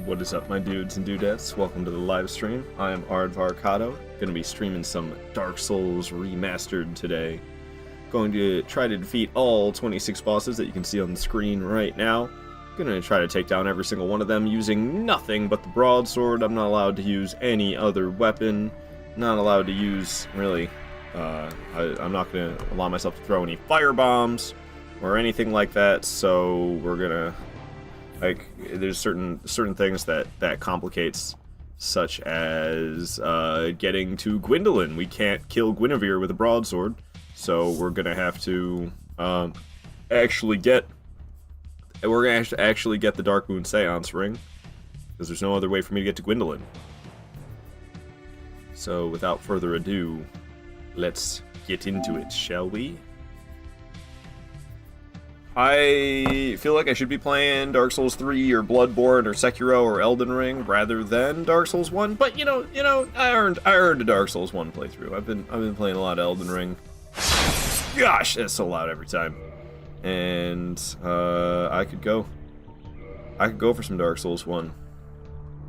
What is up, my dudes and dudettes? Welcome to the live stream. I am Aardvarkado. Gonna be streaming some Dark Souls Remastered today. Going to try to defeat all 26 bosses that you can see on the screen right now. Gonna try to take down every single one of them using nothing but the Broadsword. I'm not allowed to use any other weapon. Not allowed to use, really, I'm not gonna allow myself to throw any fire bombs or anything like that, so we're gonna, like, there's certain things that complicates, such as getting to Gwendolyn. We can't kill Guinevere with a broadsword, so we're gonna have to actually get the Darkmoon Seance ring, because there's no other way for me to get to Gwendolyn. So without further ado, let's get into it, shall we? I feel like I should be playing Dark Souls 3 or Bloodborne or Sekiro or Elden Ring rather than Dark Souls 1, but you know, I earned a Dark Souls 1 playthrough. I've been playing a lot of Elden Ring. Gosh, that's so loud every time. And I could go for some Dark Souls 1.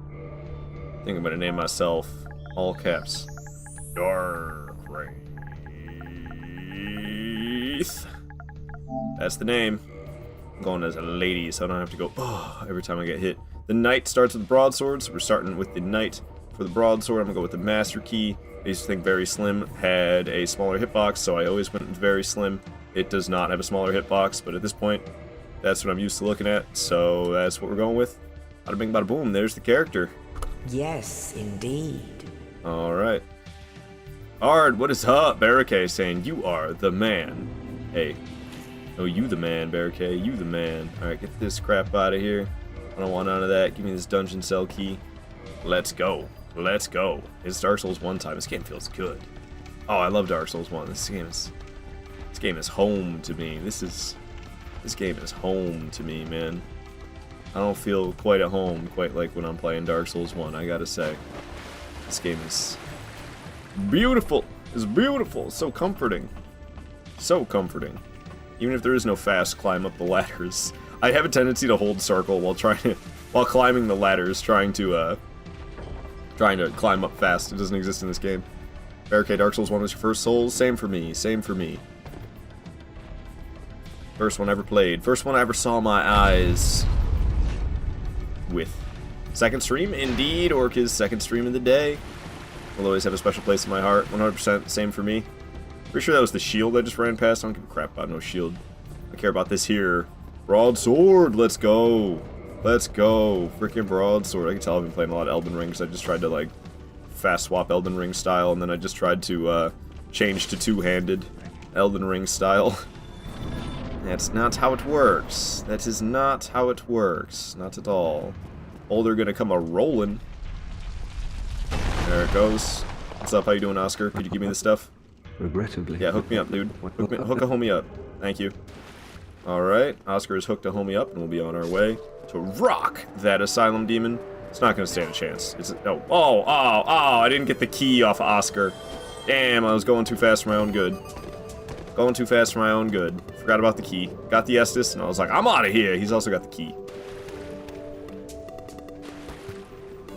I think I'm gonna name myself, all caps, Dark Wraith. That's the name. I'm going as a lady, so I don't have to go every time I get hit. The knight starts with the broadsword, so we're starting with the knight for the broadsword. I'm gonna go with the master key. I used to think very slim had a smaller hitbox, so I always went with very slim. It does not have a smaller hitbox, but at this point, that's what I'm used to looking at, so that's what we're going with. Bada bing, bada boom, there's the character. Yes, indeed. Alright. Ard, what is up? Barricade saying, you are the man. Hey. Oh, you the man, Barricade. You the man. Alright, get this crap out of here. I don't want none of that. Give me this dungeon cell key. Let's go. Let's go. It's Dark Souls 1 time. This game feels good. Oh, I love Dark Souls 1. This game is home to me. This game is home to me, man. I don't feel quite at home, quite like when I'm playing Dark Souls 1, I gotta say. This game is beautiful. It's beautiful. It's so comforting. So comforting. Even if there is no fast climb up the ladders. I have a tendency to hold circle while climbing the ladders, trying to climb up fast. It doesn't exist in this game. Barricade, Dark Souls 1 was your first Souls? Same for me. Same for me. First one I ever played. First one I ever saw my eyes with. Second stream? Indeed, Orca's second stream of the day. Will always have a special place in my heart. 100% same for me. Pretty sure that was the shield I just ran past. I don't give a crap about no shield. I care about this here. Broadsword! Let's go! Let's go! Freaking Broadsword. I can tell I've been playing a lot of Elden Ring because I just tried to, like, fast swap Elden Ring style, and then I just tried to, change to two-handed Elden Ring style. That's not how it works. That is not how it works. Not at all. Oh, they're gonna come a-rolling. There it goes. What's up? How you doing, Oscar? Could you give me this stuff? Regrettably. Yeah, hook me up, dude. Hook a homie up. Thank you. Alright, Oscar has hooked a homie up, and we'll be on our way to rock that Asylum Demon. It's not gonna stand a chance. I didn't get the key off of Oscar. Damn, I was going too fast for my own good. Going too fast for my own good. Forgot about the key. Got the Estus, and I was like, I'm out of here. He's also got the key.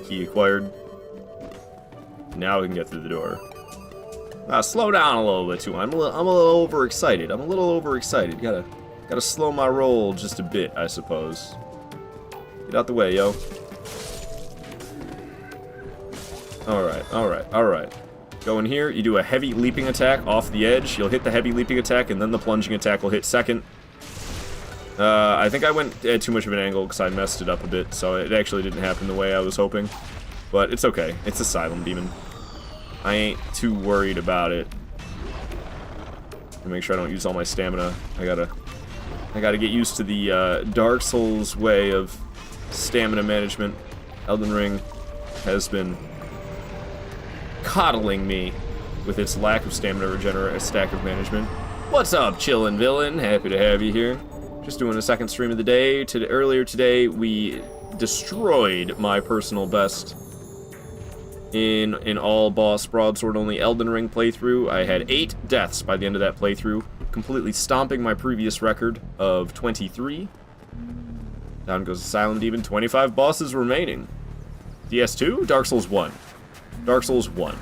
Key acquired. Now we can get through the door. Slow down a little bit too. I'm a little overexcited. I'm a little overexcited. Gotta slow my roll just a bit, I suppose. Get out the way, yo. Alright. Go in here, you do a heavy leaping attack off the edge. You'll hit the heavy leaping attack, and then the plunging attack will hit second. I think I went at too much of an angle because I messed it up a bit, so it actually didn't happen the way I was hoping. But it's okay. It's Asylum Demon. I ain't too worried about it. Make sure I don't use all my stamina. I gotta get used to the Dark Souls way of stamina management. Elden Ring has been coddling me with its lack of stamina stack of management. What's up, chillin' villain? Happy to have you here. Just doing a second stream of the day. Earlier today, we destroyed my personal best in all boss broadsword only Elden Ring playthrough. I had 8 deaths by the end of that playthrough, completely stomping my previous record of 23. Down goes the Silent Demon. 25 bosses remaining. DS2? Dark Souls 1. Dark Souls 1.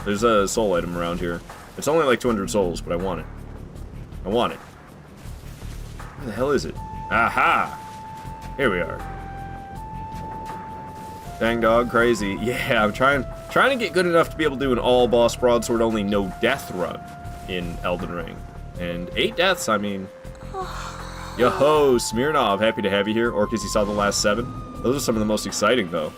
There's a soul item around here. It's only like 200 souls, but I want it. I want it. Where the hell is it? Aha! Here we are. Dang dog, crazy. Yeah, I'm trying to get good enough to be able to do an all-boss broadsword only no death run in Elden Ring. And 8 deaths, I mean... Yo-ho, Smirnov, happy to have you here. Orcus, you saw the last 7. Those are some of the most exciting, though.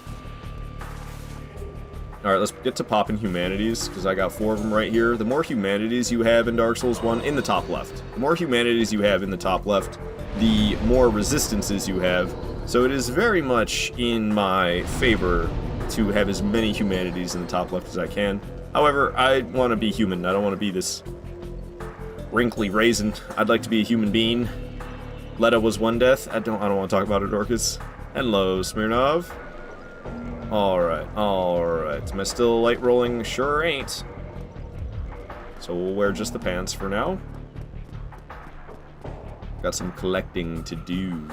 Alright, let's get to popping humanities, because I got 4 of them right here. The more humanities you have in Dark Souls 1, in the top left. The more humanities you have in the top left, the more resistances you have. So it is very much in my favor to have as many humanities in the top left as I can. However, I want to be human. I don't want to be this wrinkly raisin. I'd like to be a human being. Letta was 1 death. I don't want to talk about it, Orcus. Hello, Smirnov. Alright. Am I still light rolling? Sure ain't. So we'll wear just the pants for now. Got some collecting to do.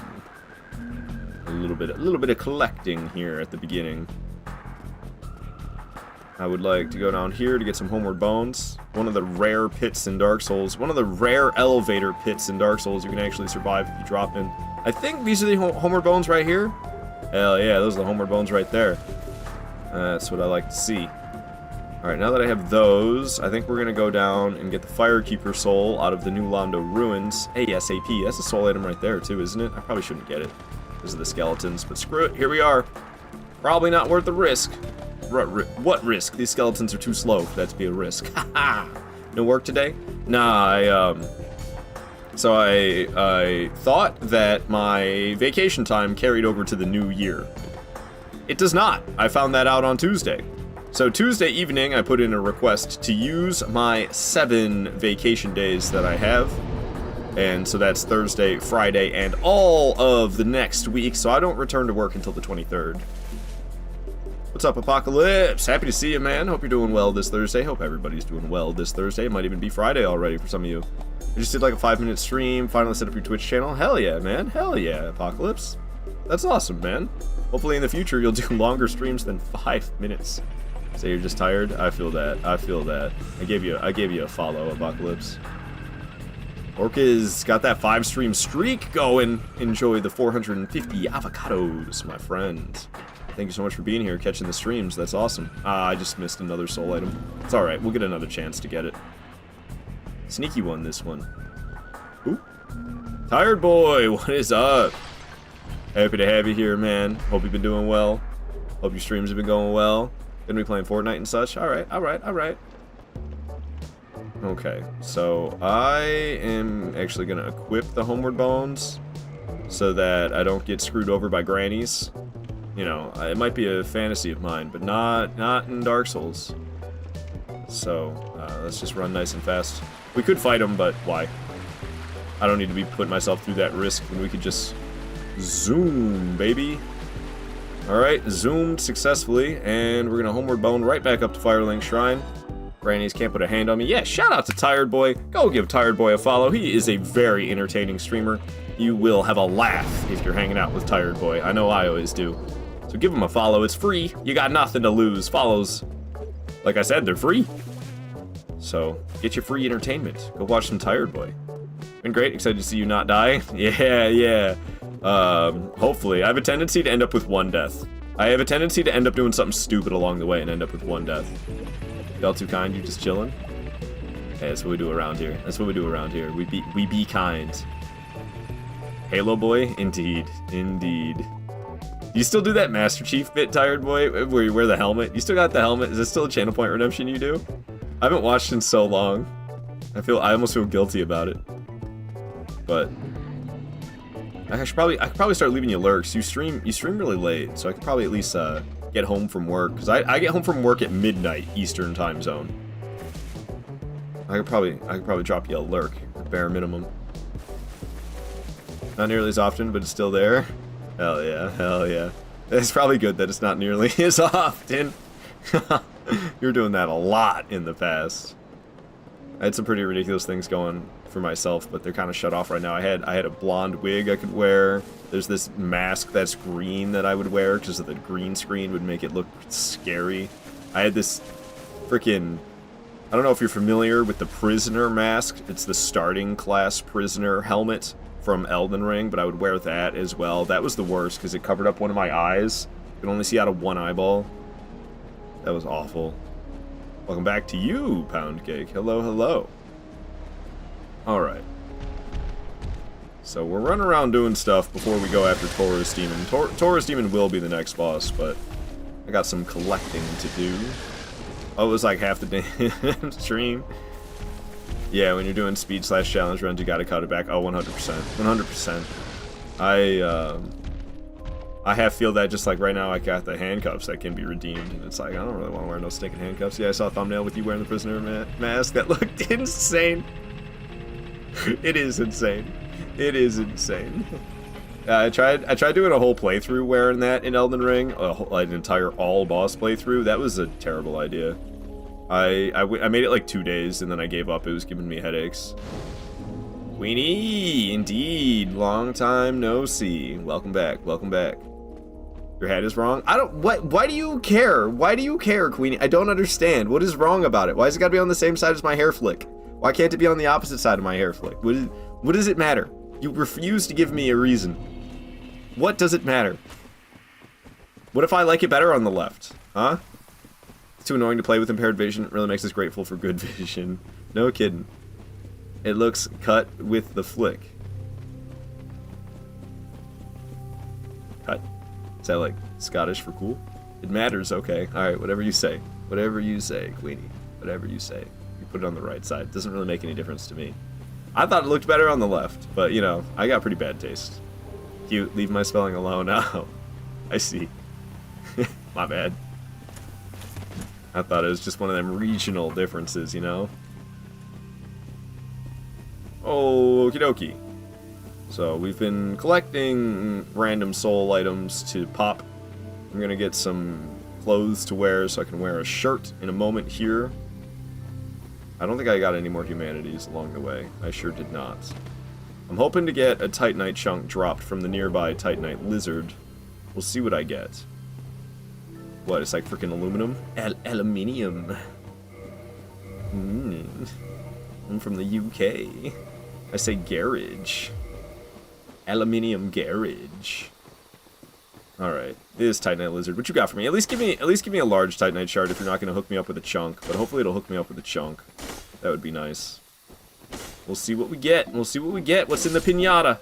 A little bit of collecting here at the beginning. I would like to go down here to get some Homeward Bones. One of the rare pits in Dark Souls. One of the rare elevator pits in Dark Souls you can actually survive if you drop in. I think these are the Homeward Bones right here. Hell yeah, those are the Homeward Bones right there. That's what I like to see. Alright, now that I have those, I think we're going to go down and get the Firekeeper Soul out of the New Londo Ruins. ASAP, that's a soul item right there too, isn't it? I probably shouldn't get it because of the skeletons, but screw it, here we are. Probably not worth the risk. What risk? These skeletons are too slow for that to be a risk. Haha! No work today? Nah, So I thought that my vacation time carried over to the new year. It does not. I found that out on Tuesday. So Tuesday evening, I put in a request to use my 7 vacation days that I have. And so that's Thursday, Friday, and all of the next week. So I don't return to work until the 23rd. What's up, Apocalypse? Happy to see you, man. Hope you're doing well this Thursday. Hope everybody's doing well this Thursday. It might even be Friday already for some of you. I just did like a 5-minute stream, finally set up your Twitch channel. Hell yeah, man. Hell yeah, Apocalypse. That's awesome, man. Hopefully in the future you'll do longer streams than 5 minutes. Say you're just tired? I feel that. I feel that. I gave you a follow, Apocalypse. Orca's got that 5-stream streak going. Enjoy the 450 avocados, my friend. Thank you so much for being here, catching the streams. That's awesome. I just missed another soul item. It's alright, we'll get another chance to get it. Sneaky one, this one. Ooh. Tired boy, what is up? Happy to have you here, man. Hope you've been doing well. Hope your streams have been going well. Gonna be playing Fortnite and such. Alright. Okay, so I am actually gonna equip the Homeward Bones so that I don't get screwed over by grannies. You know, it might be a fantasy of mine, but not in Dark Souls. So, let's just run nice and fast. We could fight them, but why? I don't need to be putting myself through that risk when we could just zoom, baby. Alright, zoomed successfully, and we're gonna Homeward Bone right back up to Firelink Shrine. Grannies can't put a hand on me. Yeah, shout out to Tired Boy. Go give Tired Boy a follow. He is a very entertaining streamer. You will have a laugh if you're hanging out with Tired Boy. I know I always do. So give him a follow. It's free. You got nothing to lose. Follows, like I said, they're free. So get your free entertainment. Go watch some Tired Boy. Been great. Excited to see you not die. Yeah. Hopefully. I have a tendency to end up with 1 death. I have a tendency to end up doing something stupid along the way and end up with 1 death. Y'all too kind. You just chilling. Hey, that's what we do around here. That's what we do around here. We be kind. Halo Boy? Indeed. You still do that Master Chief bit, Tired Boy, where you wear the helmet? You still got the helmet? Is it still a channel point redemption you do? I haven't watched in so long. I almost feel guilty about it. But I could probably start leaving you lurks. You stream really late, so I could probably at least get home from work, because I get home from work at midnight Eastern time zone. I could probably drop you a lurk, at bare minimum. Not nearly as often, but it's still there. Hell yeah. It's probably good that it's not nearly as often. You were doing that a lot in the past. I had some pretty ridiculous things going for myself, but they're kind of shut off right now. I had a blonde wig I could wear. There's this mask that's green that I would wear because the green screen would make it look scary. I had this freaking... I don't know if you're familiar with the prisoner mask. It's the starting class prisoner helmet from Elden Ring, but I would wear that as well. That was the worst because it covered up one of my eyes. You could only see out of one eyeball. That was awful. Welcome back to you, Pound Cake. Hello, hello. Alright. So we're running around doing stuff before we go after Taurus Demon. Taurus Demon will be the next boss, but I got some collecting to do. Oh, it was like half the damn stream. Yeah, when you're doing speed/challenge runs, you gotta cut it back. Oh, 100%. 100%. I have feel that just like right now I got the handcuffs that can be redeemed, and it's like, I don't really want to wear no stinking handcuffs. Yeah, I saw a thumbnail with you wearing the prisoner mask. That looked insane. It is insane. It is insane. I tried doing a whole playthrough wearing that in Elden Ring, an entire all-boss playthrough. That was a terrible idea. I made it like 2 days, and then I gave up. It was giving me headaches. Queenie, indeed. Long time no see. Welcome back. Welcome back. Your hat is wrong? I don't... Why do you care? Why do you care, Queenie? I don't understand. What is wrong about it? Why has it got to be on the same side as my hair flick? Why can't it be on the opposite side of my hair flick? What does it matter? You refuse to give me a reason. What does it matter? What if I like it better on the left? Huh? It's too annoying to play with impaired vision. It really makes us grateful for good vision. No kidding. It looks cut with the flick. Cut. Is that like Scottish for cool? It matters, okay. Alright, whatever you say. Whatever you say, Queenie. Whatever you say. You put it on the right side. It doesn't really make any difference to me. I thought it looked better on the left, but you know, I got pretty bad taste. Cute, leave my spelling alone. Oh, I see. My bad. I thought it was just one of them regional differences, you know? Okie dokie. So we've been collecting random soul items to pop. I'm gonna get some clothes to wear so I can wear a shirt in a moment here. I don't think I got any more humanities along the way. I sure did not. I'm hoping to get a Titanite chunk dropped from the nearby Titanite lizard. We'll see what I get. What, it's like freaking aluminum? Aluminium. I'm from the UK. I say garage. Aluminium garage. Alright, this Titanite lizard. What you got for me? At least give me a large Titanite shard if you're not gonna hook me up with a chunk. But hopefully it'll hook me up with a chunk. That would be nice. We'll see what we get. We'll see what we get. What's in the pinata?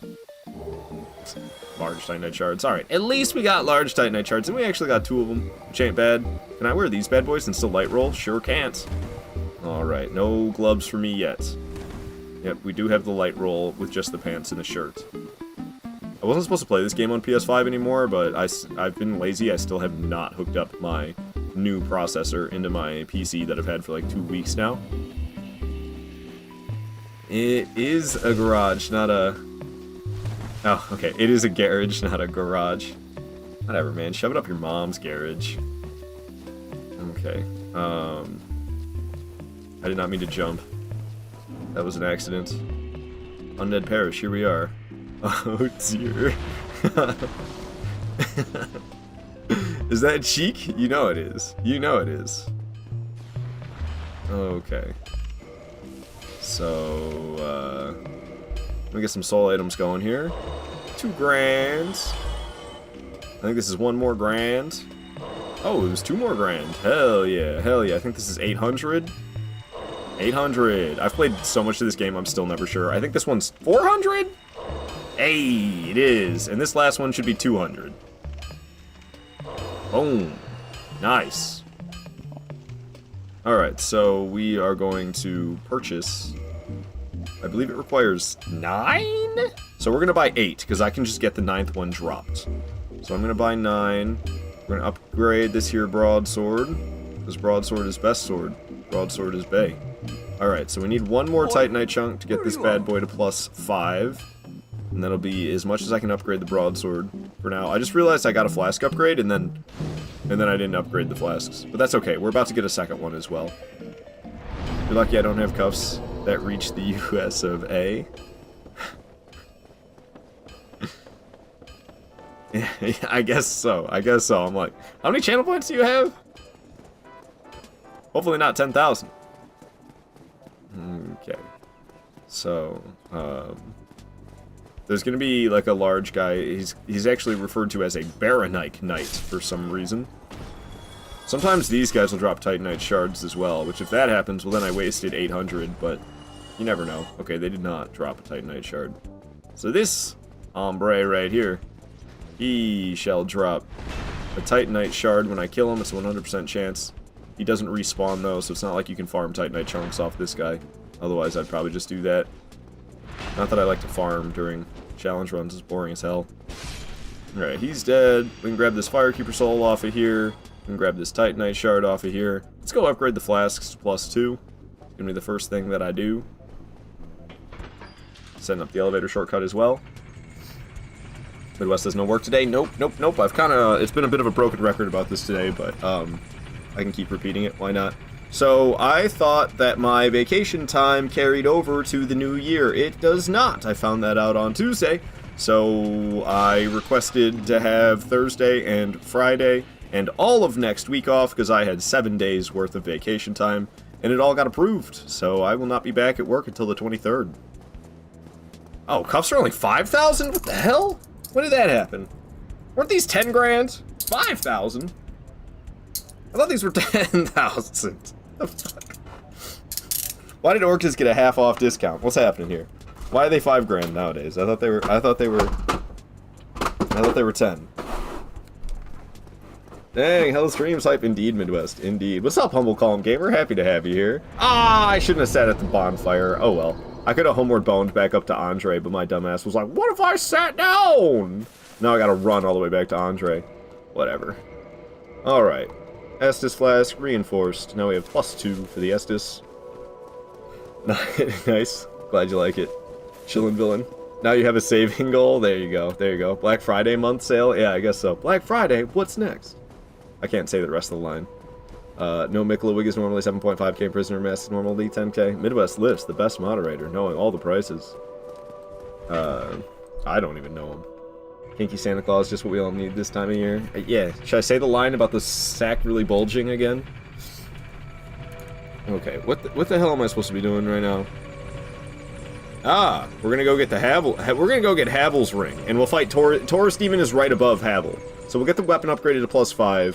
Large Titanite shards. Alright, at least we got large Titanite shards. And we actually got 2 of them, which ain't bad. Can I wear these bad boys and still light roll? Sure can't. Alright, no gloves for me yet. Yep, we do have the light roll with just the pants and the shirt. I wasn't supposed to play this game on PS5 anymore, but I've been lazy. I still have not hooked up my new processor into my PC that I've had for like 2 weeks now. It is a garage, not a... Oh, okay. It is a garage, not a garage. Whatever, man. Shove it up your mom's garage. Okay. I did not mean to jump. That was an accident. Undead Parish, here we are. Oh, dear. Is that cheek? You know it is. You know it is. Okay. So, let me get some soul items going here. 2 grand. I think this is 1 more grand. Oh, it was 2 more grand. Hell yeah, hell yeah. I think this is 800. 800. I've played so much of this game, I'm still never sure. I think this one's 400? Hey, it is. And this last one should be 200. Boom. Nice. Alright, so we are going to purchase... I believe it requires 9? So we're going to buy 8, because I can just get the 9th one dropped. So I'm going to buy 9. We're going to upgrade this here Broadsword, because Broadsword is best sword. Broadsword is bae. Alright, so we need 1 more Titanite chunk to get this bad boy to +5. And that'll be as much as I can upgrade the Broadsword for now. I just realized I got a flask upgrade, and then I didn't upgrade the flasks. But that's okay, we're about to get a second one as well. You're lucky I don't have cuffs that reach the US of A. Yeah, I guess so. I guess so. I'm like, how many channel points do you have? Hopefully not 10,000. Okay. So, there's gonna be like a large guy. He's actually referred to as a Baronite Knight for some reason. Sometimes these guys will drop Titanite shards as well, which if that happens, well then I wasted 800, but you never know. Okay, they did not drop a Titanite shard. So this hombre right here, he shall drop a Titanite shard when I kill him. It's a 100% chance. He doesn't respawn though, so it's not like you can farm Titanite chunks off this guy. Otherwise, I'd probably just do that. Not that I like to farm during challenge runs, it's boring as hell. Alright, he's dead. We can grab this Firekeeper Soul off of here. We can grab this Titanite shard off of here. Let's go upgrade the flasks to +2. It's gonna be the first thing that I do. Setting up the elevator shortcut as well. Midwest does no work today. Nope. I've it's been a bit of a broken record about this today, but I can keep repeating it. Why not? So I thought that my vacation time carried over to the new year. It does not. I found that out on Tuesday. So I requested to have Thursday and Friday and all of next week off because I had 7 days worth of vacation time, and it all got approved. So I will not be back at work until the 23rd. Oh, cuffs are only 5,000? What the hell? When did that happen? Weren't these 10 grand? 5,000? I thought these were 10,000. The fuck? Why did Orcas get a half off discount? What's happening here? Why are they 5 grand nowadays? I thought they were 10. Dang, hell streams hype indeed, Midwest. Indeed. What's up, Humble Calm Gamer? Happy to have you here. Ah, I shouldn't have sat at the bonfire. Oh well. I could have homeward boned back up to Andre, but my dumbass was like, what if I sat down? Now I gotta run all the way back to Andre. Whatever. Alright. Estus Flask reinforced. Now we have +2 for the Estus. Nice. Glad you like it. Chillin' villain. Now you have a saving goal. There you go. There you go. Black Friday month sale? Yeah, I guess so. Black Friday, what's next? I can't say the rest of the line. No Mikula Wig is normally 7.5k, Prisoner Mask is normally 10k. Midwest Lifts, the best moderator, knowing all the prices. I don't even know him. Kinky Santa Claus, just what we all need this time of year. Yeah, should I say the line about the sack really bulging again? Okay, what the hell am I supposed to be doing right now? Ah, we're gonna go get the Havel. We're gonna go get Havel's ring, and we'll fight Taurus Demon is right above Havel. So we'll get the weapon upgraded to +5,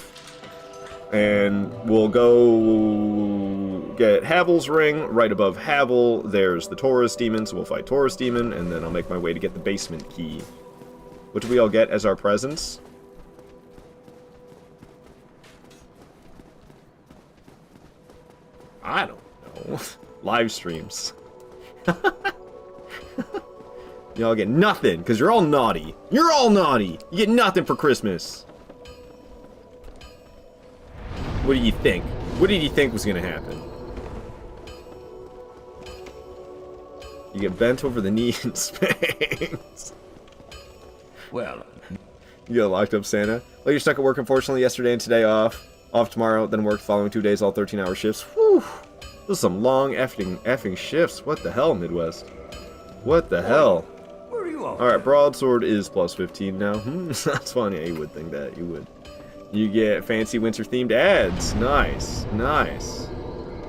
and we'll go get Havel's ring right above Havel. There's the Taurus Demon, so we'll fight Taurus Demon, and then I'll make my way to get the basement key. What do we all get as our presents? I don't know. Live streams. Y'all get nothing, because you're all naughty. You're all naughty! You get nothing for Christmas. What do you think? What did you think was gonna happen? You get bent over the knee and spanked. Well, you got locked up, Santa. Well, you're stuck at work, unfortunately. Yesterday and today off. Off tomorrow, then work following 2 days, all 13-hour shifts. Whew. Those are some long effing shifts. What the hell, Midwest? What the hell? where are you all? Alright, Broadsword is +15 now. That's funny. Yeah, you would think that. You would. You get fancy winter-themed ads. Nice. Nice.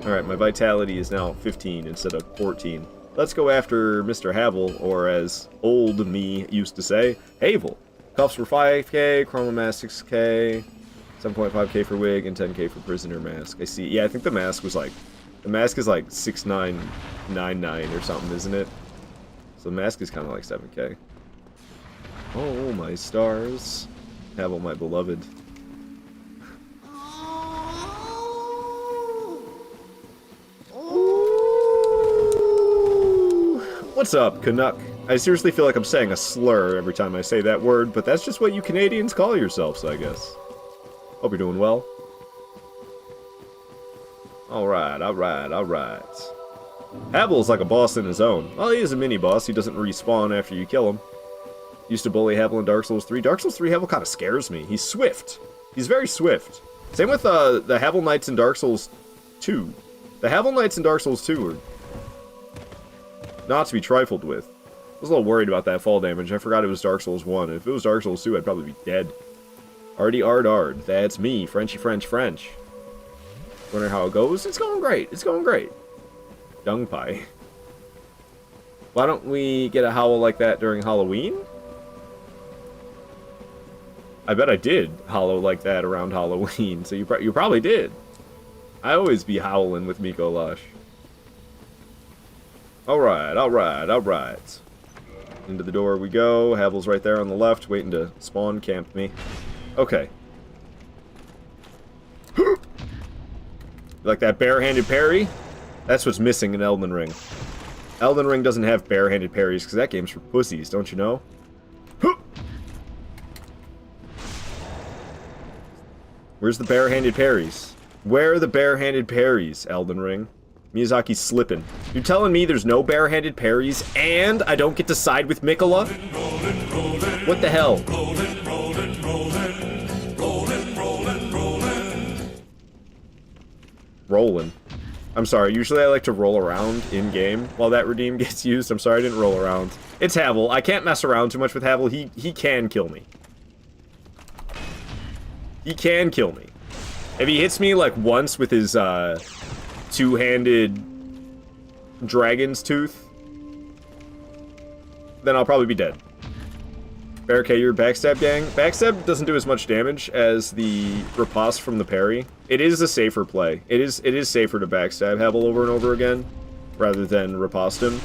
Alright, my vitality is now 15 instead of 14. Let's go after Mr. Havel, or as old me used to say, Havel. Cuffs were 5k, Chroma Mask 6k, 7.5k for wig, and 10k for prisoner mask. I see. Yeah, I think the mask was like... The mask is like 6999 or something, isn't it? So the mask is kind of like 7k. Oh, my stars. Havel, my beloved. What's up, Canuck? I seriously feel like I'm saying a slur every time I say that word, but that's just what you Canadians call yourselves, I guess. Hope you're doing well. Alright, alright, alright. Havel's like a boss in his own. Well, he is a mini-boss. He doesn't respawn after you kill him. Used to bully Havel in Dark Souls 3. Dark Souls 3 Havel kind of scares me. He's swift. He's very swift. Same with the Havel Knights in Dark Souls 2. The Havel Knights in Dark Souls 2 are not to be trifled with. I was a little worried about that fall damage. I forgot it was Dark Souls 1. If it was Dark Souls 2, I'd probably be dead. Ardy ard ard. That's me. Frenchy French French. Wonder how it goes? It's going great. It's going great. Dung pie. Why don't we get a howl like that during Halloween? I bet I did hollow like that around Halloween, so you probably did. I always be howling with Miko Lush. Alright, alright, alright. Into the door we go. Havel's right there on the left, waiting to spawn camp me. Okay. Like that barehanded parry? That's what's missing in Elden Ring. Elden Ring doesn't have barehanded parries, because that game's for pussies, don't you know? Where's the barehanded parries? Where are the barehanded parries, Elden Ring? Miyazaki's slipping. You're telling me there's no barehanded parries, and I don't get to side with Mikola? What the hell? Rolling. I'm sorry, usually I like to roll around in-game while that redeem gets used. I'm sorry I didn't roll around. It's Havel. I can't mess around too much with Havel. He can kill me. He can kill me. If he hits me, like, once with his, two-handed dragon's tooth, then I'll probably be dead. Barricade your backstab gang. Backstab doesn't do as much damage as the riposte from the parry. It is a safer play. It is safer to backstab Havel over and over again, rather than riposte him.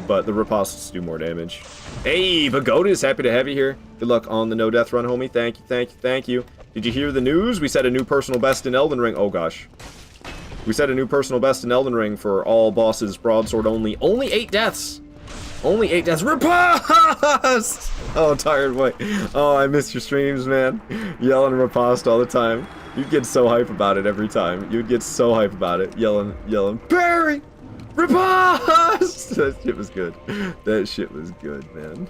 But the ripostes do more damage. Hey, Pagoda's happy to have you here. Good luck on the no-death run, homie. Thank you, thank you, thank you. Did you hear the news? We set a new personal best in Elden Ring. Oh, gosh. We set a new personal best in Elden Ring for all bosses, broadsword only. Only 8 deaths! Only 8 deaths. Riposte! Oh, tired boy. Oh, I miss your streams, man. Yelling riposte all the time. You'd get so hype about it every time. You'd get so hype about it. Yelling, Barry! Riposte! That shit was good. That shit was good, man.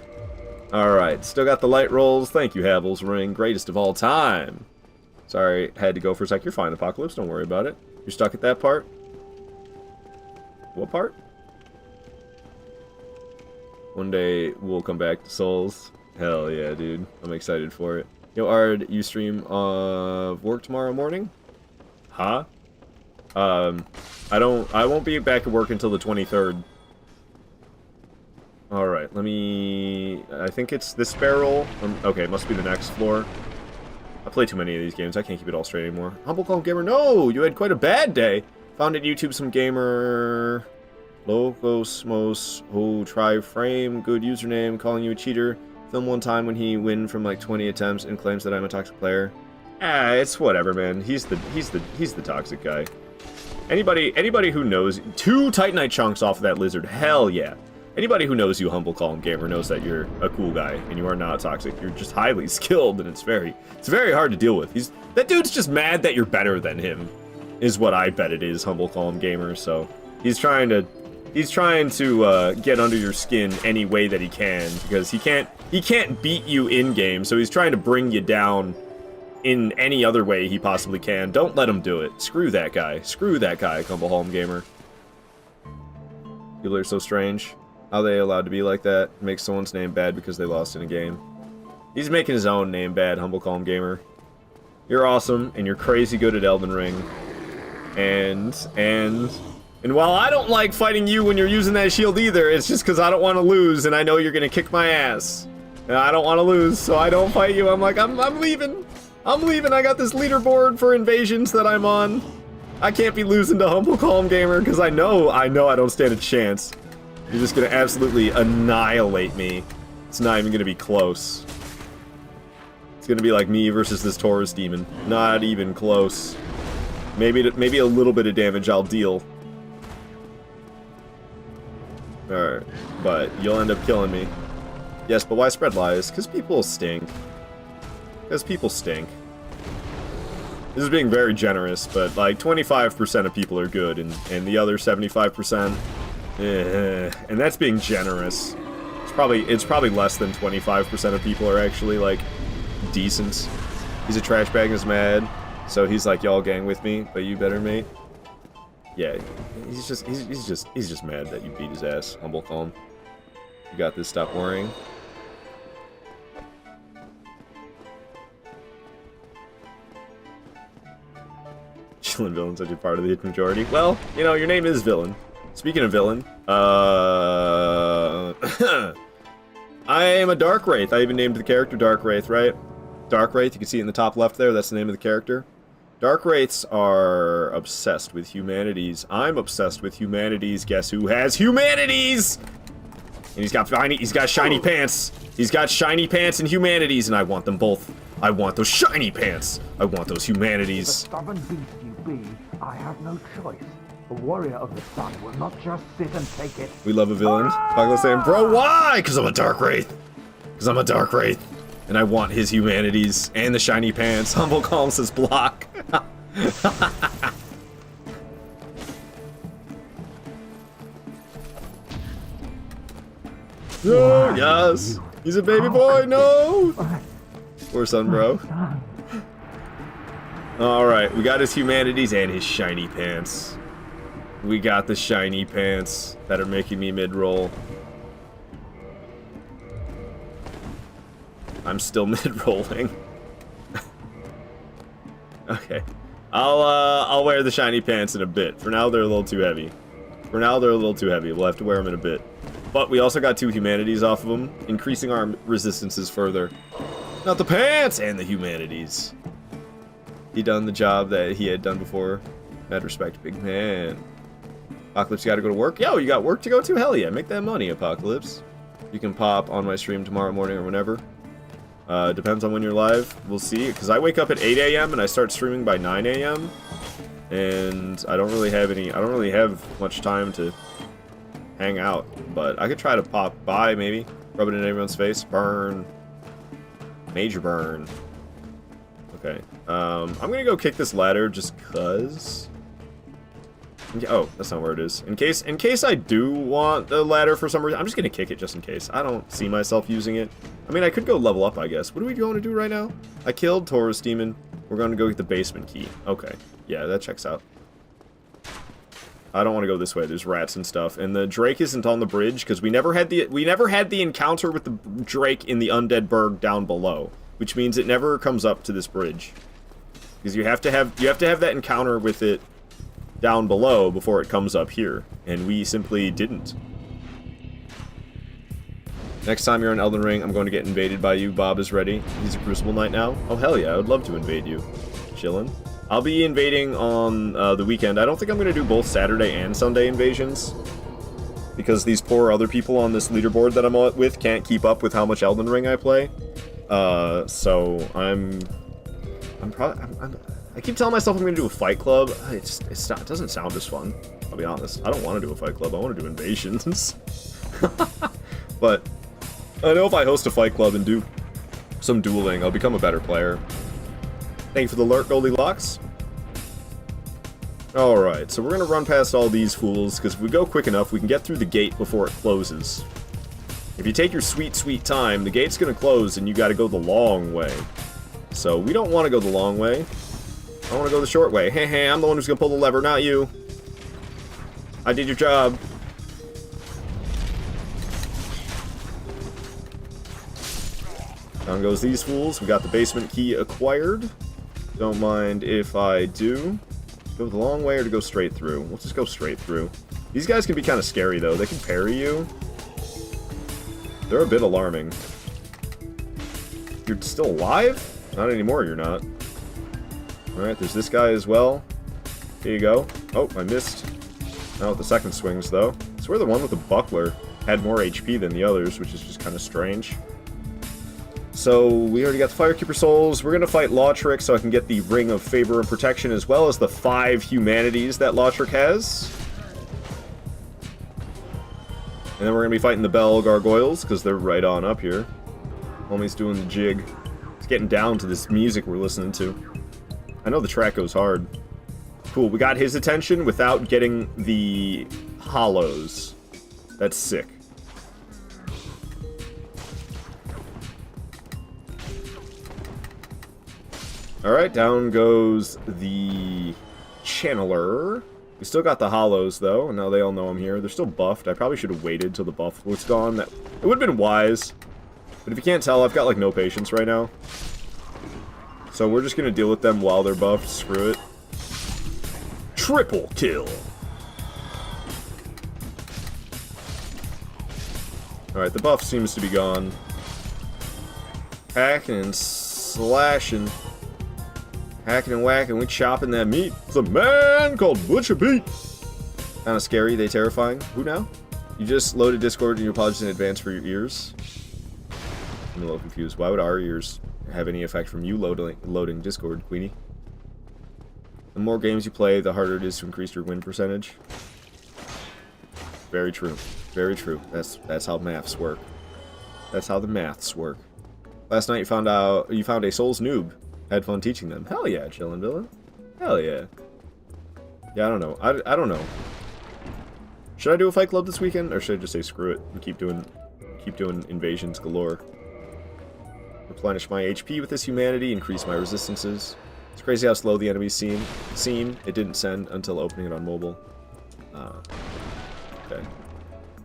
Alright, still got the light rolls. Thank you, Havel's Ring. Greatest of all time. Sorry, had to go for a sec. You're fine, Apocalypse. Don't worry about it. You're stuck at that part? What part? One day, we'll come back to Souls. Hell yeah, dude. I'm excited for it. Yo, Ard, you stream work tomorrow morning? Huh? I won't be back at work until the 23rd. Alright, I think it's this barrel. Okay, it must be the next floor. I play too many of these games. I can't keep it all straight anymore. Humble Calm Gamer, no! You had quite a bad day. Found at YouTube some gamer... Locosmos, who try frame, good username, calling you a cheater. Film one time when he win from like 20 attempts and claims that I'm a toxic player. Ah, it's whatever, man. He's the toxic guy. Anybody who knows 2 Titanite chunks off of that lizard, hell yeah. Anybody who knows you, Humble Calm Gamer, knows that you're a cool guy and you are not toxic. You're just highly skilled, and it's very hard to deal with. That dude's just mad that you're better than him, is what I bet it is, Humble Calm Gamer. So he's trying to get under your skin any way that he can, because he can't beat you in game. So he's trying to bring you down in any other way he possibly can. Don't let him do it. Screw that guy. Screw that guy, Humble Calm Gamer. People are so strange. How are they allowed to be like that? Make someone's name bad because they lost in a game. He's making his own name bad, Humble Calm Gamer. You're awesome, and you're crazy good at Elden Ring. And while I don't like fighting you when you're using that shield either, it's just because I don't want to lose, and I know you're going to kick my ass. And I don't want to lose, so I don't fight you. I'm like, I'm leaving. I'm leaving. I got this leaderboard for invasions that I'm on. I can't be losing to Humble Calm Gamer, because I know I don't stand a chance. You're just gonna absolutely annihilate me. It's not even gonna be close. It's gonna be like me versus this Taurus demon. Not even close. Maybe a little bit of damage I'll deal. Alright, but you'll end up killing me. Yes, but why spread lies? Because people stink. Because people stink. This is being very generous, but like 25% of people are good, and the other 75%... and that's being generous. It's probably less than 25% of people are actually, like, decent. He's a trash bag and is mad, so he's like, y'all gang with me, but you better, mate. Yeah, he's just mad that you beat his ass. Humble calm. You got this. Stop worrying. Chillin' villain, such a part of the majority. Well, you know, your name is Villain. Speaking of villain, I am a Dark Wraith. I even named the character Dark Wraith, right? Dark Wraith, you can see it in the top left there, that's the name of the character. Dark Wraiths are obsessed with humanities. I'm obsessed with humanities. Guess who has humanities? And he's got shiny pants. He's got shiny pants and humanities, and I want them both. I want those shiny pants. I want those humanities. The stubborn beast you be, I have no choice. The warrior of the sun will not just sit and take it. We love a villain. Apocalypse saying, bro, why? Because I'm a Dark Wraith. Because I'm a Dark Wraith. And I want his humanities and the shiny pants. Humble Calm says block. Oh, yes. He's a baby boy. No. Poor son, bro. Alright, we got his humanities and his shiny pants. We got the shiny pants that are making me mid-roll. I'm still mid-rolling. Okay. I'll wear the shiny pants in a bit. For now, they're a little too heavy. We'll have to wear them in a bit. But we also got 2 humanities off of them, increasing our resistances further. Not the pants! And the humanities. He done the job that he had done before. Mad respect, big man. Apocalypse, you gotta go to work? Yo, you got work to go to? Hell yeah, make that money, Apocalypse. You can pop on my stream tomorrow morning or whenever. Depends on when you're live. We'll see. Because I wake up at 8 a.m. and I start streaming by 9 a.m. And I don't really have much time to hang out. But I could try to pop by, maybe. Rub it in everyone's face. Burn. Major burn. Okay. I'm gonna go kick this ladder just cuz. Oh, that's not where it is. In case I do want the ladder for some reason, I'm just gonna kick it just in case. I don't see myself using it. I mean, I could go level up, I guess. What are we going to do right now? I killed Taurus Demon. We're going to go get the basement key. Okay. Yeah, that checks out. I don't want to go this way. There's rats and stuff. And the Drake isn't on the bridge because we never had the encounter with the Drake in the Undead Burg down below, which means it never comes up to this bridge. Because you have to have that encounter with it down below before it comes up here, and we simply didn't. Next time you're in Elden Ring, I'm going to get invaded by you. Bob is ready. He's a Crucible Knight now. Oh, hell yeah, I would love to invade you. Chillin'. I'll be invading on the weekend. I don't think I'm going to do both Saturday and Sunday invasions, because these poor other people on this leaderboard that I'm with can't keep up with how much Elden Ring I play. So I keep telling myself I'm going to do a fight club. It doesn't sound as fun, I'll be honest. I don't want to do a fight club. I want to do invasions. But I know if I host a fight club and do some dueling, I'll become a better player. Thank you for the alert, Goldilocks. Alright, so we're going to run past all these fools, because if we go quick enough, we can get through the gate before it closes. If you take your sweet, sweet time, the gate's going to close and you got to go the long way. So we don't want to go the long way. I want to go the short way. Hey, hey, I'm the one who's going to pull the lever, not you. I did your job. Down goes these fools. We got the basement key acquired. Don't mind if I do. Go the long way or to go straight through? Let's just go straight through. These guys can be kind of scary, though. They can parry you. They're a bit alarming. You're still alive? Not anymore, you're not. Alright, there's this guy as well. Here you go. Oh, I missed. Not with the second swings, though. I swear the one with the buckler had more HP than the others, which is just kind of strange. So, we already got the Firekeeper Souls. We're going to fight Lautrec so I can get the Ring of Favor and Protection, as well as the 5 humanities that Lautrec has. And then we're going to be fighting the Bell Gargoyles, because they're right on up here. Homie's doing the jig. It's getting down to this music we're listening to. I know the track goes hard. Cool, we got his attention without getting the hollows. That's sick. Alright, down goes the Channeler. We still got the hollows, though. Now they all know I'm here. They're still buffed. I probably should have waited till the buff was gone. It would have been wise. But if you can't tell, I've got, like, no patience right now. So we're just going to deal with them while they're buffed. Screw it. Triple kill. Alright, the buff seems to be gone. Hacking and slashing. Hacking and whacking, we chopping that meat. It's a man called Butcher Pete. Kind of scary, they terrifying. Who now? You just loaded Discord and you apologize in advance for your ears. I'm a little confused. Why would our ears have any effect from you loading Discord, Queenie? The more games you play, the harder it is to increase your win percentage. Very true. Very true. That's how maths work. That's how the maths work. Last night you found a Souls noob. Had fun teaching them. Hell yeah, chillin' villain. Hell yeah. Yeah, I don't know. I don't know. Should I do a fight club this weekend, or should I just say screw it and keep doing invasions galore? Replenish my HP with this humanity, increase my resistances. It's crazy how slow the enemies seem. It didn't send until opening it on mobile. Okay.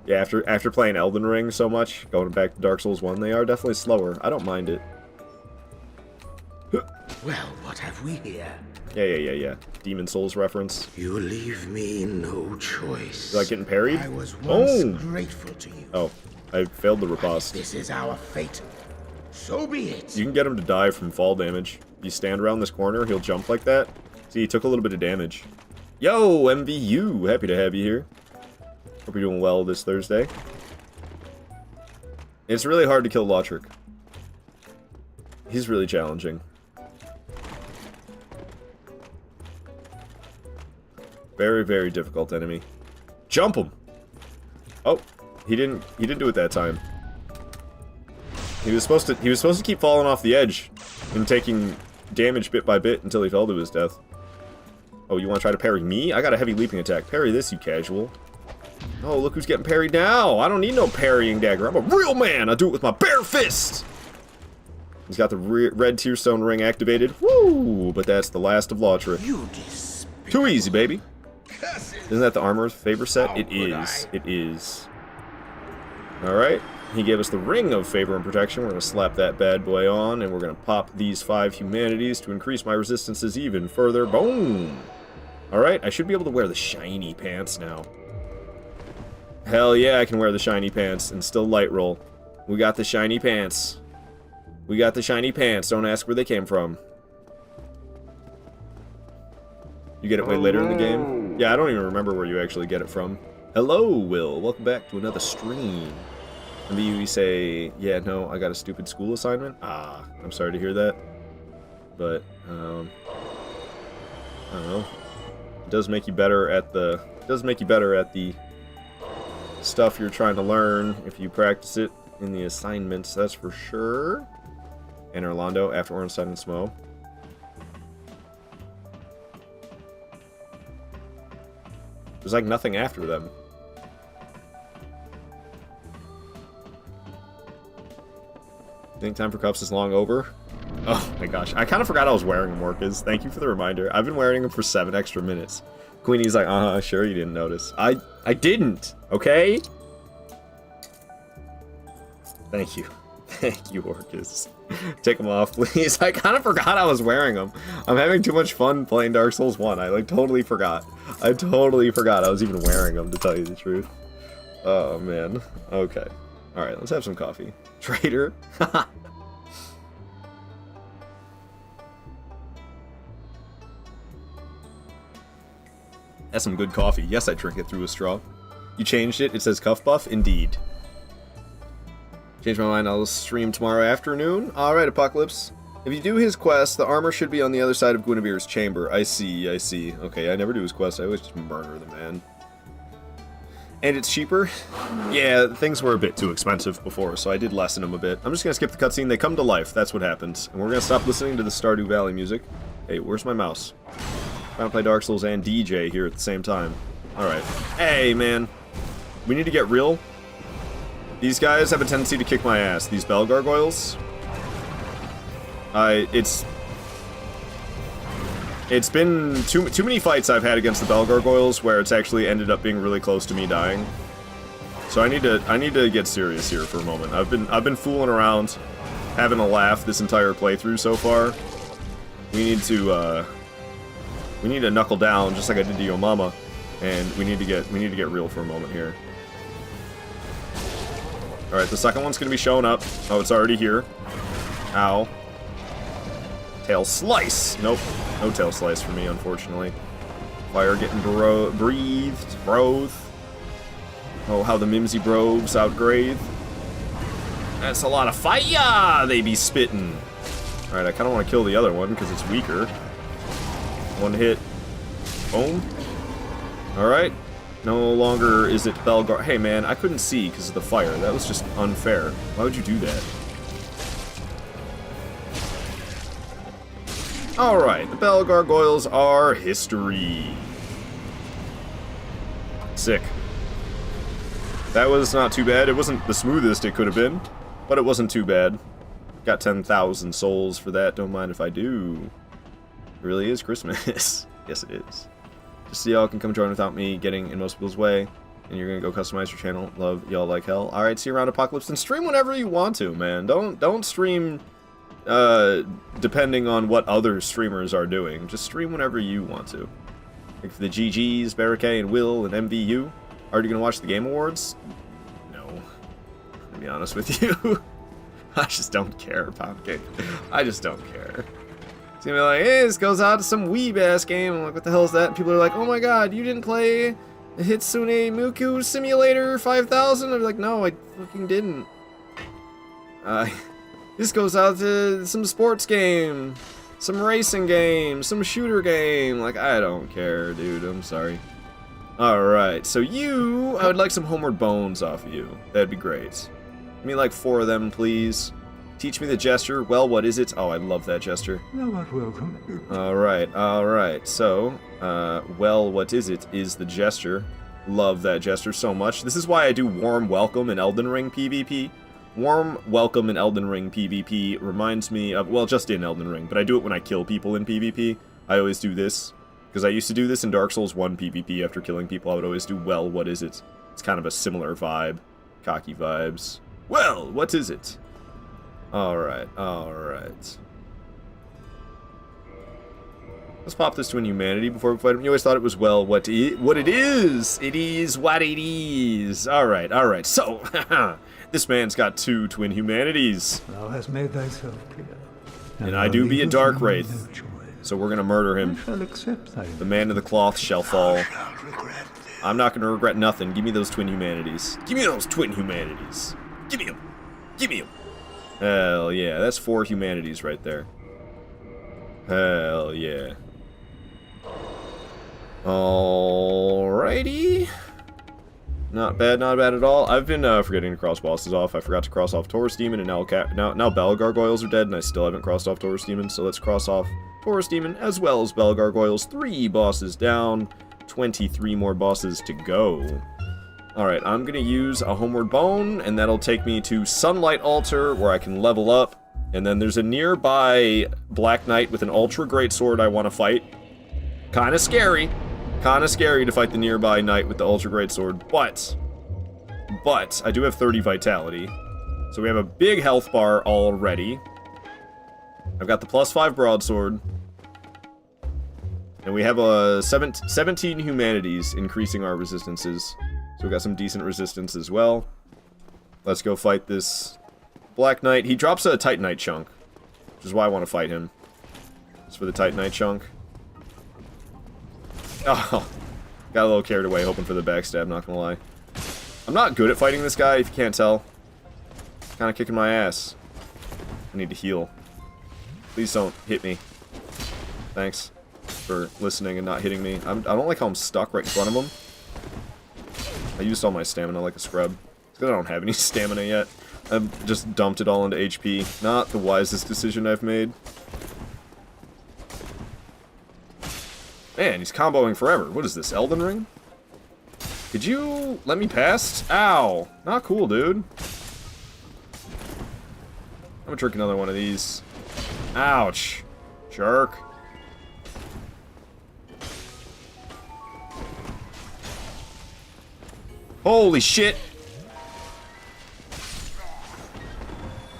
Yeah, after playing Elden Ring so much, going back to Dark Souls 1, they are definitely slower. I don't mind it. Well, what have we here? Yeah. Demon Souls reference. You leave me no choice. You like getting parried? I was once grateful to you. Oh, I failed the riposte. This is our fate. So be it. You can get him to die from fall damage. You stand around this corner, he'll jump like that. See, he took a little bit of damage. Yo, MVU! Happy to have you here. Hope you're doing well this Thursday. It's really hard to kill Lotric. He's really challenging. Very, very difficult enemy. Jump him! Oh, he didn't do it that time. He was supposed to keep falling off the edge and taking damage bit by bit until he fell to his death. Oh, you want to try to parry me? I got a heavy leaping attack. Parry this, you casual. Oh, look who's getting parried now. I don't need no parrying dagger. I'm a real man. I do it with my bare fist. He's got the red tearstone ring activated. Woo! But that's the last of Lotric. Too easy, baby. Isn't that the armor favor set? It is. It is. Alright. He gave us the Ring of Favor and Protection. We're going to slap that bad boy on, and we're going to pop these 5 humanities to increase my resistances even further. Boom! Alright, I should be able to wear the shiny pants now. Hell yeah, I can wear the shiny pants and still light roll. We got the shiny pants. We got the shiny pants. Don't ask where they came from. You get it way later in the game? Yeah, I don't even remember where you actually get it from. Hello, Will. Welcome back to another stream. And you say, yeah, no, I got a stupid school assignment? Ah, I'm sorry to hear that. But, I don't know. It does make you better at the... stuff you're trying to learn if you practice it in the assignments, that's for sure. And Orlando after Ornstein and Smo. There's like nothing after them. Think time for cups is long over? Oh my gosh, I kind of forgot I was wearing them, Orcas. Thank you for the reminder. I've been wearing them for 7 extra minutes. Queenie's like, sure you didn't notice. I didn't, okay? Thank you. Thank you, Orcas. Take them off, please. I kind of forgot I was wearing them. I'm having too much fun playing Dark Souls 1. I, like, totally forgot. I totally forgot I was even wearing them, to tell you the truth. Oh, man. Okay. Alright, let's have some coffee. Traitor. That's some good coffee. Yes, I drink it through a straw. You changed it? It says cuff buff? Indeed. Change my mind. I'll stream tomorrow afternoon. Alright, Apocalypse. If you do his quest, the armor should be on the other side of Guinevere's chamber. I see, I see. Okay, I never do his quest. I always just murder the man. And it's cheaper? Yeah, things were a bit too expensive before, so I did lessen them a bit. I'm just gonna skip the cutscene. They come to life. That's what happens. And we're gonna stop listening to the Stardew Valley music. Hey, where's my mouse? I'm trying to play Dark Souls and DJ here at the same time. Alright. Hey, man. We need to get real. These guys have a tendency to kick my ass. These bell gargoyles. It's been too many fights I've had against the Bell Gargoyles where it's actually ended up being really close to me dying. So I need to get serious here for a moment. I've been fooling around, having a laugh this entire playthrough so far. We need to knuckle down just like I did to your mama, and we need to get real for a moment here. All right, the second one's gonna be showing up. Oh, it's already here. Ow. Tail slice. Nope, no tail slice for me, unfortunately. Fire getting breathed. Oh, how the mimsy brobes outgrade. That's a lot of fire they be spitting. Alright, I kind of want to kill the other one because it's weaker. One hit. Boom. Alright. No longer is it Belgar. Hey man, I couldn't see because of the fire. That was just unfair. Why would you do that? Alright, the Bell Gargoyles are history. Sick. That was not too bad. It wasn't the smoothest it could have been, but it wasn't too bad. Got 10,000 souls for that. Don't mind if I do. It really is Christmas. Yes, it is. Just so y'all can come join without me getting in most people's way. And you're gonna go customize your channel. Love y'all like hell. Alright, see you around Apocalypse. And stream whenever you want to, man. Don't stream depending on what other streamers are doing. Just stream whenever you want to. Like for the GGs, Barricade and Will and MVU. Are you gonna watch the Game Awards? No. To be honest with you. I just don't care, Poundcake. I just don't care. It's gonna be like, hey, this goes out to some weeb-ass game. I'm like, what the hell is that? And people are like, oh my god, you didn't play Hitsune Miku Simulator 5000? I'm like, no, I fucking didn't. This goes out to some sports game, some racing game, some shooter game. Like, I don't care, dude. I'm sorry. Alright, so I would like some Homeward Bones off of you. That'd be great. Give me like 4 of them, please. Teach me the gesture. Well, what is it? Oh, I love that gesture. Alright. So, well, what is it? Is the gesture. Love that gesture so much. This is why I do Warm Welcome in Elden Ring PvP. Warm Welcome in Elden Ring PvP reminds me of, well, just in Elden Ring, but I do it when I kill people in PvP. I always do this. Because I used to do this in Dark Souls 1 PvP after killing people. I would always do, well, what is it? It's kind of a similar vibe. Cocky vibes. Well, what is it? Alright. Let's pop this Twin Humanity before we fight him. You always thought it was, well, what it is! It is what it is! Alright. So, this man's got 2 Twin Humanities. Thou hast made thyself clear. And I do be a Dark Wraith. So we're gonna murder him. Shall accept thy The man of the cloth shall fall. I'm not gonna regret nothing. Give me those Twin Humanities. Give me those Twin Humanities. Give me them. Give me them. Hell yeah. That's 4 Humanities right there. Hell yeah. Alrighty. Not bad at all. I've been forgetting to cross bosses off. I forgot to cross off Taurus Demon, and now Bell Gargoyles are dead, and I still haven't crossed off Taurus Demon, so let's cross off Taurus Demon as well as Bell Gargoyles. 3 bosses down, 23 more bosses to go. Alright, I'm gonna use a Homeward Bone, and that'll take me to Sunlight Altar, where I can level up, and then there's a nearby Black Knight with an Ultra Greatsword I want to fight. Kinda scary to fight the nearby knight with the Ultra Greatsword, but I do have 30 vitality, so we have a big health bar already. I've got the +5 broadsword, and we have a 17 humanities increasing our resistances, so we got some decent resistance as well. Let's go fight this Black Knight. He drops a Titanite chunk, which is why I want to fight him. Just for the Titanite chunk. Oh, got a little carried away hoping for the backstab, not gonna lie. I'm not good at fighting this guy, if you can't tell. Kinda kicking my ass. I need to heal. Please don't hit me. Thanks for listening and not hitting me. I don't like how I'm stuck right in front of him. I used all my stamina like a scrub. It's because I don't have any stamina yet. I've just dumped it all into HP. Not the wisest decision I've made. Man, he's comboing forever. What is this, Elden Ring? Could you let me pass? Ow! Not cool, dude. I'm gonna trick another one of these. Ouch. Jerk. Holy shit!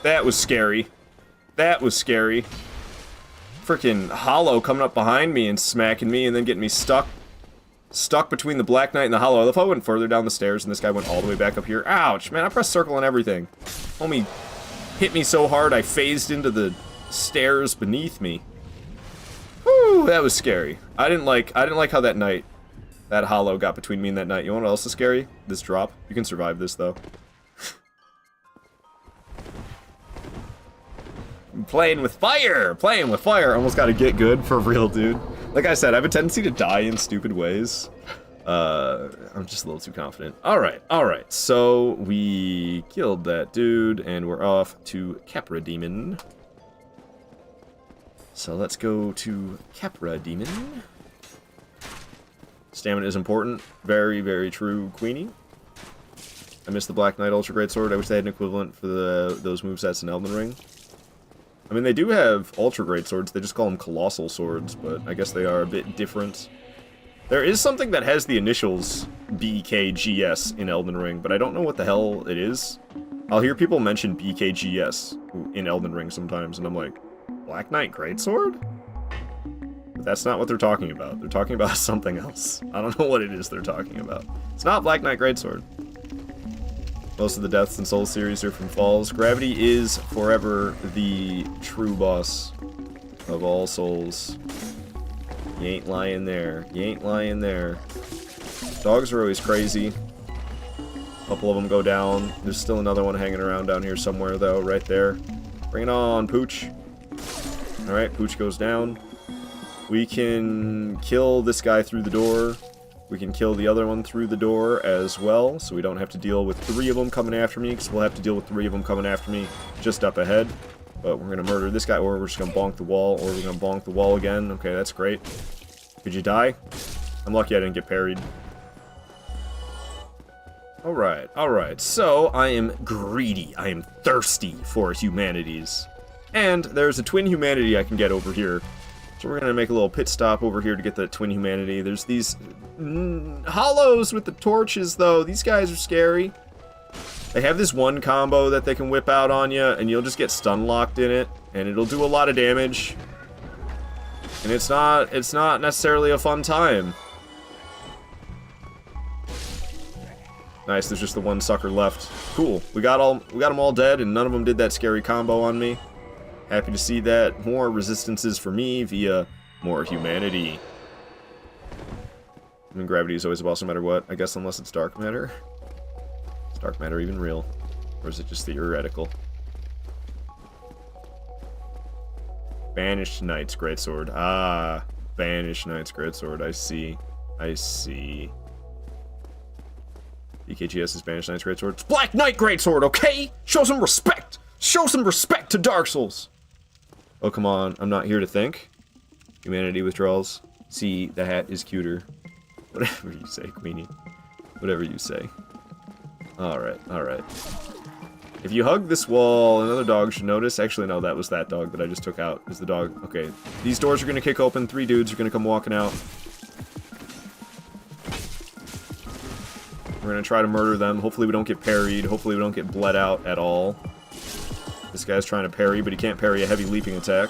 That was scary. That was scary. Freaking Hollow coming up behind me and smacking me and then getting me stuck between the Black Knight and the Hollow. If I went further down the stairs and this guy went all the way back up here. Ouch, man, I pressed circle and everything. Homie hit me so hard I phased into the stairs beneath me. Whew, that was scary. I didn't like how that Hollow got between me and that knight. You know what else is scary? This drop. You can survive this though. Playing with fire! Playing with fire! Almost gotta get good for real, dude. Like I said, I have a tendency to die in stupid ways. I'm just a little too confident. Alright. So, we killed that dude, and we're off to Capra Demon. So, let's go to Capra Demon. Stamina is important. Very, very true, Queenie. I missed the Black Knight Ultra Greatsword. I wish they had an equivalent for those movesets in Elden Ring. I mean, they do have Ultra Greatswords, they just call them Colossal Swords, but I guess they are a bit different. There is something that has the initials BKGS in Elden Ring, but I don't know what the hell it is. I'll hear people mention BKGS in Elden Ring sometimes, and I'm like, Black Knight Greatsword? But that's not what they're talking about. They're talking about something else. I don't know what it is they're talking about. It's not Black Knight Greatsword. Most of the Deaths and Souls series are from Falls. Gravity is forever the true boss of all souls. You ain't lying there. You ain't lying there. Dogs are always crazy. A couple of them go down. There's still another one hanging around down here somewhere, though, right there. Bring it on, Pooch. Alright, Pooch goes down. We can kill this guy through the door. We can kill the other one through the door as well, so we don't have to deal with 3 of them coming after me, because we'll have to deal with 3 of them coming after me just up ahead. But we're going to murder this guy, or we're just going to bonk the wall, or we're going to bonk the wall again. Okay, that's great. Could you die? I'm lucky I didn't get parried. Alright, so I am greedy. I am thirsty for humanities. And there's a twin humanity I can get over here. So we're going to make a little pit stop over here to get that twin humanity. There's these hollows with the torches, though. These guys are scary. They have this one combo that they can whip out on you, and you'll just get stun locked in it, and it'll do a lot of damage. And it's not necessarily a fun time. Nice, there's just the one sucker left. Cool. We got them all dead, and none of them did that scary combo on me. Happy to see that. More resistances for me via more humanity. I mean, gravity is always a boss no matter what. I guess unless it's dark matter. Is dark matter even real? Or is it just theoretical? Banished Knight's Greatsword. Ah, Banished Knight's Greatsword. I see. I see. BKGS is Banished Knight's Greatsword. It's Black Knight Greatsword, okay? Show some respect! Show some respect to Dark Souls! Oh, come on. I'm not here to think. Humanity withdrawals. See, the hat is cuter. Whatever you say, Queenie. Whatever you say. Alright. If you hug this wall, another dog should notice. Actually, no, that was that dog that I just took out. Is the dog. Okay. These doors are going to kick open. 3 dudes are going to come walking out. We're going to try to murder them. Hopefully we don't get parried. Hopefully we don't get bled out at all. This guy's trying to parry, but he can't parry a heavy leaping attack.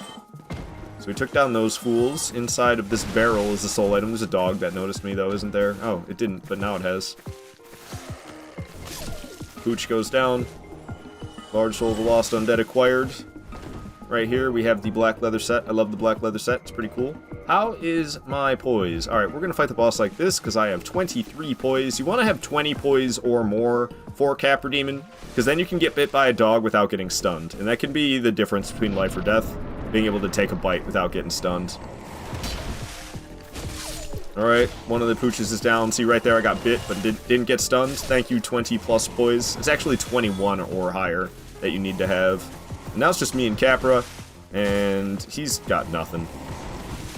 So we took down those fools. Inside of this barrel is a soul item. There's a dog that noticed me, though, isn't there? Oh, it didn't, but now it has. Pooch goes down. Large Soul of the Lost Undead acquired. Right here, we have the black leather set. I love the black leather set. It's pretty cool. How is my poise? Alright, we're going to fight the boss like this, because I have 23 poise. You want to have 20 poise or more for Capra Demon, because then you can get bit by a dog without getting stunned. And that can be the difference between life or death, being able to take a bite without getting stunned. Alright, one of the pooches is down. See right there, I got bit, but didn't get stunned. Thank you, 20 plus poise. It's actually 21 or higher that you need to have. And now it's just me and Capra, and he's got nothing.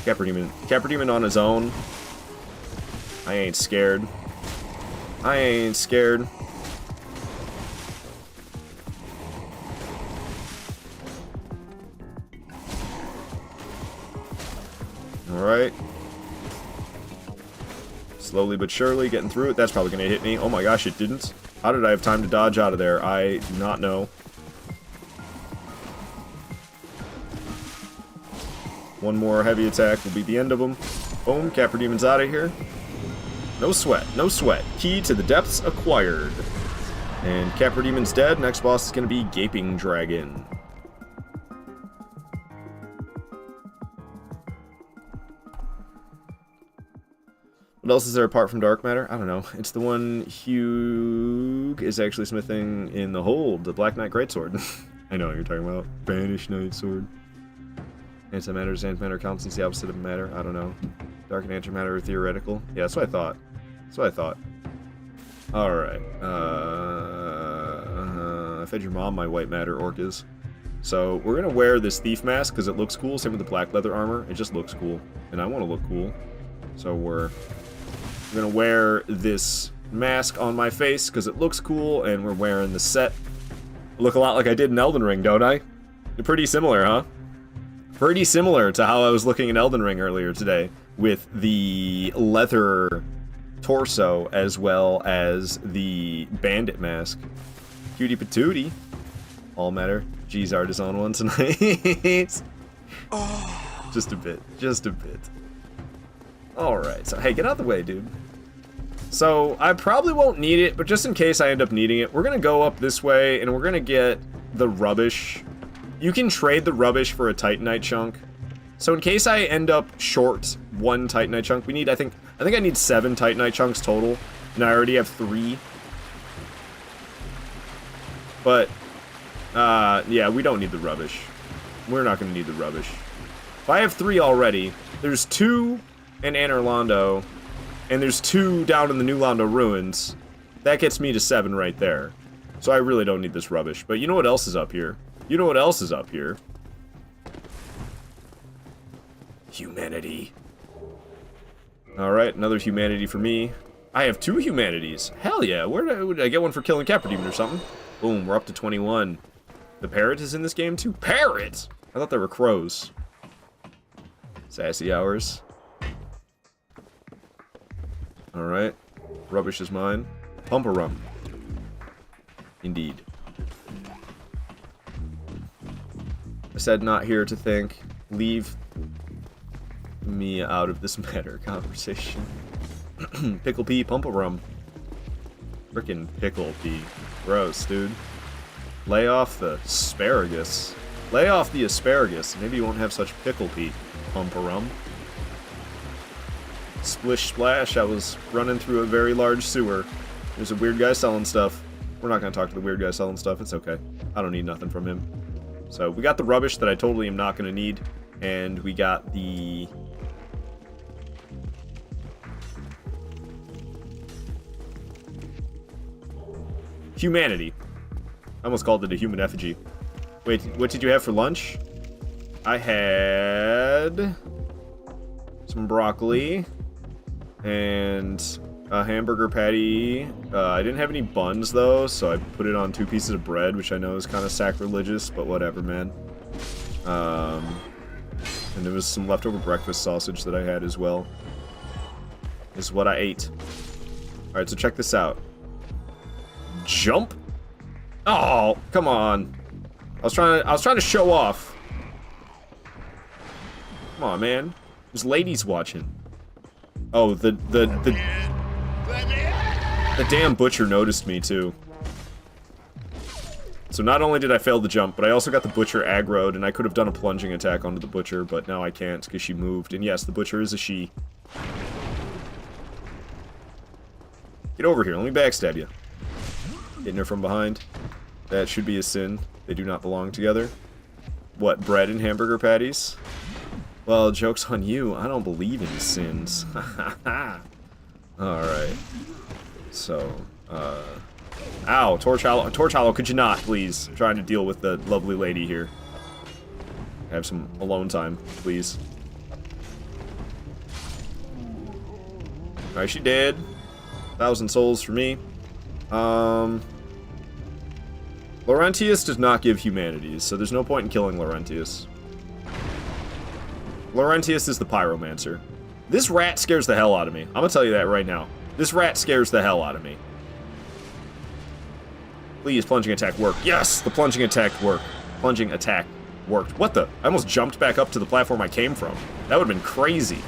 Capra Demon on his own. I ain't scared. I ain't scared. Alright. Slowly but surely getting through it. That's probably going to hit me. Oh my gosh, it didn't. How did I have time to dodge out of there? I do not know. One more heavy attack will be the end of them. Boom, Capra Demon's out of here. No sweat, no sweat. Key to the depths acquired. And Capra Demon's dead. Next boss is going to be Gaping Dragon. What else is there apart from Dark Matter? I don't know. It's the one Hugh is actually smithing in the hold, the Black Knight Greatsword. I know what you're talking about. Banished Knight Sword. Antimatter is antimatter, constant's the opposite of matter. I don't know. Dark and antimatter are theoretical. Yeah, that's what I thought. That's what I thought. Alright. I fed your mom my white matter orcas. So, we're gonna wear this thief mask because it looks cool. Same with the black leather armor. It just looks cool. And I want to look cool. So we're gonna wear this mask on my face because it looks cool, and we're wearing the set. I look a lot like I did in Elden Ring, don't I? You're pretty similar, huh? Pretty similar to how I was looking in Elden Ring earlier today, with the leather torso as well as the bandit mask. Cutie patootie. All matter. Geez, art is on one tonight. Oh. Just a bit. Just a bit. Alright, so hey, get out of the way, dude. So, I probably won't need it, but just in case I end up needing it, we're gonna go up this way, and we're gonna get the rubbish. You can trade the rubbish for a Titanite chunk. So in case I end up short one Titanite chunk, we need, I think I need 7 Titanite chunks total, and I already have 3. But, yeah, we don't need the rubbish. We're not gonna need the rubbish. If I have 3 already, there's 2 in Anor Londo, and there's 2 down in the New Londo Ruins. That gets me to 7 right there. So I really don't need this rubbish. But you know what else is up here? You know what else is up here? Humanity. Alright, another humanity for me. I have 2 humanities. Hell yeah, did I get one for killing Capra Demon or something? Boom, we're up to 21. The parrot is in this game too? Parrot! I thought they were crows. Sassy hours. Alright. Rubbish is mine. Pump-a-rum. Indeed. I said not here to think. Leave me out of this matter conversation. Pickle pea, pump-a-rum. Frickin' pickle pea. Gross, dude. Lay off the asparagus. Lay off the asparagus. Maybe you won't have such pickle pea. Pump-a-rum. Splish splash, I was running through a very large sewer. There's a weird guy selling stuff. We're not gonna talk to the weird guy selling stuff, it's okay. I don't need nothing from him. So, we got the rubbish that I totally am not gonna need. And we got the... humanity. I almost called it a human effigy. Wait, what did you have for lunch? I had... some broccoli. And a hamburger patty. I didn't have any buns, though, so I put it on 2 pieces of bread, which I know is kind of sacrilegious, but whatever, man. And there was some leftover breakfast sausage that I had as well. This is what I ate. Alright, so check this out. Jump? Oh, come on. I was trying to show off. Come on, man. There's ladies watching. Oh, the damn butcher noticed me, too. So not only did I fail the jump, but I also got the butcher aggroed, and I could have done a plunging attack onto the butcher, but now I can't, because she moved. And yes, the butcher is a she. Get over here, let me backstab you. Hitting her from behind. That should be a sin. They do not belong together. What, bread and hamburger patties? Well, joke's on you. I don't believe in sins. Alright. So, ow, Torch Hollow, could you not, please? I'm trying to deal with the lovely lady here. Have some alone time, please. Alright, she dead. 1,000 souls for me. Laurentius does not give humanities, so there's no point in killing Laurentius. Laurentius is the pyromancer. This rat scares the hell out of me. I'm gonna tell you that right now. This rat scares the hell out of me. Please, plunging attack work. Yes, the plunging attack worked. Plunging attack worked. What the? I almost jumped back up to the platform I came from. That would have been crazy.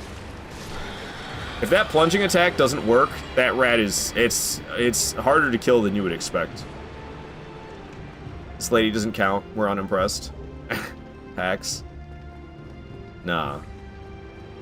If that plunging attack doesn't work, that rat is... It's harder to kill than you would expect. This lady doesn't count. We're unimpressed. Hacks. Nah.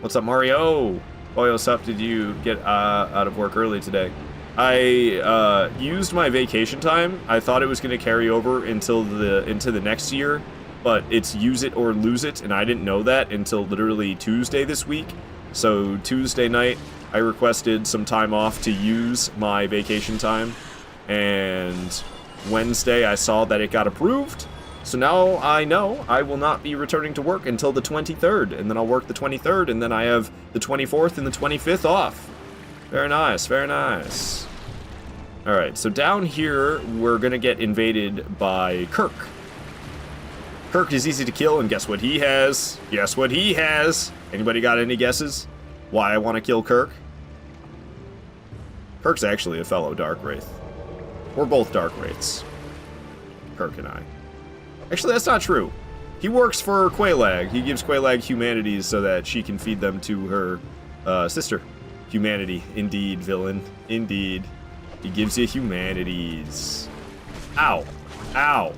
What's up, Mario? Boy, what's up? Did you get out of work early today? I used my vacation time. I thought it was going to carry over into the next year, but it's use it or lose it, and I didn't know that until literally Tuesday this week. So Tuesday night, I requested some time off to use my vacation time, and Wednesday I saw that it got approved. So now I know I will not be returning to work until the 23rd, and then I'll work the 23rd, and then I have the 24th and the 25th off. Very nice, very nice. Alright, so down here, we're gonna get invaded by Kirk. Kirk is easy to kill, and guess what he has? Guess what he has? Anybody got any guesses why I want to kill Kirk? Kirk's actually a fellow Dark Wraith. We're both Dark Wraiths. Kirk and I. Actually, that's not true. He works for Quelaag. He gives Quelaag humanities so that she can feed them to her sister. Humanity. Indeed, villain. Indeed. He gives you humanities. Ow. Ow.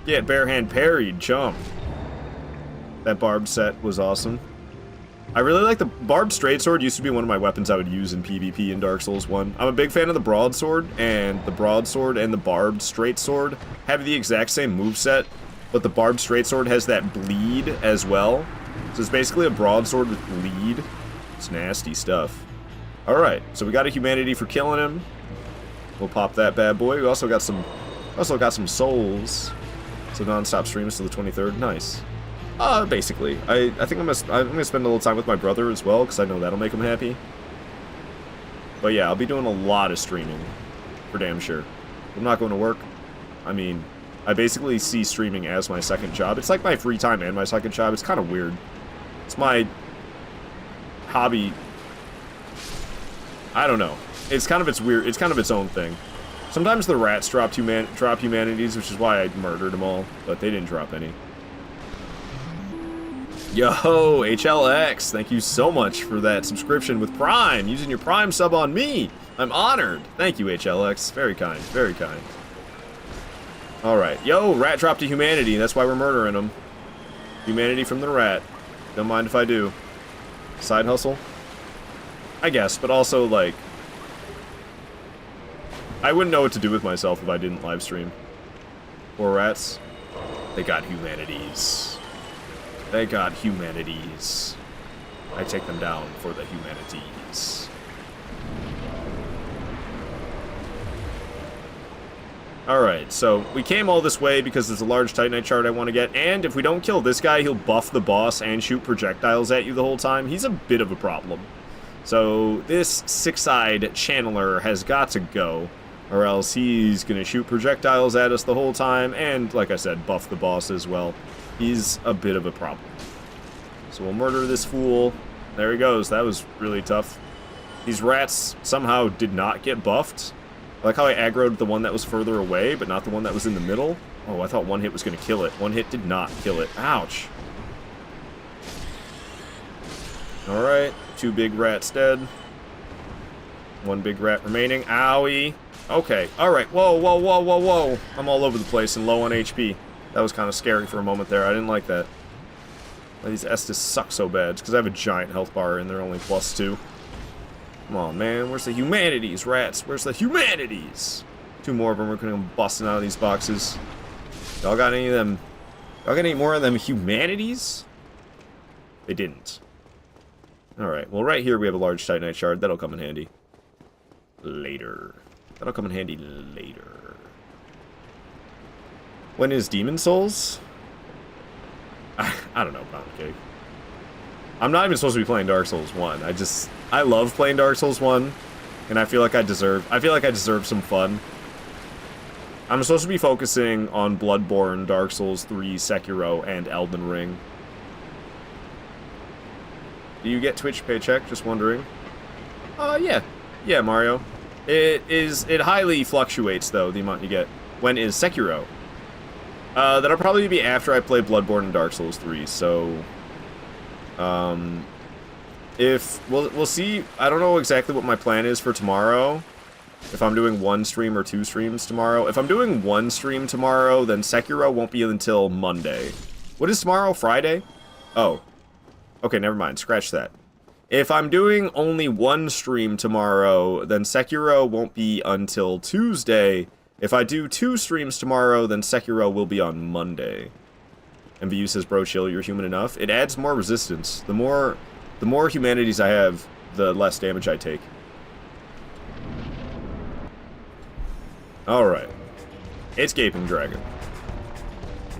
Get barehand parried. Jump. That barbed set was awesome. I really like the barbed straight sword. Used to be one of my weapons I would use in PvP in Dark Souls 1. I'm a big fan of the broadsword, and the broadsword and the barbed straight sword have the exact same moveset, but the barbed straight sword has that bleed as well. So it's basically a broadsword with bleed. It's nasty stuff. Alright, so we got a humanity for killing him. We'll pop that bad boy. We also got some souls. So non-stop streams till the 23rd. Nice. Basically. I think I'm gonna spend a little time with my brother as well, because I know that'll make him happy. But yeah, I'll be doing a lot of streaming. For damn sure. I'm not going to work. I mean, I basically see streaming as my second job. It's like my free time and my second job. It's kind of weird. It's my hobby. I don't know. It's kind of its own thing. Sometimes the rats drop humanities, which is why I murdered them all, but they didn't drop any. Yo, HLX, thank you so much for that subscription with Prime, using your Prime sub on me. I'm honored. Thank you, HLX. Very kind, very kind. Alright, yo, rat dropped a humanity, that's why we're murdering him. Humanity from the rat. Don't mind if I do. Side hustle? I guess, but also, like, I wouldn't know what to do with myself if I didn't live stream. Poor rats. They got humanities. They got humanities. I take them down for the humanities. Alright, so we came all this way because there's a large Titanite shard I want to get, and if we don't kill this guy, he'll buff the boss and shoot projectiles at you the whole time. He's a bit of a problem. So this six-eyed channeler has got to go, or else he's going to shoot projectiles at us the whole time, and, like I said, buff the boss as well. He's a bit of a problem. So we'll murder this fool. There he goes. That was really tough. These rats somehow did not get buffed. I like how I aggroed the one that was further away, but not the one that was in the middle. Oh, I thought one hit was going to kill it. One hit did not kill it. Ouch. Alright. 2 big rats dead. 1 big rat remaining. Owie. Okay. Alright. Whoa, whoa, whoa, whoa, whoa. I'm all over the place and low on HP. That was kind of scary for a moment there. I didn't like that. Why these Estus suck so bad? It's because I have a giant health bar and they're only +2. Come on, man. Where's the humanities, rats? Where's the humanities? 2 more of them are going to come busting out of these boxes. Y'all got any of them? Y'all got any more of them humanities? They didn't. Alright, well right here we have a large Titanite shard. That'll come in handy. Later. That'll come in handy later. When is Demon Souls? I don't know, Pound Cake. I'm not even supposed to be playing Dark Souls 1. I love playing Dark Souls 1, and I feel like I deserve some fun. I'm supposed to be focusing on Bloodborne, Dark Souls 3, Sekiro, and Elden Ring. Do you get Twitch paycheck? Just wondering. Yeah. Yeah, Mario. It highly fluctuates, though, the amount you get. When is Sekiro? That'll probably be after I play Bloodborne and Dark Souls 3, so... If... We'll see. I don't know exactly what my plan is for tomorrow. If I'm doing 1 stream or 2 streams tomorrow. If I'm doing 1 stream tomorrow, then Sekiro won't be until Monday. What is tomorrow? Friday? Oh. Okay, never mind. Scratch that. If I'm doing only 1 stream tomorrow, then Sekiro won't be until Tuesday. If I do 2 streams tomorrow, then Sekiro will be on Monday. MVU says, bro, chill, you're human enough. It adds more resistance. The more humanities I have, the less damage I take. Alright. It's Gaping Dragon.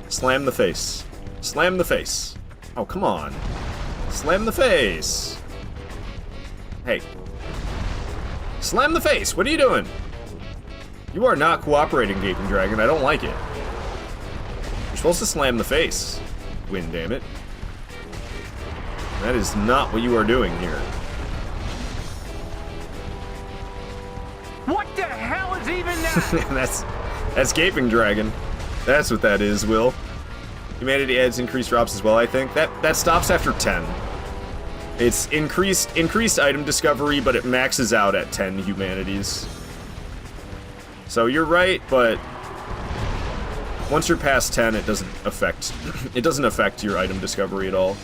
Slam the face. Slam the face. Oh, come on. Slam the face. Hey. Slam the face! What are you doing? You are not cooperating, Gaping Dragon. I don't like it. You're supposed to slam the face. Win, damn it. That is not what you are doing here. What the hell is even that? That's Gaping Dragon. That's what that is, Will. Humanity adds increased drops as well, I think. That stops after 10. It's increased item discovery, but it maxes out at 10 humanities. So you're right, but once you're past 10, it doesn't affect your item discovery at all.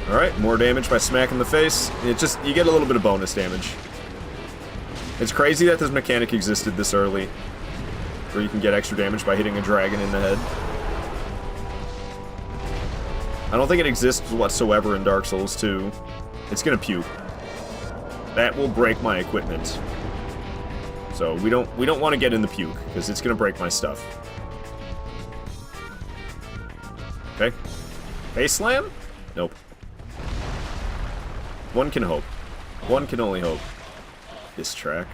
Alright, more damage by smacking the face. You get a little bit of bonus damage. It's crazy that this mechanic existed this early, where you can get extra damage by hitting a dragon in the head. I don't think it exists whatsoever in Dark Souls 2. It's gonna puke. That will break my equipment. So we don't want to get in the puke, because it's gonna break my stuff. Okay. Face slam? Nope. One can hope. One can only hope. This track.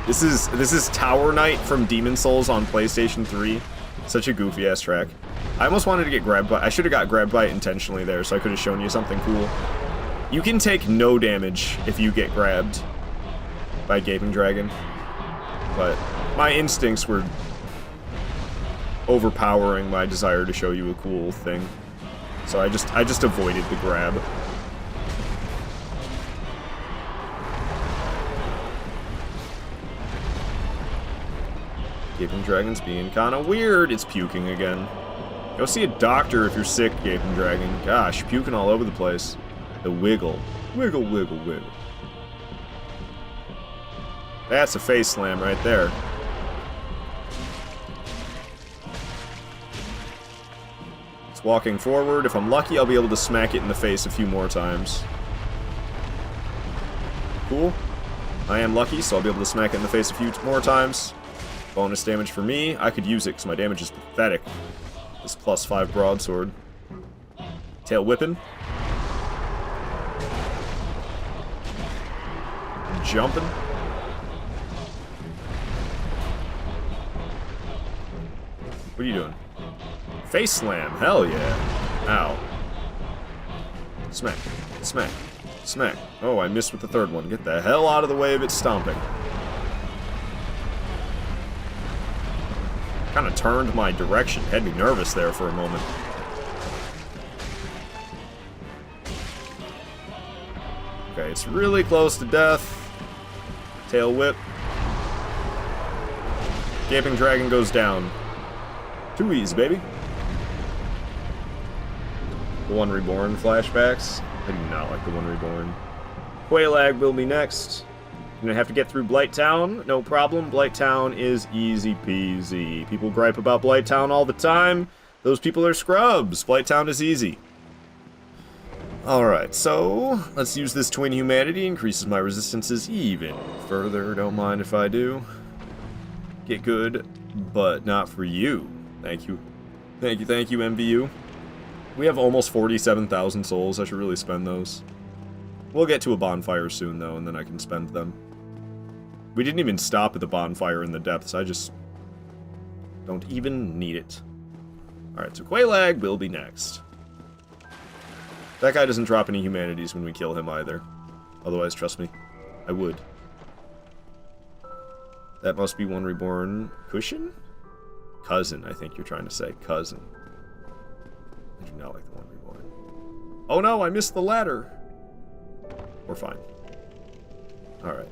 This is Tower Knight from Demon Souls on PlayStation 3. Such a goofy ass track. I almost wanted to get grabbed by. I should have got grabbed by it intentionally there, so I could have shown you something cool. You can take no damage if you get grabbed by Gaping Dragon, but my instincts were overpowering my desire to show you a cool thing, so I just avoided the grab. Gaping Dragon's being kinda weird. It's puking again. Go see a doctor if you're sick, Gaping Dragon. Gosh, puking all over the place. The wiggle. Wiggle, wiggle, wiggle. That's a face slam right there. It's walking forward. If I'm lucky, I'll be able to smack it in the face a few more times. Cool. I am lucky, so I'll be able to smack it in the face a few more times. Bonus damage for me. I could use it because my damage is pathetic. This +5 broadsword. Tail whipping. Jumping. What are you doing? Face slam. Hell yeah. Ow. Smack. Smack. Smack. Oh, I missed with the third one. Get the hell out of the way of it stomping. Kind of turned my direction. Had me nervous there for a moment. Okay, it's really close to death. Tail whip. Gaping Dragon goes down. Too easy, baby. The One Reborn flashbacks. I do not like the One Reborn. Quailag will be next. I'm gonna have to get through Blight Town. No problem. Blight Town is easy peasy. People gripe about Blight Town all the time. Those people are scrubs. Blight Town is easy. Alright, so let's use this Twin Humanity. Increases my resistances even further. Don't mind if I do. Get good, but not for you. Thank you. Thank you, MVU. We have almost 47,000 souls. I should really spend those. We'll get to a bonfire soon, though, and then I can spend them. We didn't even stop at the bonfire in the depths. I Don't even need it. Alright, so Quelaag will be next. That guy doesn't drop any humanities when we kill him either. Otherwise, trust me, I would. That must be one reborn cushion? Cousin, I think you're trying to say. Cousin. I do not like the one reborn. Oh no, I missed the ladder! We're fine. Alright.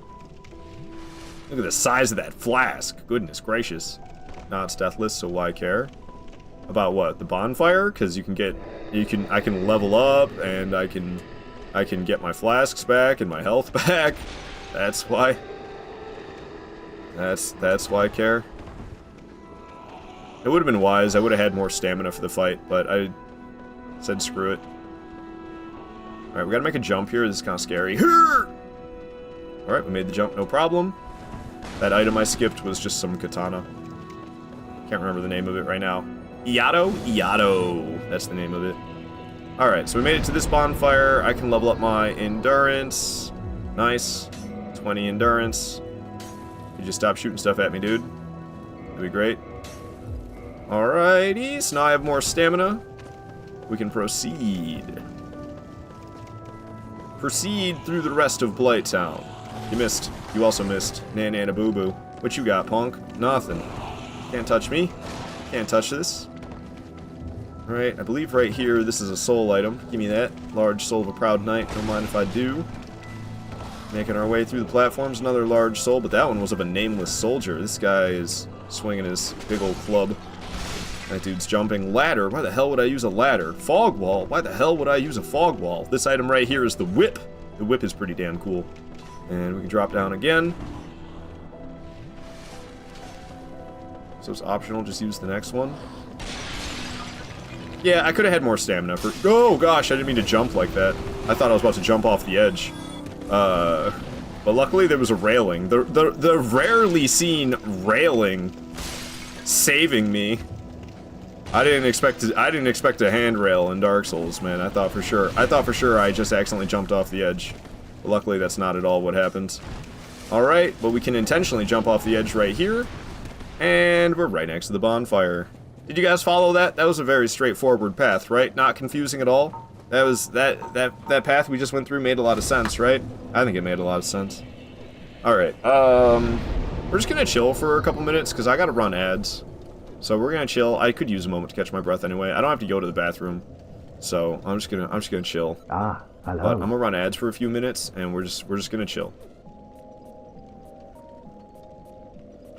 Look at the size of that flask. Goodness gracious. Nah, it's deathless, so why care? About what? The bonfire? Because I can level up, and I can get my flasks back and my health back. That's why. That's why I care. It would have been wise. I would have had more stamina for the fight, but I said screw it. Alright, we gotta make a jump here. This is kind of scary. Alright, we made the jump, no problem. That item I skipped was just some katana. Can't remember the name of it right now. Iato? Iato. That's the name of it. Alright, so we made it to this bonfire. I can level up my endurance. Nice. 20 endurance. You just stop shooting stuff at me, dude. That'd be great. Alrighty, so now I have more stamina. We can proceed. Proceed through the rest of Blighttown. You missed. You also missed. Nana boo boo. What you got, punk? Nothing. Can't touch me. Can't touch this. Alright, I believe right here this is a soul item. Give me that. Large soul of a proud knight. Don't mind if I do. Making our way through the platforms. Another large soul, but that one was of a nameless soldier. This guy is swinging his big old club. That dude's jumping. Ladder. Why the hell would I use a ladder? Fog wall. Why the hell would I use a fog wall? This item right here is the whip. The whip is pretty damn cool. And we can drop down again. So it's optional. Just use the next one. Yeah, I could have had more stamina for... Oh, gosh, I didn't mean to jump like that. I thought I was about to jump off the edge. But luckily there was a railing. The rarely seen railing saving me. I didn't expect a handrail in Dark Souls, man. I thought for sure I just accidentally jumped off the edge. But luckily that's not at all what happens. Alright, but we can intentionally jump off the edge right here. And we're right next to the bonfire. Did you guys follow that? That was a very straightforward path, right? Not confusing at all? That was that path we just went through made a lot of sense, right? I think it made a lot of sense. Alright, we're just gonna chill for a couple minutes because I gotta run ads. So we're gonna chill. I could use a moment to catch my breath anyway. I don't have to go to the bathroom. So I'm just gonna chill. Ah, hello. But I'm gonna run ads for a few minutes and we're just gonna chill.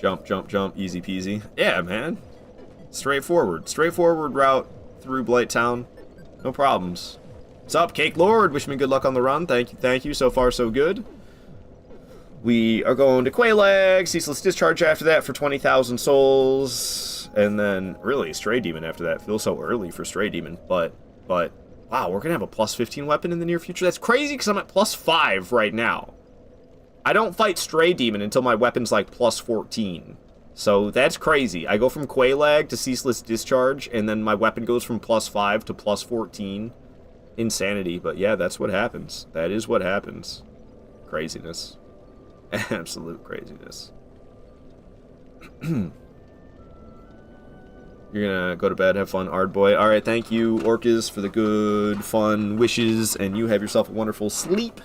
Jump, jump, jump, easy peasy. Yeah, man. Straightforward route through Blighttown. No problems. What's up, Cake Lord? Wish me good luck on the run. Thank you. So far, so good. We are going to Quelaag, Ceaseless Discharge after that for 20,000 souls. And then, really, Stray Demon after that. Feels so early for Stray Demon. But, wow, we're going to have a plus 15 weapon in the near future? That's crazy because I'm at plus 5 right now. I don't fight Stray Demon until my weapon's like plus 14. So that's crazy. I go from Quelaag to Ceaseless Discharge, and then my weapon goes from plus 5 to plus 14. Insanity, but yeah, that's what happens. That is what happens. Craziness. Absolute craziness. You're gonna go to bed, have fun, Ardboy. Alright, thank you, Orcas, for the good, fun wishes, and you have yourself a wonderful sleep.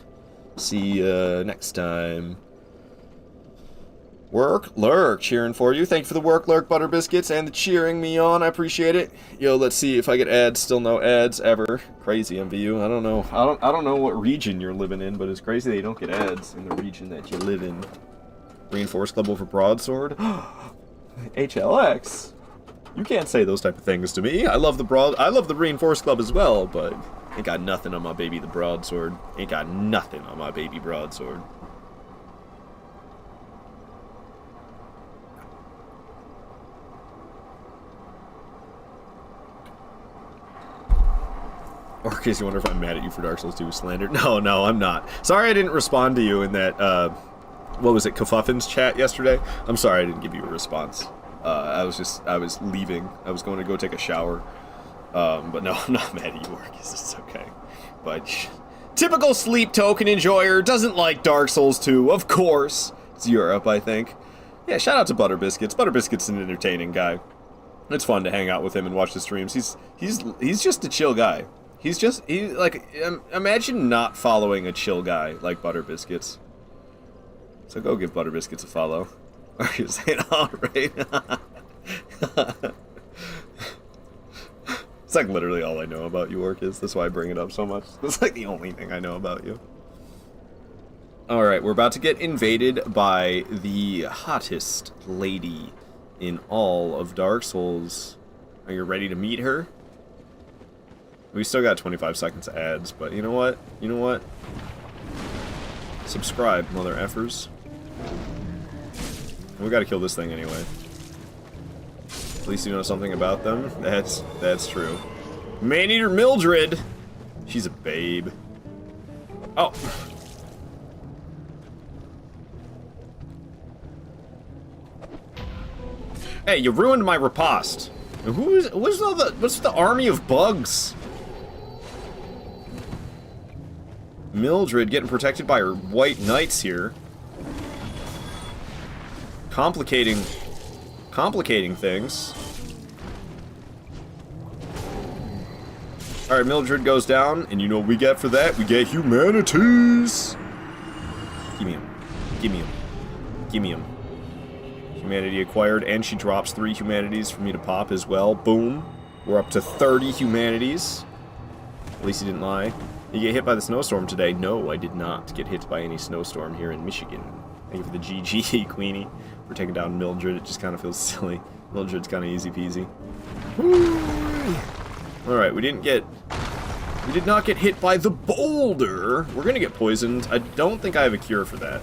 See you next time. Work Lurk, cheering for you. Thank you for the Work Lurk Butter Biscuits and the cheering me on. I appreciate it. Yo, let's see if I get ads. Still no ads ever. Crazy MVU. I don't know. I don't know what region you're living in, but it's crazy that you don't get ads in the region that you live in. Reinforced Club over Broadsword. HLX. You can't say those type of things to me. I love the Reinforced Club as well, but ain't got nothing on my baby the Broadsword. Ain't got nothing on my baby Broadsword. Or in case you wonder if I'm mad at you for Dark Souls 2 slander. No, I'm not. Sorry I didn't respond to you in that, what was it, Kafuffin's chat yesterday? I'm sorry I didn't give you a response. I was leaving. I was going to go take a shower. But no, I'm not mad at you, Orcus. It's okay. But, typical sleep token enjoyer, doesn't like Dark Souls 2, of course. It's Europe, I think. Yeah, shout out to Butter Biscuits. Butter Biscuits is an entertaining guy. It's fun to hang out with him and watch the streams. He's just a chill guy. He's like, imagine not following a chill guy like Butter Biscuits. So go give Butter Biscuits a follow. Are you saying alright? It's like literally all I know about you, Orcus. That's why I bring it up so much. That's like the only thing I know about you. Alright, we're about to get invaded by the hottest lady in all of Dark Souls. Are you ready to meet her? We still got 25 seconds of ads, but you know what? You know what? Subscribe, mother effers. We gotta kill this thing anyway. At least you know something about them. That's true. Man-Eater Mildred! She's a babe. Oh! Hey, you ruined my riposte. What's the army of bugs? Mildred getting protected by her white knights here. Complicating things. Alright, Mildred goes down, and you know what we get for that? We get humanities! Give me him. Give me him. Give me him. Humanity acquired, and she drops 3 humanities for me to pop as well. Boom. We're up to 30 humanities. At least he didn't lie. You get hit by the snowstorm today? No, I did not get hit by any snowstorm here in Michigan. Thank you for the GG, Queenie, for taking down Mildred. It just kind of feels silly. Mildred's kind of easy peasy. Alright, we did not get hit by the boulder. We're gonna get poisoned. I don't think I have a cure for that.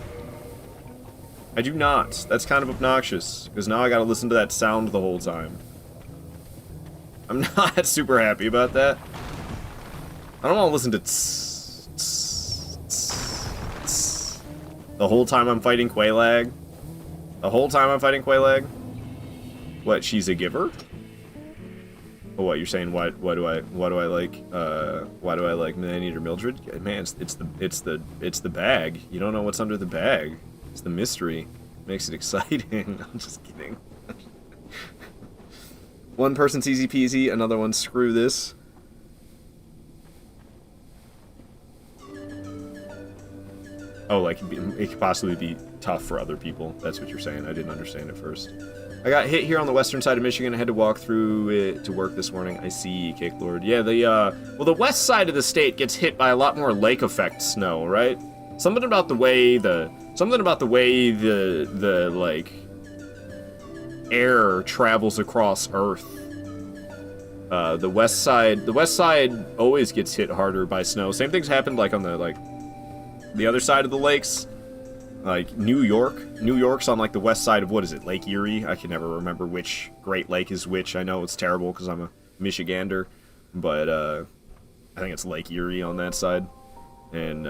I do not. That's kind of obnoxious, because now I gotta listen to that sound the whole time. I'm not super happy about that. I don't want to listen to tss, tss, tss, tss, the whole time I'm fighting Quelaag. The whole time I'm fighting Quelaag. What? She's a giver? Oh, what you're saying? Why do I like Man-Eater Mildred? Man, it's the bag. You don't know what's under the bag. It's the mystery. Makes it exciting. I'm just kidding. One person's easy peasy, another one's screw this. Oh, like, it could possibly be tough for other people. That's what you're saying. I didn't understand at first. I got hit here on the western side of Michigan. I had to walk through it to work this morning. I see, Cake Lord. Yeah, well, the west side of the state gets hit by a lot more lake effect snow, right? Something about the way the like, air travels across Earth. The west side always gets hit harder by snow. Same things happened, like, on the other side of the lakes, like New York's on like the west side of, what is it, Lake Erie? I can never remember which Great Lake is which. I know it's terrible because I'm a Michigander, but I think it's Lake Erie on that side. And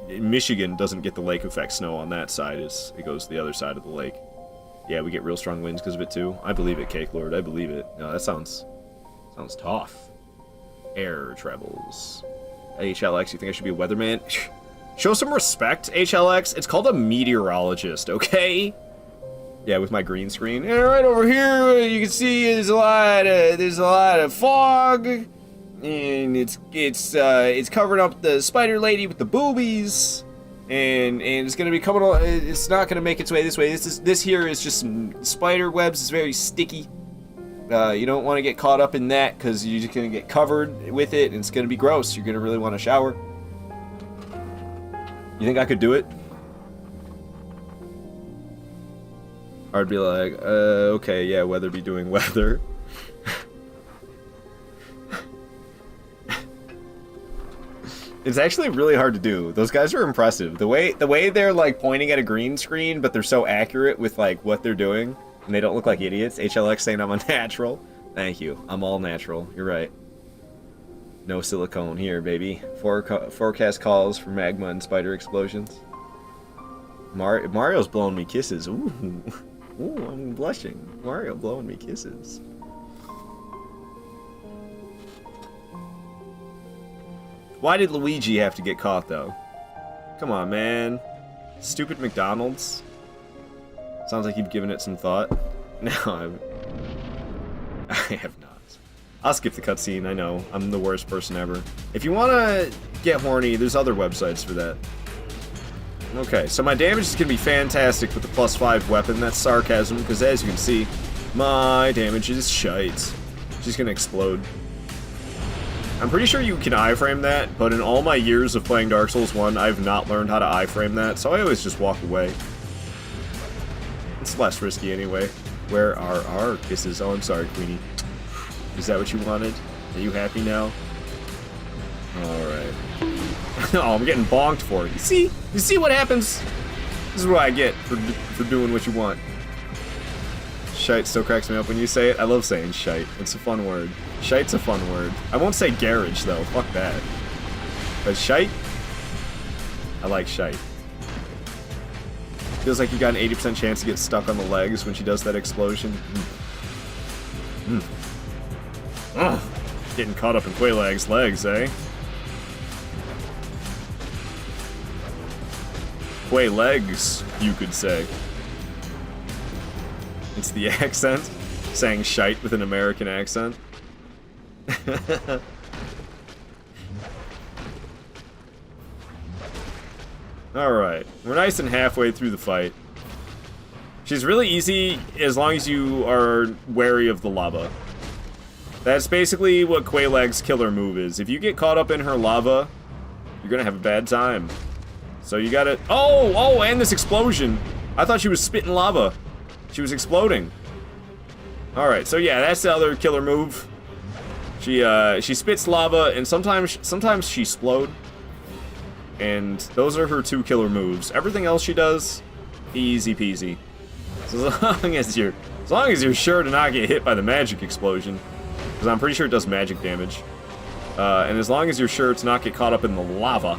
Michigan doesn't get the lake effect snow on that side. It goes to the other side of the lake. Yeah, we get real strong winds because of it too. I believe it, Cake Lord. I believe it. No, that sounds tough. Air travels. HLX, you think I should be a weatherman? Show some respect, HLX. It's called a meteorologist, okay? Yeah, with my green screen. And right over here, you can see there's a lot of fog, and it's covering up the spider lady with the boobies, and it's gonna be coming. It's not gonna make its way this way. This here is just some spider webs. It's very sticky. You don't want to get caught up in that because you're just going to get covered with it and it's going to be gross. You're going to really want to shower. You think I could do it? I'd be like, okay, yeah, weather be doing weather. It's actually really hard to do. Those guys are impressive. The way they're like pointing at a green screen, but they're so accurate with like what they're doing. And they don't look like idiots. HLX saying I'm unnatural. Thank you. I'm all natural. You're right. No silicone here, baby. Forecast calls for magma and spider explosions. Mario's blowing me kisses. Ooh. Ooh, I'm blushing. Mario blowing me kisses. Why did Luigi have to get caught, though? Come on, man. Stupid McDonald's. Sounds like you've given it some thought. No, I have not. I'll skip the cutscene, I know. I'm the worst person ever. If you want to get horny, there's other websites for that. Okay, so my damage is going to be fantastic with the +5 weapon. That's sarcasm, because as you can see, my damage is shite. She's going to explode. I'm pretty sure you can iframe that, but in all my years of playing Dark Souls 1, I've not learned how to iframe that, so I always just walk away. It's less risky anyway. Where are our kisses? Oh, I'm sorry, Queenie. Is that what you wanted? Are you happy now? Alright. Oh, I'm getting bonked for it. You see what happens? This is what I get for doing what you want. Shite still cracks me up when you say it. I love saying shite. It's a fun word. Shite's a fun word. I won't say garage, though. Fuck that. But shite? I like shite. Feels like you got an 80% chance to get stuck on the legs when she does that explosion. Ugh. Getting caught up in Quaylag's legs, eh? Quaylegs, you could say. It's the accent. Saying shite with an American accent. Alright, we're nice and halfway through the fight. She's really easy as long as you are wary of the lava. That's basically what Quaylag's killer move is. If you get caught up in her lava, you're gonna have a bad time. So you gotta... Oh, and this explosion. I thought she was spitting lava. She was exploding. Alright, so yeah, that's the other killer move. She spits lava, and sometimes she explode. And those are her two killer moves. Everything else she does, easy peasy. So as long as you're sure to not get hit by the magic explosion, because I'm pretty sure it does magic damage. And as long as you're sure to not get caught up in the lava,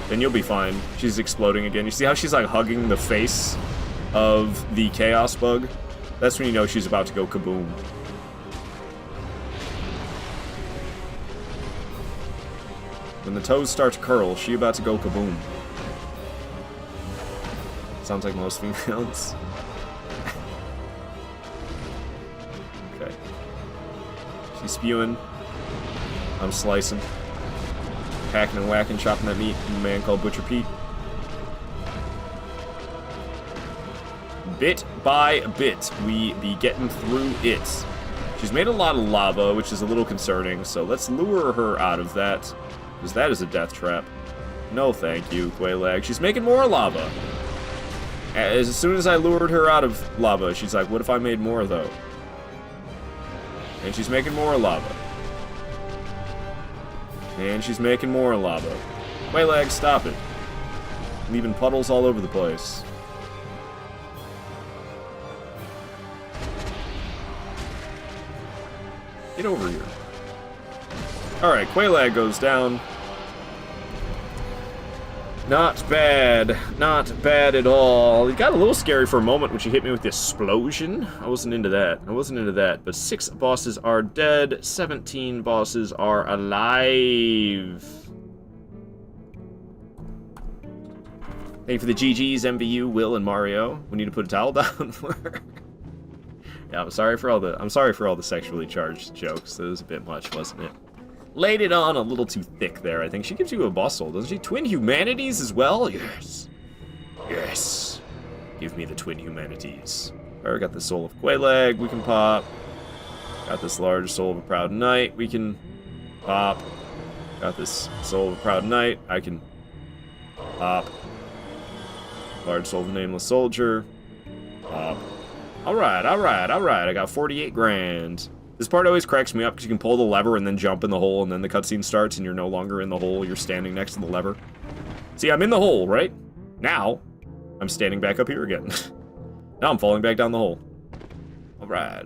then you'll be fine. She's exploding again. You see how she's like hugging the face of the chaos bug? That's when you know she's about to go kaboom. When the toes start to curl, she about to go kaboom. Sounds like most females. Okay. She's spewing. I'm slicing. Hacking and whacking, chopping that meat from a man called Butcher Pete. Bit by bit, we be getting through it. She's made a lot of lava, which is a little concerning, so let's lure her out of that, because that is a death trap. No thank you, Quaylag. She's making more lava. As soon as I lured her out of lava, she's like, what if I made more, though? And she's making more lava. And she's making more lava. Quaylag, stop it. Leaving puddles all over the place. Get over here. Alright, Quaylag goes down. Not bad. Not bad at all. It got a little scary for a moment when she hit me with the explosion. I wasn't into that. But 6 bosses are dead. 17 bosses are alive. Thank you for the GGs, MVU, Will, and Mario. We need to put a towel down for her. Yeah, I'm sorry for all the sexually charged jokes. That was a bit much, wasn't it? Laid it on a little too thick there, I think. She gives you a bustle, doesn't she? Twin humanities as well? Yes. Yes. Give me the twin humanities. Alright, got the soul of Quaylag we can pop. Got this large soul of a proud knight we can pop. Got this soul of a proud knight I can pop. Large soul of a nameless soldier. Pop. Alright. I got 48 grand. This part always cracks me up because you can pull the lever and then jump in the hole and then the cutscene starts and you're no longer in the hole, you're standing next to the lever. See, I'm in the hole, right? Now, I'm standing back up here again. Now I'm falling back down the hole. Alright.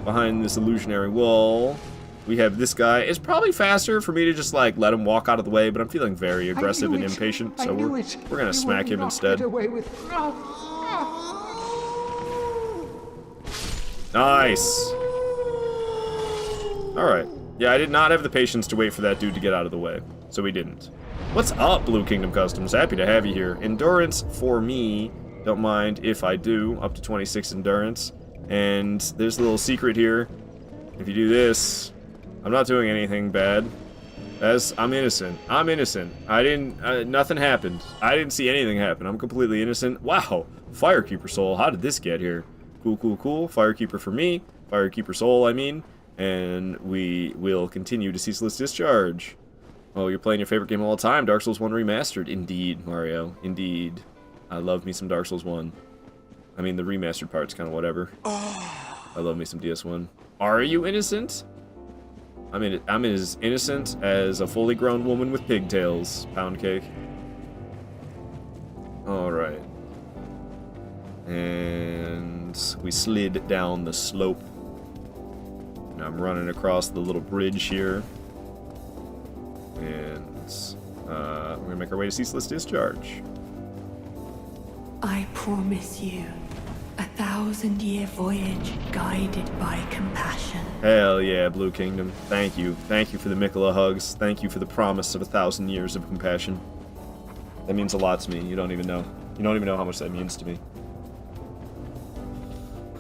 Behind this illusionary wall, we have this guy. It's probably faster for me to just, like, let him walk out of the way, but I'm feeling very aggressive and impatient, so we're gonna smack him instead. Nice. Alright. Yeah, I did not have the patience to wait for that dude to get out of the way, so we didn't. What's up, Blue Kingdom Customs? Happy to have you here. Endurance for me Don't mind if I do. Up to 26 endurance. And there's a little secret here. If you do this, I'm not doing anything bad. I'm innocent. I'm innocent. I didn't, nothing happened. I didn't see anything happen. I'm completely innocent. Wow. Firekeeper soul. How did this get here? Cool, cool, cool. Firekeeper for me. Firekeeper soul, I mean. And we will continue to Ceaseless Discharge. Oh, you're playing your favorite game of all time, Dark Souls 1 Remastered. Indeed, Mario. Indeed. I love me some Dark Souls 1. I mean, the remastered part's kind of whatever. I love me some DS1. Are you innocent? I'm as innocent as a fully grown woman with pigtails. Pound cake. Alright. And we slid down the slope. Now I'm running across the little bridge here. And we're gonna make our way to Ceaseless Discharge. I promise you, 1,000-year voyage guided by compassion. Hell yeah, Blue Kingdom. Thank you. Thank you for the Mikola hugs. Thank you for the promise of 1,000 years of compassion. That means a lot to me. You don't even know. You don't even know how much that means to me.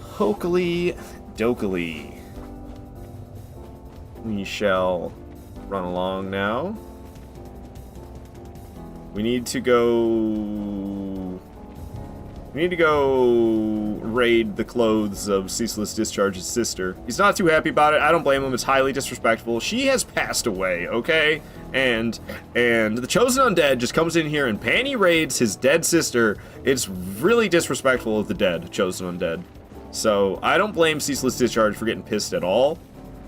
Hokely dokely. We shall run along now. We need to go raid the clothes of Ceaseless Discharge's sister. He's not too happy about it. I don't blame him. It's highly disrespectful. She has passed away, okay? And the Chosen Undead just comes in here and panty raids his dead sister. It's really disrespectful of the dead, Chosen Undead. So I don't blame Ceaseless Discharge for getting pissed at all.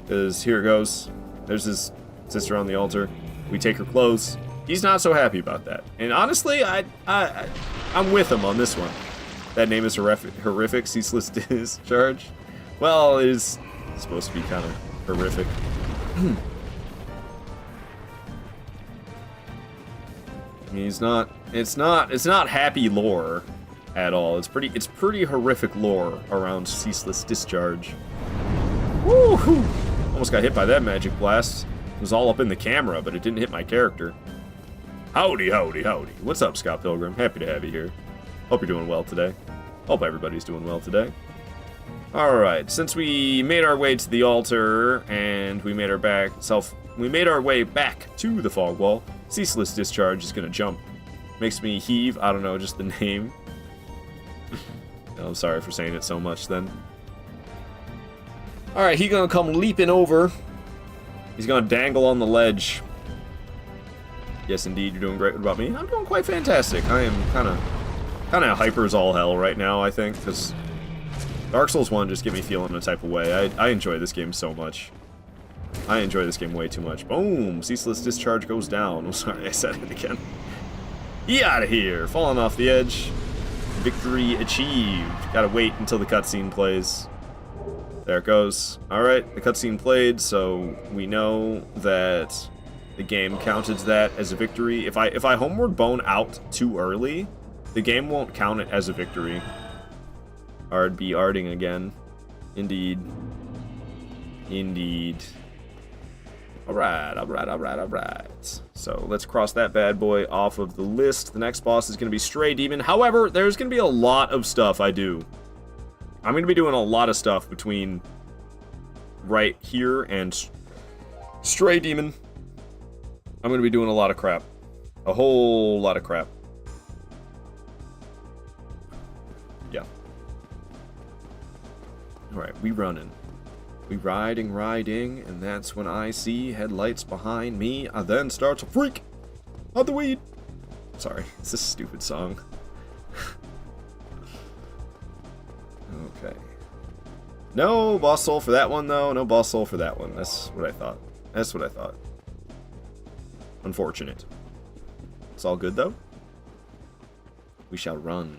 Because here it goes. There's his sister on the altar. We take her clothes. He's not so happy about that. And honestly, I'm with him on this one. That name is horrific, Ceaseless Discharge. Well, it is supposed to be kind of horrific. I mean, it's not happy lore at all. It's pretty horrific lore around Ceaseless Discharge. Woo-hoo! Almost got hit by that magic blast. It was all up in the camera, but it didn't hit my character. Howdy, howdy, howdy. What's up, Scott Pilgrim? Happy to have you here. Hope you're doing well today. Hope everybody's doing well today. Alright, since we made our way to the altar, and we made our way back to the fog wall, Ceaseless Discharge is gonna jump. Makes me heave, I don't know, just the name. I'm sorry for saying it so much then. Alright, he's gonna come leaping over. He's gonna dangle on the ledge. Yes, indeed, you're doing great. What about me? I'm doing quite fantastic. I am kind of hyper as all hell right now, I think, because Dark Souls 1 just get me feeling a type of way. I enjoy this game so much. I enjoy this game way too much. Boom! Ceaseless Discharge goes down. I'm sorry, I said it again. Get out of here! Falling off the edge. Victory achieved. Gotta wait until the cutscene plays. There it goes. Alright, the cutscene played, so we know that the game counted that as a victory. If I homeward bone out too early, the game won't count it as a victory. Ard be arding again. Indeed. Indeed. Alright, alright, alright, alright. So let's cross that bad boy off of the list. The next boss is going to be Stray Demon. However, there's going to be a lot of stuff I do. I'm going to be doing a lot of stuff between right here and Stray Demon. I'm going to be doing a lot of crap. A whole lot of crap. Yeah. Alright, we running. We riding, and that's when I see headlights behind me. I then start to freak out the weed. Sorry, it's a stupid song. Okay. No boss soul for that one, though. No boss soul for that one. That's what I thought. That's what I thought. Unfortunate. It's all good, though. We shall run.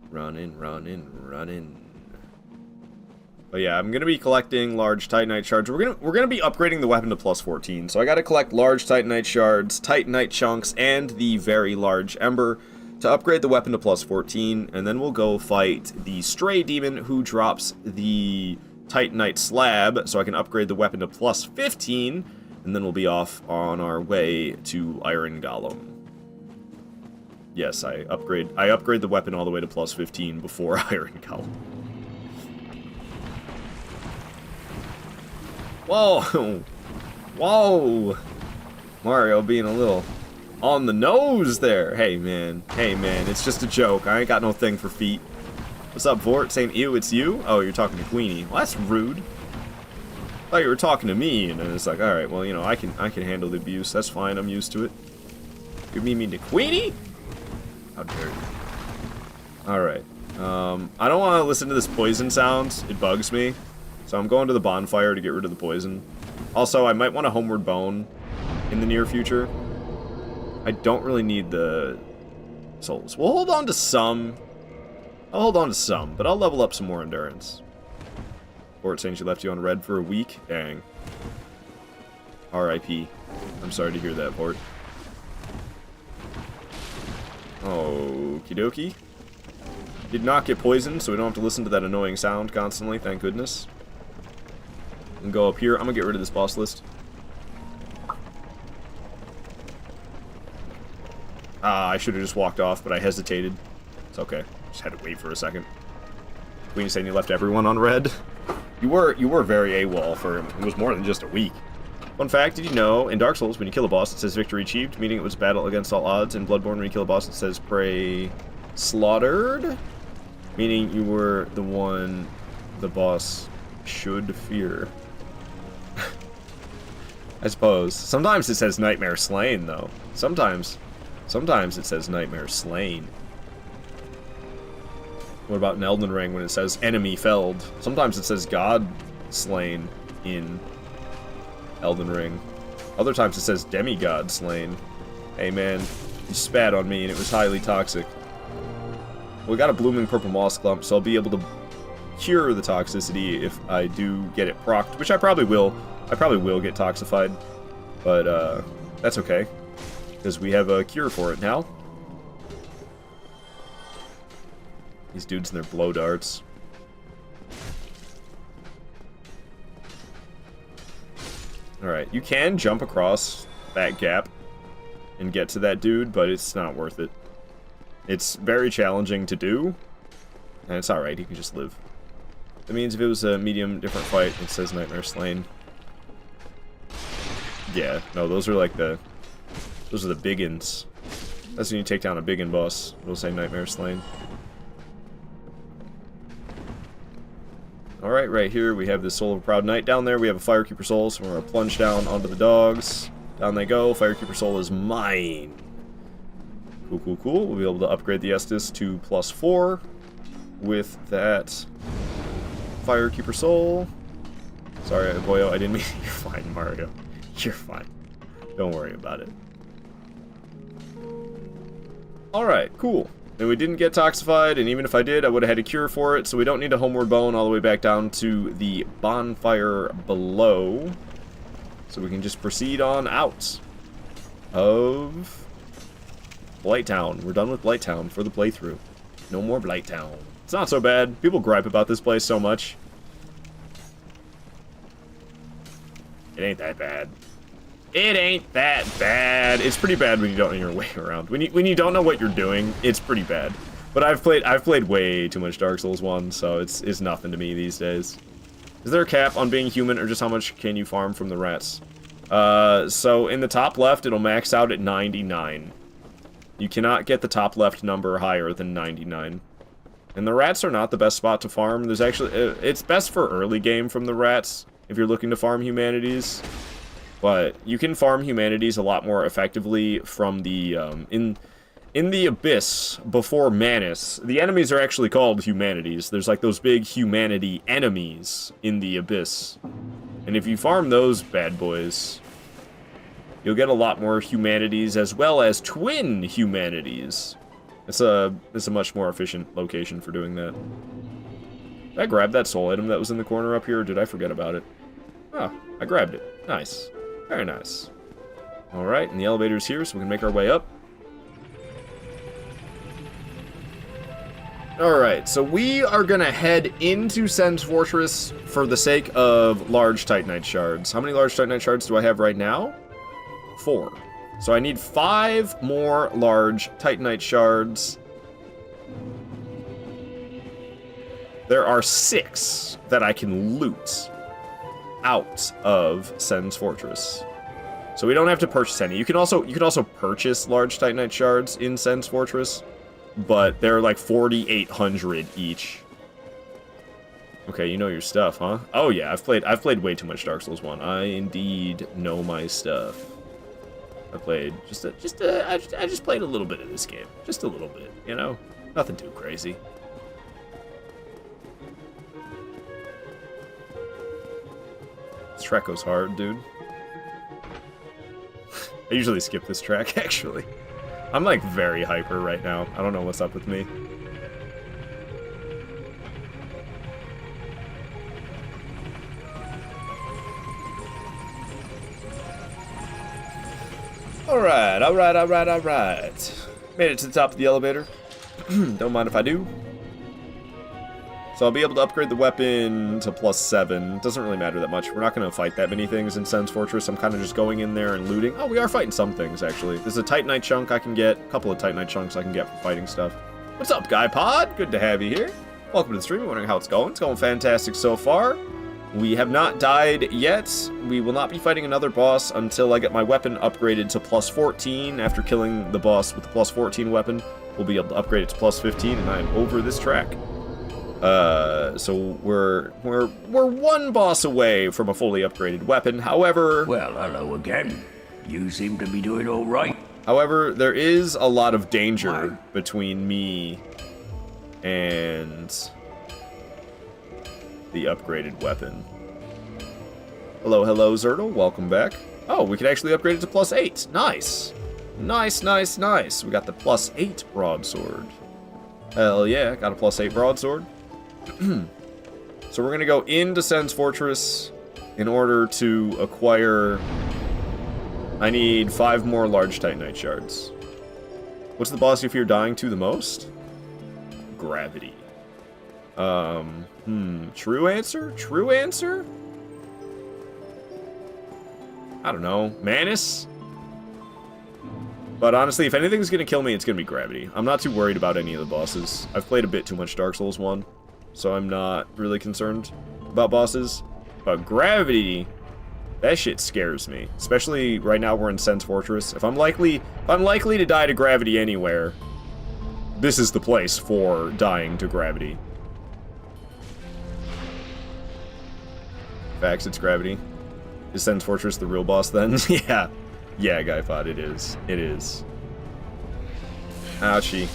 Running, running, running. But yeah, I'm gonna be collecting large Titanite shards. We're gonna be upgrading the weapon to plus 14. So I gotta collect large Titanite shards, Titanite chunks, and the very large ember to upgrade the weapon to plus 14, and then we'll go fight the Stray Demon who drops the Titanite slab, so I can upgrade the weapon to plus 15, and then we'll be off on our way to Iron Golem. yes, I upgrade the weapon all the way to plus 15 before Iron Golem. Whoa! Whoa! Mario being a little on the nose there. Hey, man. Hey, man. It's just a joke. I ain't got no thing for feet. What's up, Vort? Saying, ew, it's you? Oh, you're talking to Queenie. Well, that's rude. I thought you were talking to me, and then it's like, alright, well, you know, I can handle the abuse. That's fine. I'm used to it. You mean to Queenie? How dare you. Alright. I don't want to listen to this poison sound. It bugs me. So I'm going to the bonfire to get rid of the poison. Also, I might want a homeward bone in the near future. I don't really need the souls. We'll hold on to some. I'll hold on to some, but I'll level up some more endurance. Fort saying she left you on red for a week? Dang. R.I.P. I'm sorry to hear that, Fort. Okie dokie. Did not get poisoned, so we don't have to listen to that annoying sound constantly, thank goodness. And go up here. I'm gonna get rid of this boss list. I should have just walked off, but I hesitated. It's okay. Just had to wait for a second. Queen saying you left everyone on red. You were very AWOL for him. It was more than just a week. Fun fact, did you know, in Dark Souls, when you kill a boss, it says victory achieved, meaning it was a battle against all odds. In Bloodborne, when you kill a boss, it says prey slaughtered, meaning you were the one the boss should fear. I suppose. Sometimes it says nightmare slain, though. Sometimes it says nightmare slain. What about in Elden Ring when it says enemy felled? Sometimes it says God slain in Elden Ring. Other times it says demigod slain. Hey man, you spat on me and it was highly toxic. We got a blooming purple moss clump, so I'll be able to cure the toxicity if I do get it procced, which I probably will. I probably will get toxified, but that's okay, because we have a cure for it now. These dudes and their blow darts. Alright, you can jump across that gap and get to that dude, but it's not worth it. It's very challenging to do, and it's alright, he can just live. That means if it was a medium different fight, it says Nightmare Slain. Yeah, no, those are like the... those are the biggins. That's when you take down a biggin boss. It'll say Nightmare Slain. Alright, right here we have the Soul of a Proud Knight. Down there we have a Firekeeper Soul, so we're going to plunge down onto the dogs. Down they go. Firekeeper Soul is mine. Cool, cool, cool. We'll be able to upgrade the Estus to +4 with that Firekeeper Soul. Sorry, Boyo, I didn't mean... You're fine, Mario. You're fine. Don't worry about it. Alright, cool. And we didn't get toxified, and even if I did, I would have had a cure for it, so we don't need a homeward bone all the way back down to the bonfire below. So we can just proceed on out of Blighttown. We're done with Blighttown for the playthrough. No more Blighttown. It's not so bad. People gripe about this place so much. It ain't that bad. It ain't that bad. It's pretty bad when you don't know your way around. When you don't know what you're doing, it's pretty bad. But I've played way too much Dark Souls 1, so it's nothing to me these days. Is there a cap on being human, or just how much can you farm from the rats? So in the top left, it'll max out at 99. You cannot get the top left number higher than 99. And the rats are not the best spot to farm. There's actually it's best for early game from the rats if you're looking to farm humanities. But you can farm humanities a lot more effectively from the, in the Abyss, before Manus. The enemies are actually called humanities. There's like those big humanity enemies in the Abyss. And if you farm those bad boys, you'll get a lot more humanities as well as twin humanities. It's a much more efficient location for doing that. Did I grab that soul item that was in the corner up here, or did I forget about it? Oh, I grabbed it. Nice. Very nice. Alright, and the elevator's here, so we can make our way up. Alright, so we are gonna head into Sen's Fortress for the sake of large Titanite shards. How many large Titanite shards do I have right now? 4. So I need 5 more large Titanite shards. There are 6 that I can loot out of Sen's Fortress. So we don't have to purchase any. You can also purchase large Titanite shards in Sen's Fortress, but they're like 4,800 each. Okay, you know your stuff, huh? Oh yeah, I've played way too much Dark Souls 1. I indeed know my stuff. I played I just played a little bit of this game, just a little bit, you know, nothing too crazy. This track goes hard, dude. I usually skip this track, actually. I'm like very hyper right now. I don't know what's up with me. Alright. Made it to the top of the elevator. Don't mind if I do. So I'll be able to upgrade the weapon to +7. Doesn't really matter that much. We're not going to fight that many things in Sen's Fortress. I'm kind of just going in there and looting. Oh, we are fighting some things, actually. There's a Titanite chunk I can get. A couple of Titanite chunks I can get for fighting stuff. What's up, Guy Pod? Good to have you here. Welcome to the stream. I'm wondering how it's going. It's going fantastic so far. We have not died yet. We will not be fighting another boss until I get my weapon upgraded to +14. After killing the boss with the +14 weapon, we'll be able to upgrade it to +15, and I'm over this track. So we're one boss away from a fully upgraded weapon. However, well, hello again. You seem to be doing all right. However, there is a lot of danger between me and the upgraded weapon. Hello, Zertle. Welcome back. Oh, we can actually upgrade it to +8. Nice. Nice. We got the +8 broadsword. Hell yeah, got a +8 broadsword. So we're going to go into Sen's Fortress in order to acquire... I need 5 more large Titanite shards. What's the boss you fear dying to the most? Gravity. True answer? I don't know. Manus? But honestly, if anything's gonna kill me, it's gonna be Gravity. I'm not too worried about any of the bosses. I've played a bit too much Dark Souls 1, so I'm not really concerned about bosses. But Gravity, that shit scares me. Especially right now we're in Sen's Fortress. If I'm likely to die to Gravity anywhere, this is the place for dying to Gravity. Facts, it's Gravity. Is Sen's Fortress the real boss then? Yeah. Yeah, Guypod, it is. It is. Ouchie.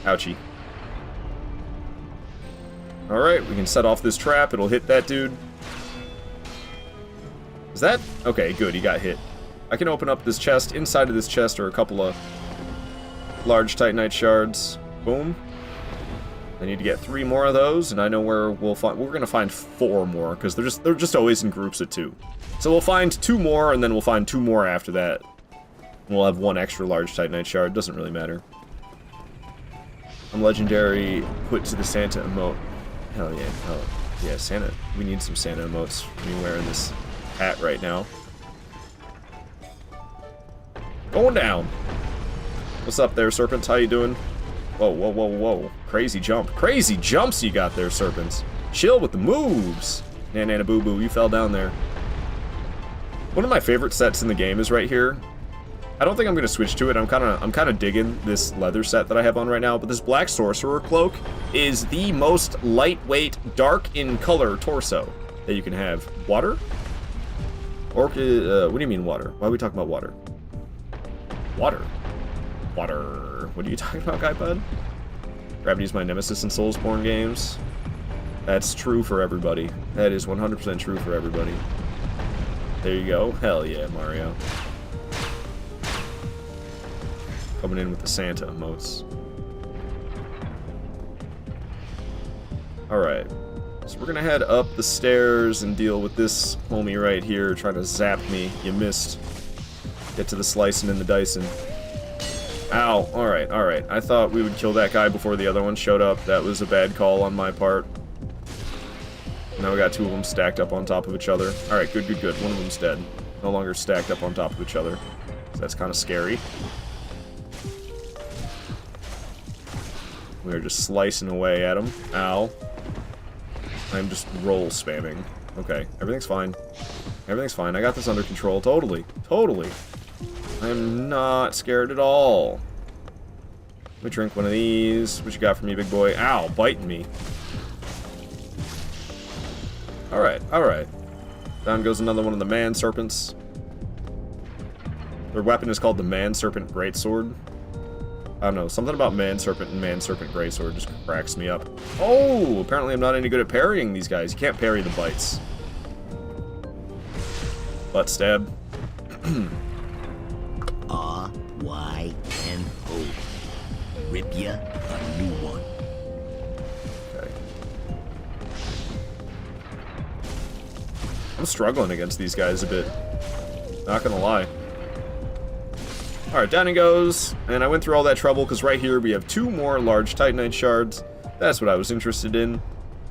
Ouchie. Alright, we can set off this trap. It'll hit that dude. Is that? Okay, good, he got hit. I can open up this chest. Inside of this chest are a couple of large Titanite shards. Boom. I need to get 3 more of those, and I know where we'll find. We're gonna find 4 more because they're just always in groups of 2. So we'll find 2 more, and then we'll find 2 more after that. And we'll have 1 extra large Titanite shard. Doesn't really matter. I'm legendary. Put to the Santa emote. Hell yeah! Hell yeah! Santa. We need some Santa emotes. Me wearing this hat right now. Going down. What's up there, Serpents? How you doing? Whoa. Crazy jump. Crazy jumps you got there, Serpents. Chill with the moves. Nana boo boo, you fell down there. One of my favorite sets in the game is right here. I don't think I'm going to switch to it. I'm kind of digging this leather set that I have on right now, but this Black Sorcerer cloak is the most lightweight, dark in color torso that you can have. Water? Or, what do you mean water? Why are we talking about water? Water. What are you talking about, Guy Bud? Gravity's my nemesis in Soulsborne games. That's true for everybody. That is 100% true for everybody. There you go. Hell yeah, Mario. Coming in with the Santa emotes. Alright. So we're gonna head up the stairs and deal with this homie right here trying to zap me. You missed. Get to the slicing and the dicing. Ow. Alright. I thought we would kill that guy before the other one showed up. That was a bad call on my part. Now we got two of them stacked up on top of each other. Alright, good, good, good. One of them's dead. No longer stacked up on top of each other. So that's kind of scary. We're just slicing away at him. Ow. I'm just roll spamming. Okay, everything's fine. Everything's fine. I got this under control. Totally. Totally. I'm not scared at all. Let me drink one of these. What you got for me, big boy? Ow, biting me. Alright, alright. Down goes another one of the man serpents. Their weapon is called the man serpent greatsword. I don't know, something about man serpent and man serpent greatsword just cracks me up. Oh, apparently I'm not any good at parrying these guys. You can't parry the bites. Butt stab. R-Y-N-O. Rip ya a new one. Okay. I'm struggling against these guys a bit. Not gonna lie. Alright, down he goes. And I went through all that trouble because right here we have two more large Titanite shards. That's what I was interested in.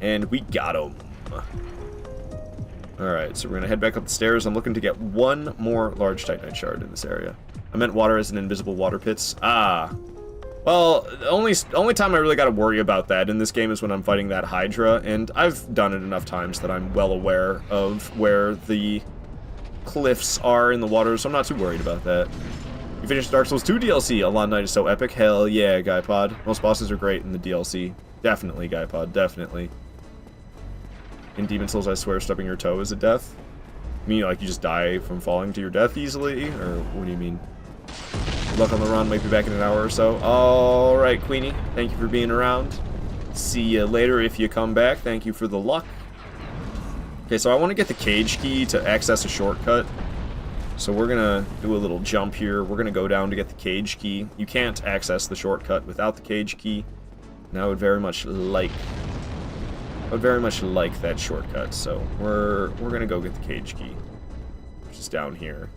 And we got them. Alright, so we're going to head back up the stairs. I'm looking to get one more large Titanite shard in this area. I meant water as in invisible water pits. Ah. Well, the only time I really got to worry about that in this game is when I'm fighting that Hydra. And I've done it enough times that I'm well aware of where the cliffs are in the water. So I'm not too worried about that. You finished Dark Souls 2 DLC. Allah Knight is so epic. Hell yeah, GuyPod. Most bosses are great in the DLC. Definitely, GuyPod. Definitely. In Demon Souls, I swear, stubbing your toe is a death. You mean, like, you just die from falling to your death easily? Or what do you mean? Good luck on the run. Might be back in an hour or so. Alright, Queenie. Thank you for being around. See you later if you come back. Thank you for the luck. Okay, so I want to get the cage key to access a shortcut. So we're gonna do a little jump here. We're gonna go down to get the cage key. You can't access the shortcut without the cage key. And I would very much like that shortcut. So we're gonna go get the cage key, which is down here.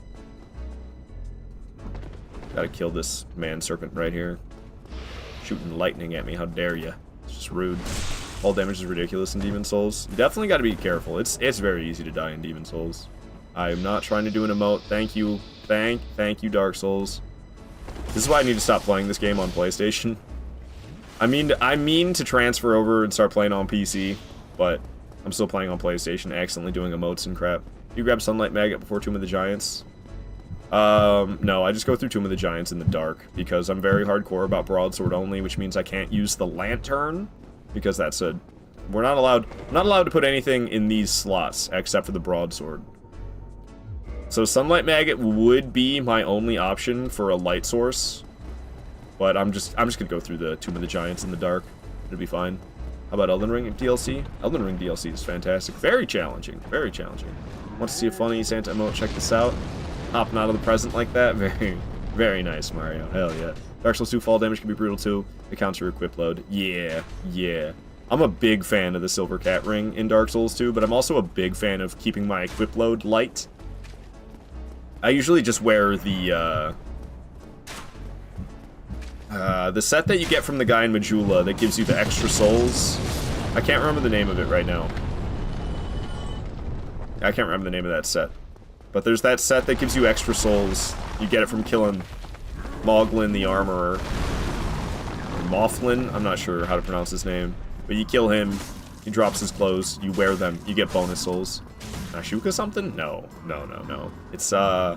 Gotta kill this man serpent right here. Shooting lightning at me. How dare you? It's just rude. All damage is ridiculous in Demon Souls. You definitely gotta be careful. It's very easy to die in Demon Souls. I'm not trying to do an emote. Thank you. Thank you, Dark Souls. This is why I need to stop playing this game on PlayStation. I mean to transfer over and start playing on PC, but I'm still playing on PlayStation, accidentally doing emotes and crap. You grab Sunlight Maggot before Tomb of the Giants? No, I just go through Tomb of the Giants in the dark, because I'm very hardcore about Broadsword only, which means I can't use the lantern, because that's a... We're not allowed to put anything in these slots, except for the Broadsword. So Sunlight Maggot would be my only option for a light source, but I'm just gonna go through the Tomb of the Giants in the dark. It'll be fine. How about Elden Ring DLC? Elden Ring DLC is fantastic. Very challenging. Very challenging. Want to see a funny Santa emote? Check this out. Hopping out of the present like that. Very, very nice, Mario. Hell yeah. Dark Souls 2 fall damage can be brutal too. It counts your equip load. Yeah, yeah. I'm a big fan of the Silver Cat Ring in Dark Souls 2, but I'm also a big fan of keeping my equip load light. I usually just wear the set that you get from the guy in Majula that gives you the extra souls. I can't remember the name of it right now. I can't remember the name of that set. But there's that set that gives you extra souls. You get it from killing Moglin the Armorer. Or Moughlin? I'm not sure how to pronounce his name. But you kill him, he drops his clothes, you wear them, you get bonus souls. Ashuka something? No. It's, I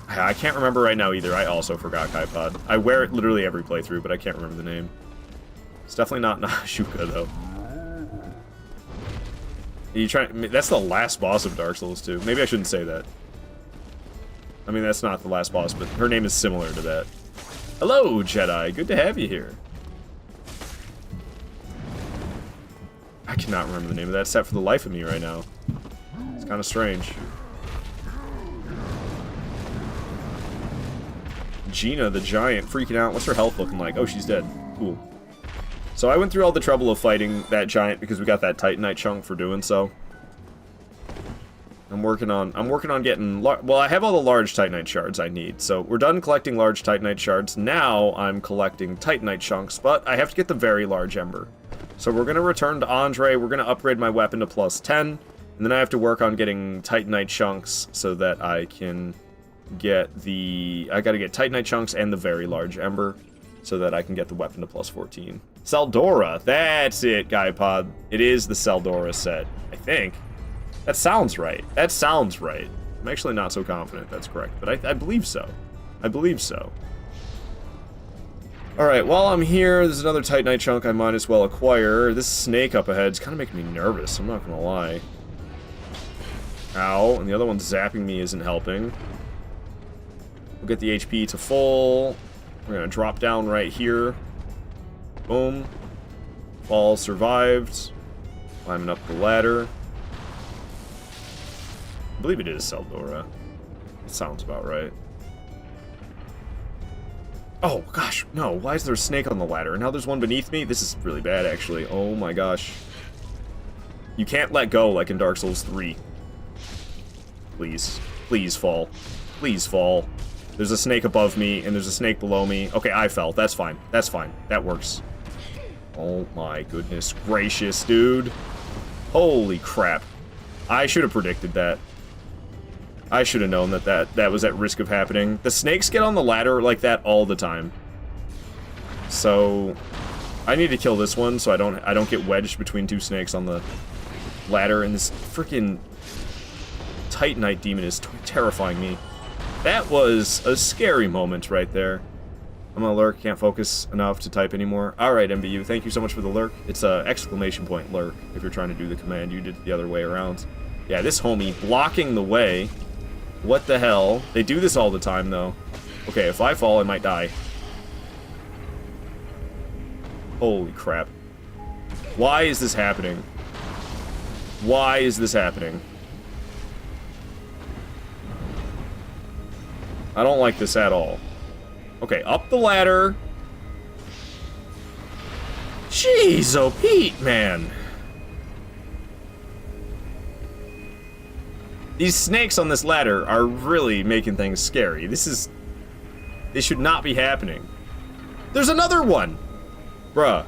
can't remember right now either. I also forgot GuyPod. I wear it literally every playthrough, but I can't remember the name. It's definitely not Ashuka, though. That's the last boss of Dark Souls 2. Maybe I shouldn't say that. I mean, that's not the last boss, but her name is similar to that. Hello, Jedi. Good to have you here. I cannot remember the name of that set for the life of me right now. It's kind of strange. Gina, the giant, freaking out. What's her health looking like? Oh, she's dead. Cool. So I went through all the trouble of fighting that giant because we got that Titanite chunk for doing so. I'm working on getting... Well, I have all the large Titanite shards I need. So we're done collecting large Titanite shards. Now I'm collecting Titanite chunks, but I have to get the very large Ember. So we're going to return to Andre. We're going to upgrade my weapon to +10. And then I have to work on getting Titanite chunks so that I can get the... I got to get Titanite chunks and the very large ember so that I can get the weapon to +14. Seldora. That's it, Guy-Pod. It is the Seldora set, I think. That sounds right. That sounds right. I'm actually not so confident that's correct, but I believe so. I believe so. Alright, while I'm here, there's another Titanite chunk I might as well acquire. This snake up ahead is kind of making me nervous, I'm not gonna lie. Ow, and the other one zapping me isn't helping. We'll get the HP to full. We're gonna drop down right here. Boom. Fall survived. Climbing up the ladder. I believe it is Seldora. It sounds about right. Oh, gosh, no. Why is there a snake on the ladder? And now there's one beneath me? This is really bad, actually. Oh, my gosh. You can't let go like in Dark Souls 3. Please. Please fall. Please fall. There's a snake above me, and there's a snake below me. Okay, I fell. That's fine. That's fine. That works. Oh, my goodness gracious, dude. Holy crap. I should have predicted that. I should have known that was at risk of happening. The snakes get on the ladder like that all the time. So I need to kill this one so I don't get wedged between two snakes on the ladder, and this freaking Titanite demon is terrifying me. That was a scary moment right there. I'm gonna lurk, can't focus enough to type anymore. Alright, MBU, thank you so much for the lurk. It's a exclamation point lurk if you're trying to do the command. You did it the other way around. Yeah, this homie blocking the way. What the hell? They do this all the time, though. Okay, if I fall, I might die. Holy crap. Why is this happening? Why is this happening? I don't like this at all. Okay, up the ladder. Jeez, oh Pete, man. These snakes on this ladder are really making things scary. This should not be happening. There's another one! Bruh.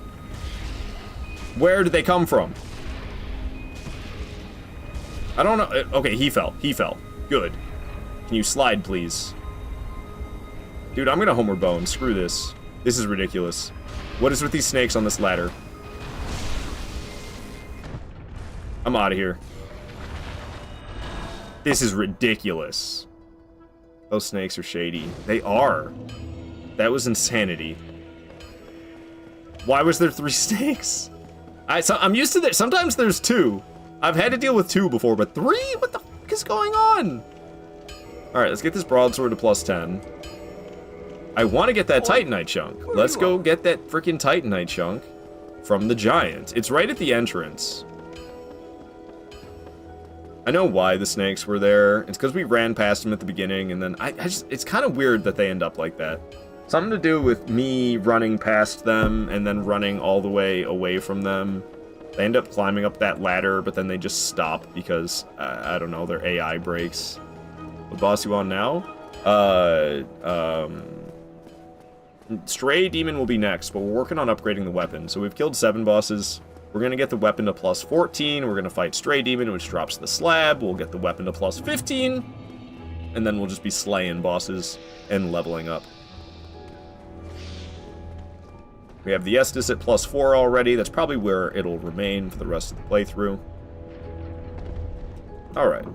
Where did they come from? I don't know. Okay, he fell. He fell. Good. Can you slide, please? Dude, I'm gonna homeward bone. Screw this. This is ridiculous. What is with these snakes on this ladder? I'm out of here. This is ridiculous. Those snakes are shady. They are. That was insanity. Why was there 3 snakes? I'm used to that. Sometimes there's 2. I've had to deal with 2 before, but 3? What the fuck is going on? Alright, let's get this broadsword to +10. I want to get that Titanite chunk. Let's go get that freaking Titanite chunk from the giant. It's right at the entrance. I know why the snakes were there. It's because we ran past them at the beginning, and then it's kind of weird that they end up like that. Something to do with me running past them and then running all the way away from them. They end up climbing up that ladder, but then they just stop because, I don't know, their AI breaks. What boss you on now? Stray Demon will be next, but we're working on upgrading the weapon. So we've killed 7 bosses. We're going to get the weapon to +14. We're going to fight Stray Demon, which drops the slab. We'll get the weapon to +15. And then we'll just be slaying bosses and leveling up. We have the Estus at +4 already. That's probably where it'll remain for the rest of the playthrough. Alright.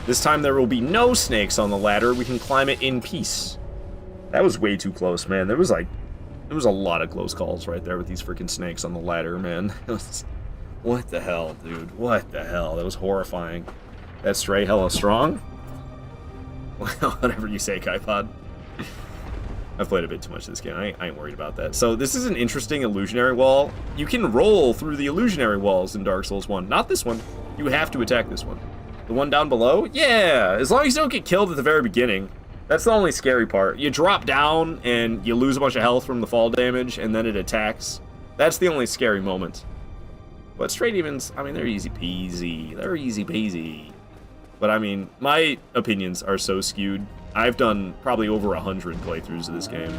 This time there will be no snakes on the ladder. We can climb it in peace. That was way too close, man. There was a lot of close calls right there with these freaking snakes on the ladder, man. What the hell, dude? What the hell? That was horrifying. That Stray hella strong? Well, whatever you say, Kaipod. I've played a bit too much of this game. I ain't worried about that. So this is an interesting illusionary wall. You can roll through the illusionary walls in Dark Souls 1. Not this one. You have to attack this one. The one down below? Yeah, as long as you don't get killed at the very beginning. That's the only scary part. You drop down and you lose a bunch of health from the fall damage, and then it attacks. That's the only scary moment. But Stray Demons, I mean, they're easy peasy. They're easy peasy. But I mean, my opinions are so skewed. I've done probably over 100 playthroughs of this game.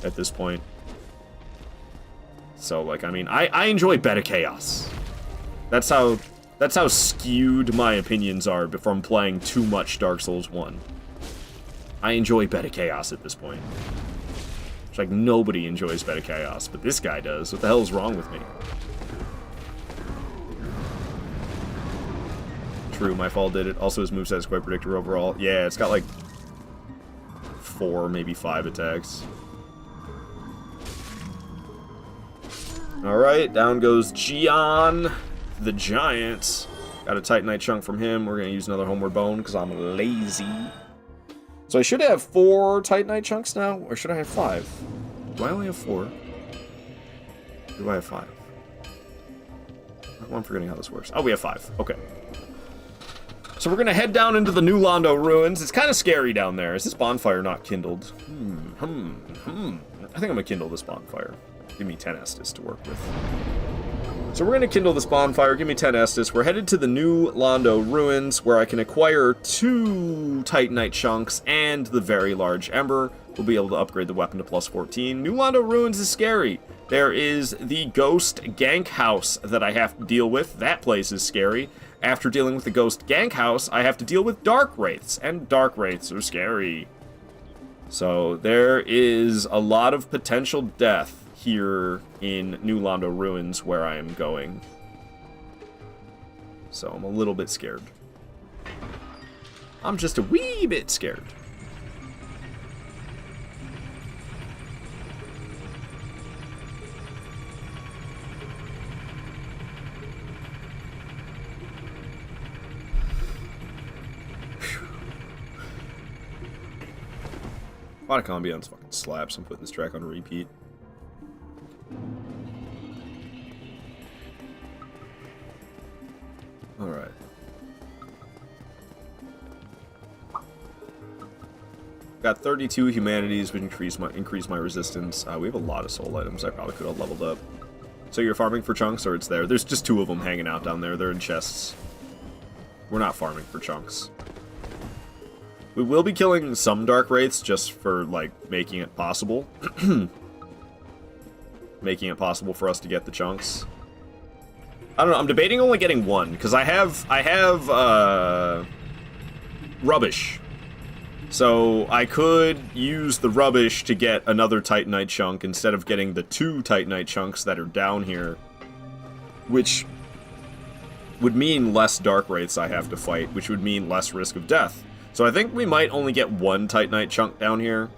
at this point. So, like, I mean, I enjoy Bed of Chaos. That's how skewed my opinions are from playing too much Dark Souls 1. I enjoy Bed of Chaos at this point. It's like nobody enjoys Bed of Chaos, but this guy does. What the hell is wrong with me? True, my fall did it. Also, his moveset is quite predictable overall. Yeah, it's got like 4, maybe 5 attacks. Alright, down goes Gian, the Giant. Got a Titanite chunk from him. We're going to use another Homeward Bone because I'm lazy. So I should have 4 Titanite chunks now, or should I have 5? Do I only have 4? Or do I have 5? I'm forgetting how this works. Oh, we have 5. Okay. So we're going to head down into the New Londo ruins. It's kind of scary down there. Is this bonfire not kindled? I think I'm going to kindle this bonfire. Give me 10 Estus to work with. So we're going to kindle this bonfire. Give me 10 Estus. We're headed to the New Londo ruins, where I can acquire 2 Titanite chunks and the very large Ember. We'll be able to upgrade the weapon to plus 14. New Londo ruins is scary. There is the Ghost Gank House that I have to deal with. That place is scary. After dealing with the Ghost Gank House, I have to deal with Dark Wraiths, and Dark Wraiths are scary. So there is a lot of potential death here in New Londo ruins where I am going. So I'm a little bit scared. I'm just a wee bit scared. A lot of ambiance fucking slaps. I'm putting this track on repeat. Alright. Got 32 humanities, which increase my resistance. We have a lot of soul items I probably could have leveled up. So you're farming for chunks, or it's there? There's just 2 of them hanging out down there. They're in chests. We're not farming for chunks. We will be killing some Dark Wraiths just for, like, making it possible. Making it possible for us to get the chunks. I don't know, I'm debating only getting 1, because I have Rubbish. So I could use the Rubbish to get another Titanite chunk instead of getting the 2 Titanite chunks that are down here. Which would mean less Dark Wraiths I have to fight, which would mean less risk of death. So I think we might only get 1 Titanite chunk down here.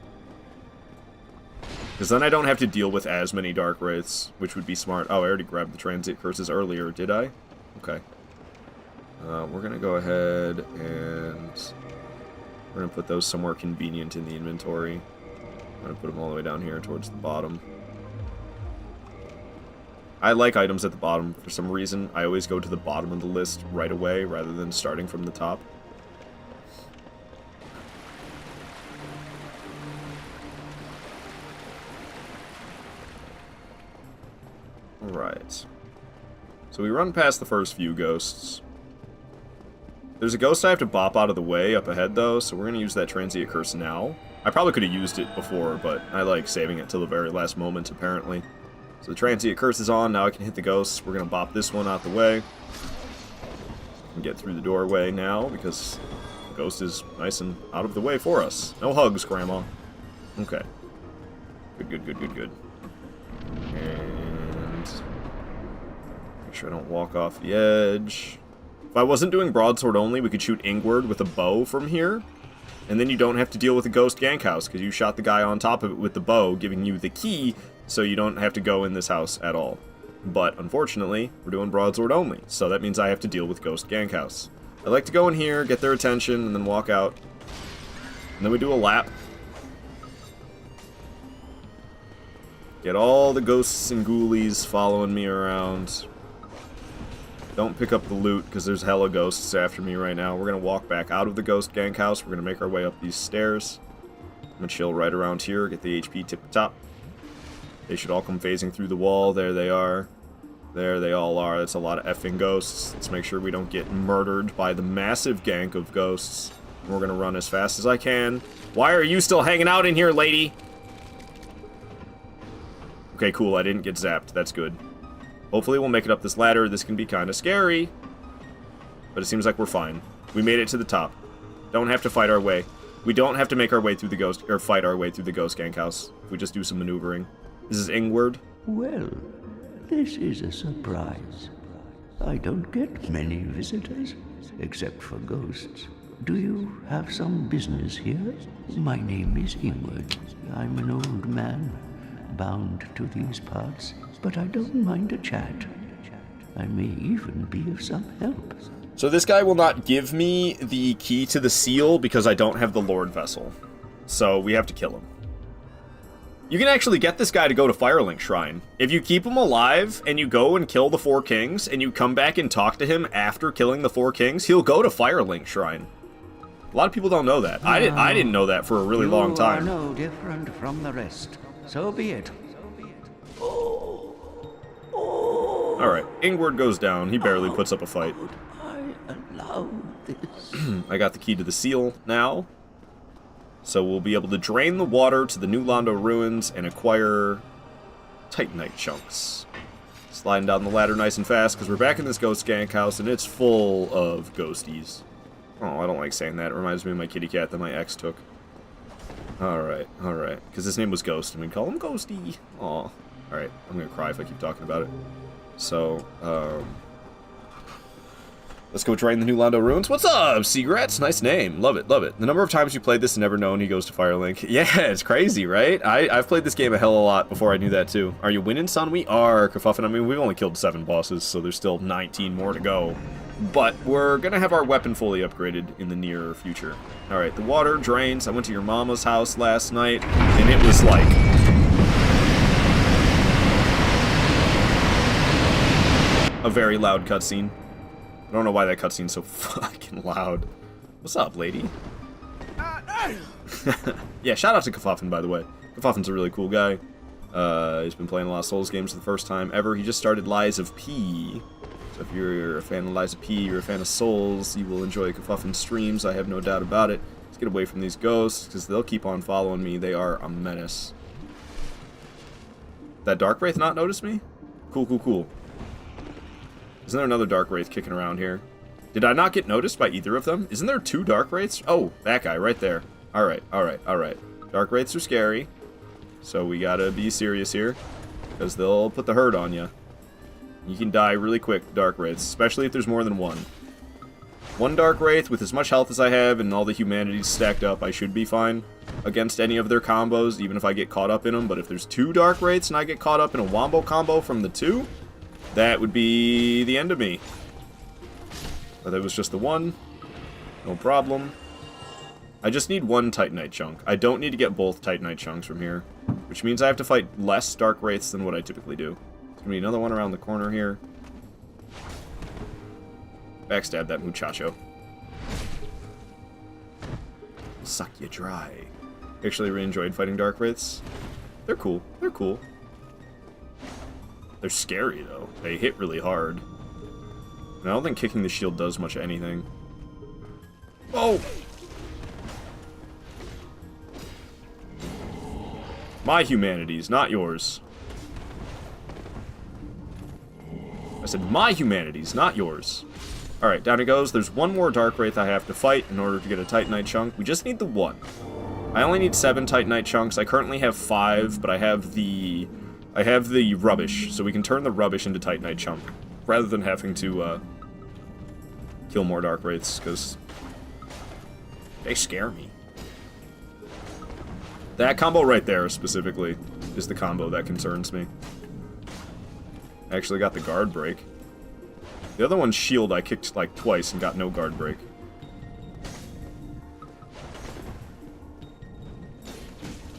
Because then I don't have to deal with as many Dark Wraiths, which would be smart. Oh, I already grabbed the Transient Curses earlier, did I? Okay. We're going to go ahead and we're going to put those somewhere convenient in the inventory. I'm going to put them all the way down here towards the bottom. I like items at the bottom for some reason. I always go to the bottom of the list right away rather than starting from the top. Alright. So we run past the first few ghosts. There's a ghost I have to bop out of the way up ahead, though, so we're going to use that Transient Curse now. I probably could have used it before, but I like saving it till the very last moment, apparently. So the Transient Curse is on, now I can hit the ghosts. We're going to bop this one out the way. And get through the doorway now, because the ghost is nice and out of the way for us. No hugs, Grandma. Okay. Good. And make sure I don't walk off the edge. If I wasn't doing Broadsword only, we could shoot Ingward with a bow from here. And then you don't have to deal with the Ghost Gank House, because you shot the guy on top of it with the bow, giving you the key, so you don't have to go in this house at all. But, unfortunately, we're doing Broadsword only, so that means I have to deal with Ghost Gank House. I like to go in here, get their attention, and then walk out. And then we do a lap. Get all the ghosts and ghoulies following me around. Don't pick up the loot, because there's hella ghosts after me right now. We're going to walk back out of the Ghost Gank House. We're going to make our way up these stairs. I'm going to chill right around here, get the HP tip-top. They should all come phasing through the wall. There they are. There they all are. That's a lot of effing ghosts. Let's make sure we don't get murdered by the massive gank of ghosts. We're going to run as fast as I can. Why are you still hanging out in here, lady? Okay, cool. I didn't get zapped. That's good. Hopefully we'll make it up this ladder. This can be kind of scary. But it seems like we're fine. We made it to the top. Don't have to fight our way. We don't have to make our way through the ghost, or fight our way through the ghost gank house. If we just do some maneuvering. This is Ingward. Well, this is a surprise. I don't get many visitors, except for ghosts. Do you have some business here? My name is Ingward. I'm an old man, bound to these parts, but I don't mind a chat. I may even be of some help. So this guy will not give me the key to the seal because I don't have the Lord Vessel. So we have to kill him. You can actually get this guy to go to Firelink Shrine. If you keep him alive and you go and kill the 4 kings and you come back and talk to him after killing the 4 kings, he'll go to Firelink Shrine. A lot of people don't know that. I didn't know that for a really long time. You are no different from the rest. So be it. Alright, Ingward goes down. He barely puts up a fight. Allow this. I got the key to the seal now. So we'll be able to drain the water to the New Londo ruins and acquire Titanite chunks. Sliding down the ladder nice and fast because we're back in this ghost gank house and it's full of ghosties. Oh, I don't like saying that. It reminds me of my kitty cat that my ex took. Alright, alright. Because his name was Ghost and we call him Ghosty. Aw. Alright, I'm gonna cry if I keep talking about it. So, let's go drain the New Londo ruins. What's up, Seagrats? Nice name. Love it, love it. The number of times you played this and never known he goes to Firelink. Yeah, it's crazy, right? I've played this game a hell of a lot before I knew that, too. Are you winning, son? We are, Kerfuffin. I mean, we've only killed 7 bosses, so there's still 19 more to go. But we're gonna have our weapon fully upgraded in the near future. Alright, the water drains. I went to your mama's house last night, and it was like... a very loud cutscene. I don't know why that cutscene's so fucking loud. What's up, lady? Yeah, shout out to Kerfuffin, by the way. Kerfuffin's a really cool guy. He's been playing a lot of Souls games for the first time ever. He just started Lies of P. So if you're a fan of Lies of P, you're a fan of Souls, you will enjoy Kerfuffin's streams, I have no doubt about it. Let's get away from these ghosts, because they'll keep on following me. They are a menace. That Dark Wraith not notice me? Cool, cool, cool. Isn't there another Dark Wraith kicking around here? Did I not get noticed by either of them? Isn't there 2 Dark Wraiths? Oh, that guy right there. Alright, alright, alright. Dark Wraiths are scary. So we gotta be serious here. Because they'll put the hurt on you. You can die really quick, Dark Wraiths. Especially if there's more than one. One Dark Wraith with as much health as I have and all the humanities stacked up, I should be fine against any of their combos, even if I get caught up in them. But if there's 2 Dark Wraiths and I get caught up in a wombo combo from the 2... that would be the end of me. But it was just the 1. No problem. I just need 1 Titanite chunk. I don't need to get both Titanite chunks from here. Which means I have to fight less Dark Wraiths than what I typically do. There's gonna be another one around the corner here. Backstab that muchacho. Suck you dry. Actually really enjoyed fighting Dark Wraiths. They're cool. They're cool. They're scary, though. They hit really hard. And I don't think kicking the shield does much of anything. Oh! My humanities, not yours. I said my humanities, not yours. Alright, down it goes. There's 1 more Dark Wraith I have to fight in order to get a Titanite chunk. We just need the 1. I only need 7 Titanite chunks. I currently have 5, but I have the rubbish, so we can turn the rubbish into Titanite chunk, rather than having to, kill more Dark Wraiths, because they scare me. That combo right there, specifically, is the combo that concerns me. I actually got the guard break. The other one's shield I kicked, like, twice and got no guard break.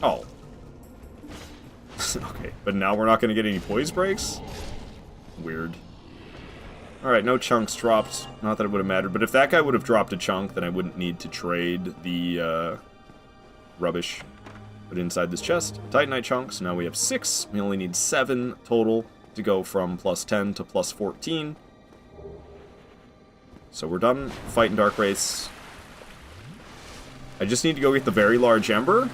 Oh. Okay, but now we're not going to get any poise breaks? Weird. Alright, no chunks dropped. Not that it would have mattered, but if that guy would have dropped a chunk, then I wouldn't need to trade the rubbish. But inside this chest, Titanite chunks. Now we have 6. We only need 7 total to go from +10 to +14. So we're done fighting Dark Wraiths. I just need to go get the very large Ember.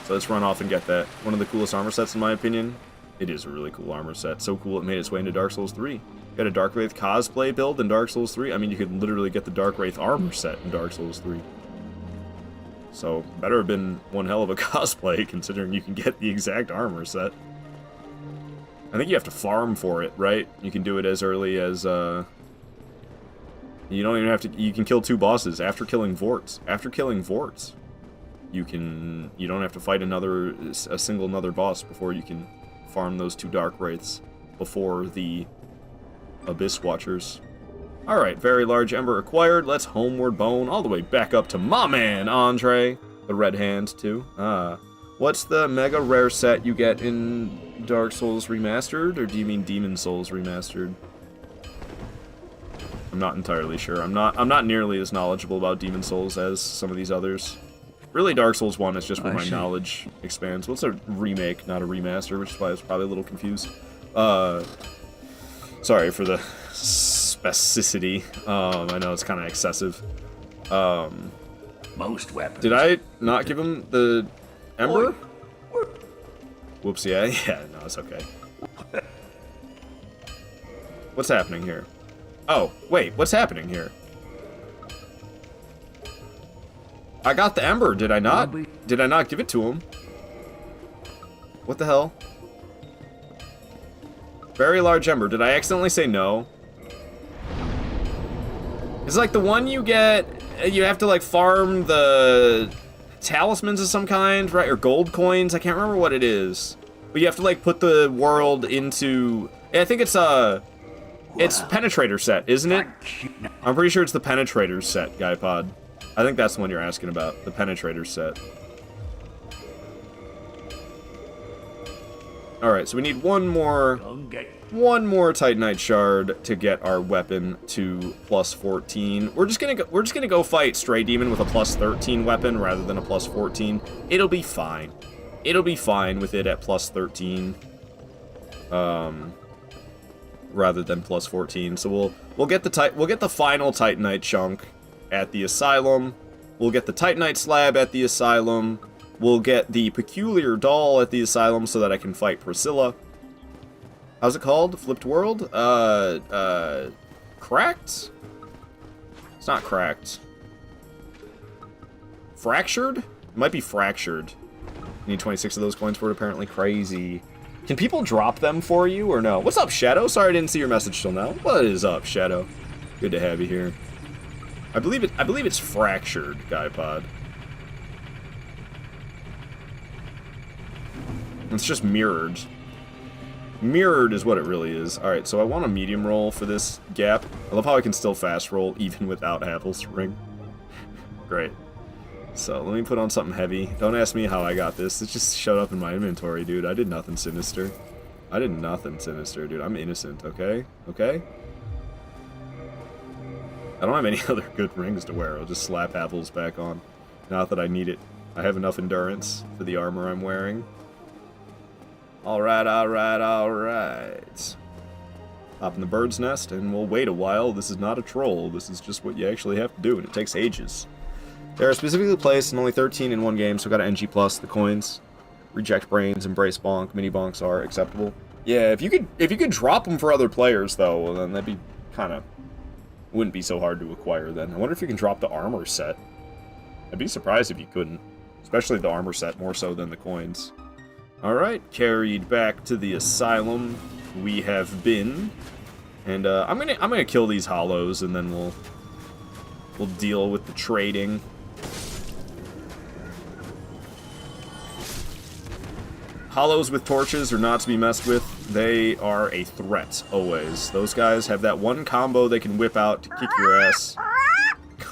So let's run off and get that. One of the coolest armor sets in my opinion. It is a really cool armor set. So cool it made its way into Dark Souls 3. Got a Dark Wraith cosplay build in Dark Souls 3. I mean, you could literally get the Dark Wraith armor set in Dark Souls 3. So, better have been one hell of a cosplay, considering you can get the exact armor set. I think you have to farm for it, right? You can do it as early as, You don't even have to... You can kill 2 bosses after killing Vorts. After killing Vorts, you don't have to fight a single boss before you can farm those 2 Dark Wraiths before the Abyss Watchers. Alright, very large ember acquired. Let's homeward bone all the way back up to my man, Andre. The Red Hand, too. What's the mega rare set you get in Dark Souls Remastered? Or do you mean Demon Souls Remastered? I'm not entirely sure. I'm not nearly as knowledgeable about Demon Souls as some of these others. Really, Dark Souls 1 is just where my knowledge expands. Well, it's a remake, not a remaster, which is why I was probably a little confused. Sorry for the specificity. I know it's kind of excessive. Most weapons. Did I not give him the Ember? Whoops, yeah, no, it's okay. What's happening here? Oh, wait, what's happening here? I got the Ember, did I not? Did I not give it to him? What the hell? Very large Ember. Did I accidentally say no? It's like the one you get... You have to, like, farm the talismans of some kind, right? Or gold coins? I can't remember what it is. But you have to, like, put the world into... I think it's, It's Penetrator set, isn't it? I'm pretty sure it's the Penetrator set, GuyPod. I think that's the one you're asking about, the Penetrator set. Alright, so we need one more Titanite shard to get our weapon to plus 14. We're just gonna go fight Stray Demon with a plus 13 weapon rather than a plus 14. It'll be fine. It'll be fine with it at plus 13. Rather than plus 14. So we'll get the final Titanite chunk at the Asylum. We'll get the Titanite slab at the Asylum. We'll get the Peculiar Doll at the Asylum so that I can fight Priscilla. How's it called? Flipped World? Cracked? It's not cracked. Fractured? It might be fractured. You need 26 of those coins for it, apparently. Crazy. Can people drop them for you or no? What's up, Shadow? Sorry I didn't see your message till now. What is up, Shadow? Good to have you here. I believe it's fractured, GuyPod. It's just mirrored. Mirrored is what it really is. Alright, so I want a medium roll for this gap. I love how I can still fast roll even without Havel's Ring. Great. So, let me put on something heavy. Don't ask me how I got this. It just showed up in my inventory, dude. I did nothing sinister. I did nothing sinister, dude. I'm innocent, okay? Okay? I don't have any other good rings to wear. I'll just slap Havel's back on. Not that I need it. I have enough endurance for the armor I'm wearing. Alright, alright, alright. Hop in the bird's nest, and we'll wait a while. This is not a troll. This is just what you actually have to do, and it takes ages. They are specifically placed in only 13 in one game, so got an NG+, the coins. Reject brains, embrace bonk, mini bonks are acceptable. Yeah, if you could drop them for other players, though, well, then that'd be kind of... Wouldn't be so hard to acquire, then. I wonder if you can drop the armor set. I'd be surprised if you couldn't. Especially the armor set, more so than the coins. Alright, carried back to the Asylum we have been. And, I'm gonna kill these hollows, and then we'll deal with the trading. Hollows with torches are not to be messed with. They are a threat, always. Those guys have that one combo they can whip out to kick your ass.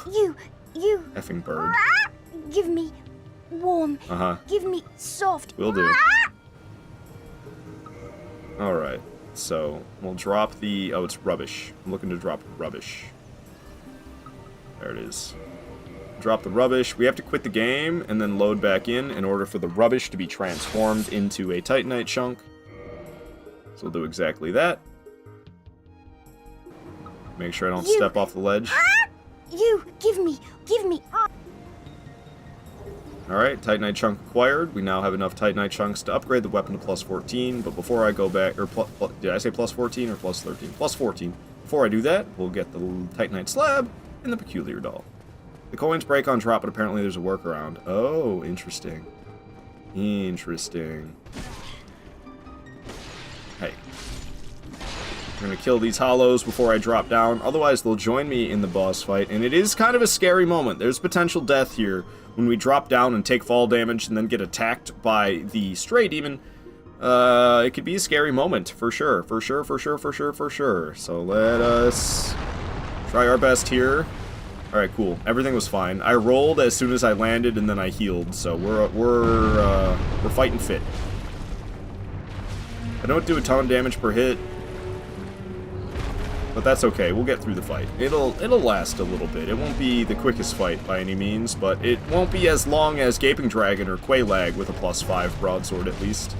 You... Effing bird. Give me warm. Uh-huh. Give me soft. Will do. Alright, so we'll drop the... Oh, it's rubbish. I'm looking to drop rubbish. There it is. Drop the rubbish. We have to quit the game and then load back in order for the rubbish to be transformed into a Titanite chunk. So we'll do exactly that. Make sure I don't step off the ledge. You, give me. Alright, Titanite chunk acquired. We now have enough Titanite chunks to upgrade the weapon to plus 14, but before I go back, or did I say plus 14 or plus 13? Plus 14. Before I do that, we'll get the Titanite slab and the Peculiar Doll. The coins break on drop, but apparently there's a workaround. Oh, interesting. Interesting. Hey. I'm gonna kill these hollows before I drop down, otherwise they'll join me in the boss fight, and it is kind of a scary moment. There's potential death here when we drop down and take fall damage and then get attacked by the Stray Demon. It could be a scary moment, for sure. For sure. So let us try our best here. Alright, cool. Everything was fine. I rolled as soon as I landed and then I healed, so we're fighting fit. I don't do a ton of damage per hit, but that's okay. We'll get through the fight. It'll last a little bit. It won't be the quickest fight by any means, but it won't be as long as Gaping Dragon or Quelaag with a plus 5 broadsword at least.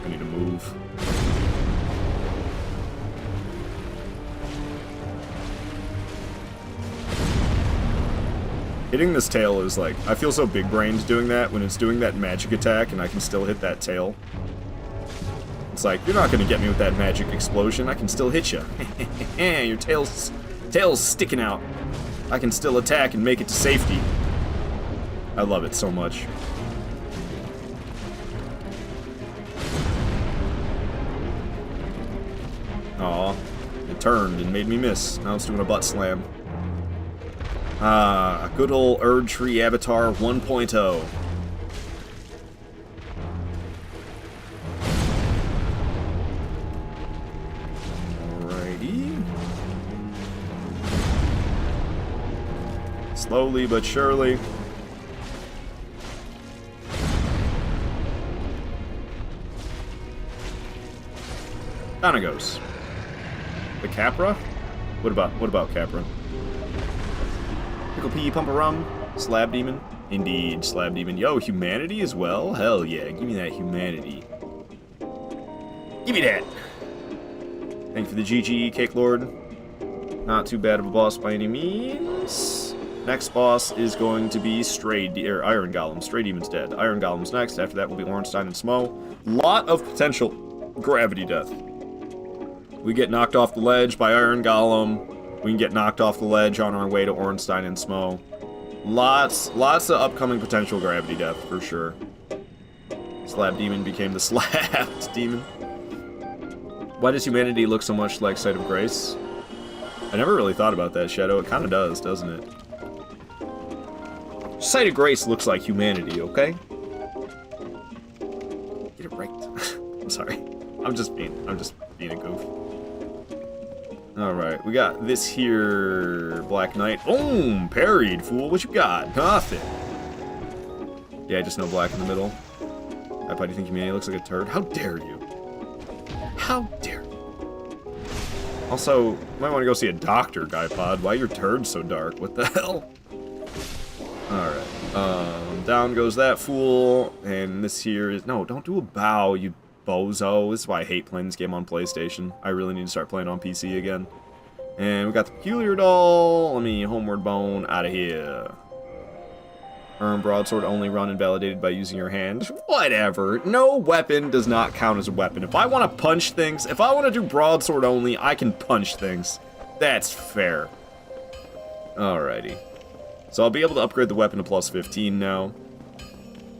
I need to move. Hitting this tail is like, I feel so big-brained doing that when it's doing that magic attack and I can still hit that tail. It's like, you're not gonna get me with that magic explosion, I can still hit you. Your tail's sticking out. I can still attack and make it to safety. I love it so much. Aw, it turned and made me miss. Now it's doing a butt slam. Ah, good old Erdtree Avatar 1.0. Alrighty. Slowly but surely. Down it goes. The Capra? What about Capra? Pickle Pea, Pump a Rum, Slab Demon. Indeed, Slab Demon. Yo, humanity as well? Hell yeah, give me that humanity. Give me that! Thank you for the GG, Cake Lord. Not too bad of a boss by any means. Next boss is going to be Iron Golem. Stray Demon's dead. Iron Golem's next. After that will be Ornstein and Smo. Lot of potential gravity death. We get knocked off the ledge by Iron Golem. We can get knocked off the ledge on our way to Ornstein and Smo. Lots of upcoming potential gravity death, for sure. Slab Demon became the Slabbed Demon. Why does humanity look so much like Sight of Grace? I never really thought about that, Shadow. It kind of does, doesn't it? Sight of Grace looks like humanity, okay? Get it right. I'm sorry. I'm just being a goof. Alright, we got this here Black Knight. Boom! Parried, fool. What you got? Nothing. Yeah, just no black in the middle. Why do you think humanity looks like a turd? How dare you? How dare you? Also, you might want to go see a doctor, Guy Pod. Why are your turds so dark? What the hell? Alright. Down goes that fool. And this here is... No, don't do a bow, you bozo. This is why I hate playing this game on PlayStation. I really need to start playing on PC again. And we got the Peculiar Doll. Let me Homeward Bone out of here. Earn broadsword only run invalidated by using your hand. Whatever. No weapon does not count as a weapon. If I want to punch things, if I want to do broadsword only, I can punch things. That's fair. Alrighty. So I'll be able to upgrade the weapon to plus 15 now.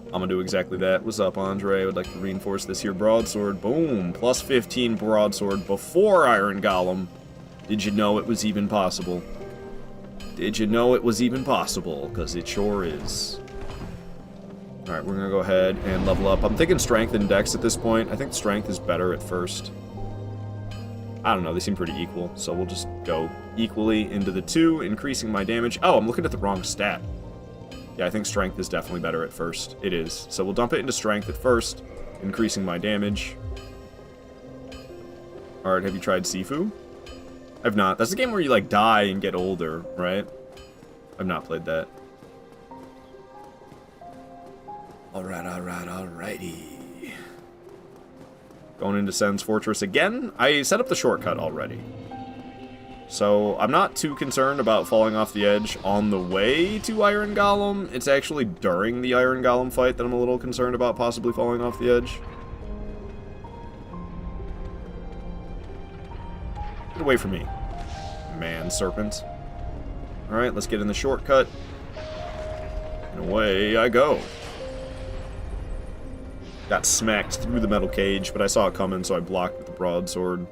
I'm gonna do exactly that. What's up, Andre? I would like to reinforce this here broadsword. Boom! Plus 15 broadsword before Iron Golem. Did you know it was even possible? Did you know it was even possible? Because it sure is. Alright, we're gonna go ahead and level up. I'm thinking strength and dex at this point. I think strength is better at first. I don't know, they seem pretty equal. So we'll just go equally into the 2, increasing my damage. Oh, I'm looking at the wrong stat. Yeah, I think strength is definitely better at first. It is. So we'll dump it into strength at first, increasing my damage. Alright, have you tried Sifu? I've not. That's a game where you, like, die and get older, right? I've not played that. Alrighty. Going into Sen's Fortress again. I set up the shortcut already. So I'm not too concerned about falling off the edge on the way to Iron Golem. It's actually during the Iron Golem fight that I'm a little concerned about possibly falling off the edge. Get away from me, man serpent. Alright, let's get in the shortcut. And away I go. Got smacked through the metal cage, but I saw it coming, so I blocked with the broadsword.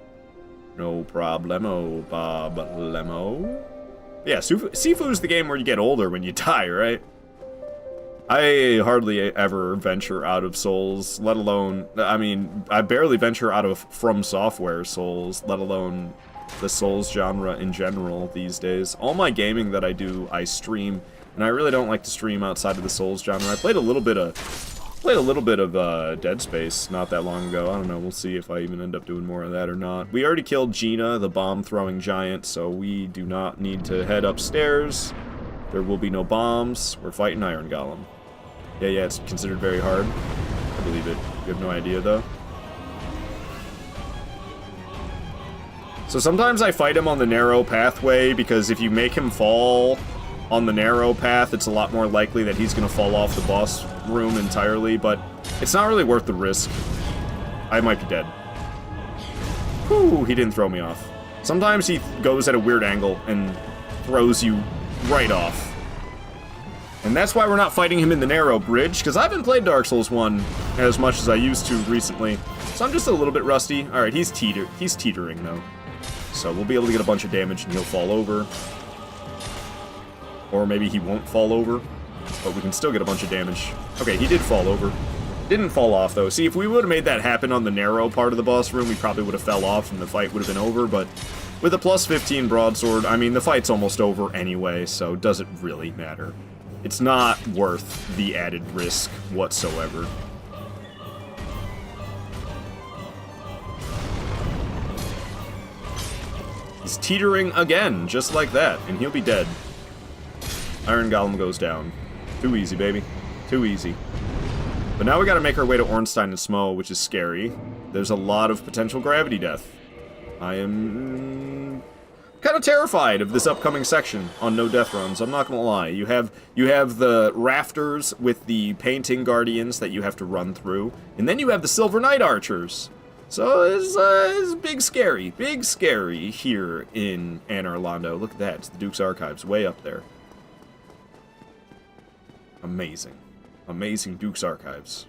No problemo, Bob-lemo. Yeah, Sifu's the game where you get older when you die, right? I hardly ever venture out of Souls, let alone... I mean, I barely venture out of From Software Souls, let alone the Souls genre in general these days. All my gaming that I do, I stream, and I really don't like to stream outside of the Souls genre. I played a little bit of Dead Space not that long ago. I don't know, we'll see if I even end up doing more of that or not. We already killed Gina, the bomb-throwing giant, so we do not need to head upstairs. There will be no bombs. We're fighting Iron Golem. Yeah, it's considered very hard. I believe it. You have no idea, though. So sometimes I fight him on the narrow pathway, because if you make him fall on the narrow path, it's a lot more likely that he's going to fall off the boss room entirely, but it's not really worth the risk. I might be dead. Whew, he didn't throw me off. Sometimes he goes at a weird angle and throws you right off. And that's why we're not fighting him in the narrow bridge, because I haven't played Dark Souls 1 as much as I used to recently. So I'm just a little bit rusty. Alright, he's teetering, though. So we'll be able to get a bunch of damage and he'll fall over. Or maybe he won't fall over, but we can still get a bunch of damage. Okay, he did fall over. Didn't fall off, though. See, if we would have made that happen on the narrow part of the boss room, we probably would have fell off and the fight would have been over, but with a plus 15 broadsword, I mean, the fight's almost over anyway, so does it really matter? It's not worth the added risk whatsoever. He's teetering again, just like that, and he'll be dead. Iron Golem goes down. Too easy, baby. Too easy. But now we gotta make our way to Ornstein and Smo, which is scary. There's a lot of potential gravity death. I am kind of terrified of this upcoming section on no death runs. I'm not gonna lie. You have the rafters with the painting guardians that you have to run through, and then you have the Silver Knight archers. So it's big scary here in Anor Londo. Look at that, it's the Duke's Archives way up there. Amazing. Amazing Duke's Archives.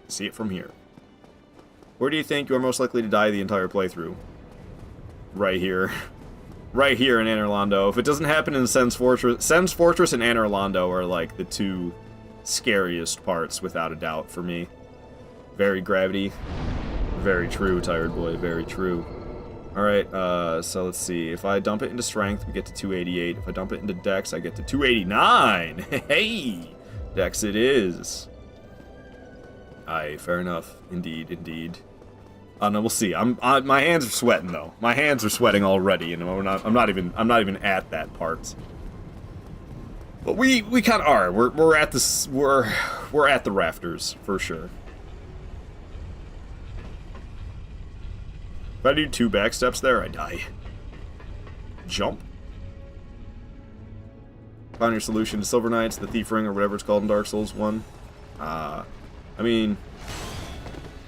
See it from here. Where do you think you're most likely to die the entire playthrough? Right here. Right here in Anor Londo. If it doesn't happen in Sen's Fortress and Anor Londo are like the two scariest parts, without a doubt, for me. Very gravity. Very true, Tired Boy. Very true. Alright, so let's see. If I dump it into Strength, we get to 288. If I dump it into Dex, I get to 289. Hey! Dex it is. Aye, fair enough. Indeed. No, we'll see. My hands are sweating though. My hands are sweating already, and I'm not even at that part. But we kind of are. We're at this. We're at the rafters for sure. If I do 2 backsteps there, I die. Jump. Found your solution to Silver Knights, the Thief Ring, or whatever it's called in Dark Souls 1. I mean,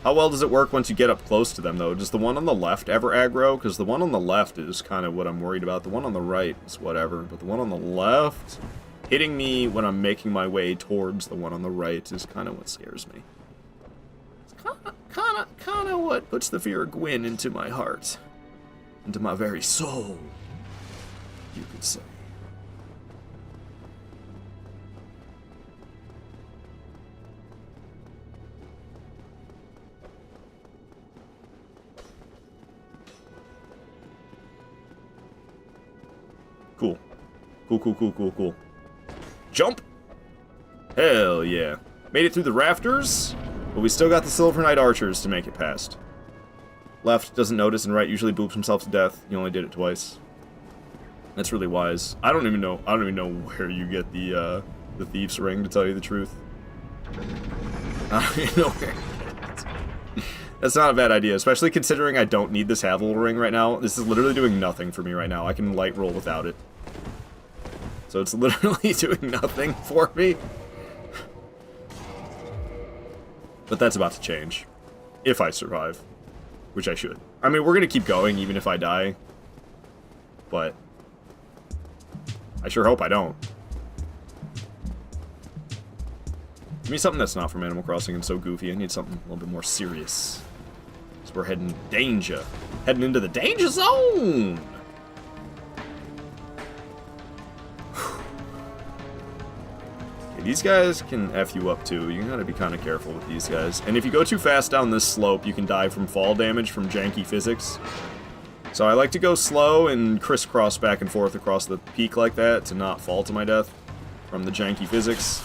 how well does it work once you get up close to them, though? Does the one on the left ever aggro? Because the one on the left is kind of what I'm worried about. The one on the right is whatever, but the one on the left hitting me when I'm making my way towards the one on the right is kind of what scares me. It's kind of what puts the fear of Gwyn into my heart, into my very soul, you could say. Cool. Jump! Hell yeah. Made it through the rafters, but we still got the Silver Knight archers to make it past. Left doesn't notice, and right usually boops himself to death. You only did it twice. That's really wise. I don't even know where you get the Thief's Ring, to tell you the truth. I don't even know where you get it. That's not a bad idea, especially considering I don't need this Havel ring right now. This is literally doing nothing for me right now. I can light roll without it. So it's literally doing nothing for me. But that's about to change. If I survive. Which I should. I mean, we're going to keep going even if I die. But I sure hope I don't. Give me something that's not from Animal Crossing and so goofy. I need something a little bit more serious. So we're heading danger. Heading into the danger zone! Okay, these guys can F you up too. You gotta be kind of careful with these guys. And if you go too fast down this slope, you can die from fall damage from janky physics. So I like to go slow and crisscross back and forth across the peak like that to not fall to my death from the janky physics.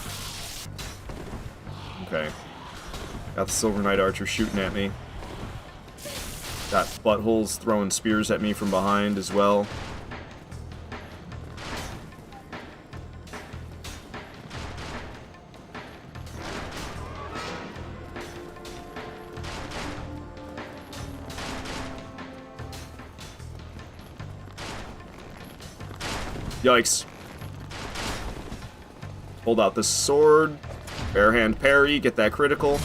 Okay. Got the Silver Knight Archer shooting at me. Got buttholes throwing spears at me from behind as well. Yikes. Hold out the sword. Barehand parry, get that critical.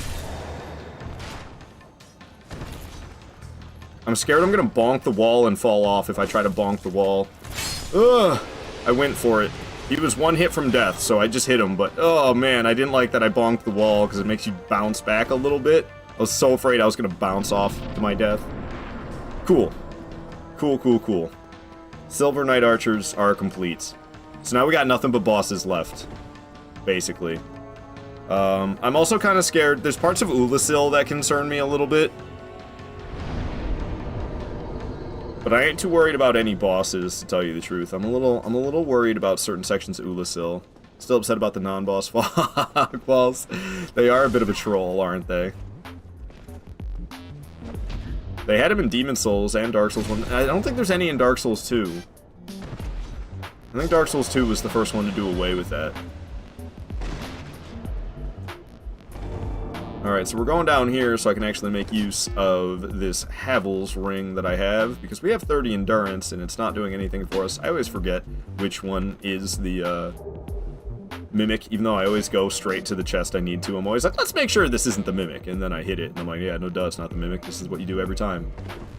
I'm scared I'm gonna bonk the wall and fall off if I try to bonk the wall. Ugh! I went for it. He was one hit from death, so I just hit him, but oh man, I didn't like that I bonked the wall because it makes you bounce back a little bit. I was so afraid I was gonna bounce off to my death. Cool. Cool, cool, cool. Silver Knight Archers are complete. So now we got nothing but bosses left, basically. I'm also kind of scared. There's parts of Ulasil that concern me a little bit. But I ain't too worried about any bosses, to tell you the truth. I'm a little worried about certain sections of Ulasil. Still upset about the non-boss fog walls. They are a bit of a troll, aren't they? They had him in Demon Souls and Dark Souls 1. I don't think there's any in Dark Souls 2. I think Dark Souls 2 was the first one to do away with that. Alright, so we're going down here so I can actually make use of this Havel's ring that I have, because we have 30 endurance and it's not doing anything for us. I always forget which one is the Mimic, even though I always go straight to the chest I need to. I'm always like, let's make sure this isn't the Mimic, and then I hit it, and I'm like, yeah, no duh, it's not the Mimic, this is what you do every time.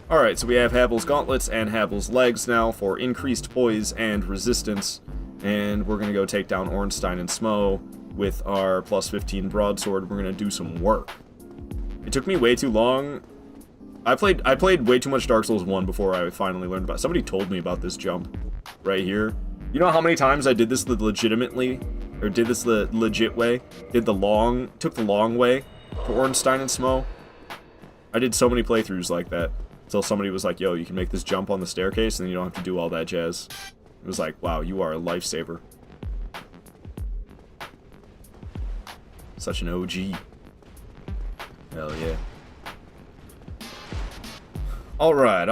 Alright, so we have Havel's gauntlets and Havel's legs now for increased poise and resistance, and we're gonna go take down Ornstein and Smo with our plus 15 broadsword. We're gonna do some work. It took me way too long. I played way too much Dark Souls 1 before I finally learned about it. Somebody told me about this jump right here. You know how many times I did this legitimately? Or did this the legit way? Took the long way to Ornstein and Smo? I did so many playthroughs like that. Until somebody was like, yo, you can make this jump on the staircase and you don't have to do all that jazz. It was like, wow, you are a lifesaver. Such an OG. Hell yeah. Alright.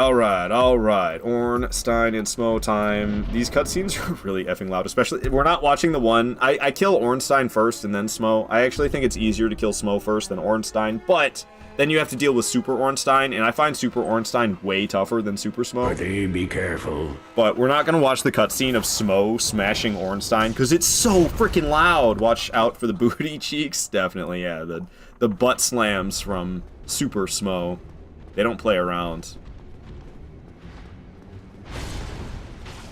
Ornstein and Smo time. These cutscenes are really effing loud, especially, we're not watching the one. I kill Ornstein first and then Smo. I actually think it's easier to kill Smo first than Ornstein, but then you have to deal with Super Ornstein, and I find Super Ornstein way tougher than Super Smo. Be careful. But we're not gonna watch the cutscene of Smo smashing Ornstein, because it's so freaking loud. Watch out for the booty cheeks. Definitely, yeah. The butt slams from Super Smo. They don't play around.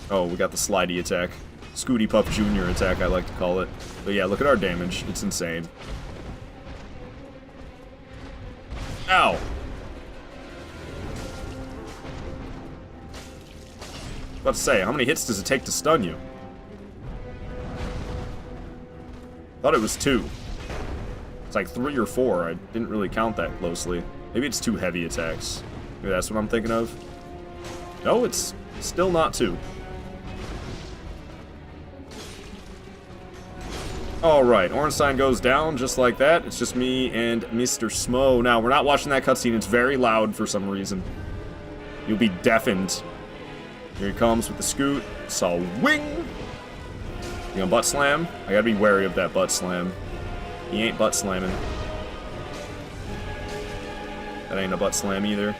Oh, we got the slidey attack. Scooty Puff Jr. attack, I like to call it. But yeah, look at our damage. It's insane. Ow! About to say, how many hits does it take to stun you? Thought it was 2. It's like 3 or 4. I didn't really count that closely. Maybe it's 2 heavy attacks. Maybe that's what I'm thinking of. No, it's still not 2. Alright, Ornstein goes down just like that. It's just me and Mr. Smo. Now, we're not watching that cutscene. It's very loud for some reason. You'll be deafened. Here he comes with the scoot. Swing! You gonna butt slam? I gotta be wary of that butt slam. He ain't butt slamming. That ain't a butt slam either.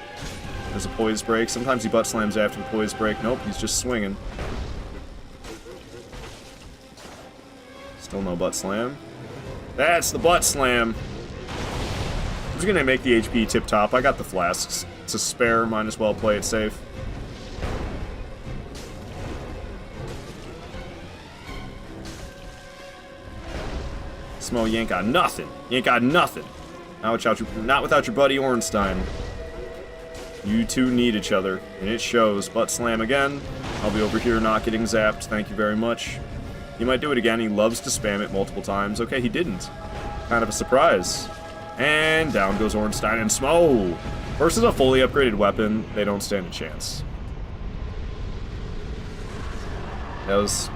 There's a poise break. Sometimes he butt slams after the poise break. Nope, he's just swinging. Still no butt slam. That's the butt slam. Who's gonna make the HP tip top? I got the flasks to spare. Might as well play it safe. Smo, you ain't got nothing. You ain't got nothing. Not without your buddy Ornstein. You two need each other, and it shows. Butt slam again. I'll be over here not getting zapped. Thank you very much. He might do it again. He loves to spam it multiple times. Okay, he didn't. Kind of a surprise. And down goes Ornstein and Smo. Versus a fully upgraded weapon, they don't stand a chance. That was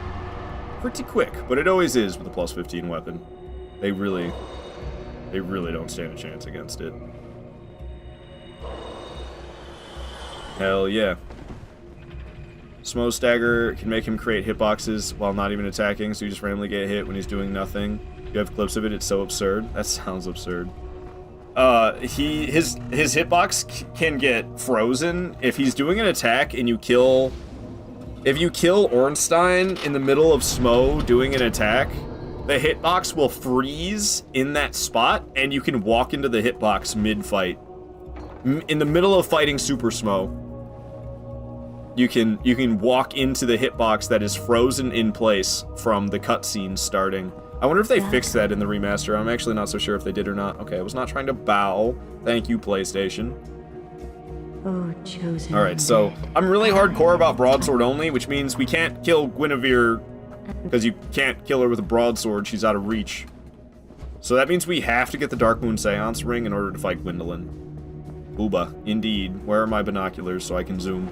pretty quick, but it always is with a plus 15 weapon. They really don't stand a chance against it. Hell yeah. Smo's stagger can make him create hitboxes while not even attacking, so you just randomly get hit when he's doing nothing. You have clips of it, it's so absurd. That sounds absurd. His hitbox can get frozen if he's doing an attack and you kill... If you kill Ornstein in the middle of Smo doing an attack, the hitbox will freeze in that spot, and you can walk into the hitbox mid-fight. In the middle of fighting Super Smo, you can walk into the hitbox that is frozen in place from the cutscene starting. I wonder if they fixed that in the remaster. I'm actually not so sure if they did or not. Okay, I was not trying to bow. Thank you, PlayStation. Oh, chosen. Alright, so I'm really hardcore about Broadsword only, which means we can't kill Guinevere because you can't kill her with a broadsword. She's out of reach. So that means we have to get the Dark Moon Seance Ring in order to fight Gwendolyn. Booba, indeed. Where are my binoculars so I can zoom?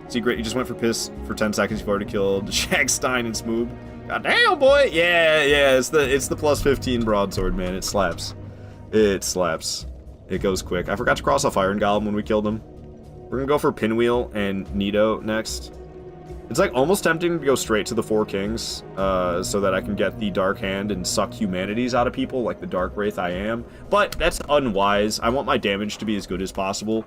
See, great, you just went for piss for 10 seconds. You've already killed Shagstein and Smoob. God damn, boy! Yeah, it's the plus 15 broadsword, man. It slaps. It slaps. It goes quick. I forgot to cross off Iron Golem when we killed him. We're gonna go for Pinwheel and Nito next. It's like almost tempting to go straight to the Four Kings, so that I can get the Dark Hand and suck humanities out of people like the Dark Wraith I am. But that's unwise. I want my damage to be as good as possible.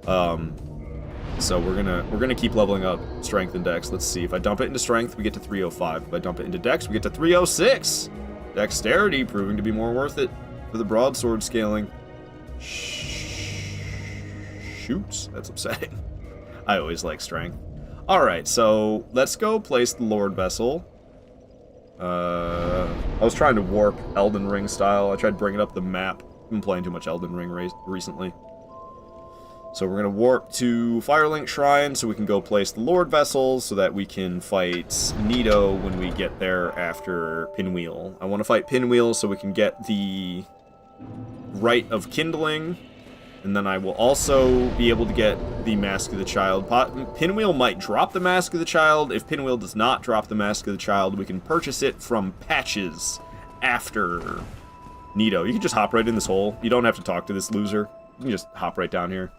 So we're gonna keep leveling up Strength and Dex. Let's see. If I dump it into Strength, we get to 305. If I dump it into Dex, we get to 306. Dexterity proving to be more worth it for the broadsword scaling. Shoots. That's upsetting. I always like Strength. Alright, so let's go place the Lord Vessel. I was trying to warp Elden Ring style. I tried bringing up the map. I've been playing too much Elden Ring recently. So we're going to warp to Firelink Shrine so we can go place the Lord Vessels so that we can fight Nito when we get there after Pinwheel. I want to fight Pinwheel so we can get the Rite of Kindling, and then I will also be able to get the Mask of the Child. Pinwheel might drop the Mask of the Child. If Pinwheel does not drop the Mask of the Child, we can purchase it from Patches after Nito. You can just hop right in this hole. You don't have to talk to this loser. You can just hop right down here.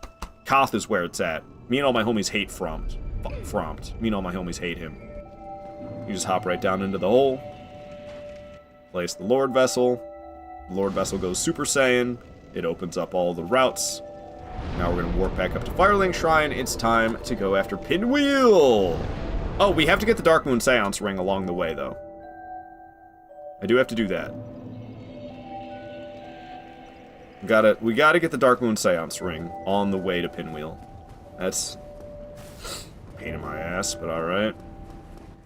Koth is where it's at. Me and all my homies hate Frompt. Me and all my homies hate him. You just hop right down into the hole. Place the Lord Vessel. The Lord Vessel goes Super Saiyan. It opens up all the routes. Now we're going to warp back up to Firelink Shrine. It's time to go after Pinwheel. Oh, we have to get the Dark Moon Seance Ring along the way, though. I do have to do that. We gotta get the Dark Moon Seance Ring on the way to Pinwheel. That's a pain in my ass, but alright.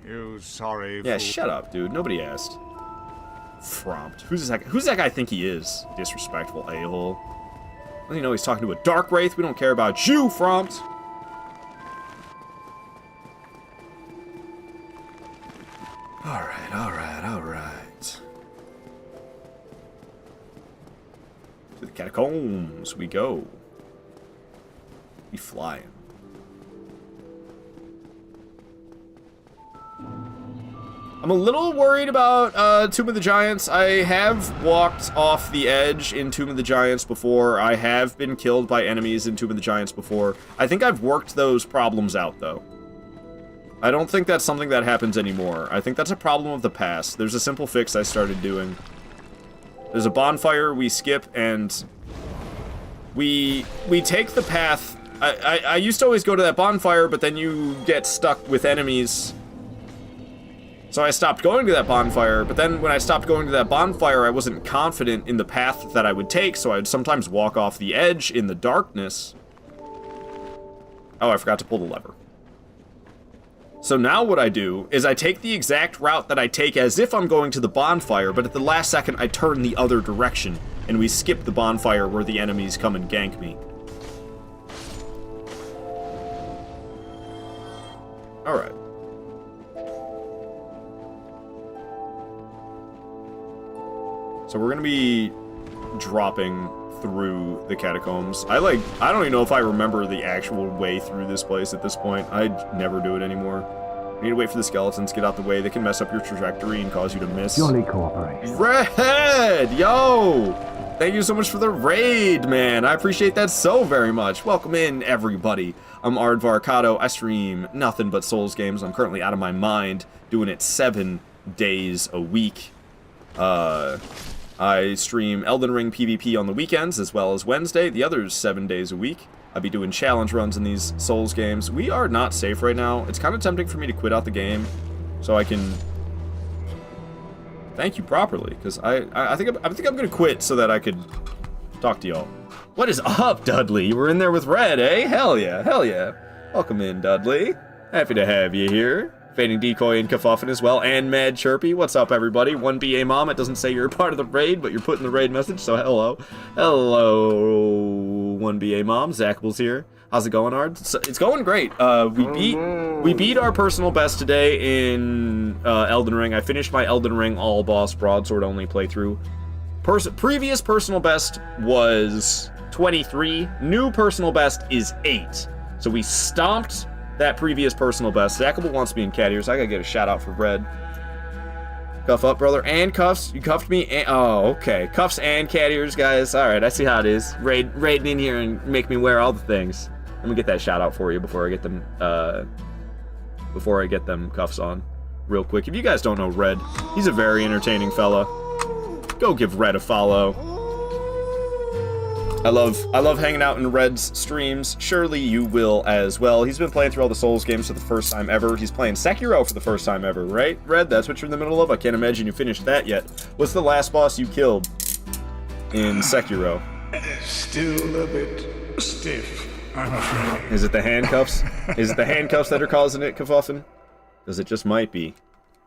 You sorry Yeah, shut up, dude. Nobody asked. Frompt. Who's that guy think he is? Disrespectful a-hole. Doesn't he know he's talking to a Dark Wraith? We don't care about you, Frompt! Alright. To the catacombs we go. We flying. I'm a little worried about Tomb of the Giants. I have walked off the edge in Tomb of the Giants before. I have been killed by enemies in Tomb of the Giants before. I think I've worked those problems out, though. I don't think that's something that happens anymore. I think that's a problem of the past. There's a simple fix I started doing. There's a bonfire we skip, and we take the path. I used to always go to that bonfire, but then you get stuck with enemies. So I stopped going to that bonfire, but then when I stopped going to that bonfire, I wasn't confident in the path that I would take, so I would sometimes walk off the edge in the darkness. Oh, I forgot to pull the lever. So now what I do is I take the exact route that I take as if I'm going to the bonfire, but at the last second I turn the other direction, and we skip the bonfire where the enemies come and gank me. Alright. So we're gonna be dropping through the catacombs. I don't even know if I remember the actual way through this place at this point. I never do it anymore. You need to wait for the skeletons to get out the way. They can mess up your trajectory and cause you to miss. Jolly cooperation. Red! Yo! Thank you so much for the raid, man. I appreciate that so very much. Welcome in, everybody. I'm Aardvar Kato. I stream nothing but Souls games. I'm currently out of my mind, doing it 7 days a week. I stream Elden Ring PvP on the weekends as well as Wednesday, the others 7 days a week. I'll be doing challenge runs in these Souls games. We are not safe right now. It's kind of tempting for me to quit out the game so I can thank you properly, because I think I'm gonna quit so that I could talk to y'all. What is up, Dudley? You were in there with Red, eh? Hell yeah, hell yeah. Welcome in, Dudley. Happy to have you here. Fading Decoy and Kafuffin as well, and Mad Chirpy. What's up, everybody? 1BA Mom. It doesn't say you're a part of the raid, but you're putting the raid message, so hello. Hello, 1BA Mom. Zachables here. How's it going, Ard? It's going great. We beat our personal best today in Elden Ring. I finished my Elden Ring all boss broadsword only playthrough. Previous personal best was 23. New personal best is 8. So we stomped that previous personal best. Zachable wants to be in cat ears. I gotta get a shout out for Red. Cuff up, brother. And cuffs. You cuffed me. And, oh, okay. Cuffs and cat ears, guys. All right, I see how it is. Raiding in here and make me wear all the things. Let me get that shout out for you before I get them. Cuffs on, real quick. If you guys don't know Red, he's a very entertaining fella. Go give Red a follow. I love hanging out in Red's streams. Surely you will as well. He's been playing through all the Souls games for the first time ever. He's playing Sekiro for the first time ever, right? Red, that's what you're in the middle of? I can't imagine you finished that yet. What's the last boss you killed in Sekiro? Still a bit stiff, I'm afraid. Is it the handcuffs? Is it the handcuffs that are causing it, Kafuffin? Because it just might be.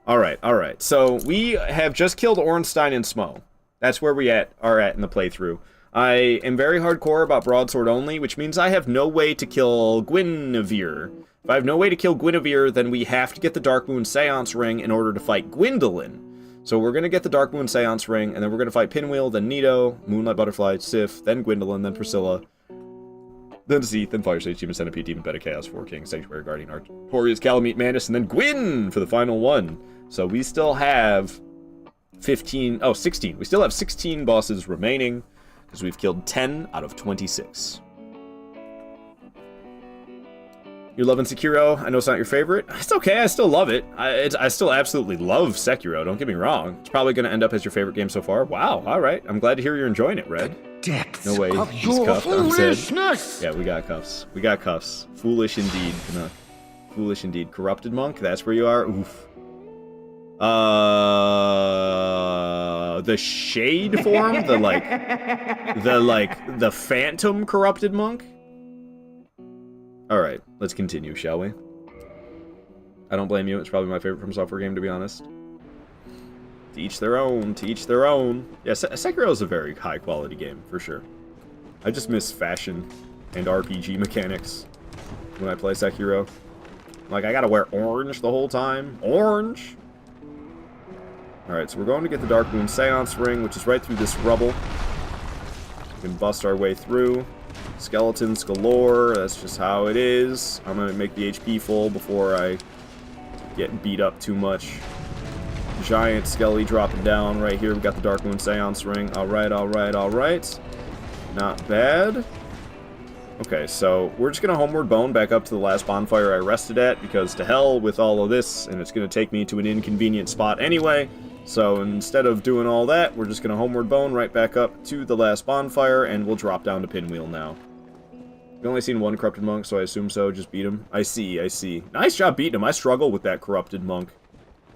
Alright, alright. So we have just killed Ornstein and Smo. That's where we are at in the playthrough. I am very hardcore about broadsword only, which means I have no way to kill Guinevere. If I have no way to kill Guinevere, then we have to get the Darkmoon Seance Ring in order to fight Gwendolyn. So we're going to get the Darkmoon Seance Ring, and then we're going to fight Pinwheel, then Nito, Moonlight Butterfly, Sif, then Gwendolyn, then Priscilla, then Zeeth, then Fire Sage, Demon Centipede, Demon Beta Chaos, Four King, Sanctuary Guardian, Artorias, Calamite, Mantis, and then Gwyn for the final one. So we still have 16. We still have 16 bosses remaining, because we've killed 10 out of 26. You're loving Sekiro. I know it's not your favorite. It's okay, I still love it. I still absolutely love Sekiro, don't get me wrong. It's probably going to end up as your favorite game so far. Wow, alright. I'm glad to hear you're enjoying it, Red. Depths No way, of he's your cuffed. I'm dead. foolishness! Yeah, we got cuffs. We got cuffs. Foolish indeed. Foolish indeed. Corrupted Monk, that's where you are? Oof. The shade form? the phantom corrupted monk? Alright, let's continue, shall we? I don't blame you, it's probably my favorite From Software game, to be honest. To each their own, to each their own. Yeah, Sekiro is a very high quality game, for sure. I just miss fashion and RPG mechanics when I play Sekiro. Like, I gotta wear orange the whole time. Orange! Alright, so we're going to get the Darkmoon Seance Ring, which is right through this rubble. We can bust our way through. Skeletons galore, that's just how it is. I'm going to make the HP full before I get beat up too much. Giant Skelly dropping down right here. We've got the Darkmoon Seance Ring. Alright, alright, alright. Not bad. Okay, so we're just going to Homeward Bone back up to the last bonfire I rested at, because to hell with all of this, and it's going to take me to an inconvenient spot anyway. So instead of doing all that, we're just going to homeward bone right back up to the last bonfire, and we'll drop down to Pinwheel now. We've only seen one corrupted monk, so I assume so. Just beat him. I see, I see. Nice job beating him. I struggle with that corrupted monk.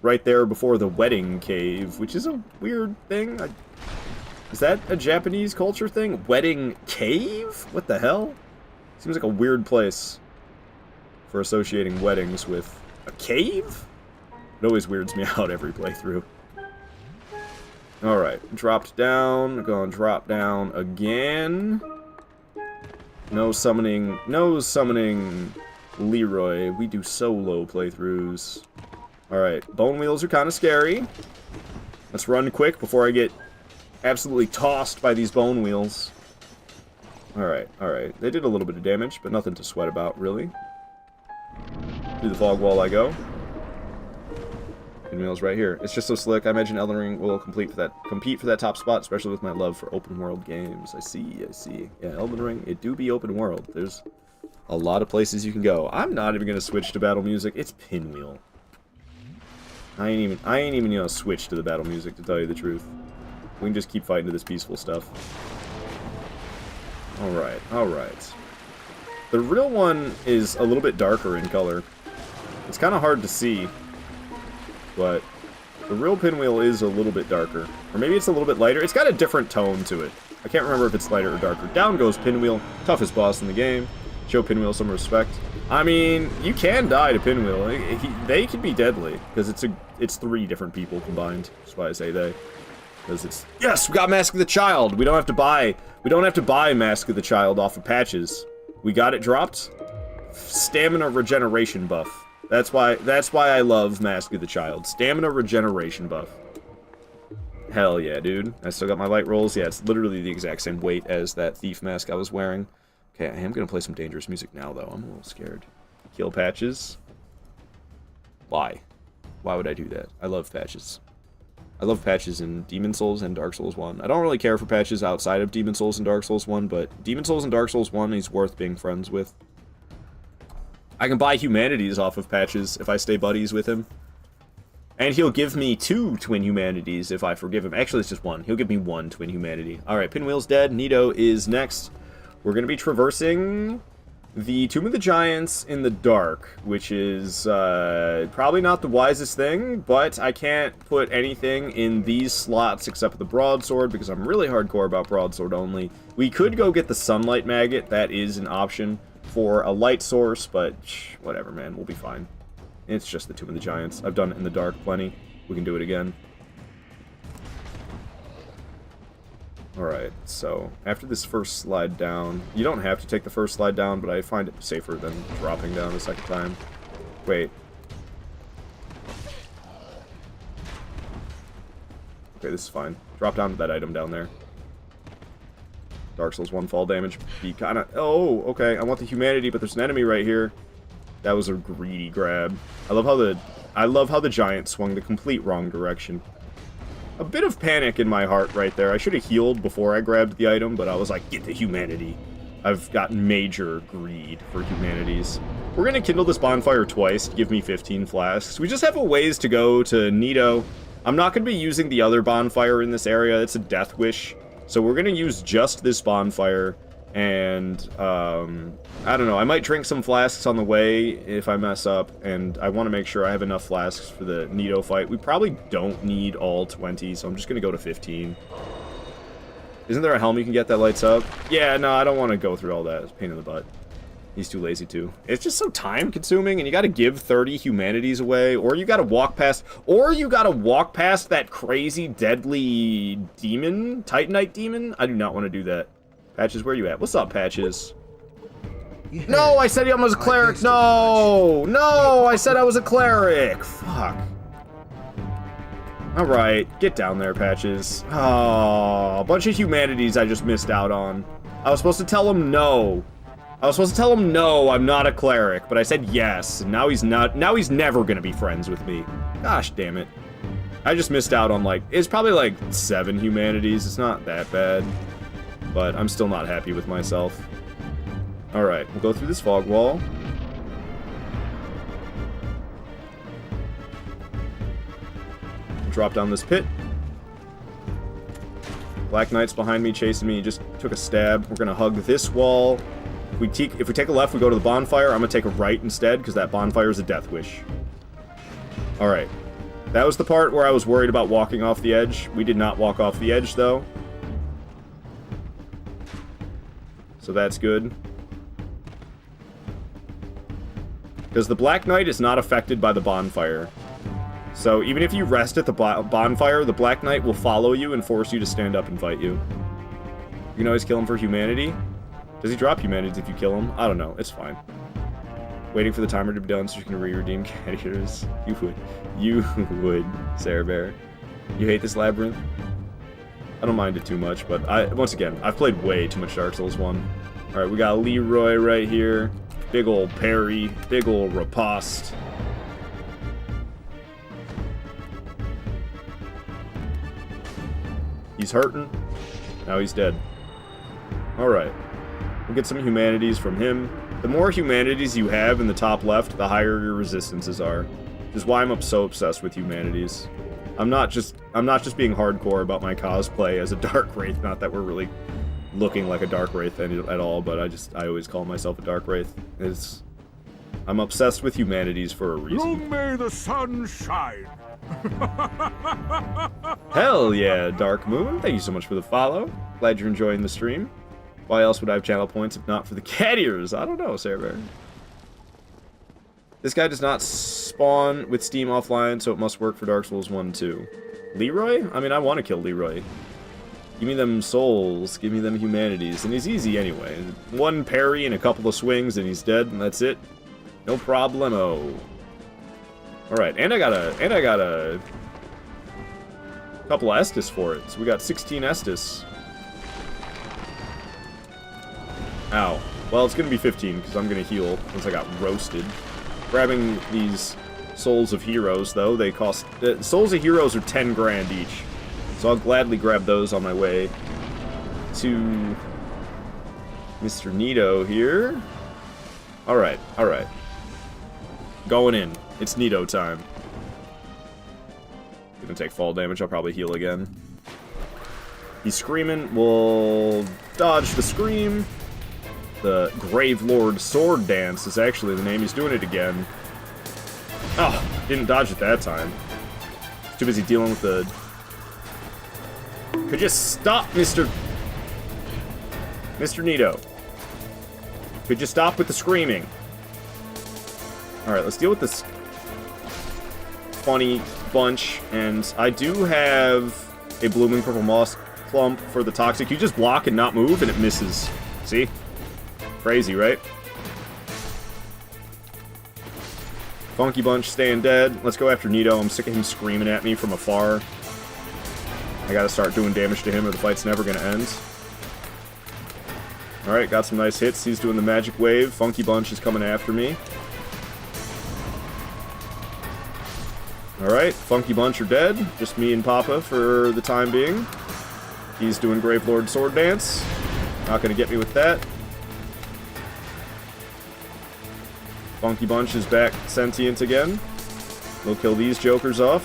Right there before the wedding cave, which is a weird thing. Is that a Japanese culture thing? Wedding cave? What the hell? Seems like a weird place for associating weddings with a cave? It always weirds me out every playthrough. Alright, dropped down. Gonna drop down again. No summoning Leroy. We do solo playthroughs. Alright, bone wheels are kind of scary. Let's run quick before I get absolutely tossed by these bone wheels. Alright, alright. They did a little bit of damage, but nothing to sweat about, really. Through the fog wall I go. Pinwheel's right here. It's just so slick. I imagine Elden Ring will compete for that top spot, especially with my love for open world games. I see, I see. Yeah, Elden Ring, it do be open world. There's a lot of places you can go. I'm not even gonna switch to battle music. It's Pinwheel. I ain't even gonna switch to the battle music, to tell you the truth. We can just keep fighting to this peaceful stuff. Alright, alright. The real one is a little bit darker in color. It's kind of hard to see, but the real Pinwheel is a little bit darker. Or maybe it's a little bit lighter. It's got a different tone to it. I can't remember if it's lighter or darker. Down goes Pinwheel, toughest boss in the game. Show Pinwheel some respect. I mean, you can die to Pinwheel. They can be deadly, because it's 3 different people combined. That's why I say they. Because it's... Yes! We got Mask of the Child! We don't have to buy Mask of the Child off of patches. We got it dropped. Stamina regeneration buff. That's why I love Mask of the Child. Stamina regeneration buff. Hell yeah, dude. I still got my light rolls. Yeah, it's literally the exact same weight as that thief mask I was wearing. Okay, I am going to play some dangerous music now, though. I'm a little scared. Kill patches. Why? Why would I do that? I love patches. I love patches in Demon Souls and Dark Souls 1. I don't really care for patches outside of Demon Souls and Dark Souls 1, but Demon Souls and Dark Souls 1 is worth being friends with. I can buy humanities off of patches if I stay buddies with him. And he'll give me 2 twin humanities if I forgive him. Actually, it's just 1. He'll give me 1 twin humanity. Alright, Pinwheel's dead. Nito is next. We're going to be traversing the Tomb of the Giants in the dark, which is probably not the wisest thing, but I can't put anything in these slots except the Broadsword, because I'm really hardcore about Broadsword only. We could go get the Sunlight Maggot. That is an option for a light source, but whatever, man. We'll be fine. It's just the Tomb of the Giants. I've done it in the dark plenty. We can do it again. Alright, so after this first slide down, you don't have to take the first slide down, but I find it safer than dropping down the second time. Wait. Okay, this is fine. Drop down to that item down there. Dark Souls 1 fall damage. Be kinda... Oh, okay, I want the humanity, but there's an enemy right here. That was a greedy grab. I love how the giant swung the complete wrong direction. A bit of panic in my heart right there. I should have healed before I grabbed the item, but I was like, get the humanity. I've got major greed for humanities. We're going to kindle this bonfire twice to give me 15 flasks. We just have a ways to go to Nito. I'm not going to be using the other bonfire in this area. It's a death wish. So we're going to use just this bonfire. And, I don't know. I might drink some flasks on the way if I mess up. And I want to make sure I have enough flasks for the Nito fight. We probably don't need all 20, so I'm just going to go to 15. Isn't there a helm you can get that lights up? Yeah, no, I don't want to go through all that. It's a pain in the butt. He's too lazy too. It's just so time-consuming, and you gotta give 30 humanities away, or you gotta walk past... Or you gotta walk past that crazy, deadly demon? Titanite demon? I do not want to do that. Patches, where you at? What's up, Patches? Yeah. No, I said I was a cleric! No! No! I said I was a cleric! Fuck. Alright, get down there, Patches. Oh, a bunch of humanities I just missed out on. I was supposed to tell him no. I was supposed to tell him no, I'm not a cleric, but I said yes, and now he's not. Now he's never gonna be friends with me. Gosh damn it. I just missed out on it's probably like 7 humanities. It's not that bad, but I'm still not happy with myself. Alright, we'll go through this fog wall. drop down this pit. Black Knight's behind me, chasing me. He just took a stab. We're gonna hug this wall. If we take a left, we go to the bonfire. I'm gonna take a right instead, because that bonfire is a death wish. Alright. That was the part where I was worried about walking off the edge. We did not walk off the edge, though. So that's good. Because the Black Knight is not affected by the bonfire. So even if you rest at the bonfire, the Black Knight will follow you and force you to stand up and fight you. You can always kill him for humanity. Does he drop humanities if you kill him? I don't know. It's fine. Waiting for the timer to be done so you can re-redeem cat eaters. You would, Sarah Bear. You hate this labyrinth? I don't mind it too much, but once again, I've played way too much Dark Souls 1. Alright, we got Leroy right here. Big ol' parry. Big ol' riposte. He's hurting. Now he's dead. Alright. We'll get some humanities from him. The more humanities you have in the top left, the higher your resistances are. Which is why I'm so obsessed with humanities. I'm not just being hardcore about my cosplay as a Dark Wraith. Not that we're really looking like a Dark Wraith at all, but I always call myself a Dark Wraith. I'm obsessed with humanities for a reason. Long may the sun shine. Hell yeah, Dark Moon. Thank you so much for the follow. Glad you're enjoying the stream. Why else would I have channel points if not for the cat ears? I don't know, Sarah Bear. This guy does not spawn with Steam offline, so it must work for Dark Souls 1 too. Leroy? I mean, I want to kill Leroy. Give me them souls. Give me them humanities. And he's easy anyway. One parry and a couple of swings and he's dead, and that's it. No problemo. Alright, and I got a couple of Estus for it. So we got 16 Estus. Ow. Well, it's gonna be 15, because I'm gonna heal, once I got roasted. Grabbing these Souls of Heroes, though, they cost... Souls of Heroes are 10 grand each. So I'll gladly grab those on my way to Mr. Nito here. Alright, alright. Going in. It's Nito time. Gonna take fall damage, I'll probably heal again. He's screaming, we'll dodge the scream. The Grave Lord Sword Dance is actually the name. He's doing it again. Oh, didn't dodge it that time. Too busy dealing with the... Could you stop, Mr. Nito? Could you stop with the screaming? Alright, let's deal with this funny bunch. And I do have a Blooming Purple Moss Clump for the Toxic. You just block and not move, and it misses. See? Crazy, right? Funky Bunch staying dead. Let's go after Nito. I'm sick of him screaming at me from afar. I gotta start doing damage to him or the fight's never gonna end. Alright, got some nice hits. He's doing the magic wave. Funky Bunch is coming after me. Alright, Funky Bunch are dead. Just me and Papa for the time being. He's doing Gravelord Sword Dance. Not gonna get me with that. Funky Bunch is back sentient again. We'll kill these jokers off.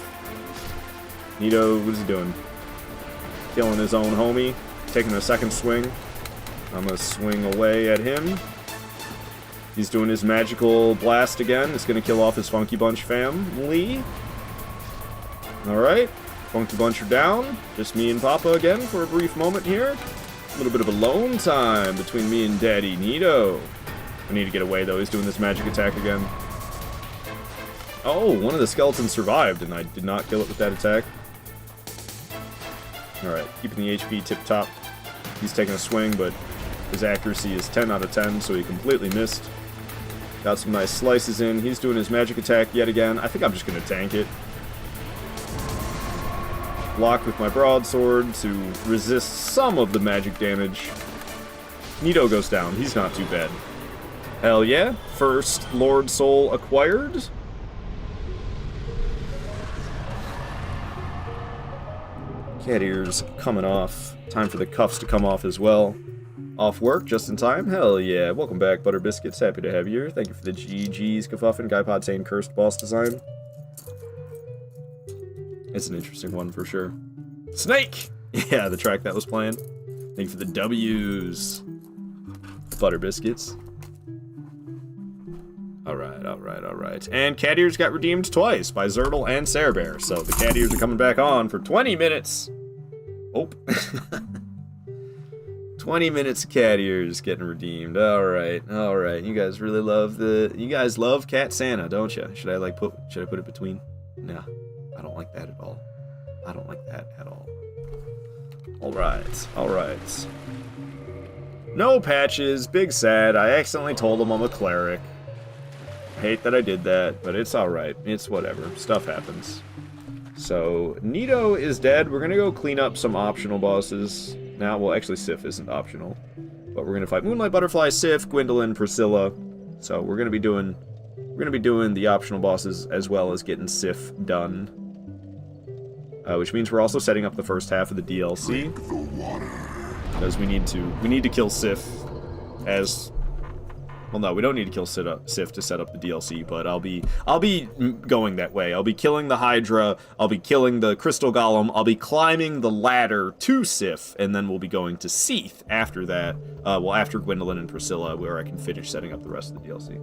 Nito, what is he doing? Killing his own homie. Taking a second swing. I'm gonna swing away at him. He's doing his magical blast again. It's gonna kill off his Funky Bunch family. Alright. Funky Bunch are down. Just me and Papa again for a brief moment here. A little bit of alone time between me and Daddy Nito. I need to get away, though. He's doing this magic attack again. Oh, one of the skeletons survived, and I did not kill it with that attack. Alright, keeping the HP tip-top. He's taking a swing, but his accuracy is 10 out of 10, so he completely missed. Got some nice slices in. He's doing his magic attack yet again. I think I'm just going to tank it. Block with my broadsword to resist some of the magic damage. Nito goes down. He's not too bad. Hell yeah. First Lord Soul acquired. Cat ears coming off. Time for the cuffs to come off as well. Off work, just in time. Hell yeah. Welcome back, Butter Biscuits. Happy to have you here. Thank you for the GG's, Kafuffin. Guy Pod saying cursed boss design. It's an interesting one for sure. Snake! Yeah, the track that was playing. Thank you for the W's. Butter biscuits. Alright, alright, alright. And cat ears got redeemed twice by Zertle and Cerebear. So the cat ears are coming back on for 20 minutes. Oh. 20 minutes of cat ears getting redeemed. Alright, alright. You guys really love you guys love Cat Santa, don't you? Should I put it between? Nah, I don't like that at all. I don't like that at all. Alright, alright. No patches, big sad. I accidentally told him I'm a cleric. Hate that I did that, but it's alright. It's whatever. Stuff happens. So, Nito is dead. We're gonna go clean up some optional bosses. Now, well, actually, Sif isn't optional. But we're gonna fight Moonlight Butterfly, Sif, Gwendolyn, Priscilla. So, we're gonna be doing the optional bosses as well as getting Sif done. Which means we're also setting up the first half of the DLC. Because we need to kill Sif as... Well, no, we don't need to kill Sif to set up the DLC, but I'll be going that way. I'll be killing the Hydra, I'll be killing the Crystal Golem, I'll be climbing the ladder to Sif, and then we'll be going to Seath after that. Well, after Gwendolyn and Priscilla, where I can finish setting up the rest of the DLC.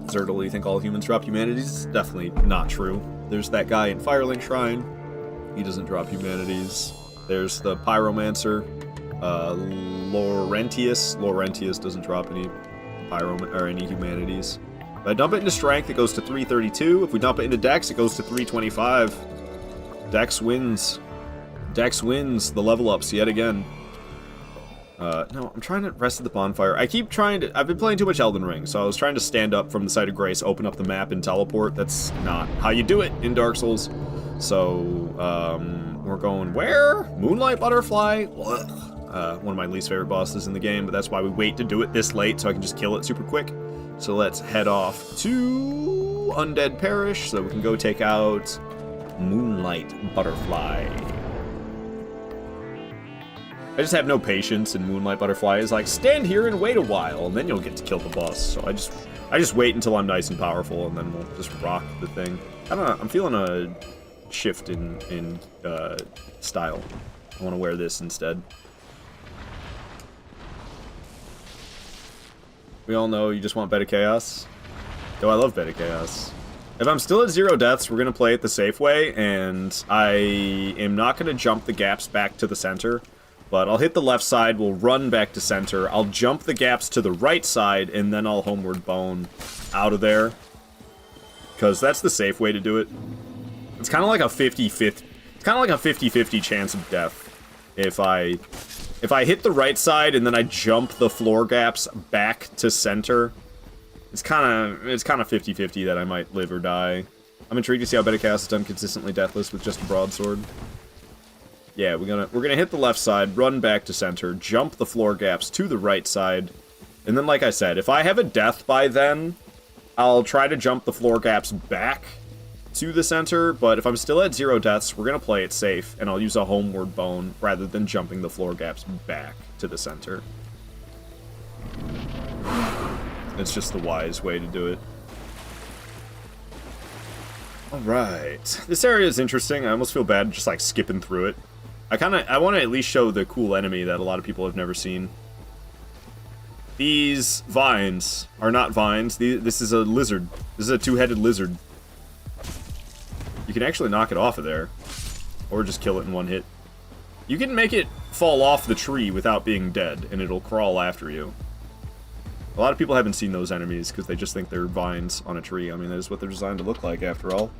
Zertle, you think all humans drop humanities? Definitely not true. There's that guy in Firelink Shrine. He doesn't drop humanities. There's the Pyromancer, Laurentius. Laurentius doesn't drop any any humanities. If I dump it into Strength, it goes to 332. If we dump it into Dex, it goes to 325. Dex wins. Dex wins the level ups yet again. No, I'm trying to rest at the bonfire. I've been playing too much Elden Ring, so I was trying to stand up from the site of Grace, open up the map, and teleport. That's not how you do it in Dark Souls. So, we're going where? Moonlight Butterfly? One of my least favorite bosses in the game, but that's why we wait to do it this late, so I can just kill it super quick. So let's head off to Undead Parish, so we can go take out Moonlight Butterfly. I just have no patience, and Moonlight Butterfly is like, stand here and wait a while, and then you'll get to kill the boss. So I just wait until I'm nice and powerful, and then we'll just rock the thing. I don't know, I'm feeling a shift in style. I want to wear this instead. We all know you just want Beta Chaos. Though I love Beta Chaos. If I'm still at 0 deaths, we're going to play it the safe way, and I am not going to jump the gaps back to the center. But I'll hit the left side, we'll run back to center, I'll jump the gaps to the right side, and then I'll homeward bone out of there. Because that's the safe way to do it. It's kind of like a 50-50 chance of death. If I hit the right side and then I jump the floor gaps back to center, it's kind of 50-50 that I might live or die. I'm intrigued to see how Beta Chaos is done consistently deathless with just a broadsword. Yeah, we're gonna hit the left side, run back to center, jump the floor gaps to the right side, and then, like I said, if I have a death by then, I'll try to jump the floor gaps back to the center, but if I'm still at 0 deaths, we're gonna play it safe, and I'll use a homeward bone rather than jumping the floor gaps back to the center. It's just the wise way to do it. Alright. This area is interesting. I almost feel bad just, like, skipping through it. I want to at least show the cool enemy that a lot of people have never seen. These vines are not vines. This is a lizard. This is a two-headed lizard. You can actually knock it off of there. Or just kill it in one hit. You can make it fall off the tree without being dead, and it'll crawl after you. A lot of people haven't seen those enemies because they just think they're vines on a tree. I mean, that is what they're designed to look like, after all.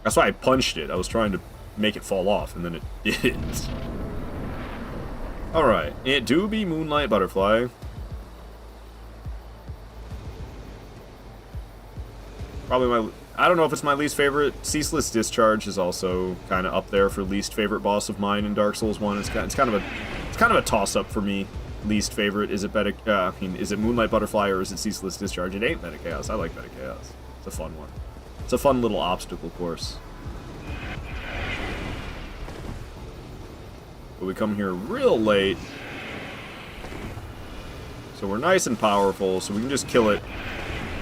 That's why I punched it. I was trying to make it fall off, and then it didn't. Alright, it do be Moonlight Butterfly. Probably I don't know if it's my least favorite. Ceaseless Discharge is also kind of up there for least favorite boss of mine in Dark Souls 1. It's kind of a toss-up for me. Least favorite, is it is it Moonlight Butterfly or is it Ceaseless Discharge? It ain't Beta Chaos. I like Beta Chaos. It's a fun one. It's a fun little obstacle course. But we come here real late. So we're nice and powerful, so we can just kill it.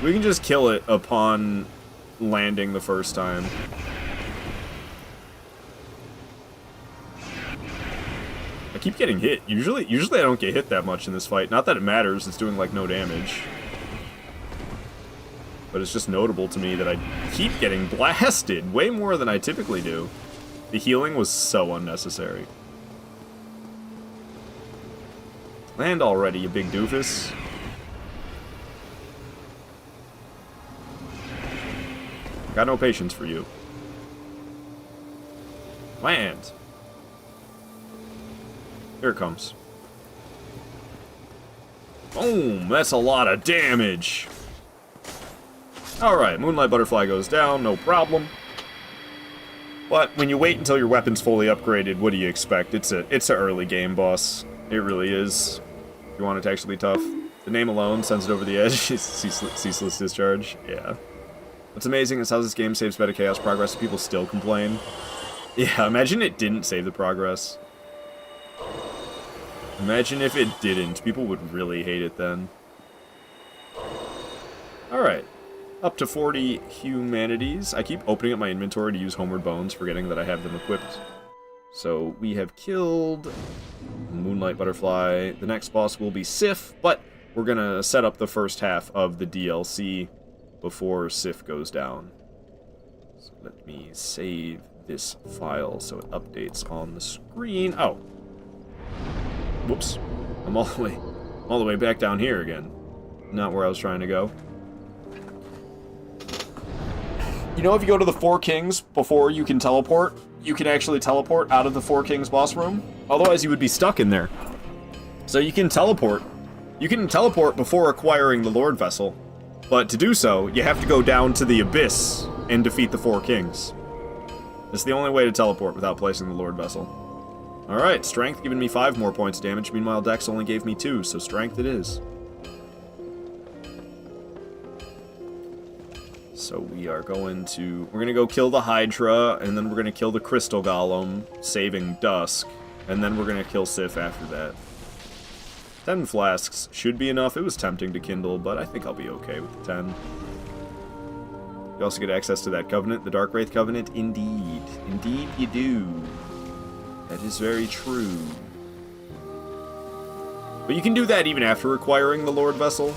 We can just kill it upon landing the first time. I keep getting hit. Usually I don't get hit that much in this fight. Not that it matters, it's doing like no damage. But it's just notable to me that I keep getting blasted way more than I typically do. The healing was so unnecessary. Land already, you big doofus. Got no patience for you. Land. Here it comes. Boom! That's a lot of damage. Alright, Moonlight Butterfly goes down, no problem. But when you wait until your weapon's fully upgraded, what do you expect? It's a early game boss. It really is. If you want it to actually be tough. The name alone sends it over the edge. Ceaseless Discharge. Yeah. What's amazing is how this game saves Beta Chaos progress and people still complain. Yeah, imagine it didn't save the progress. Imagine if it didn't. People would really hate it then. Alright. Up to 40 humanities. I keep opening up my inventory to use Homeward Bones, forgetting that I have them equipped. So we have killed Moonlight Butterfly. The next boss will be Sif, but we're gonna set up the first half of the DLC before Sif goes down. So let me save this file so it updates on the screen. Oh. Whoops. I'm all the way back down here again. Not where I was trying to go. You know, if you go to the Four Kings before you can teleport, you can actually teleport out of the Four Kings boss room. Otherwise, you would be stuck in there. So you can teleport. You can teleport before acquiring the Lord Vessel. But to do so, you have to go down to the Abyss and defeat the Four Kings. It's the only way to teleport without placing the Lord Vessel. Alright, Strength giving me 5 more points damage. Meanwhile, Dex only gave me 2, so Strength it is. So we're gonna go kill the Hydra, and then we're gonna kill the Crystal Golem, saving Dusk, and then we're gonna kill Sif after that. 10 flasks should be enough. It was tempting to kindle, but I think I'll be okay with the 10. You also get access to that Covenant, the Dark Wraith Covenant. Indeed. Indeed you do. That is very true. But you can do that even after acquiring the Lord Vessel.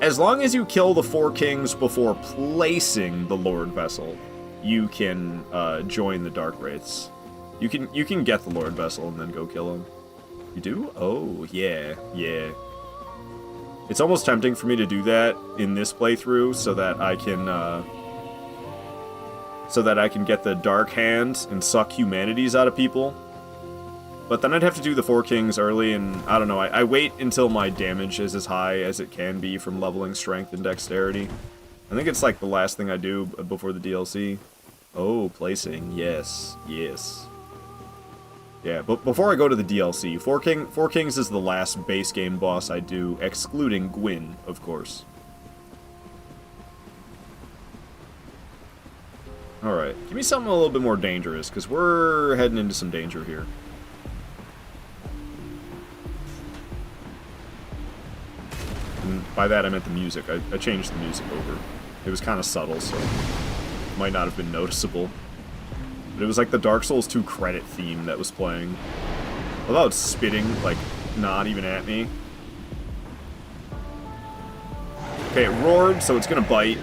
As long as you kill the Four Kings before placing the Lord Vessel, you can join the Dark Wraiths. You can get the Lord Vessel and then go kill him. You do? Oh, yeah, yeah. It's almost tempting for me to do that in this playthrough so that I can get the Dark Hand and suck humanities out of people. But then I'd have to do the Four Kings early, and I don't know, I wait until my damage is as high as it can be from leveling Strength and Dexterity. I think it's like the last thing I do before the DLC. Oh, placing, yes, yes. Yeah, but before I go to the DLC, Four Kings is the last base game boss I do, excluding Gwyn, of course. Alright, give me something a little bit more dangerous, because we're heading into some danger here. And by that I meant the music. I changed the music over. It was kind of subtle, so it might not have been noticeable. But it was like the Dark Souls 2 credit theme that was playing. Although it's spitting, like, not even at me. Okay, it roared, so it's gonna bite.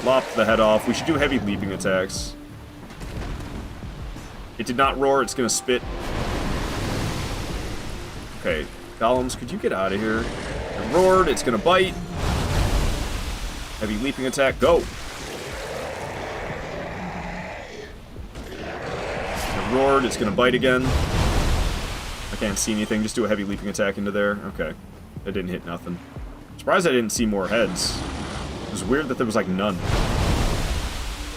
Lopped the head off. We should do heavy leaping attacks. It did not roar, it's gonna spit. Okay, Golems, could you get out of here? It roared, it's gonna bite. Heavy leaping attack, go! It roared, it's gonna bite again. I can't see anything, just do a heavy leaping attack into there. Okay, that didn't hit nothing. Surprised I didn't see more heads. It was weird that there was like none.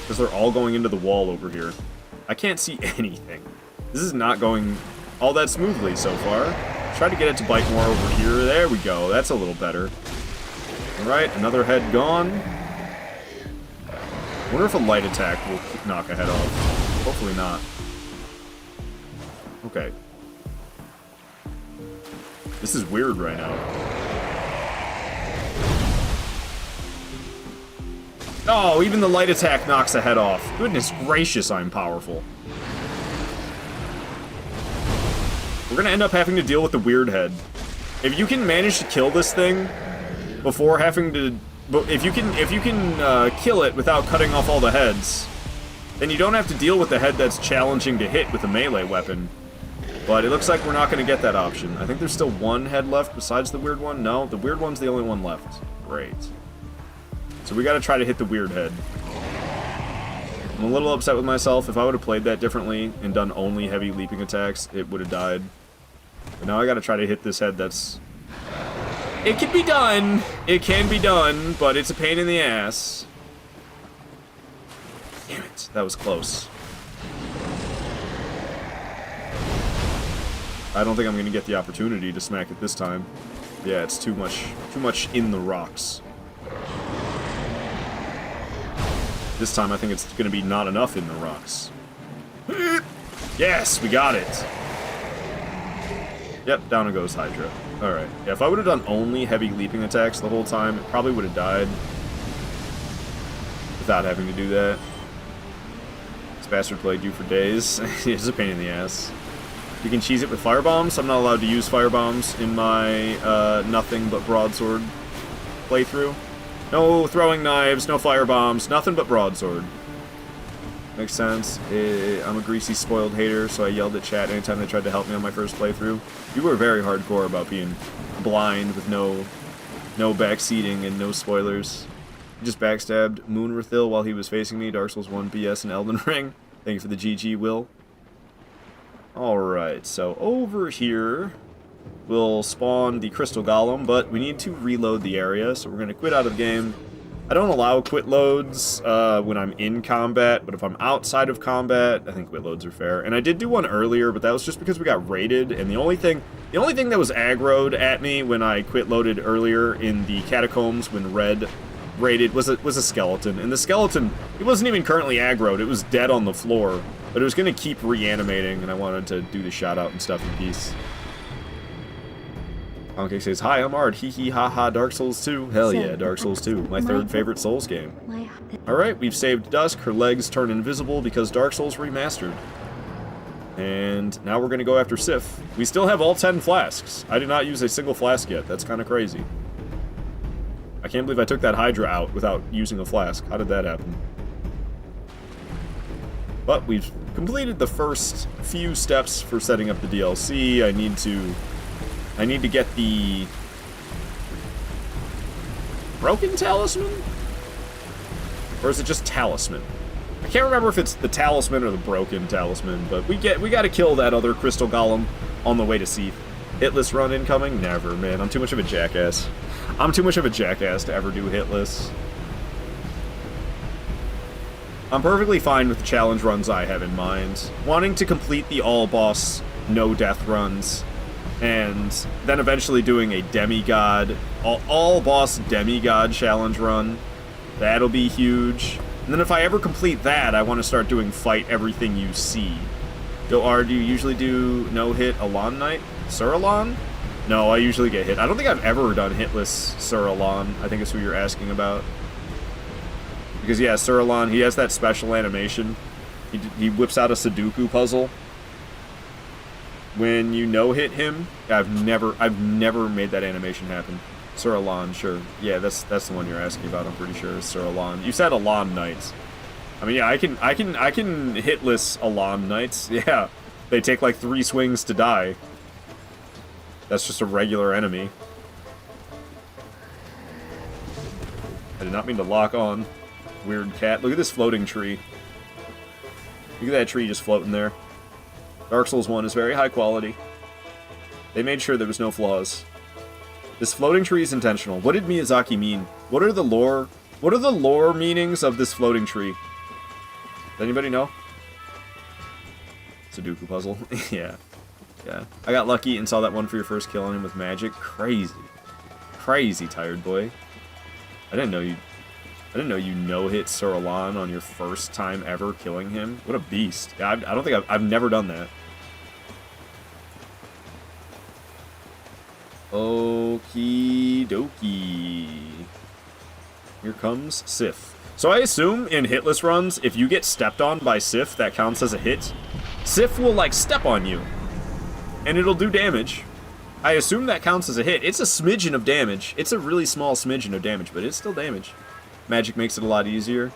Because they're all going into the wall over here. I can't see anything. This is not going all that smoothly so far. Try to get it to bite more over here. There we go. That's a little better. Alright, another head gone. I wonder if a light attack will knock a head off. Hopefully not. Okay. This is weird right now. Oh, even the light attack knocks the head off. Goodness gracious, I'm powerful. We're gonna end up having to deal with the weird head. If you can manage to kill this thing before having to... If you can kill it without cutting off all the heads, then you don't have to deal with the head that's challenging to hit with a melee weapon. But it looks like we're not going to get that option. I think there's still one head left besides the weird one. No, the weird one's the only one left. Great. So we got to try to hit the weird head. I'm a little upset with myself. If I would have played that differently and done only heavy leaping attacks, it would have died. But now I got to try to hit this head that's... It can be done! It can be done, but it's a pain in the ass. Damn it, that was close. I don't think I'm going to get the opportunity to smack it this time. Yeah, it's too much in the rocks. This time I think it's going to be not enough in the rocks. Yes, we got it! Yep, down it goes Hydra. Alright, yeah, if I would have done only heavy leaping attacks the whole time, it probably would have died. Without having to do that. This bastard played you for days. It's a pain in the ass. You can cheese it with firebombs. I'm not allowed to use firebombs in my nothing but broadsword playthrough. No throwing knives, no firebombs, nothing but broadsword. Makes sense. I'm a greasy, spoiled hater, so I yelled at chat anytime they tried to help me on my first playthrough. You were very hardcore about being blind with no backseating and no spoilers. You just backstabbed Moonrathil while he was facing me. Dark Souls 1, BS, and Elden Ring. Thank you for the GG, Will. Alright, so over here we'll spawn the Crystal Golem, but we need to reload the area, so we're going to quit out of the game. I don't allow quit loads when I'm in combat, but if I'm outside of combat, I think quit loads are fair. And I did do one earlier, but that was just because we got raided, and the only thing that was aggroed at me when I quit loaded earlier in the catacombs when Red raided was a skeleton. And the skeleton, it wasn't even currently aggroed, it was dead on the floor. But it was going to keep reanimating, and I wanted to do the shout-out and stuff in peace. Honky says, hi, I'm Ard. Hee hee ha ha, Dark Souls 2. Hell yeah, Dark Souls 2. My third favorite Souls game. Alright, we've saved Dusk. Her legs turn invisible because Dark Souls remastered. And now we're going to go after Sif. We still have all 10 flasks. I did not use a single flask yet. That's kind of crazy. I can't believe I took that Hydra out without using a flask. How did that happen? But we've completed the first few steps for setting up the DLC. I need to get the Broken Talisman? Or is it just Talisman? I can't remember if it's the Talisman or the Broken Talisman, but we gotta kill that other Crystal Golem on the way to Seath. Hitless run incoming? Never, man. I'm too much of a jackass. I'm too much of a jackass to ever do hitless. I'm perfectly fine with the challenge runs I have in mind. Wanting to complete the all-boss, no-death runs, and then eventually doing a demigod, all-boss demigod challenge run. That'll be huge. And then if I ever complete that, I want to start doing fight everything you see. Yo, R, do you usually do no-hit Alon Knight? Sir Alon? No, I usually get hit. I don't think I've ever done hitless Sir Alon. I think it's who you're asking about. Because, yeah, Sir Alon, he has that special animation. He whips out a Sudoku puzzle. When you no-hit him, I've never made that animation happen. Sir Alon, sure. Yeah, that's the one you're asking about, I'm pretty sure, Sir Alon. You said Alon Knights. I mean, yeah, I can hitless Alon Knights. Yeah, they take like 3 swings to die. That's just a regular enemy. I did not mean to lock on. Weird cat. Look at this floating tree. Look at that tree just floating there. Dark Souls 1 is very high quality. They made sure there was no flaws. This floating tree is intentional. What did Miyazaki mean? What are the lore meanings of this floating tree? Does anybody know? Sudoku puzzle. Yeah. Yeah. I got lucky and saw that one for your first kill on him with magic. Crazy. Crazy, tired boy. I didn't know you no-hit Sir Alon on your first time ever killing him. What a beast. Yeah, I don't think I've never done that. Okie dokie. Here comes Sif. So I assume in hitless runs, if you get stepped on by Sif, that counts as a hit. Sif will, like, step on you, and it'll do damage. I assume that counts as a hit. It's a smidgen of damage. It's a really small smidgen of damage, but it's still damage. Magic makes it a lot easier.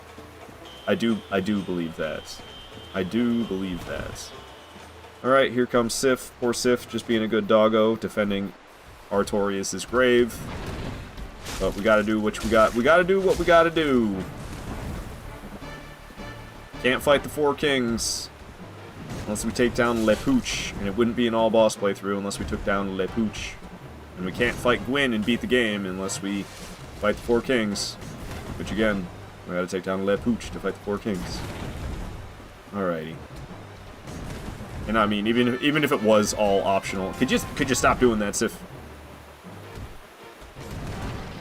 I do believe that. I do believe that. Alright, here comes Sif. Poor Sif, just being a good doggo, defending Artorias' grave. But we gotta do what we gotta do what we gotta do. Can't fight the Four Kings unless we take down Le Pooch, and it wouldn't be an all-boss playthrough unless we took down Le Pooch. And we can't fight Gwyn and beat the game unless we fight the Four Kings. Which again, we gotta take down Le Pooch to fight the Four Kings. Alrighty. And I mean, even if it was all optional, could you stop doing that, Sif?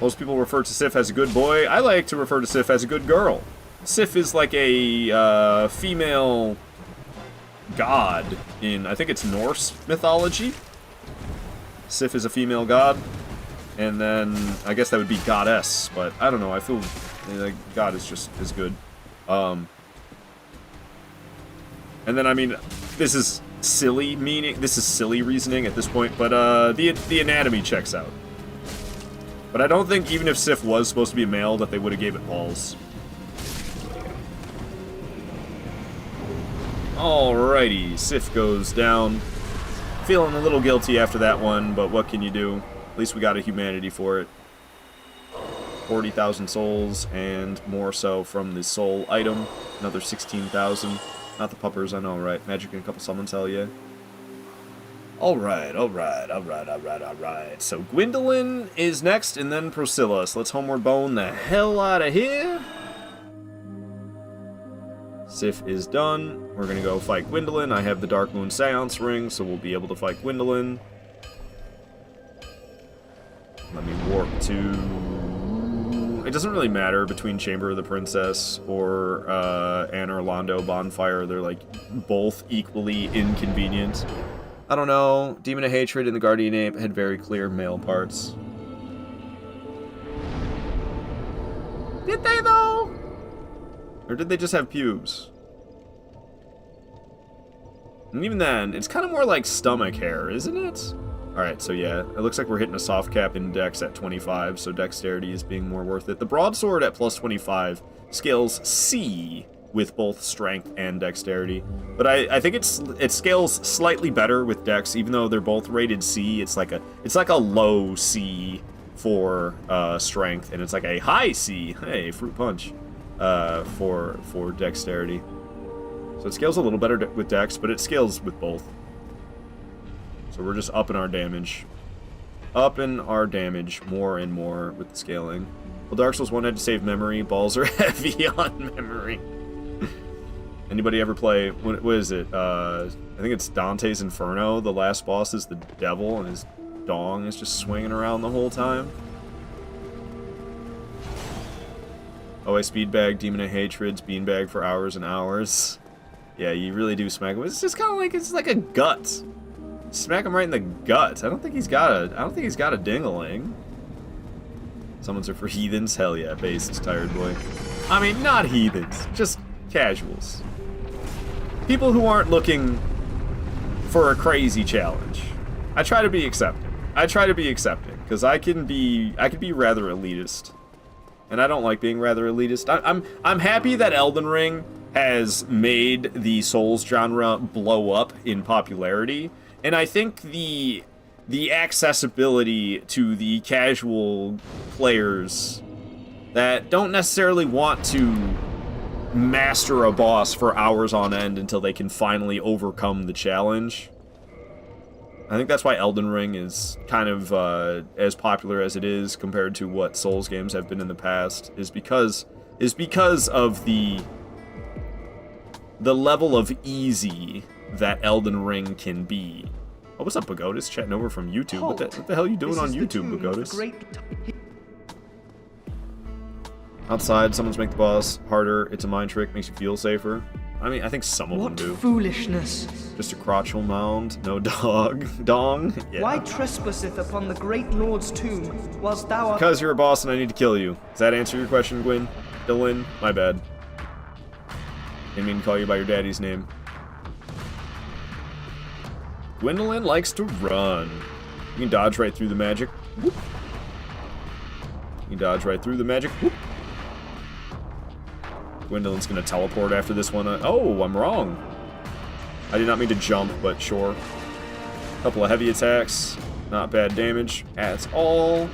Most people refer to Sif as a good boy. I like to refer to Sif as a good girl. Sif is like a female god in, I think it's Norse mythology. Sif is a female god. And then, I guess that would be goddess, but I don't know, I feel like god is just as good. And then, I mean, this is silly reasoning at this point, but the anatomy checks out. But I don't think even if Sif was supposed to be a male that they would have gave it balls. Alrighty, Sif goes down. Feeling a little guilty after that one, but what can you do? At least we got a humanity for it. 40,000 souls, and more so from the soul item. Another 16,000. Not the puppers, I know, right? Magic and a couple summons, hell yeah. Alright. So Gwendolyn is next, and then Priscilla. So let's homeward bone the hell out of here. Sif is done. We're gonna go fight Gwendolyn. I have the Dark Moon Seance Ring, so we'll be able to fight Gwendolyn. Let me warp to... It doesn't really matter between Chamber of the Princess or Anne Orlando Bonfire. They're, like, both equally inconvenient. I don't know. Demon of Hatred and the Guardian Ape had very clear male parts. Did they, though? Or did they just have pubes? And even then, it's kind of more like stomach hair, isn't it? Alright, so yeah, it looks like we're hitting a soft cap index at 25, so dexterity is being more worth it. The Broadsword at plus 25 scales C with both strength and dexterity. But I think it scales slightly better with dex, even though they're both rated C. It's like a low C for strength, and it's like a high C, hey, fruit punch, for dexterity. So it scales a little better with dex, but it scales with both. So we're just upping our damage. Upping our damage more and more with the scaling. Well, Dark Souls 1 had to save memory. Balls are heavy on memory. Anybody ever play, what is it? I think it's Dante's Inferno. The last boss is the devil, and his dong is just swinging around the whole time. Oh, I speedbag Demon of Hatred's beanbag for hours and hours. Yeah, you really do smack him. It's just kind of like, it's like a gut. Smack him right in the gut. I don't think he's got a ding-a-ling. Summons are for heathens. Hell yeah, based, tired boy. I mean, not heathens, just casuals. People who aren't looking for a crazy challenge. I try to be accepting. Because I can be rather elitist. And I don't like being rather elitist. I'm happy that Elden Ring has made the Souls genre blow up in popularity. And I think the accessibility to the casual players that don't necessarily want to master a boss for hours on end until they can finally overcome the challenge. I think that's why Elden Ring is kind of as popular as it is compared to what Souls games have been in the past, is because of the level of easy that Elden Ring can be. Oh, what's up, Pagodas? Chatting over from YouTube. What the hell are you doing on YouTube, Pagodas? Outside, someone's make the boss harder. It's a mind trick, makes you feel safer. I mean, I think some of them What do. foolishness! Just a crotchal mound, no dog, dong. Yeah. Why trespasseth upon the great lord's tomb, whilst thou art... Because you're a boss and I need to kill you. Does that answer your question, Gwyn? Dylan? My bad. Didn't mean to call you by your daddy's name. Gwendolyn likes to run. You can dodge right through the magic. Whoop. You can dodge right through the magic. Whoop. Gwendolyn's gonna teleport after this one. Oh, I'm wrong. I did not mean to jump, but sure. Couple of heavy attacks. Not bad damage at all.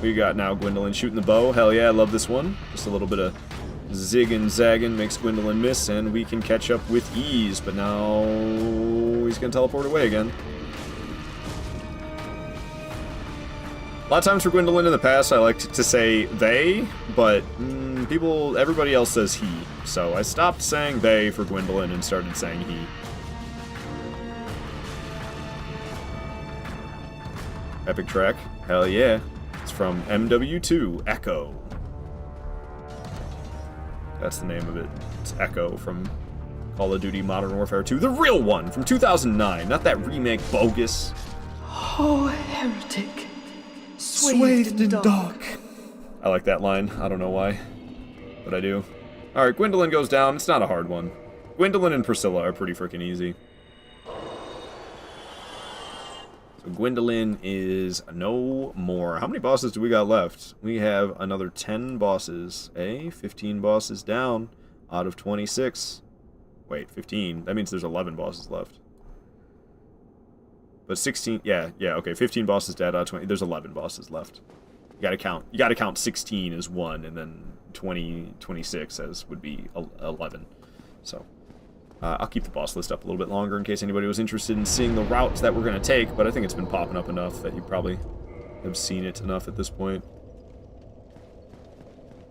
We got now Gwendolyn shooting the bow. Hell yeah, I love this one. Just a little bit of zig and zagging makes Gwendolyn miss, and we can catch up with ease. But now he's gonna teleport away again. A lot of times for Gwendolyn in the past, I liked to say they, but everybody else says he. So I stopped saying they for Gwendolyn and started saying he. Epic track. Hell yeah. It's from MW2, Echo. That's the name of it. It's Echo from Call of Duty Modern Warfare 2. The real one from 2009, not that remake bogus. Oh, heretic. Swathed in dark. I like that line. I don't know why, but I do. Alright, Gwendolyn goes down. It's not a hard one. Gwendolyn and Priscilla are pretty freaking easy. So Gwendolyn is no more. How many bosses do we got left? We have another 10 bosses. 15 bosses down out of 26. Wait, 15. That means there's 11 bosses left. But 16, yeah, okay, 15 bosses dead out of 20. There's 11 bosses left. You gotta count 16 as 1, and then 26 as would be 11. So, I'll keep the boss list up a little bit longer in case anybody was interested in seeing the routes that we're gonna take, but I think it's been popping up enough that you probably have seen it enough at this point.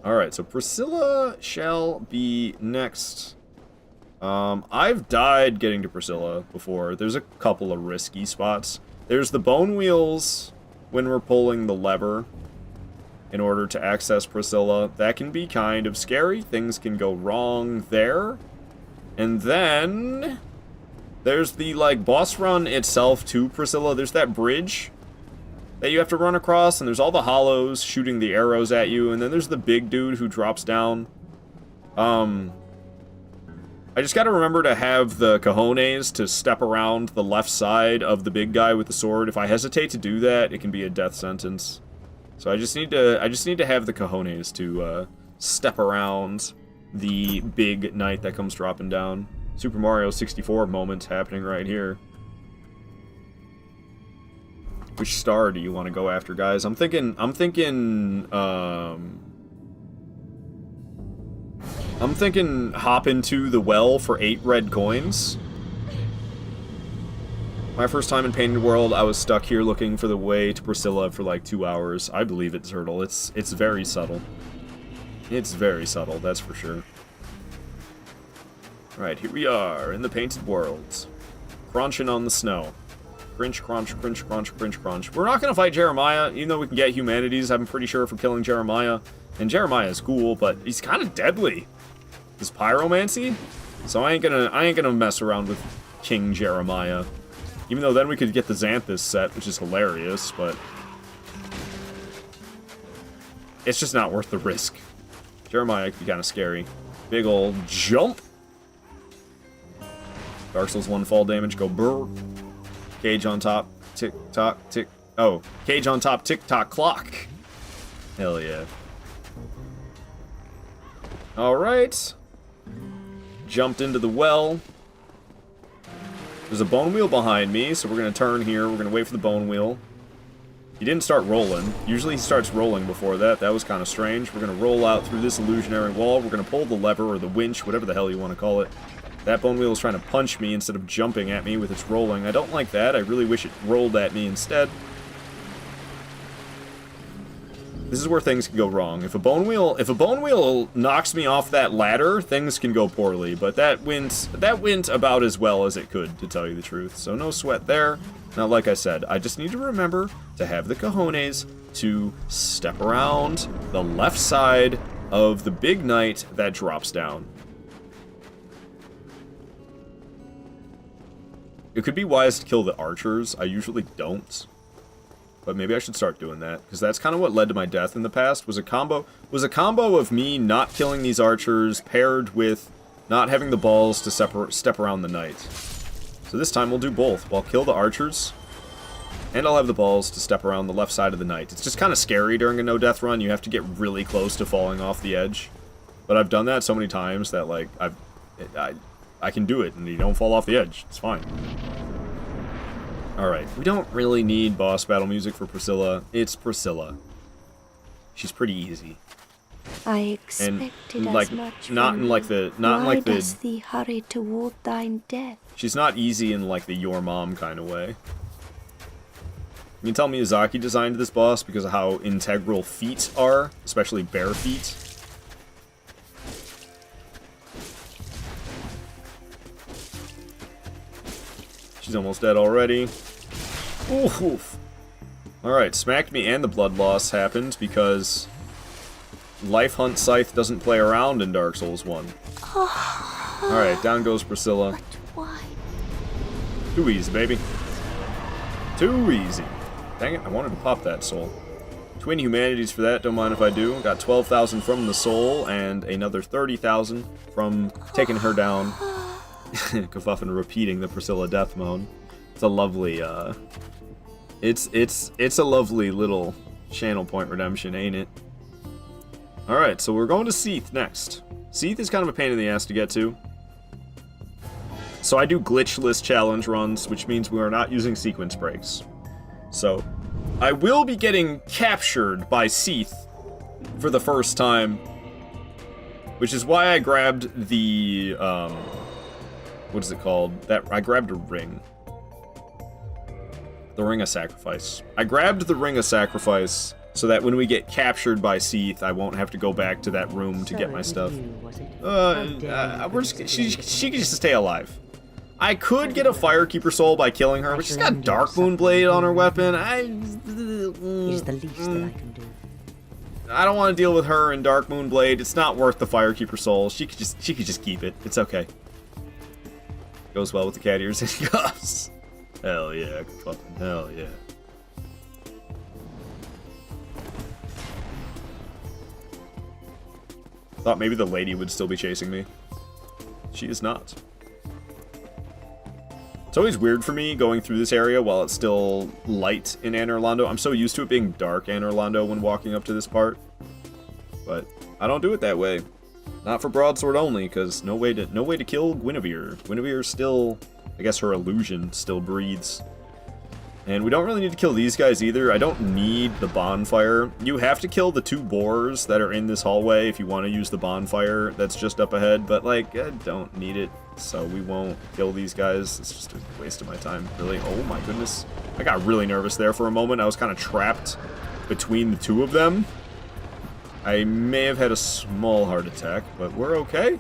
Alright, so Priscilla shall be next. I've died getting to Priscilla before. There's a couple of risky spots. There's the bone wheels when we're pulling the lever in order to access Priscilla. That can be kind of scary. Things can go wrong there. And then there's the, like, boss run itself to Priscilla. There's that bridge that you have to run across, and there's all the hollows shooting the arrows at you, and then there's the big dude who drops down. I just gotta remember to have the cojones to step around the left side of the big guy with the sword. If I hesitate to do that, it can be a death sentence. So I just need to have the cojones to step around the big knight that comes dropping down. Super Mario 64 moment happening right here. Which star do you want to go after, guys? I'm thinking hop into the well for 8 red coins. My first time in Painted World, I was stuck here looking for the way to Priscilla for like 2 hours. I believe it, Turtle. It's very subtle. It's very subtle, that's for sure. Alright, here we are in the Painted World. Crunching on the snow. Crunch, crunch, crunch, crunch, crunch, crunch. We're not going to fight Jeremiah, even though we can get humanities, I'm pretty sure, for killing Jeremiah. And Jeremiah is cool, but he's kind of deadly. His pyromancy? So I ain't gonna mess around with King Jeremiah. Even though then we could get the Xanthus set, which is hilarious, but it's just not worth the risk. Jeremiah could be kind of scary. Big old jump. Dark Souls 1 fall damage, go brr. Cage on top, tick tock, tick. Oh, cage on top, tick tock clock. Hell yeah. Alright. Jumped into the well. There's a bone wheel behind me, so we're going to turn here. We're going to wait for the bone wheel. He didn't start rolling. Usually he starts rolling before that. That was kind of strange. We're going to roll out through this illusionary wall. We're going to pull the lever or the winch, whatever the hell you want to call it. That bone wheel is trying to punch me instead of jumping at me with its rolling. I don't like that. I really wish it rolled at me instead. This is where things can go wrong. If a bone wheel knocks me off that ladder, things can go poorly. But that went about as well as it could, to tell you the truth. So no sweat there. Now, like I said, I just need to remember to have the cojones to step around the left side of the big knight that drops down. It could be wise to kill the archers. I usually don't. But maybe I should start doing that, because that's kind of what led to my death in the past, was a combo of me not killing these archers paired with not having the balls to step around the knight. So this time we'll do both. I'll kill the archers, and I'll have the balls to step around the left side of the knight. It's just kind of scary during a no-death run. You have to get really close to falling off the edge. But I've done that so many times that, like, I can do it, and you don't fall off the edge. It's fine. Alright, we don't really need boss battle music for Priscilla. It's Priscilla. She's pretty easy. I expected like, as much not from in like the not in Why like the does thee hurry toward thine death? She's not easy in like the your mom kind of way. You can tell Miyazaki designed this boss because of how integral feet are, especially bare feet. She's almost dead already. Oof. Alright, smacked me and the blood loss happened because Life Hunt Scythe doesn't play around in Dark Souls 1. Alright, down goes Priscilla. But why? Too easy, baby. Too easy. Dang it, I wanted to pop that soul. Twin humanities for that, don't mind if I do. Got 12,000 from the soul and another 30,000 from taking her down. Kafuffin repeating the Priscilla death moan. It's a lovely, it's a lovely little channel point redemption, ain't it? Alright, so we're going to Seath next. Seath is kind of a pain in the ass to get to. So I do glitchless challenge runs, which means we are not using sequence breaks. So, I will be getting captured by Seath for the first time, which is why I grabbed the, what is it called? I grabbed a ring. The Ring of Sacrifice. I grabbed the Ring of Sacrifice so that when we get captured by Seath, I won't have to go back to that room to get my stuff. She can just stay alive. I could get a Firekeeper soul by killing her, but she's got Dark Moon Blade on her weapon. Is the least that I can do. I don't want to deal with her and Dark Moon Blade. It's not worth the Firekeeper soul. She could just keep it. It's okay. Goes well with the cat ears and cuffs. Hell yeah, fucking hell yeah. Thought maybe the lady would still be chasing me. She is not. It's always weird for me going through this area while it's still light in Anor Londo. I'm so used to it being dark Anor Londo when walking up to this part. But I don't do it that way. Not for Broadsword only, because no way to kill Guinevere. Guinevere still, I guess her illusion still breathes. And we don't really need to kill these guys either. I don't need the bonfire. You have to kill the 2 boars that are in this hallway if you want to use the bonfire that's just up ahead. But, like, I don't need it, so we won't kill these guys. It's just a waste of my time, really. Oh my goodness. I got really nervous there for a moment. I was kind of trapped between the 2 of them. I may have had a small heart attack, but we're okay.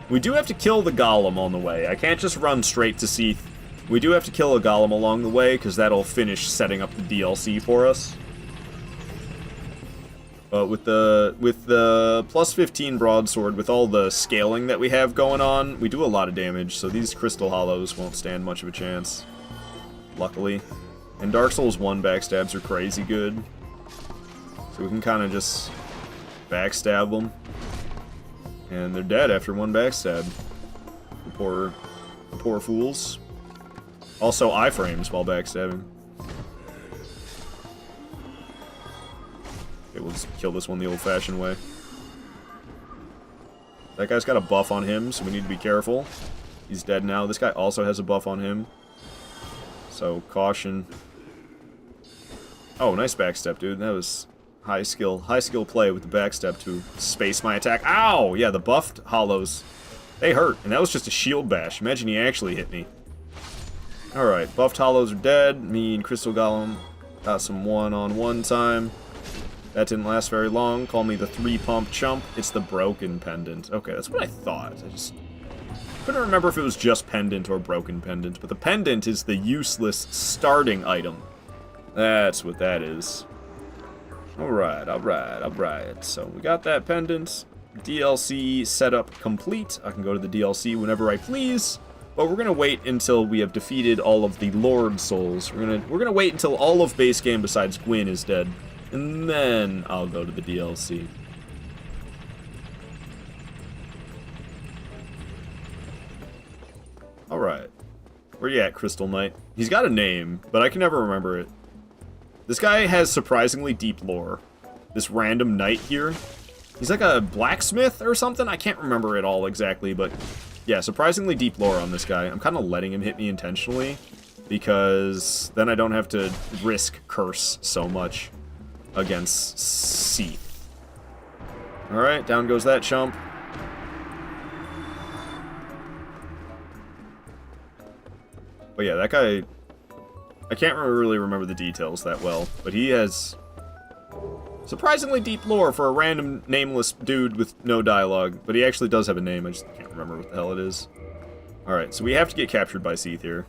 We do have to kill the golem on the way. I can't just run straight to Seath. We do have to kill a golem along the way, because that'll finish setting up the DLC for us. But with the plus 15 broadsword, with all the scaling that we have going on, we do a lot of damage, so these crystal hollows won't stand much of a chance. Luckily. And Dark Souls 1 backstabs are crazy good. So we can kind of just backstab them. And they're dead after 1 backstab. The poor fools. Also iframes while backstabbing. Okay, we'll just kill this one the old-fashioned way. That guy's got a buff on him, so we need to be careful. He's dead now. This guy also has a buff on him. So, caution. Oh, nice backstep, dude. That was high skill play with the backstep to space my attack. Ow! Yeah, the buffed hollows, they hurt. And that was just a shield bash. Imagine he actually hit me. Alright, buffed hollows are dead. Me and Crystal Golem got some one-on-one time. That didn't last very long. Call me the 3-pump chump. It's the broken pendant. Okay, that's what I thought. I just couldn't remember if it was just pendant or broken pendant. But the pendant is the useless starting item. That's what that is. Alright, alright, alright. So we got that pendant. DLC setup complete. I can go to the DLC whenever I please. but we're gonna wait until we have defeated all of the Lord Souls. We're gonna wait until all of base game besides Gwyn is dead, and then I'll go to the DLC. All right, where you at, Crystal Knight? He's got a name, but I can never remember it. This guy has surprisingly deep lore. This random knight here. He's like a blacksmith or something? I can't remember it all exactly, but yeah, surprisingly deep lore on this guy. I'm kind of letting him hit me intentionally, because then I don't have to risk curse so much against Seath. Alright, down goes that chump. But yeah, that guy... I can't really remember the details that well, but he has surprisingly deep lore for a random nameless dude with no dialogue. But he actually does have a name, I just can't remember what the hell it is. Alright, so we have to get captured by Seath here.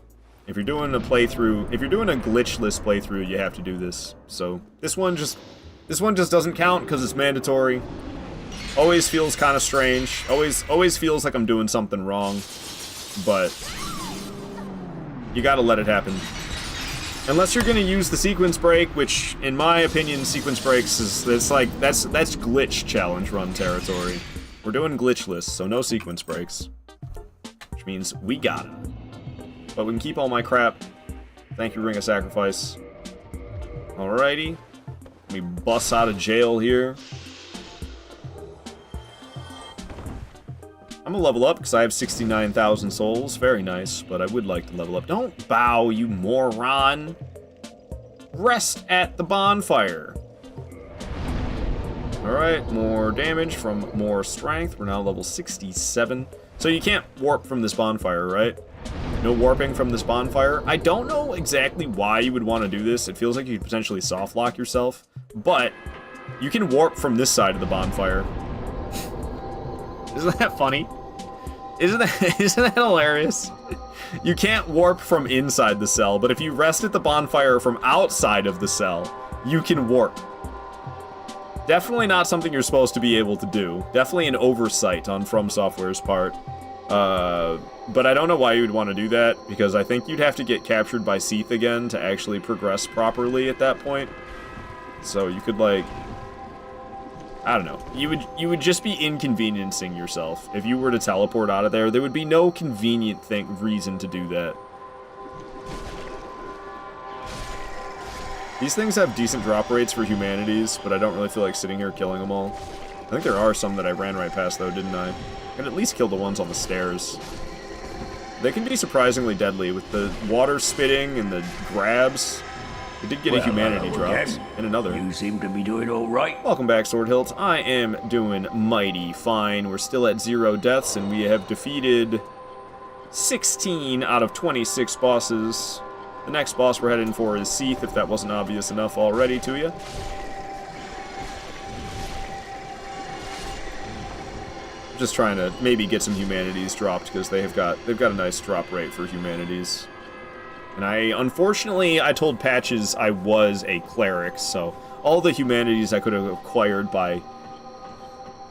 If you're doing a playthrough, if you're doing a glitchless playthrough, you have to do this. So, this one just doesn't count because it's mandatory. Always feels kind of strange. Always feels like I'm doing something wrong. But you gotta let it happen. Unless you're gonna use the sequence break, which, in my opinion, sequence breaks that's glitch challenge run territory. We're doing glitchless, so no sequence breaks. Which means we got it. But we can keep all my crap. Thank you, Ring of Sacrifice. Alrighty. We bust out of jail here. I'm gonna level up because I have 69,000 souls. Very nice, but I would like to level up. Don't bow, you moron. Rest at the bonfire. Alright, more damage from more strength. We're now level 67. So you can't warp from this bonfire, right? No warping from this bonfire. I don't know exactly why you would want to do this. It feels like you could potentially soft lock yourself. But you can warp from this side of the bonfire. Isn't that funny? Isn't that hilarious? You can't warp from inside the cell, but if you rest at the bonfire from outside of the cell, you can warp. Definitely not something you're supposed to be able to do. Definitely an oversight on From Software's part. But I don't know why you would want to do that, because I think you'd have to get captured by Seath again to actually progress properly at that point. So you could, like... I don't know. You would just be inconveniencing yourself. If you were to teleport out of there, there would be no convenient reason to do that. These things have decent drop rates for humanities, but I don't really feel like sitting here killing them all. I think there are some that I ran right past, though, didn't I? I could at least kill the ones on the stairs. They can be surprisingly deadly with the water spitting and the grabs. We did get a humanity drop, and another. You seem to be doing all right. Welcome back, Sword Hilt. I am doing mighty fine. We're still at 0 deaths, and we have defeated 16 out of 26 bosses. The next boss we're heading for is Seath, if that wasn't obvious enough already to you. Just trying to maybe get some humanities dropped, because they've got a nice drop rate for humanities. And unfortunately, I told Patches I was a cleric, so all the humanities I could have acquired by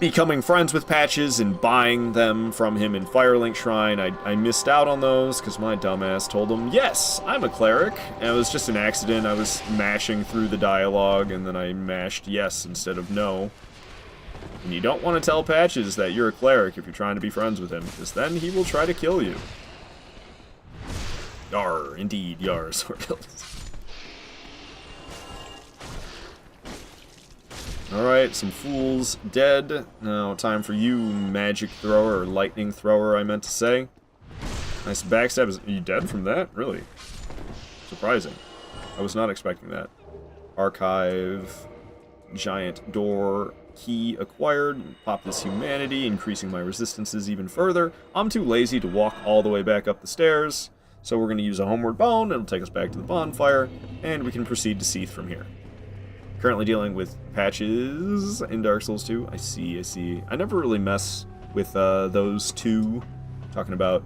becoming friends with Patches and buying them from him in Firelink Shrine, I missed out on those because my dumbass told him, yes, I'm a cleric. And it was just an accident. I was mashing through the dialogue, and then I mashed yes instead of no. And you don't want to tell Patches that you're a cleric if you're trying to be friends with him, because then he will try to kill you. Yar, indeed, yar, Sword Hilt. Alright, some fools dead. Now, time for you, magic thrower, or lightning thrower, I meant to say. Nice backstab. Are you dead from that? Really? Surprising. I was not expecting that. Archive, giant door, key acquired. Pop this humanity, increasing my resistances even further. I'm too lazy to walk all the way back up the stairs. So we're going to use a homeward bone, it'll take us back to the bonfire, and we can proceed to Seath from here. Currently dealing with Patches in Dark Souls 2. I see. I never really mess with those two. Talking about...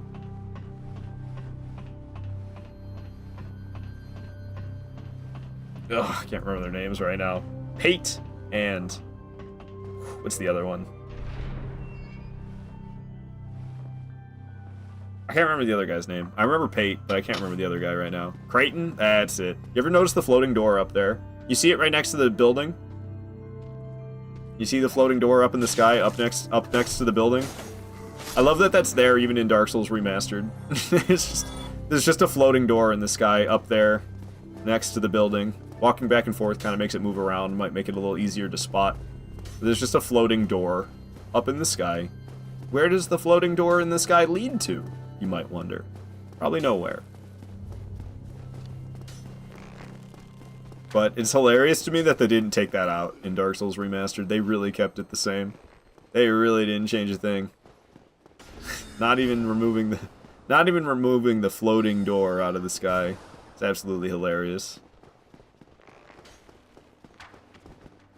Ugh, I can't remember their names right now. Pate and... What's the other one? I can't remember the other guy's name. I remember Pate, but I can't remember the other guy right now. Creighton? That's it. You ever notice the floating door up there? You see it right next to the building? You see the floating door up in the sky, up next to the building? I love that that's there even in Dark Souls Remastered. There's just a floating door in the sky up there next to the building. Walking back and forth kind of makes it move around, might make it a little easier to spot. But there's just a floating door up in the sky. Where does the floating door in the sky lead to, you might wonder? Probably nowhere. But it's hilarious to me that they didn't take that out in Dark Souls Remastered. They really kept it the same. They really didn't change a thing. Not even removing the floating door out of the sky. It's absolutely hilarious.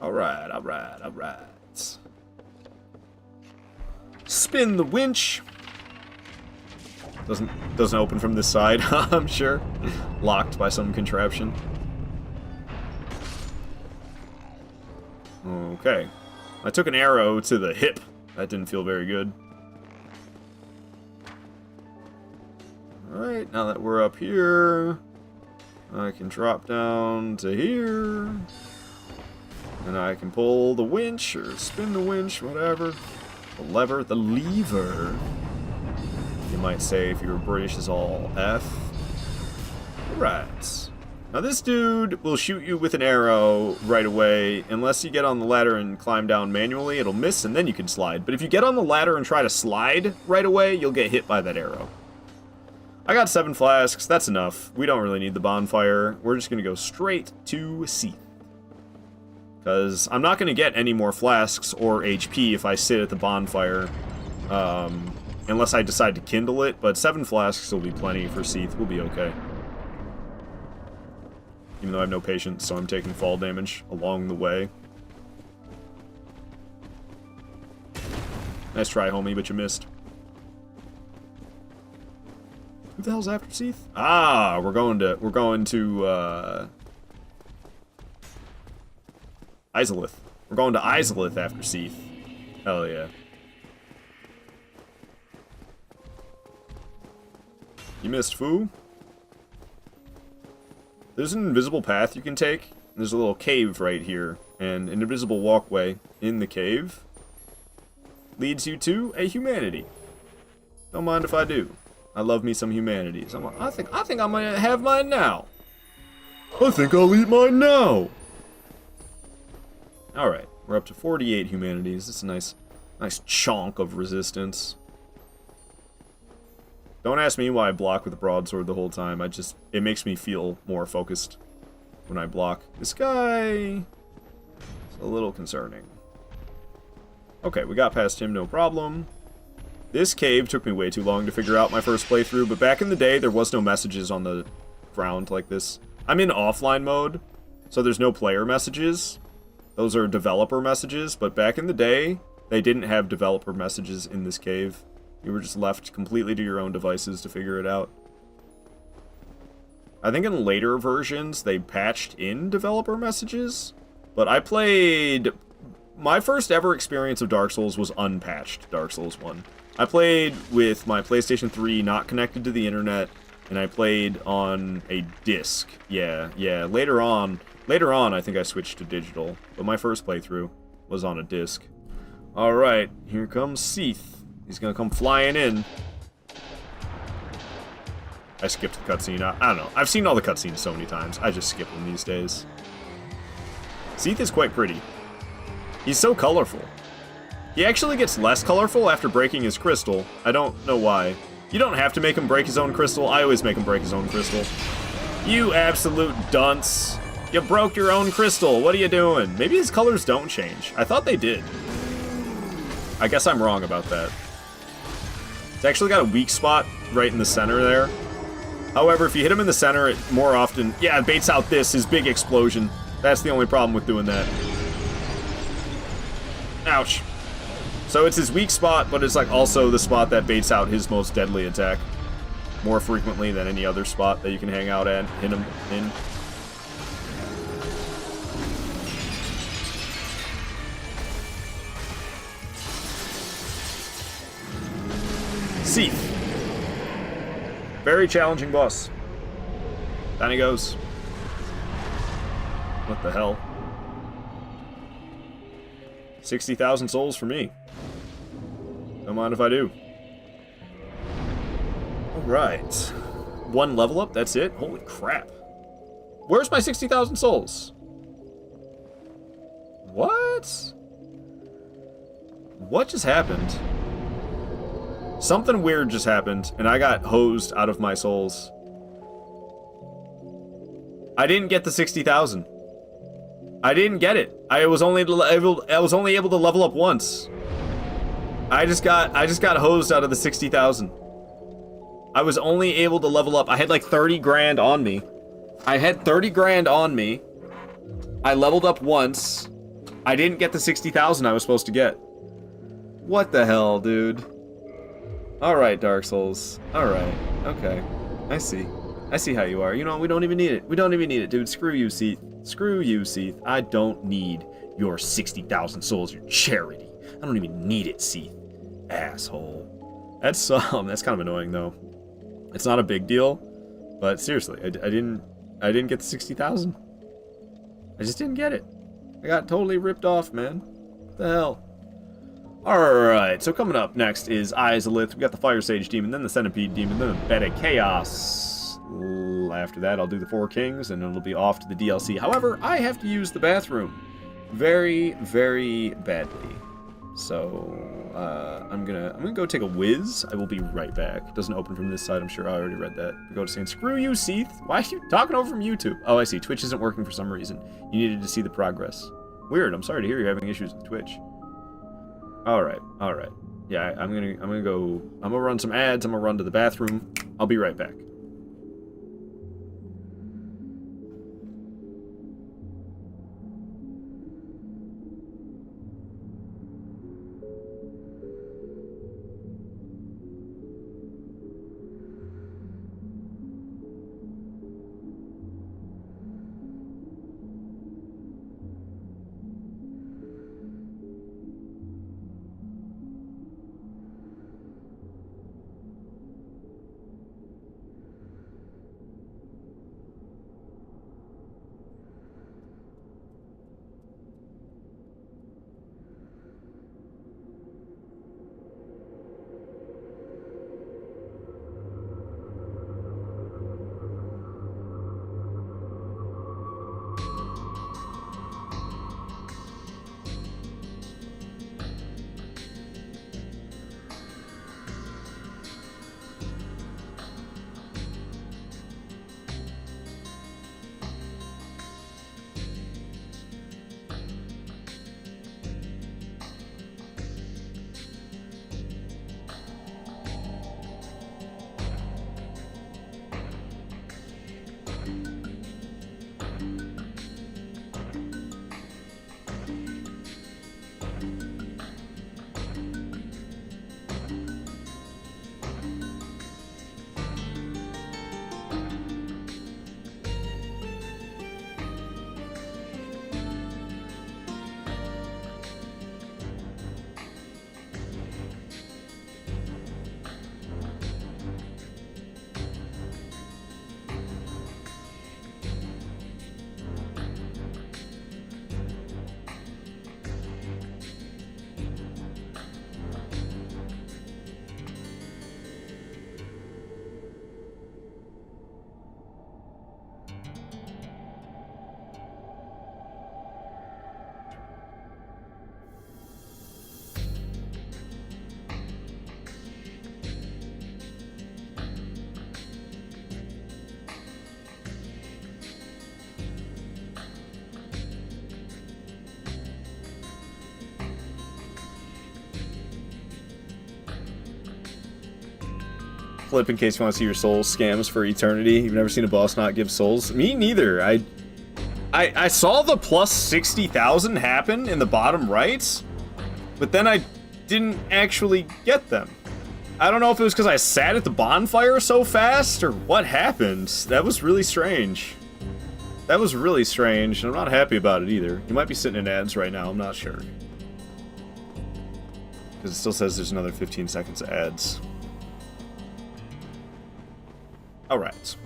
Alright, alright, alright. Spin the winch. Doesn't open from this side, I'm sure. Locked by some contraption. Okay. I took an arrow to the hip. That didn't feel very good. Alright, now that we're up here, I can drop down to here. And I can pull the winch, or spin the winch, whatever. The lever, you might say if you were British, is all F. Right. Now this dude will shoot you with an arrow right away. Unless you get on the ladder and climb down manually, it'll miss and then you can slide. But if you get on the ladder and try to slide right away, you'll get hit by that arrow. I got 7 flasks, that's enough. We don't really need the bonfire. We're just gonna go straight to Seath. Because I'm not going to get any more flasks or HP if I sit at the bonfire. Unless I decide to kindle it. But 7 flasks will be plenty for Seath. We'll be okay. Even though I have no patience, so I'm taking fall damage along the way. Nice try, homie, but you missed. Who the hell's after Seath? Ah, we're going to Izalith. We're going to Izalith after Seath. Hell yeah. You missed, foo. There's an invisible path you can take. There's a little cave right here. And an invisible walkway in the cave leads you to a humanity. Don't mind if I do. I love me some humanities. I think I'm gonna have mine now. I think I'll eat mine now. Alright, we're up to 48 humanities. That's a nice chunk of resistance. Don't ask me why I block with the broadsword the whole time. It makes me feel more focused when I block. This guy is a little concerning. Okay, we got past him, no problem. This cave took me way too long to figure out my first playthrough, but back in the day, there was no messages on the ground like this. I'm in offline mode, so there's no player messages. Those are developer messages, but back in the day, they didn't have developer messages in this cave. You were just left completely to your own devices to figure it out. I think in later versions, they patched in developer messages, but I played... My first ever experience of Dark Souls was unpatched Dark Souls 1. I played with my PlayStation 3 not connected to the internet, and I played on a disc. Yeah. Later on, I think I switched to digital, but my first playthrough was on a disc. Alright, here comes Seath. He's gonna come flying in. I skipped the cutscene. I don't know. I've seen all the cutscenes so many times. I just skip them these days. Seath is quite pretty. He's so colorful. He actually gets less colorful after breaking his crystal. I don't know why. You don't have to make him break his own crystal. I always make him break his own crystal. You absolute dunce. You broke your own crystal. What are you doing? Maybe his colors don't change. I thought they did. I guess I'm wrong about that. It's actually got a weak spot right in the center there. However, if you hit him in the center, it more often... Yeah, it baits out his big explosion. That's the only problem with doing that. Ouch. So it's his weak spot, but it's like also the spot that baits out his most deadly attack. More frequently than any other spot that you can hang out and hit him in. Seath. Very challenging boss. Down he goes. What the hell? 60,000 souls for me. Don't mind if I do. Alright. 1 level up, that's it? Holy crap. Where's my 60,000 souls? What? What just happened? Something weird just happened, and I got hosed out of my souls. I didn't get the 60,000. I didn't get it. I was only able to level up once. I just got hosed out of the 60,000. I was only able to level up. I had like 30 grand on me. I had 30 grand on me. I leveled up once. I didn't get the 60,000 I was supposed to get. What the hell, dude? Alright, Dark Souls. Alright. Okay. I see. I see how you are. You know, we don't even need it. We don't even need it, dude. Screw you, Seath. Screw you, Seath. I don't need your 60,000 souls, your charity. I don't even need it, Seath. Asshole. That's kind of annoying, though. It's not a big deal, but seriously, I didn't get the 60,000. I just didn't get it. I got totally ripped off, man. What the hell? Alright, so coming up next is Eyes of Lith. We got the Fire Sage Demon, then the Centipede Demon, then the Bed of Chaos. After that, I'll do the 4 Kings, and it'll be off to the DLC. However, I have to use the bathroom very, very badly. So, I'm gonna go take a whiz. I will be right back. It doesn't open from this side. I'm sure I already read that. We go to saying, screw you, Seath. Why are you talking over from YouTube? Oh, I see. Twitch isn't working for some reason. You needed to see the progress. Weird. I'm sorry to hear you're having issues with Twitch. Alright. Yeah, I'm gonna run some ads. I'm gonna run to the bathroom. I'll be right back. Flip in case you want to see your soul scams for eternity. You've never seen a boss not give souls? Me neither. I saw the plus 60,000 happen in the bottom right, but then I didn't actually get them. I don't know if it was because I sat at the bonfire so fast or what happened. That was really strange. That was really strange, and I'm not happy about it either. You might be sitting in ads right now, I'm not sure. Because it still says there's another 15 seconds of ads. Alright.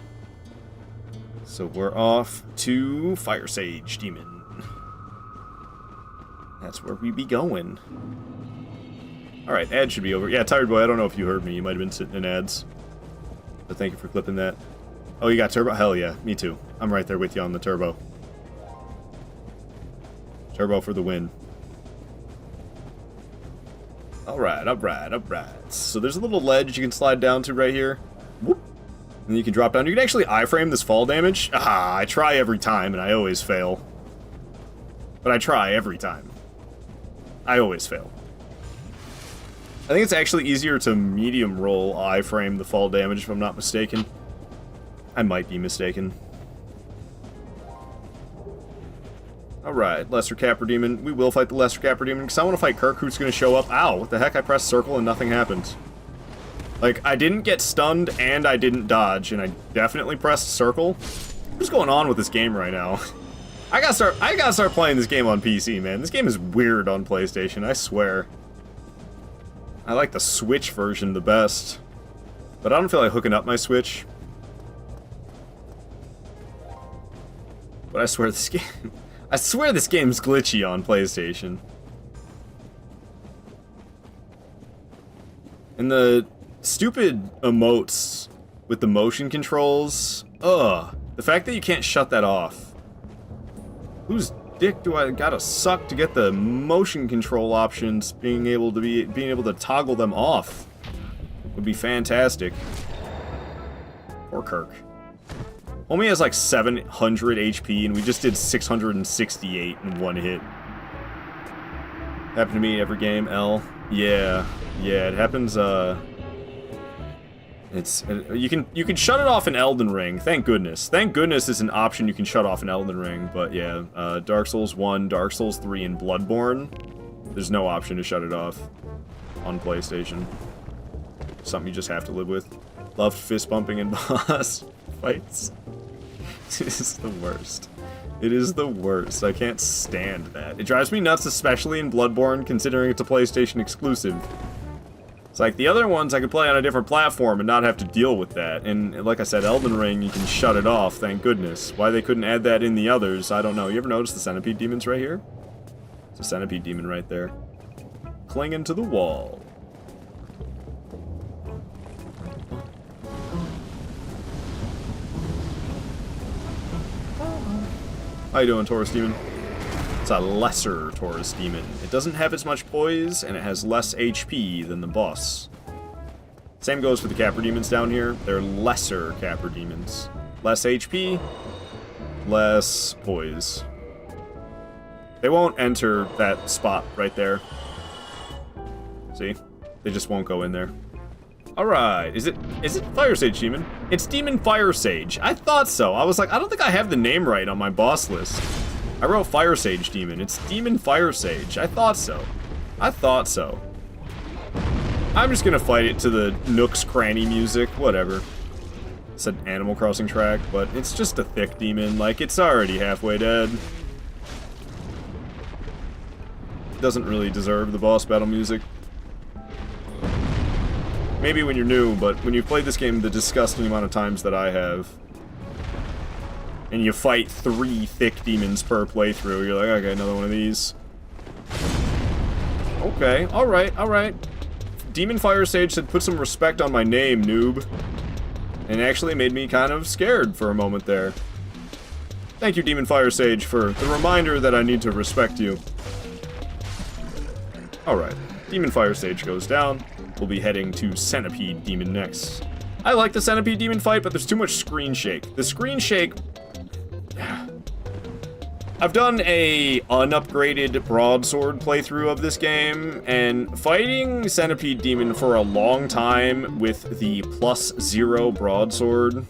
So we're off to Fire Sage Demon. That's where we be going. Alright, ad should be over. Yeah, Tired Boy, I don't know if you heard me. You might have been sitting in ads. But thank you for clipping that. Oh, you got turbo? Hell yeah, me too. I'm right there with you on the turbo. Turbo for the win. Alright, alright, alright. So there's a little ledge you can slide down to right here. Whoop. And then you can drop down. You can actually iframe this fall damage. Ah, I try every time and I always fail. But I try every time. I always fail. I think it's actually easier to medium roll iframe the fall damage if I'm not mistaken. I might be mistaken. Alright, Lesser Capper Demon. We will fight the Lesser Capper Demon because I want to fight Kirk, who's going to show up. Ow, what the heck? I pressed circle and nothing happened. Like, I didn't get stunned and I didn't dodge, and I definitely pressed circle. What's going on with this game right now? I gotta start playing this game on PC, man. This game is weird on PlayStation, I swear. I like the Switch version the best. But I don't feel like hooking up my Switch. But I swear this game... I swear this game's glitchy on PlayStation. And the stupid emotes with the motion controls... Ugh. The fact that you can't shut that off. Whose dick do I gotta suck to get the motion control options being able to toggle them off? Would be fantastic. Poor Kirk. Homie has like 700 HP and we just did 668 in one hit. Happened to me every game, L. Yeah, it happens, you can shut it off in Elden Ring, thank goodness. Thank goodness it's an option you can shut off in Elden Ring, but yeah, Dark Souls 1, Dark Souls 3, and Bloodborne, there's no option to shut it off on PlayStation. Something you just have to live with. Loved fist bumping in boss fights. It is the worst. It is the worst. I can't stand that. It drives me nuts, especially in Bloodborne, considering it's a PlayStation exclusive. It's like, the other ones I could play on a different platform and not have to deal with that. And like I said, Elden Ring, you can shut it off, thank goodness. Why they couldn't add that in the others, I don't know. You ever notice the centipede demons right here? It's a centipede demon right there. Clinging to the wall. How you doing, Taurus Demon? It's a lesser Taurus Demon. It doesn't have as much poise, and it has less HP than the boss. Same goes for the Capper Demons down here. They're lesser Capper Demons. Less HP, less poise. They won't enter that spot right there. See? They just won't go in there. Alright, is it Fire Sage Demon? It's Demon Fire Sage. I thought so. I was like, I don't think I have the name right on my boss list. I wrote Fire Sage Demon. It's Demon Fire Sage. I thought so. I thought so. I'm just gonna fight it to the Nook's Cranny music, whatever. It's an Animal Crossing track, but it's just a thick demon. Like, it's already halfway dead. Doesn't really deserve the boss battle music. Maybe when you're new, but when you've played this game the disgusting amount of times that I have, and you fight 3 thick demons per playthrough, you're like, okay, another one of these. Okay, alright. Demon Fire Sage said put some respect on my name, noob. And actually made me kind of scared for a moment there. Thank you, Demon Fire Sage, for the reminder that I need to respect you. Alright, Demon Fire Sage goes down. We'll be heading to Centipede Demon next. I like the Centipede Demon fight, but there's too much screen shake. The screen shake... I've done a unupgraded Broadsword playthrough of this game, and fighting Centipede Demon for a long time with the +0 Broadsword,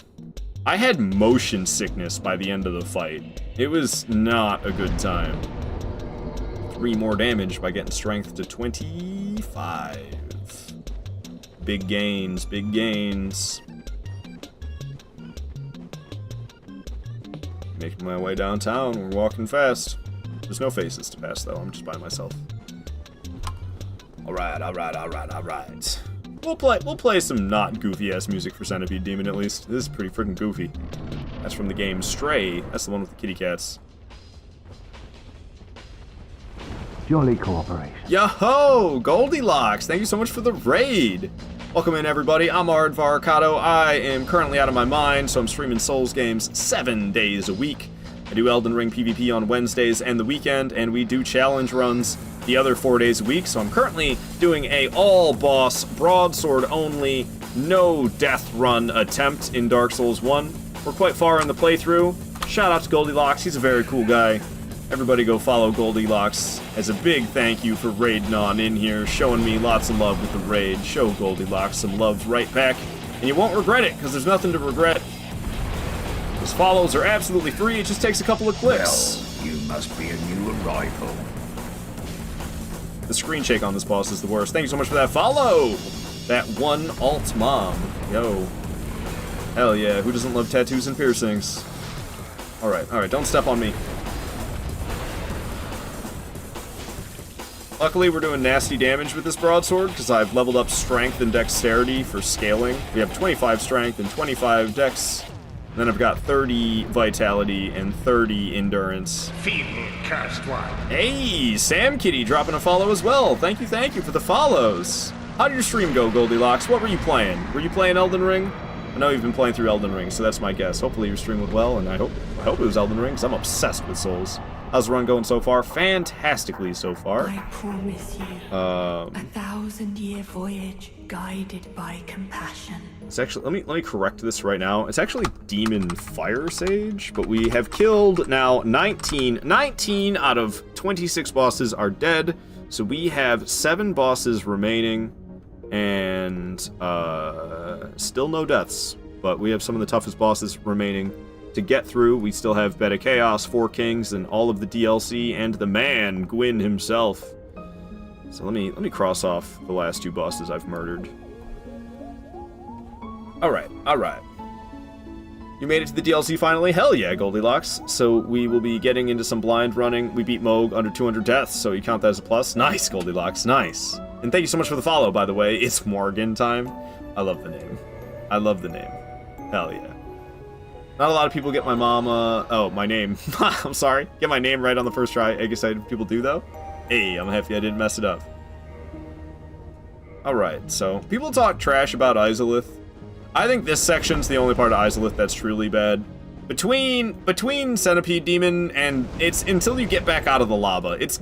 I had motion sickness by the end of the fight. It was not a good time. 3 more damage by getting strength to 25. Big gains, big gains. Making my way downtown, we're walking fast. There's no faces to pass though, I'm just by myself. Alright. we'll play some not goofy ass music for Centipede Demon at least. This is pretty freaking goofy. That's from the game Stray. That's the one with the kitty cats. Jolly cooperation. Yo-ho! Goldilocks! Thank you so much for the raid! Welcome in, everybody. I'm Aardvar Kato. I am currently out of my mind, so I'm streaming Souls games 7 days a week. I do Elden Ring PvP on Wednesdays and the weekend, and we do challenge runs the other 4 days a week. So I'm currently doing a all-boss, broadsword only, no death run attempt in Dark Souls 1. We're quite far in the playthrough. Shout out to Goldilocks. He's a very cool guy. Everybody go follow Goldilocks as a big thank you for raiding on in here, showing me lots of love with the raid. Show Goldilocks some love right back, and you won't regret it, because there's nothing to regret. Those follows are absolutely free, it just takes a couple of clicks. Well, you must be a new arrival. The screen shake on this boss is the worst. Thank you so much for that follow! That one alt mom. Yo. Hell yeah, who doesn't love tattoos and piercings? Alright, don't step on me. Luckily, we're doing nasty damage with this broadsword, because I've leveled up strength and dexterity for scaling. We have 25 strength and 25 dex. And then I've got 30 vitality and 30 endurance. Feeble cursed one. Hey, Sam Kitty dropping a follow as well. Thank you for the follows. How did your stream go, Goldilocks? What were you playing? Were you playing Elden Ring? I know you've been playing through Elden Ring, so that's my guess. Hopefully your stream went well, and I hope it was Elden Ring, because I'm obsessed with Souls. How's the run going so far? Fantastically so far. I promise you, a 1,000-year voyage guided by compassion. It's actually, let me correct this right now. It's actually Demon Fire Sage, but we have killed now 19 out of 26 bosses are dead. So we have 7 bosses remaining, and still no deaths. But we have some of the toughest bosses remaining to get through. We still have Beta Chaos, 4 Kings, and all of the DLC, and the man, Gwyn himself. So let me cross off the last 2 bosses I've murdered. Alright. You made it to the DLC finally? Hell yeah, Goldilocks. So we will be getting into some blind running. We beat Moog under 200 deaths, so you count that as a plus. Nice, Goldilocks, nice. And thank you so much for the follow, by the way. It's Morgan time. I love the name. Hell yeah. Not a lot of people get my my name. I'm sorry. Get my name right on the first try. I guess people do, though. Hey, I'm happy I didn't mess it up. Alright, so people talk trash about Izalith. I think this section's the only part of Izalith that's truly bad. Between Centipede Demon and it's until you get back out of the lava. It's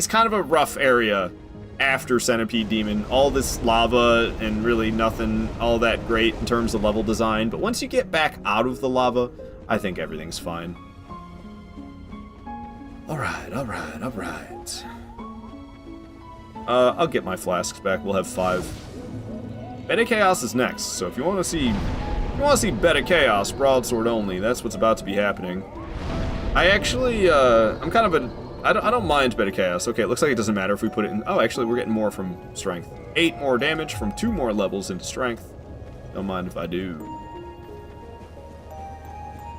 kind of a rough area after Centipede Demon. All this lava and really nothing all that great in terms of level design. But once you get back out of the lava, I think everything's fine. Alright. I'll get my flasks back. We'll have 5. Beta Chaos is next, so if you want to see Beta Chaos broadsword only, that's what's about to be happening. I actually I'm kind of I don't mind Beta Chaos. Okay, it looks like it doesn't matter if we put it in. Oh, actually we're getting more from strength. 8 more damage from 2 more levels into strength. Don't mind if I do.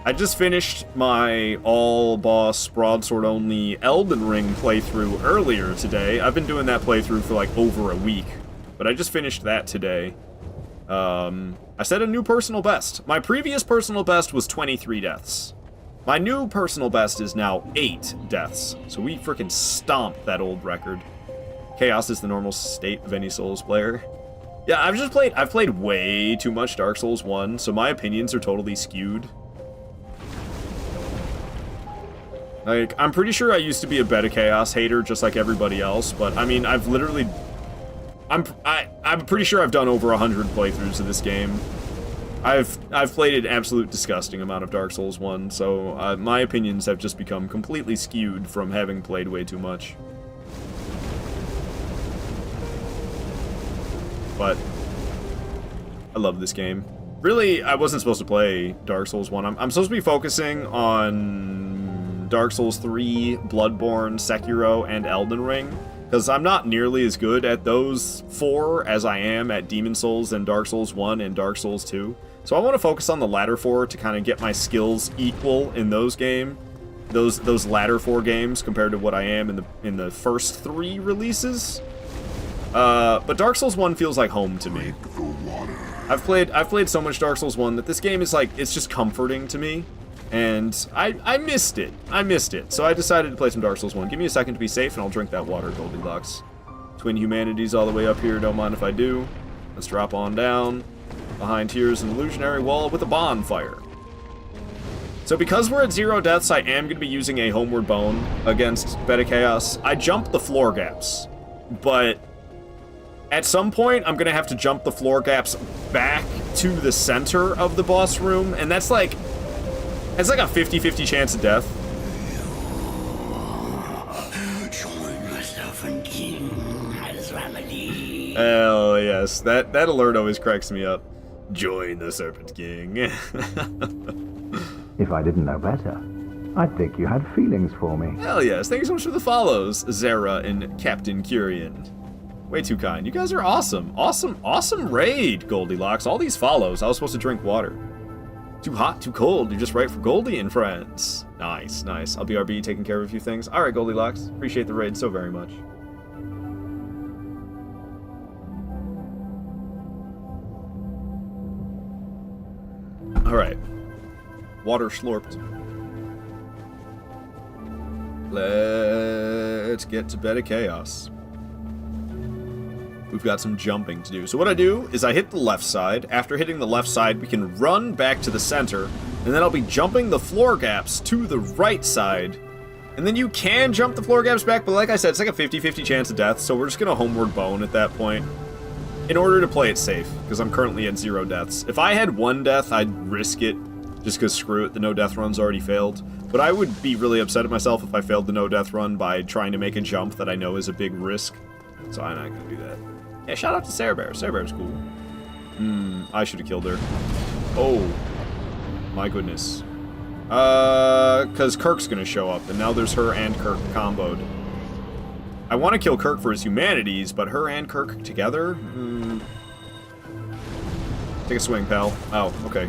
I just finished my all-boss, broadsword-only Elden Ring playthrough earlier today. I've been doing that playthrough for like over a week, but I just finished that today. I set a new personal best. My previous personal best was 23 deaths. My new personal best is now 8 deaths, so we freaking stomped that old record. Chaos is the normal state of any Souls player. Yeah, I've played way too much Dark Souls 1, so my opinions are totally skewed. Like, I'm pretty sure I used to be a Beta Chaos hater just like everybody else, but I mean, I'm pretty sure I've done over 100 playthroughs of this game. I've played an absolute disgusting amount of Dark Souls 1, so my opinions have just become completely skewed from having played way too much. But I love this game. Really, I wasn't supposed to play Dark Souls 1. I'm supposed to be focusing on Dark Souls 3, Bloodborne, Sekiro, and Elden Ring, because I'm not nearly as good at those 4 as I am at Demon Souls and Dark Souls 1 and Dark Souls 2. So I want to focus on the latter 4 to kind of get my skills equal in those latter 4 games compared to what I am in the first 3 releases. But Dark Souls 1 feels like home to me. I've played so much Dark Souls 1 that this game is like, it's just comforting to me. And I missed it. I missed it. So I decided to play some Dark Souls 1. Give me a second to be safe and I'll drink that water, Goldilocks. Twin Humanities all the way up here, don't mind if I do. Let's drop on down. Behind here is an illusionary wall with a bonfire. So because we're at 0 deaths, I am going to be using a Homeward Bone against Beta Chaos. I jumped the floor gaps, but at some point, I'm going to have to jump the floor gaps back to the center of the boss room, and that's like a 50-50 chance of death. Hell yes, that alert always cracks me up. Join the Serpent King. If I didn't know better, I'd think you had feelings for me. Hell yes, thank you so much for the follows, Zara and Captain Curian. Way too kind. You guys are awesome. Awesome raid, Goldilocks. All these follows. I was supposed to drink water. Too hot, too cold. You're just right for Goldie and friends. Nice, nice. I'll be RB taking care of a few things. All right, Goldilocks. Appreciate the raid so very much. All right. Water slurped. Let's get to Beta Chaos. We've got some jumping to do. So what I do is I hit the left side. After hitting the left side, we can run back to the center, and then I'll be jumping the floor gaps to the right side. And then you can jump the floor gaps back, but like I said, it's like a 50-50 chance of death, so we're just gonna Homeward Bone at that point in order to play it safe, because I'm currently at 0 deaths. If I had 1 death, I'd risk it, just because screw it, the no death run's already failed. But I would be really upset at myself if I failed the no death run by trying to make a jump that I know is a big risk. So I'm not gonna do that. Yeah, shout out to Sarah Bear. Sarah Bear's cool. I should have killed her. Oh, my goodness. Because Kirk's gonna show up, and now there's her and Kirk comboed. I want to kill Kirk for his humanities, but her and Kirk together? Take a swing, pal. Oh, okay.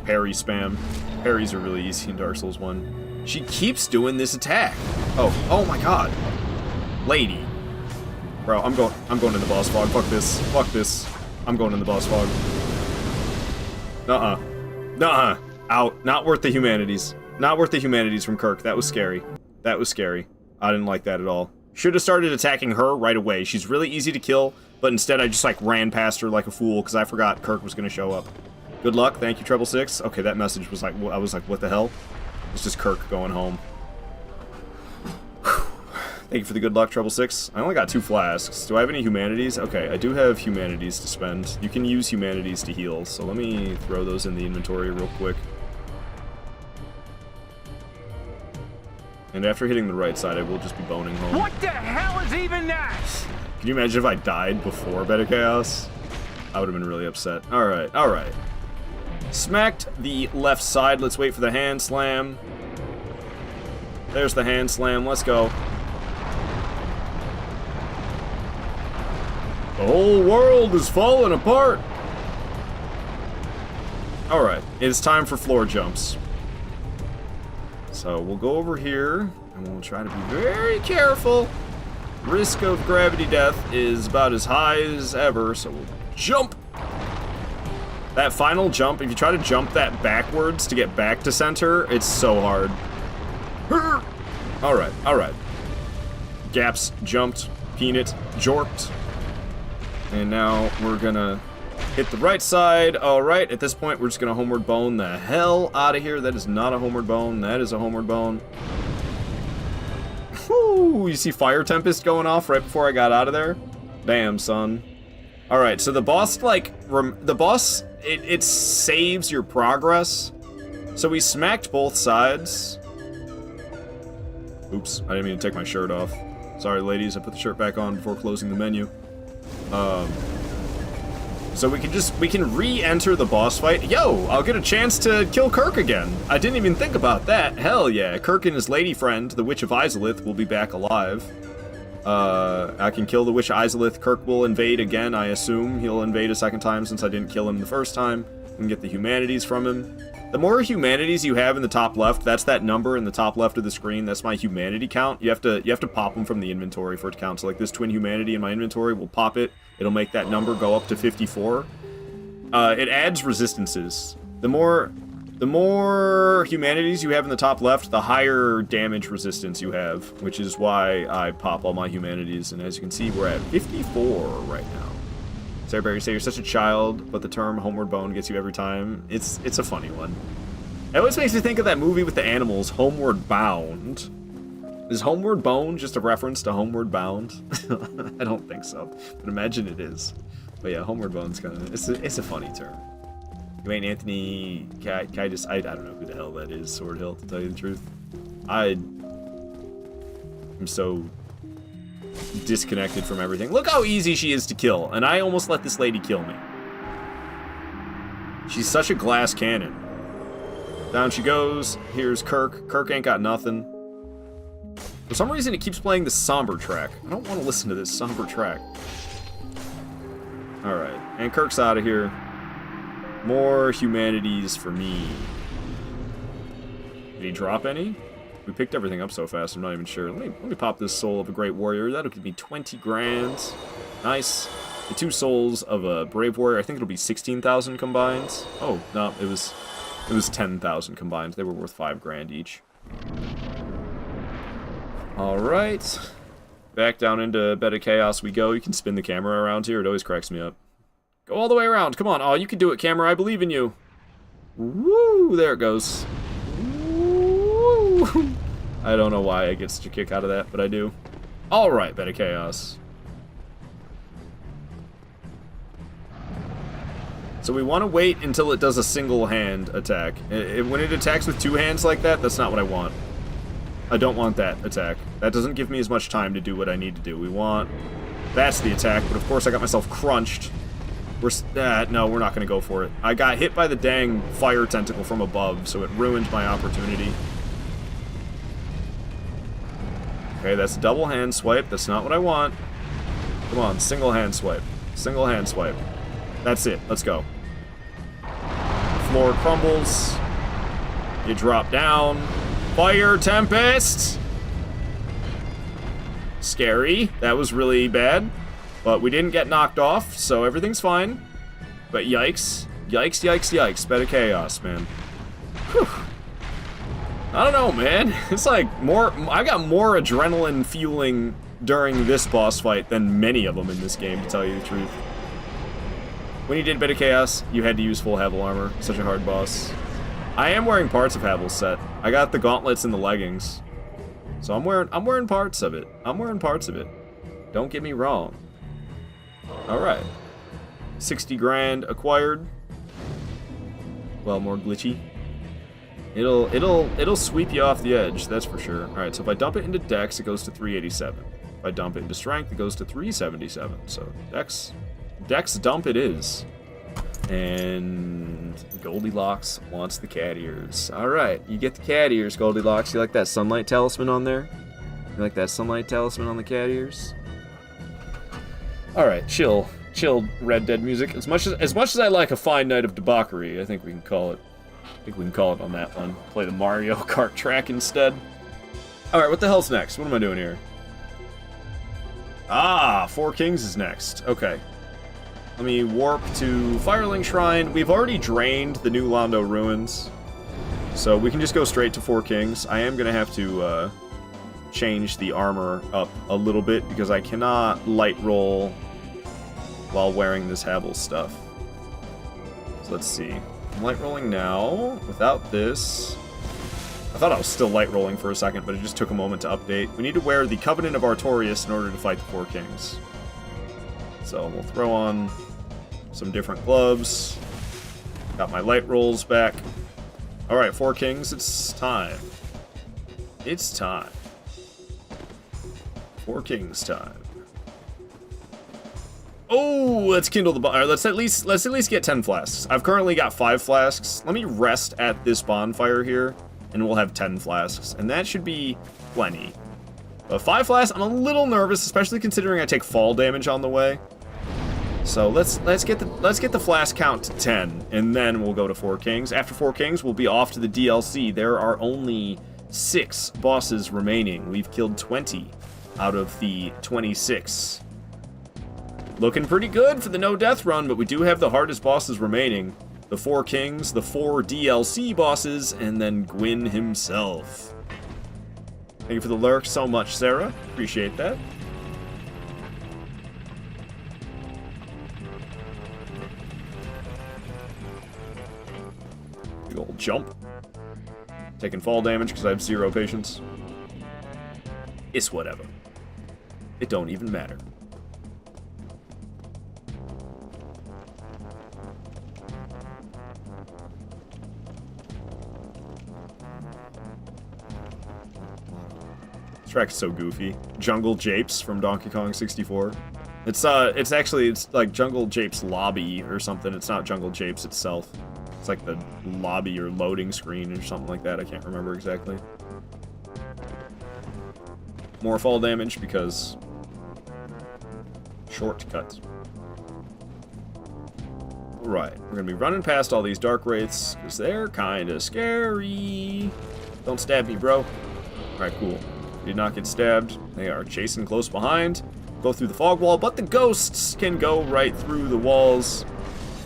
Parry spam. Parries are really easy in Dark Souls 1. She keeps doing this attack. Oh my god. Lady. Bro, I'm going in the boss fog. Fuck this. Fuck this. I'm going in the boss fog. Nuh-uh. Nuh-uh. Out. Not worth the humanities. Not worth the humanities from Kirk. That was scary. That was scary. I didn't like that at all. Should have started attacking her right away. She's really easy to kill, but instead I just like ran past her like a fool because I forgot Kirk was going to show up. Good luck. Thank you, Treble 6. Okay, that message was like, I was like, what the hell? It's just Kirk going home. Thank you for the good luck, Treble 6. I only got 2 flasks. Do I have any humanities? Okay, I do have humanities to spend. You can use humanities to heal, so let me throw those in the inventory real quick. And after hitting the right side, I will just be boning home. What the hell is even that? Can you imagine if I died before Beta Chaos? I would have been really upset. Alright, alright. Smacked the left side. Let's wait for the hand slam. There's the hand slam. Let's go. The whole world is falling apart. Alright, it's time for floor jumps. So we'll go over here, and we'll try to be very careful. Risk of gravity death is about as high as ever, so we'll jump. That final jump, if you try to jump that backwards to get back to center, it's so hard. Alright, alright. Gaps jumped, peanut jorked. And now we're gonna hit the right side. Alright, at this point we're just gonna Homeward Bone the hell out of here. That is not a Homeward Bone, that is a Homeward Bone. Whoo, you see Fire Tempest going off right before I got out of there? Damn, son. Alright, so the boss, like, it saves your progress. So we smacked both sides. Oops, I didn't mean to take my shirt off. Sorry, ladies, I put the shirt back on before closing the menu. So we can re-enter the boss fight. Yo, I'll get a chance to kill Kirk again. I didn't even think about that. Hell yeah, Kirk and his lady friend, the Witch of Izalith, will be back alive. I can kill the Witch Izalith. Kirk will invade again, I assume. He'll invade a second time since I didn't kill him the first time. We can get the humanities from him. The more humanities you have in the top left, that's that number in the top left of the screen. That's my humanity count. You have to pop them from the inventory for it to count. So like this twin humanity in my inventory, we'll pop it. It'll make that number go up to 54. It adds resistances. The more humanities you have in the top left, the higher damage resistance you have, which is why I pop all my humanities. And as you can see, we're at 54 right now. So everybody say you're such a child, but the term homeward bound gets you every time. It's a funny one. It always makes me think of that movie with the animals, Homeward Bound. Is Homeward Bound just a reference to Homeward Bound? I don't think so, but imagine it is. But yeah, Homeward Bound's kind of, it's a funny term. You ain't Anthony Kiedis, I don't know who the hell that is, Sword Hill, to tell you the truth. I'm so disconnected from everything. Look how easy she is to kill, and I almost let this lady kill me. She's such a glass cannon. Down she goes. Here's Kirk. Kirk ain't got nothing. For some reason, it keeps playing the somber track. I don't want to listen to this somber track. Alright, and Kirk's out of here. More humanities for me. Did he drop any? We picked everything up so fast, I'm not even sure. Let me pop this Soul of a Great Warrior. That'll give me 20 grand. Nice. The 2 souls of a Brave Warrior, I think it'll be 16,000 combined. Oh, no, it was 10,000 combined. They were worth 5 grand each. Alright. Back down into Bed of Chaos we go. You can spin the camera around here. It always cracks me up. Go all the way around. Come on. Oh, you can do it, camera. I believe in you. Woo! There it goes. Woo! I don't know why I get such a kick out of that, but I do. Alright, Bed of Chaos. So we want to wait until it does a single hand attack. When it attacks with 2 hands like that, that's not what I want. I don't want that attack. That doesn't give me as much time to do what I need to do. We want... That's the attack, but of course I got myself crunched. No, we're not going to go for it. I got hit by the dang fire tentacle from above, so it ruined my opportunity. Okay, that's a double hand swipe. That's not what I want. Come on, single hand swipe. Single hand swipe. That's it. Let's go. Floor crumbles. You drop down. Fire Tempest! Scary. That was really bad. But we didn't get knocked off, so everything's fine. But yikes. Yikes, yikes, yikes. Bed of Chaos, man. Whew. I don't know, man. It's like I got more adrenaline fueling during this boss fight than many of them in this game, to tell you the truth. When you did Bed of Chaos, you had to use full Havel armor. Such a hard boss. I am wearing parts of Havel's set. I got the gauntlets and the leggings. So I'm wearing parts of it. I'm wearing parts of it. Don't get me wrong. Alright. 60 grand acquired. Well, more glitchy. It'll sweep you off the edge, that's for sure. Alright, so if I dump it into Dex, it goes to 387. If I dump it into Strength, it goes to 377. So Dex dump it is. And Goldilocks wants the cat ears. Alright, you get the cat ears, Goldilocks. You like that sunlight talisman on there? You like that sunlight talisman on the cat ears? Alright, chill Red Dead music. As much as I like a fine night of debauchery, I think we can call it. On that one. Play the Mario Kart track instead. Alright, what the hell's next? What am I doing here? Ah, Four Kings is next. Okay. Let me warp to Firelink Shrine. We've already drained the new Londo Ruins, so we can just go straight to Four Kings. I am going to have to change the armor up a little bit because I cannot light roll while wearing this Havel stuff. So let's see. I'm light rolling now without this. I thought I was still light rolling for a second, but it just took a moment to update. We need to wear the Covenant of Artorias in order to fight the Four Kings. So we'll throw on some different gloves. Got my light rolls back. Alright, Four Kings, it's time. It's time. Four Kings time. Oh, let's kindle the let's at least get 10 flasks. I've currently got 5 flasks. Let me rest at this bonfire here, and we'll have 10 flasks. And that should be plenty. 5 flasks, I'm a little nervous, especially considering I take fall damage on the way. So let's get the flask count to 10, and then we'll go to 4 kings. After 4 kings, we'll be off to the DLC. There are only 6 bosses remaining. We've killed 20 out of the 26. Looking pretty good for the no death run, but we do have the hardest bosses remaining. The 4 kings, the 4 DLC bosses, and then Gwyn himself. Thank you for the lurk so much, Sarah. Appreciate that. Big old jump. Taking fall damage because I have 0 patience. It's whatever. It don't even matter. This track is so goofy. Jungle Japes from Donkey Kong 64. It's like Jungle Japes lobby or something. It's not Jungle Japes itself. It's like the lobby or loading screen or something like that. I can't remember exactly. More fall damage because shortcut. Alright, we're gonna be running past all these dark wraiths because they're kinda scary. Don't stab me, bro. Alright, cool. Did not get stabbed. They are chasing close behind. Go through the fog wall, but the ghosts can go right through the walls.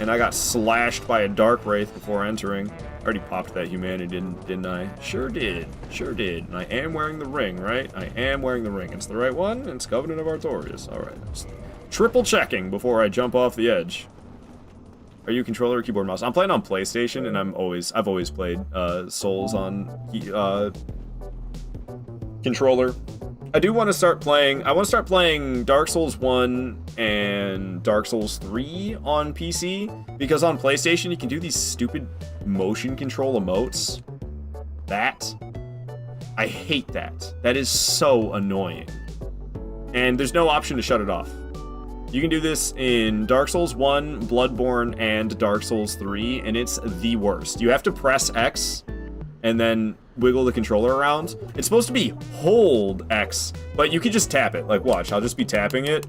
And I got slashed by a dark wraith before entering. I already popped that humanity, didn't I? Sure did. Sure did. And I am wearing the ring, right? I am wearing the ring. It's the right one. It's Covenant of Artorias. Alright. Triple checking before I jump off the edge. Are you controller or keyboard mouse? I'm playing on PlayStation, and I've always played Souls on controller. I do want to start playing. I want to start playing Dark Souls 1 and Dark Souls 3 on PC, because on PlayStation you can do these stupid motion control emotes. I hate that. That is so annoying. And there's no option to shut it off. You can do this in Dark Souls 1, Bloodborne, and Dark Souls 3, and it's the worst. You have to press X and then wiggle the controller around. It's supposed to be hold X, but you can just tap it. Like, watch, I'll just be tapping it,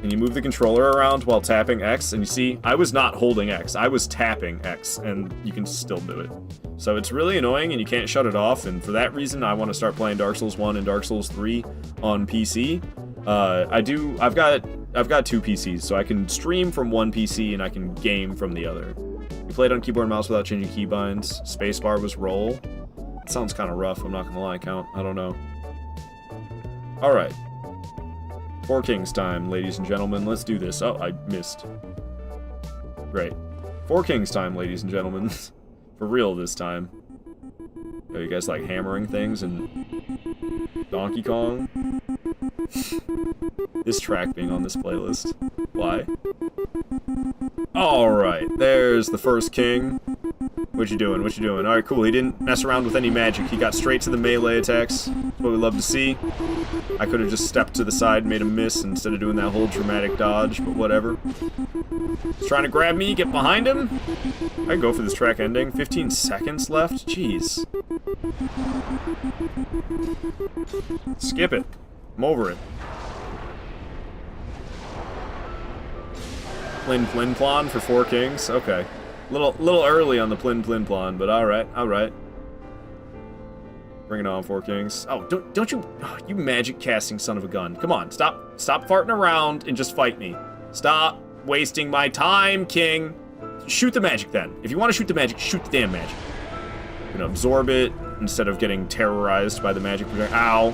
and you move the controller around while tapping X, and you see, I was not holding X, I was tapping X, and you can still do it. So it's really annoying, and you can't shut it off, and for that reason, I want to start playing Dark Souls 1 and Dark Souls 3 on PC. I've got 2 PCs, so I can stream from one PC, and I can game from the other. You played on keyboard and mouse without changing keybinds. Spacebar was roll. It sounds kind of rough, I'm not gonna lie, Count. I don't know. Alright. 4 Kings time, ladies and gentlemen. Let's do this. Oh, I missed. Great. 4 Kings time, ladies and gentlemen. For real this time. Oh, you guys like hammering things and Donkey Kong? This track being on this playlist. Why? Alright, there's the first king. What you doing? What you doing? Alright, cool. He didn't mess around with any magic. He got straight to the melee attacks. That's what we love to see. I could have just stepped to the side and made him miss instead of doing that whole dramatic dodge, but whatever. He's trying to grab me, get behind him. I can go for this track ending. 15 seconds left? Jeez. Skip it. I'm over it. Plin Plin Plon for 4 Kings? Okay. Little early on the Plin Plin Plon, but alright, alright. Bring it on, 4 Kings. Oh, don't you... Oh, you magic casting son of a gun. Come on, stop farting around and just fight me. Stop wasting my time, King. Shoot the magic then. If you want to shoot the magic, shoot the damn magic. You're gonna absorb it instead of getting terrorized by the magic project. Ow.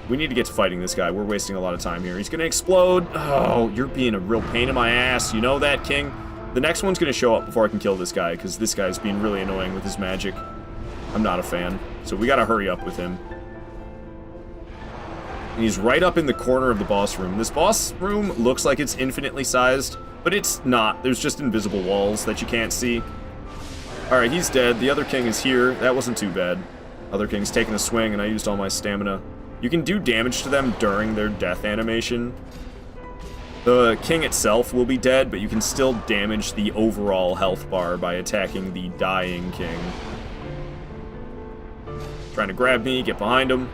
We need to get to fighting this guy. We're wasting a lot of time here. He's gonna explode. Oh, you're being a real pain in my ass. You know that, King? The next one's gonna show up before I can kill this guy, because this guy's being really annoying with his magic. I'm not a fan. So we gotta hurry up with him. And he's right up in the corner of the boss room. This boss room looks like it's infinitely sized, but it's not. There's just invisible walls that you can't see. Alright, he's dead. The other king is here. That wasn't too bad. Other king's taking a swing, and I used all my stamina. You can do damage to them during their death animation. The king itself will be dead, but you can still damage the overall health bar by attacking the dying king. Trying to grab me, get behind him.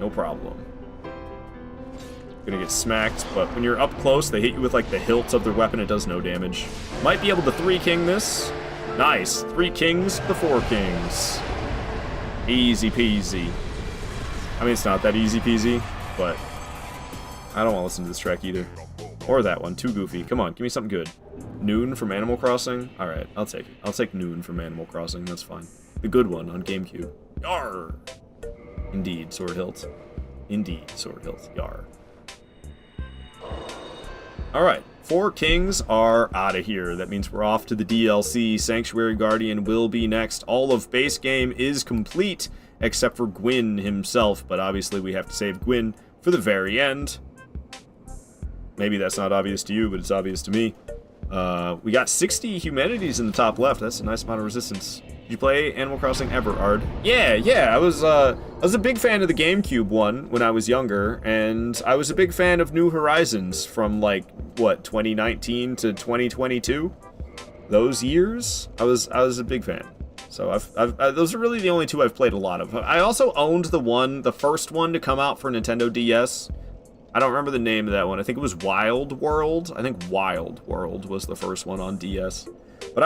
No problem. Gonna get smacked, but when you're up close, they hit you with like the hilt of their weapon. It does no damage. Might be able to 3-king this. Nice. 3 kings to 4 kings. Easy peasy. I mean, it's not that easy peasy, but I don't want to listen to this track either. Or that one. Too goofy. Come on, give me something good. Noon from Animal Crossing? Alright, I'll take it. I'll take Noon from Animal Crossing. That's fine. The good one on GameCube. Yarr! Indeed, Sword Hilt. Indeed, Sword Hilt. Yarr. Alright, 4 kings are out of here. That means we're off to the DLC. Sanctuary Guardian will be next. All of base game is complete, except for Gwyn himself, but obviously we have to save Gwyn for the very end. Maybe that's not obvious to you, but it's obvious to me. We got 60 humanities in the top left. That's a nice amount of resistance. Did you play Animal Crossing ever, Ard? Yeah, I was a big fan of the GameCube one when I was younger, and I was a big fan of New Horizons from like, what, 2019 to 2022? Those years? I was a big fan. So those are really the only 2 I've played a lot of. I also owned the first one to come out for Nintendo DS. I don't remember the name of that one. I think it was Wild World. I think Wild World was the first one on DS. But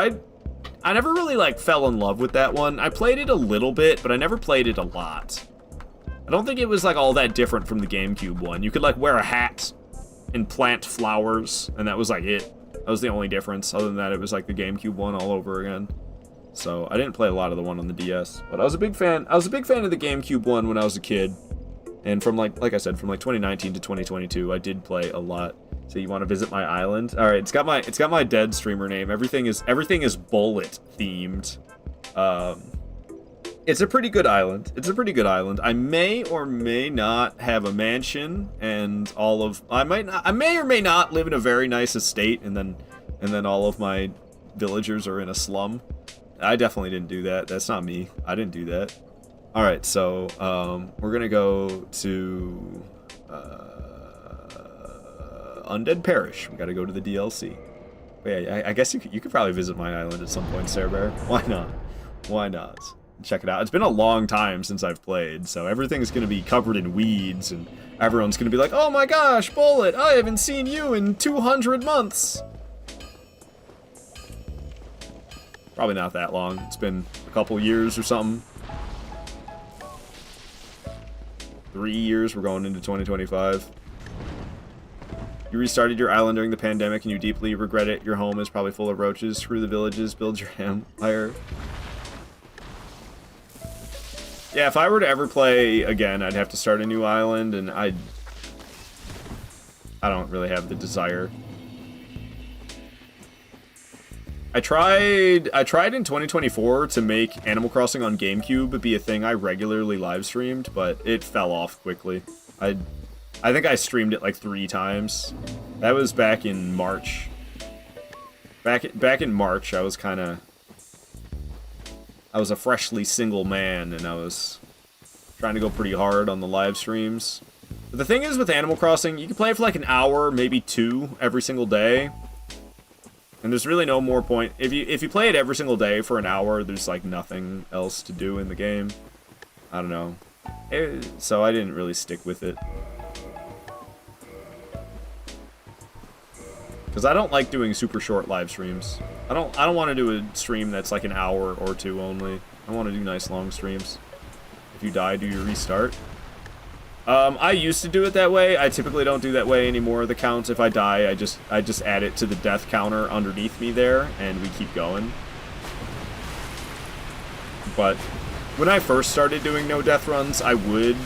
I never really, like, fell in love with that one. I played it a little bit, but I never played it a lot. I don't think it was, like, all that different from the GameCube one. You could, like, wear a hat and plant flowers, and that was, like, it. That was the only difference. Other than that, it was, like, the GameCube one all over again. So, I didn't play a lot of the one on the DS. But I was a big fan of the GameCube one when I was a kid. And from, like I said, from, like, 2019 to 2022, I did play a lot. So you want to visit my island? All right, it's got my dead streamer name. Everything is bullet themed. It's a pretty good island. I may or may not have a mansion and I may or may not live in a very nice estate, and then all of my villagers are in a slum. I definitely didn't do that. That's not me. I didn't do that. All right, so we're gonna go to Undead Parish. We got to go to the DLC. But yeah, I guess you could probably visit my island at some point, Sarah Bear. Why not? Why not? Check it out. It's been a long time since I've played, so everything's gonna be covered in weeds, and everyone's gonna be like, "Oh my gosh, Bullet! I haven't seen you in 200 months." Probably not that long. It's been a couple years or something. 3 years. We're going into 2025. You restarted your island during the pandemic and you deeply regret it. Your home is probably full of roaches. Screw the villages. Build your empire. Yeah, if I were to ever play again, I'd have to start a new island, and I don't really have the desire. I tried in 2024 to make Animal Crossing on GameCube be a thing I regularly live streamed, but it fell off quickly. I think I streamed it like 3 times. That was back in March. Back in March, I was a freshly single man, and I was trying to go pretty hard on the live streams. But the thing is with Animal Crossing, you can play it for like an hour, maybe 2 every single day. And there's really no more point. If you play it every single day for an hour, there's like nothing else to do in the game. I don't know. So I didn't really stick with it. Because I don't like doing super short live streams. I don't want to do a stream that's like an hour or 2 only. I want to do nice long streams. If you die, do you restart? I used to do it that way. I typically don't do that way anymore. The counts, if I die, I just add it to the death counter underneath me there, and we keep going. But when I first started doing no death runs, I would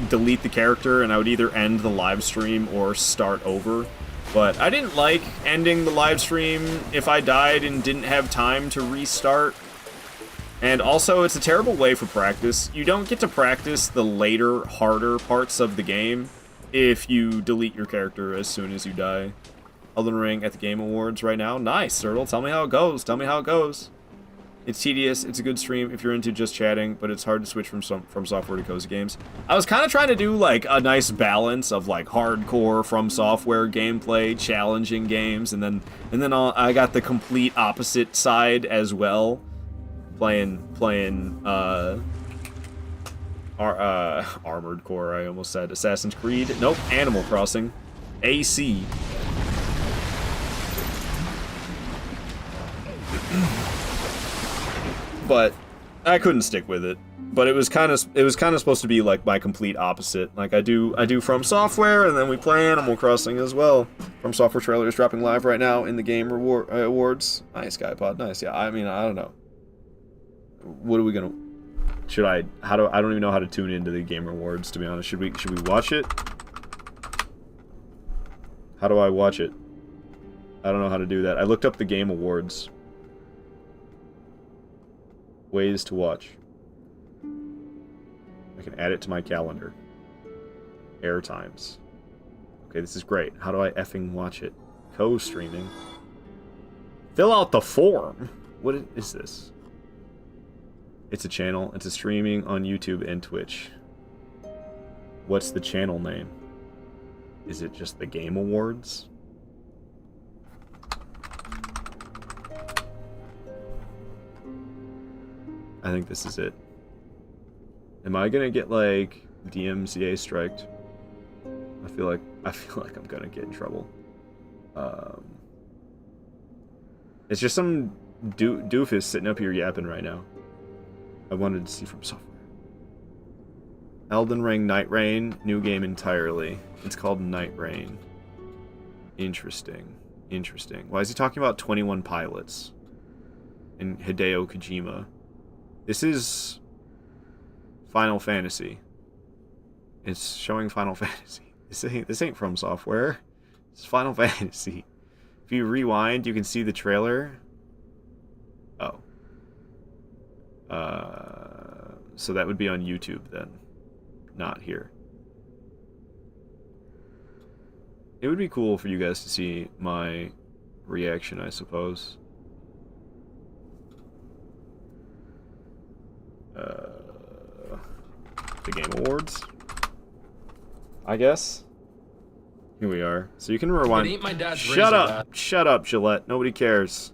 delete the character, and I would either end the live stream or start over. But I didn't like ending the live stream if I died and didn't have time to restart. And also, it's a terrible way for practice. You don't get to practice the later, harder parts of the game if you delete your character as soon as you die. Elden Ring at the Game Awards right now. Nice, Turtle. Tell me how it goes. Tell me how it goes. It's tedious. It's a good stream if you're into just chatting, but it's hard to switch from software to cozy games. I was kind of trying to do like a nice balance of like hardcore from software gameplay, challenging games, and then I got the complete opposite side as well. Playing Armored Core, I almost said. Assassin's Creed. Nope. Animal Crossing. AC. But I couldn't stick with it. But it was kind of supposed to be like my complete opposite. Like I do From Software, and then we play Animal Crossing as well. From Software trailer is dropping live right now in the Game Awards. Nice, Skypod. Nice. Yeah. I mean, I don't know. What are we gonna? Should I? I don't even know how to tune into the Game Awards, to be honest. Should we watch it? How do I watch it? I don't know how to do that. I looked up the Game Awards. Ways to watch. I can add it to my calendar. Air times. Okay, this is great. How do I effing watch it? Co-streaming. Fill out the form. What is this? It's a channel. It's a streaming on YouTube and Twitch. What's the channel name? Is it just the Game Awards? I think this is it. Am I gonna get like DMCA striked? I feel like I'm gonna get in trouble. It's just some doofus sitting up here yapping right now. I wanted to see From Software. Elden Ring Night Rain, new game entirely. It's called Night Rain. Interesting. Interesting. Why is he talking about 21 Pilots? And Hideo Kojima. This is Final Fantasy. It's showing Final Fantasy. This ain't From Software. It's Final Fantasy. If you rewind, you can see the trailer. Oh. So that would be on YouTube then. Not here. It would be cool for you guys to see my reaction, I suppose. The Game Awards, I guess. Here we are. So you can rewind. It ain't my dad's Shut razor up! bat. Shut up, Gillette. Nobody cares.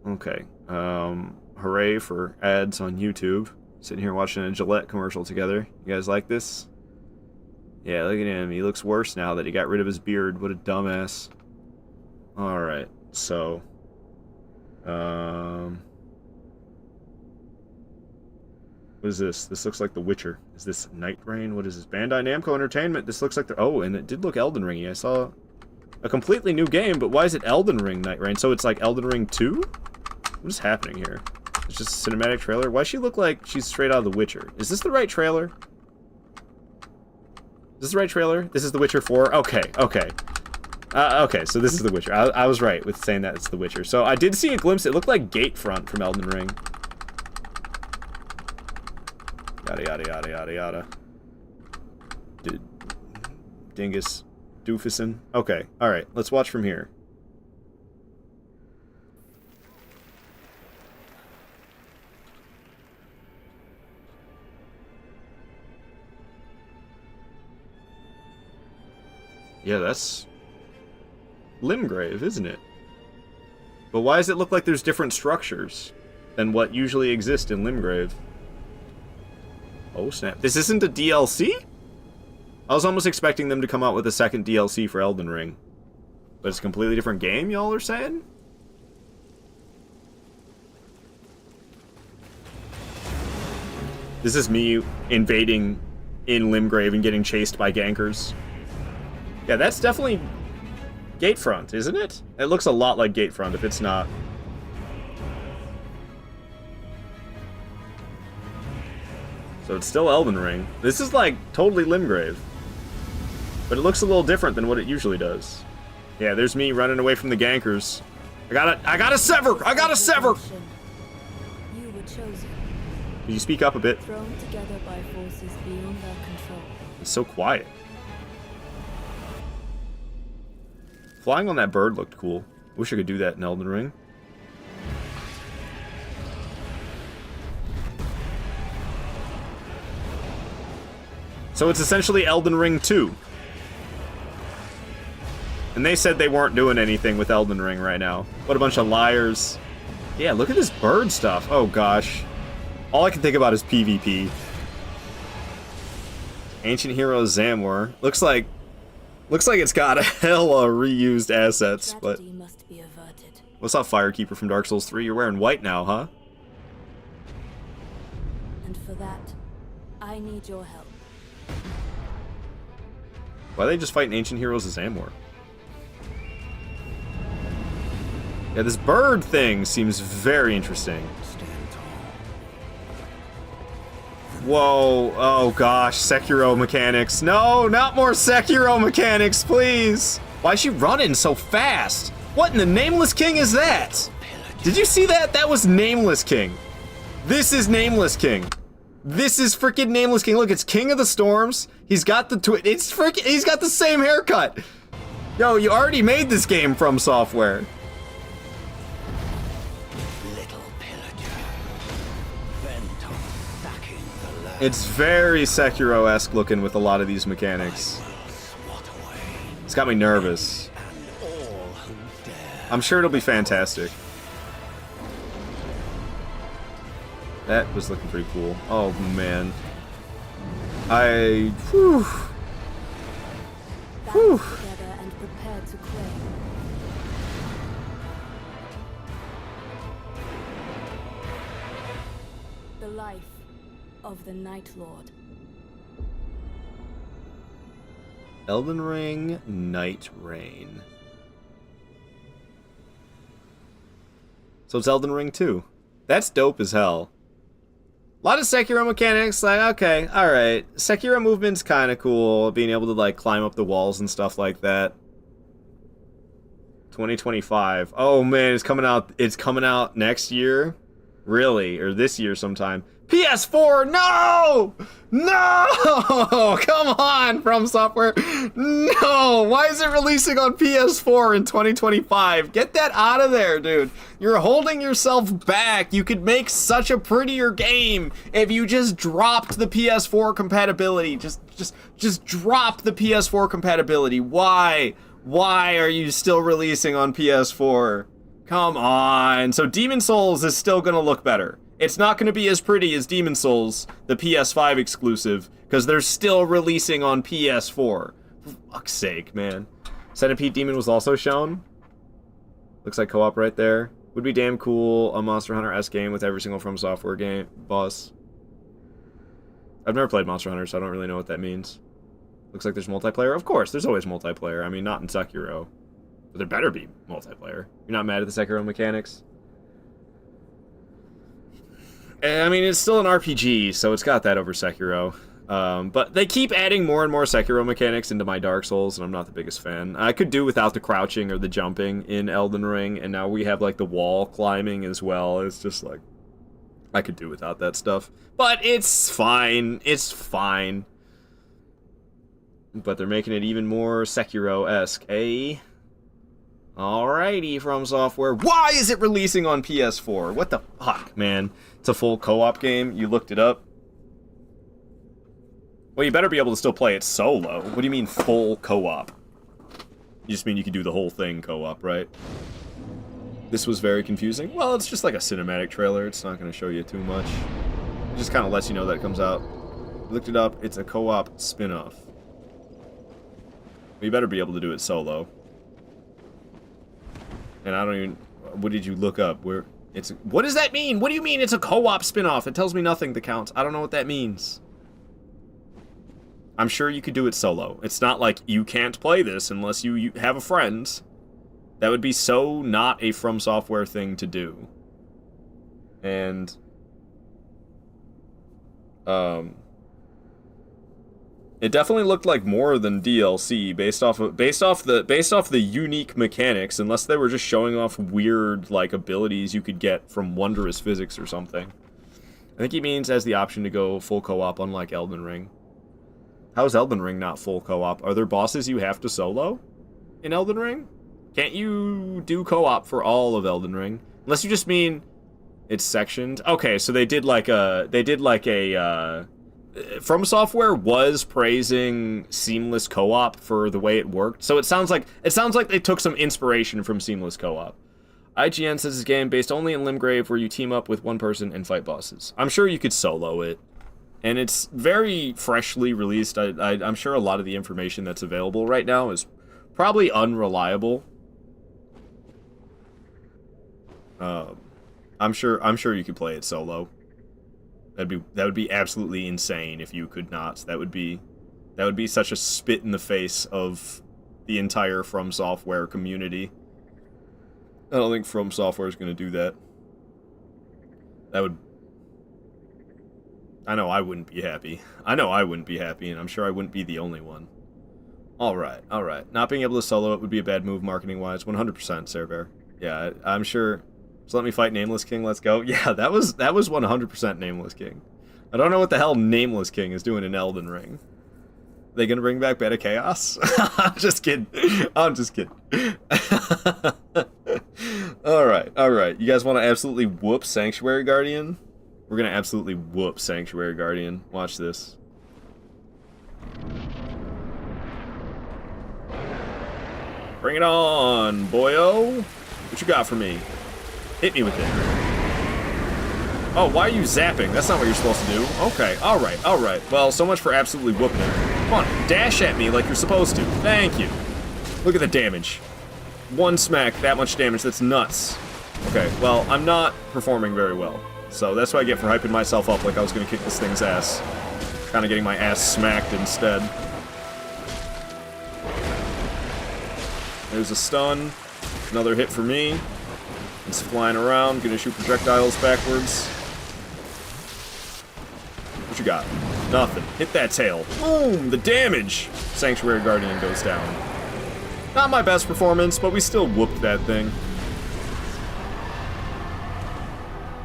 Okay. Hooray for ads on YouTube. Sitting here watching a Gillette commercial together. You guys like this? Yeah, look at him. He looks worse now that he got rid of his beard. What a dumbass. Alright, so... What is this? This looks like The Witcher. Is this Night Rain? What is this? Bandai Namco Entertainment. This looks like the... Oh, and it did look Elden Ring-y. I saw a completely new game, but why is it Elden Ring Night Rain? So it's like Elden Ring 2? What is happening here? It's just a cinematic trailer? Why does she look like she's straight out of The Witcher? Is this the right trailer? Is this the right trailer? This is The Witcher 4? Okay, okay. Okay, so this is The Witcher. I was right with saying that it's The Witcher. So I did see a glimpse. It looked like Gatefront from Elden Ring. Yada, yada, yada, yada, yada. Dingus. Doofusin. Okay, alright. Let's watch from here. Yeah, that's Limgrave, isn't it? But why does it look like there's different structures than what usually exist in Limgrave? Oh snap. This isn't a DLC? I was almost expecting them to come out with a second DLC for Elden Ring. But it's a completely different game, y'all are saying? This is me invading in Limgrave and getting chased by gankers. Yeah, that's definitely Gatefront, isn't it? It looks a lot like Gatefront if it's not. So it's still Elden Ring. This is like totally Limgrave. But it looks a little different than what it usually does. Yeah, there's me running away from the gankers. I gotta sever! I gotta sever! You were chosen. Can you speak up a bit? Thrown together by forces beyond our control. It's so quiet. Flying on that bird looked cool. Wish I could do that in Elden Ring. So it's essentially Elden Ring 2. And they said they weren't doing anything with Elden Ring right now. What a bunch of liars. Yeah, look at this bird stuff. Oh gosh. All I can think about is PvP. Ancient Hero Zamor. Looks like it's got a hella reused assets, but Tragedy must be averted. what's up, Firekeeper from Dark Souls 3? You're wearing white now, huh? And for that, I need your help. Why are they just fighting Ancient Heroes of Zamor? Yeah, this bird thing seems very interesting. Whoa, oh gosh, Sekiro mechanics. No, not more Sekiro mechanics, please. Why is she running so fast? What in the Nameless King is that? Did you see that? That was Nameless King. This is Nameless King. This is freaking Nameless King. Look, it's King of the Storms. He's got the he's got the same haircut. Yo, you already made this game from software. It's very Sekiro-esque looking with a lot of these mechanics. It's got me nervous. I'm sure it'll be fantastic. That was looking pretty cool. Oh man. Whew. Whew. Together and prepare to claim. The life of the Night Lord. Elden Ring, Night Rain. So it's Elden Ring 2. That's dope as hell. A lot of Sekiro mechanics, like, okay, alright. Sekiro movement's kind of cool, being able to, like, climb up the walls and stuff like that. 2025. Oh, man, it's coming out next year? Really? Or this year sometime. PS4, no! No! Come on, From Software. No! Why is it releasing on PS4 in 2025? Get that out of there, dude. You're holding yourself back. You could make such a prettier game if you just dropped the PS4 compatibility. Just drop the PS4 compatibility. Why? Why are you still releasing on PS4? Come on. So Demon Souls is still gonna look better. It's not going to be as pretty as Demon Souls, the PS5 exclusive, because they're still releasing on PS4. For fuck's sake, man. Centipede Demon was also shown. Looks like co-op right there. Would be damn cool, a Monster Hunter-esque game with every single From Software game boss. I've never played Monster Hunter, so I don't really know what that means. Looks like there's multiplayer. Of course, there's always multiplayer. I mean, not in Sekiro. But there better be multiplayer. You're not mad at the Sekiro mechanics? I mean, it's still an RPG, so it's got that over Sekiro. But they keep adding more and more Sekiro mechanics into my Dark Souls, and I'm not the biggest fan. I could do without the crouching or the jumping in Elden Ring, and now we have, like, the wall climbing as well. It's just, like, I could do without that stuff. But it's fine. It's fine. But they're making it even more Sekiro-esque, eh? Alrighty, From Software. Why is it releasing on PS4? What the fuck, man? It's a full co-op game. You looked it up. Well, you better be able to still play it solo. What do you mean full co-op? You just mean you can do the whole thing co-op, right? This was very confusing. Well, it's just like a cinematic trailer. It's not going to show you too much. It just kind of lets you know that it comes out. You looked it up. It's a co-op spin-off. Well, you better be able to do it solo. And I don't even... What did you look up? Where... What does that mean? What do you mean it's a co-op spin-off? It tells me nothing that counts. I don't know what that means. I'm sure you could do it solo. It's not like you can't play this unless you have a friend. That would be so not a From Software thing to do. And... It definitely looked like more than DLC based off the unique mechanics, unless they were just showing off weird like abilities you could get from wondrous physics or something. I think he means as the option to go full co-op, unlike Elden Ring. How is Elden Ring not full co-op? Are there bosses you have to solo in Elden Ring? Can't you do co-op for all of Elden Ring? Unless you just mean it's sectioned. Okay, so they did like a From Software was praising seamless co-op for the way it worked. So it sounds like they took some inspiration from seamless co-op. IGN says this game based only in Limgrave where you team up with one person and fight bosses. I'm sure you could solo it. And it's very freshly released. I'm sure a lot of the information that's available right now is probably unreliable. I'm sure you could play it solo. That would be absolutely insane if you could not. That would be such a spit in the face of the entire From Software community. I don't think From Software is going to do that. That would... I know I wouldn't be happy. I know I wouldn't be happy, and I'm sure I wouldn't be the only one. Alright, alright. Not being able to solo it would be a bad move marketing-wise. 100%, Sarah Bear. Yeah, I'm sure... So let me fight Nameless King, let's go. Yeah, that was 100% Nameless King. I don't know what the hell Nameless King is doing in Elden Ring. They gonna bring back Beta Chaos? I'm just kidding. I'm just kidding. Alright. You guys want to absolutely whoop Sanctuary Guardian? We're gonna absolutely whoop Sanctuary Guardian. Watch this. Bring it on, boyo. What you got for me? Hit me with it. Oh, why are you zapping? That's not what you're supposed to do. Okay, alright. Well, so much for absolutely whooping it. Come on, dash at me like you're supposed to. Thank you. Look at the damage. One smack, that much damage. That's nuts. Okay, well, I'm not performing very well. So that's what I get for hyping myself up like I was gonna kick this thing's ass. Kind of getting my ass smacked instead. There's a stun. Another hit for me. It's flying around, gonna shoot projectiles backwards. What you got? Nothing. Hit that tail. Boom! The damage! Sanctuary Guardian goes down. Not my best performance, but we still whooped that thing.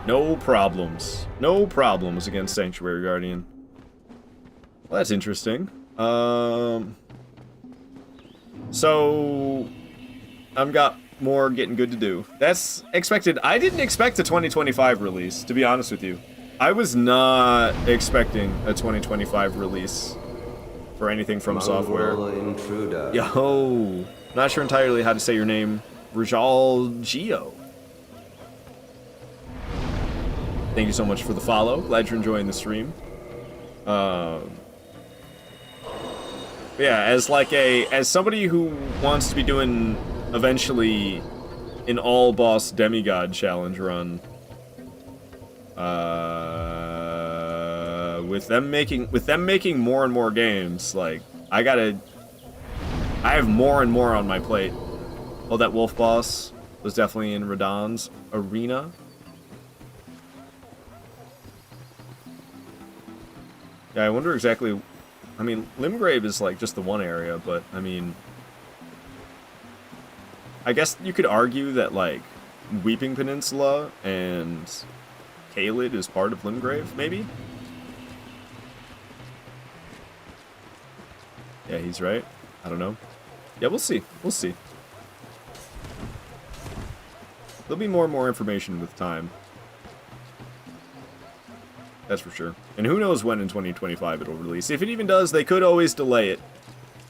No problems. No problems against Sanctuary Guardian. Well, that's interesting. So... I've got more getting good to do. That's expected. I didn't expect a 2025 release, to be honest with you. I was not expecting a 2025 release for anything From Software. Intruder. Yo, not sure entirely how to say your name. Rajal Geo. Thank you so much for the follow. Glad you're enjoying the stream. Yeah, as somebody who wants to be doing eventually an all-boss demigod challenge run, with them making more and more games, like I have more and more on my plate. Oh, that wolf boss was definitely in Radahn's arena. Yeah, I wonder exactly. I mean, Limgrave is like just the one area, but I mean, I guess you could argue that like Weeping Peninsula and Caelid is part of Limgrave, maybe? Yeah, he's right. I don't know. Yeah, we'll see. We'll see. There'll be more and more information with time. That's for sure. And who knows when in 2025 it'll release. If it even does, they could always delay it.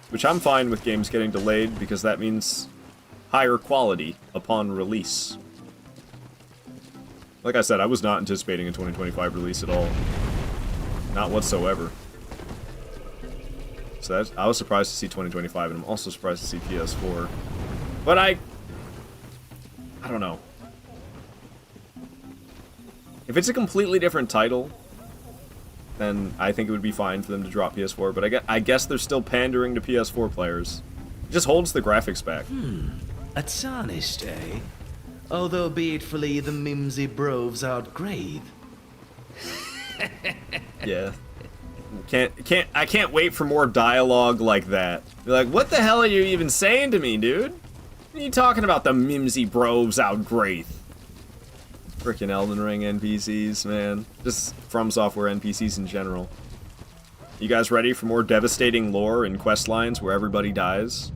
Which I'm fine with games getting delayed, because that means higher quality upon release. Like I said, I was not anticipating a 2025 release at all. Not whatsoever. So I was surprised to see 2025, and I'm also surprised to see PS4. But I don't know. If it's a completely different title, then I think it would be fine for them to drop PS4, but I guess they're still pandering to PS4 players. It just holds the graphics back. A tarnished, eh? Although be it fully the mimsy broves outgrave. Yeah. I can't wait for more dialogue like that. Be like, what the hell are you even saying to me, dude? What are you talking about, the mimsy broves outgrave? Frickin' Elden Ring NPCs, man. Just From Software NPCs in general. You guys ready for more devastating lore and quest lines where everybody dies?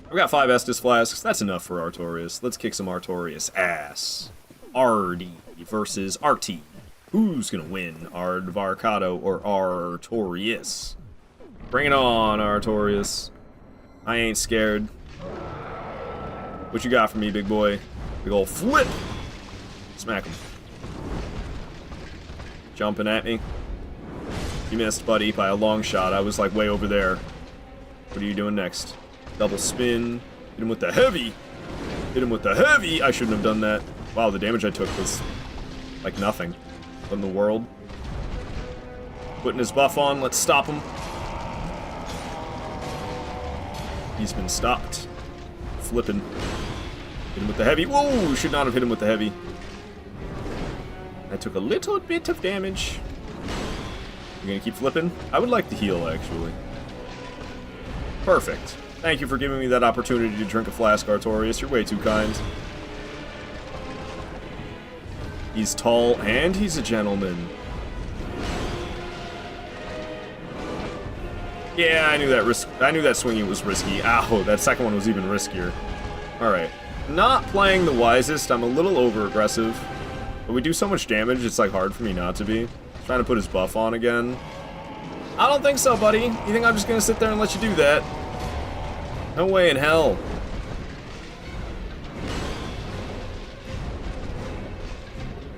I've got 5 Estus Flasks. That's enough for Artorias. Let's kick some Artorias ass. Ardy versus Artie. Who's gonna win? Ardvarkado or Artorias? Bring it on, Artorias. I ain't scared. What you got for me, big boy? Big ol' flip! Smack him. jumping at me. You missed, buddy, by a long shot. I was like way over there. What are you doing next? Double spin. Hit him with the heavy. Hit him with the heavy. I shouldn't have done that. Wow, the damage I took was like nothing. What in the world? Putting his buff on. Let's stop him. He's been stopped. Flipping. Hit him with the heavy. Whoa! Should not have hit him with the heavy. I took a little bit of damage. You're gonna keep flipping? I would like to heal, actually. Perfect. Thank you for giving me that opportunity to drink a flask, Artorias. You're way too kind. He's tall and he's a gentleman. Yeah, I knew that swinging was risky. Ow, that second one was even riskier. Alright. Not playing the wisest. I'm a little over-aggressive. But we do so much damage, it's like hard for me not to be. Trying to put his buff on again. I don't think so, buddy. You think I'm just gonna sit there and let you do that? No way in hell.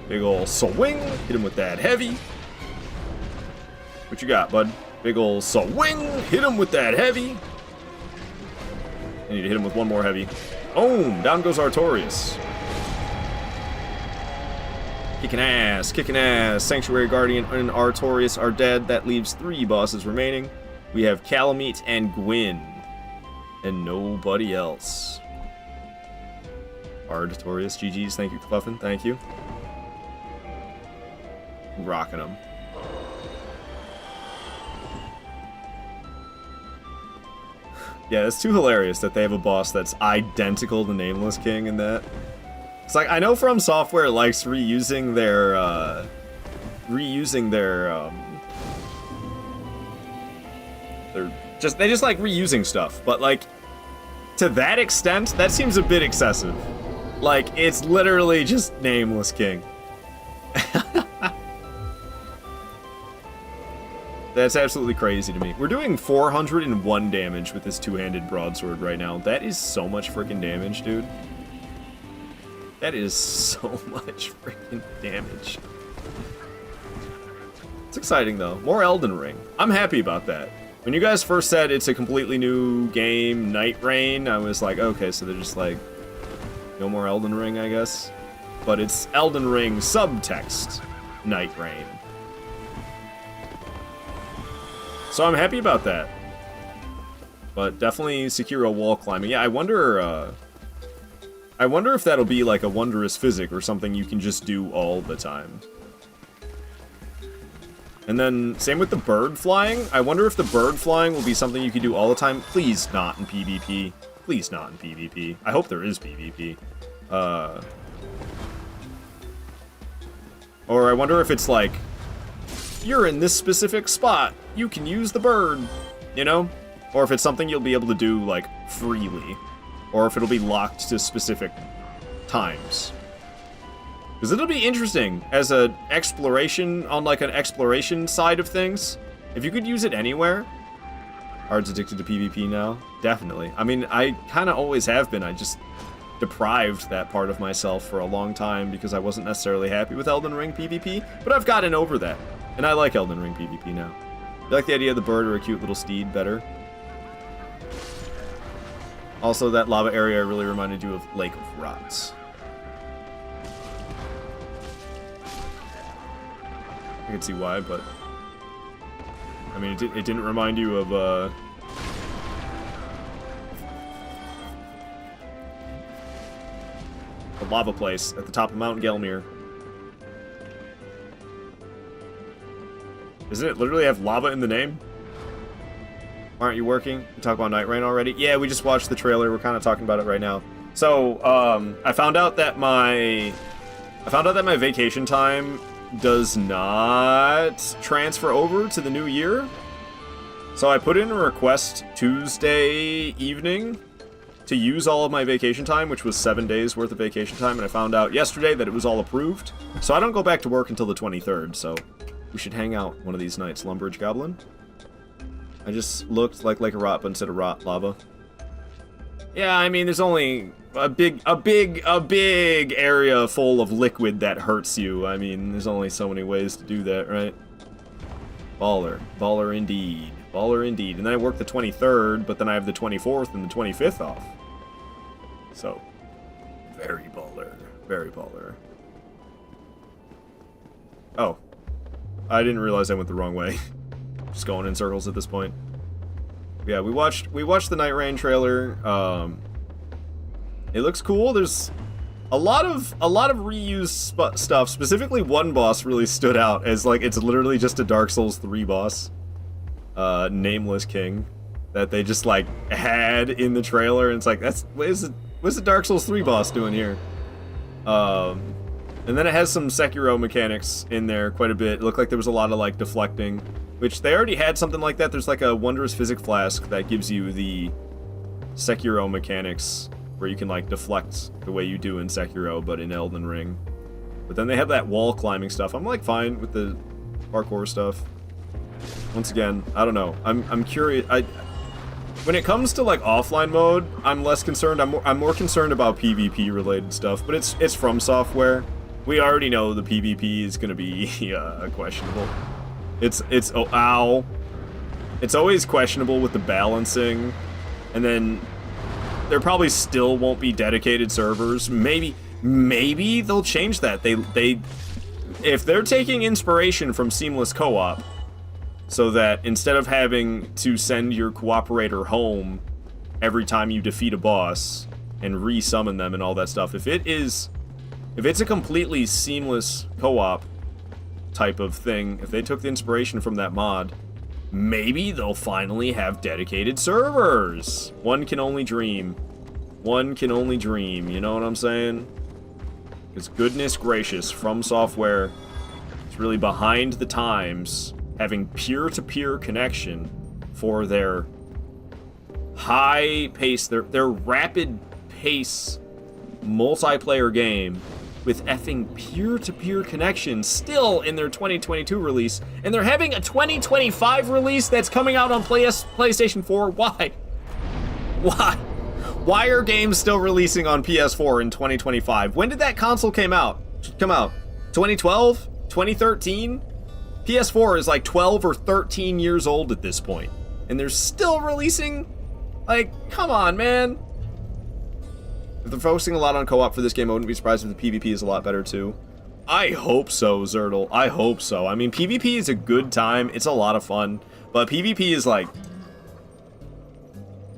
Big ol' swing. Hit him with that heavy. What you got, bud? Big ol' swing. Hit him with that heavy. I need to hit him with one more heavy. Boom! Down goes Artorias. Kicking ass, kicking ass. Sanctuary Guardian and Artorias are dead. That leaves 3 bosses remaining. We have Calamite and Gwyn. And nobody else. Artorias, GG's. Thank you, Cleffin. Thank you. Rocking them. Yeah, it's too hilarious that they have a boss that's identical to Nameless King in that. It's like, I know From Software likes reusing their, they just like reusing stuff, but like, to that extent, that seems a bit excessive. Like, it's literally just Nameless King. That's absolutely crazy to me. We're doing 401 damage with this two-handed broadsword right now. That is so much freaking damage, dude. That is so much freaking damage. It's exciting, though. More Elden Ring. I'm happy about that. When you guys first said it's a completely new game, Night Rain, I was like, okay, so they're just like, no more Elden Ring, I guess. But it's Elden Ring subtext, Night Rain. So I'm happy about that. But definitely Sekiro wall climbing. Yeah, I wonder if that'll be like a wondrous physic or something you can just do all the time. And then, same with the bird flying. I wonder if the bird flying will be something you can do all the time. Please not in PvP. Please not in PvP. I hope there is PvP. Or I wonder if it's like, you're in this specific spot. You can use the bird, you know? Or if it's something you'll be able to do, like, freely. Or if it'll be locked to specific times. Because it'll be interesting as an exploration, on like an exploration side of things. If you could use it anywhere. Ard's addicted to PvP now. Definitely. I mean, I kind of always have been. I just deprived that part of myself for a long time because I wasn't necessarily happy with Elden Ring PvP. But I've gotten over that. And I like Elden Ring PvP now. You like the idea of the bird or a cute little steed better? Also, that lava area really reminded you of Lake of Rots. I can see why, but I mean, it didn't remind you of, the lava place at the top of Mount Gelmir. Doesn't it literally have lava in the name? Aren't you working? You talk about Night Rain already? Yeah, we just watched the trailer. We're kind of talking about it right now. So, I found out that my vacation time does not transfer over to the new year. So I put in a request Tuesday evening to use all of my vacation time, which was 7 days worth of vacation time, and I found out yesterday that it was all approved. So I don't go back to work until the 23rd, so we should hang out one of these nights. Lumbridge Goblin? I just looked like a rot, but instead of rot, lava. Yeah, I mean, there's only a big area full of liquid that hurts you. I mean, there's only so many ways to do that, right? Baller. Baller indeed. Baller indeed. And then I work the 23rd, but then I have the 24th and the 25th off. So, very baller. Very baller. Oh. I didn't realize I went the wrong way. Just going in circles at this point. Yeah, we watched the Night Rain trailer. It looks cool. There's a lot of reused stuff. Specifically, one boss really stood out as like it's literally just a Dark Souls 3 boss, Nameless King, that they just like had in the trailer, and it's like what's the Dark Souls 3 boss doing here? And then it has some Sekiro mechanics in there quite a bit. It looked like there was a lot of like deflecting, which they already had something like that. There's like a Wondrous Physic Flask that gives you the Sekiro mechanics where you can like deflect the way you do in Sekiro, but in Elden Ring. But then they have that wall climbing stuff. I'm like fine with the parkour stuff. Once again, I don't know. I'm curious. When it comes to like offline mode, I'm less concerned. I'm more concerned about PvP related stuff. But it's From Software. We already know the PvP is gonna be questionable. It's always questionable with the balancing, and then there probably still won't be dedicated servers. Maybe they'll change that. If they're taking inspiration from seamless co-op, so that instead of having to send your cooperator home every time you defeat a boss and re-summon them and all that stuff, if it's a completely seamless co-op type of thing, if they took the inspiration from that mod, maybe they'll finally have dedicated servers. One can only dream. One can only dream, you know what I'm saying? Because goodness gracious, From Software is really behind the times, having peer-to-peer connection for their high pace, their rapid pace multiplayer game with effing peer-to-peer connection still in their 2022 release, and they're having a 2025 release that's coming out on PlayStation 4. Why? Why are games still releasing on PS4 in 2025? When did that console come out? 2012? 2013? PS4 is like 12 or 13 years old at this point, and they're still releasing? Like, come on, man. If they're focusing a lot on co-op for this game, I wouldn't be surprised if the PvP is a lot better too. I hope so, Zertle. I hope so. I mean, PvP is a good time. It's a lot of fun. But PvP is like...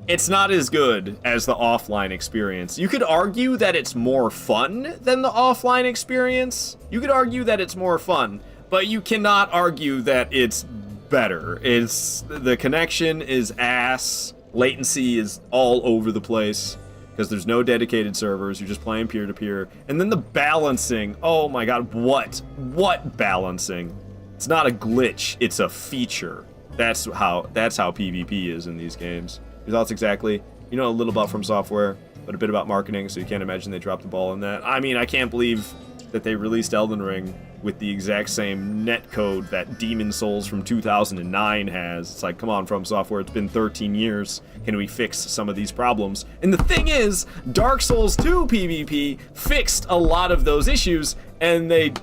it's not as good as the offline experience. You could argue that it's more fun than the offline experience. You could argue that it's more fun. But you cannot argue that it's better. The connection is ass. Latency is all over the place. Because there's no dedicated servers, you're just playing peer-to-peer. And then the balancing, oh my god, what balancing? It's not a glitch, it's a feature. That's how PvP is in these games. Your thoughts exactly? You know a little about From Software, but a bit about marketing, so you can't imagine they dropped the ball on that. I mean, I can't believe that they released Elden Ring with the exact same netcode that Demon Souls from 2009 has. It's like, come on, From Software, it's been 13 years. Can we fix some of these problems? And the thing is, Dark Souls 2 PvP fixed a lot of those issues, and they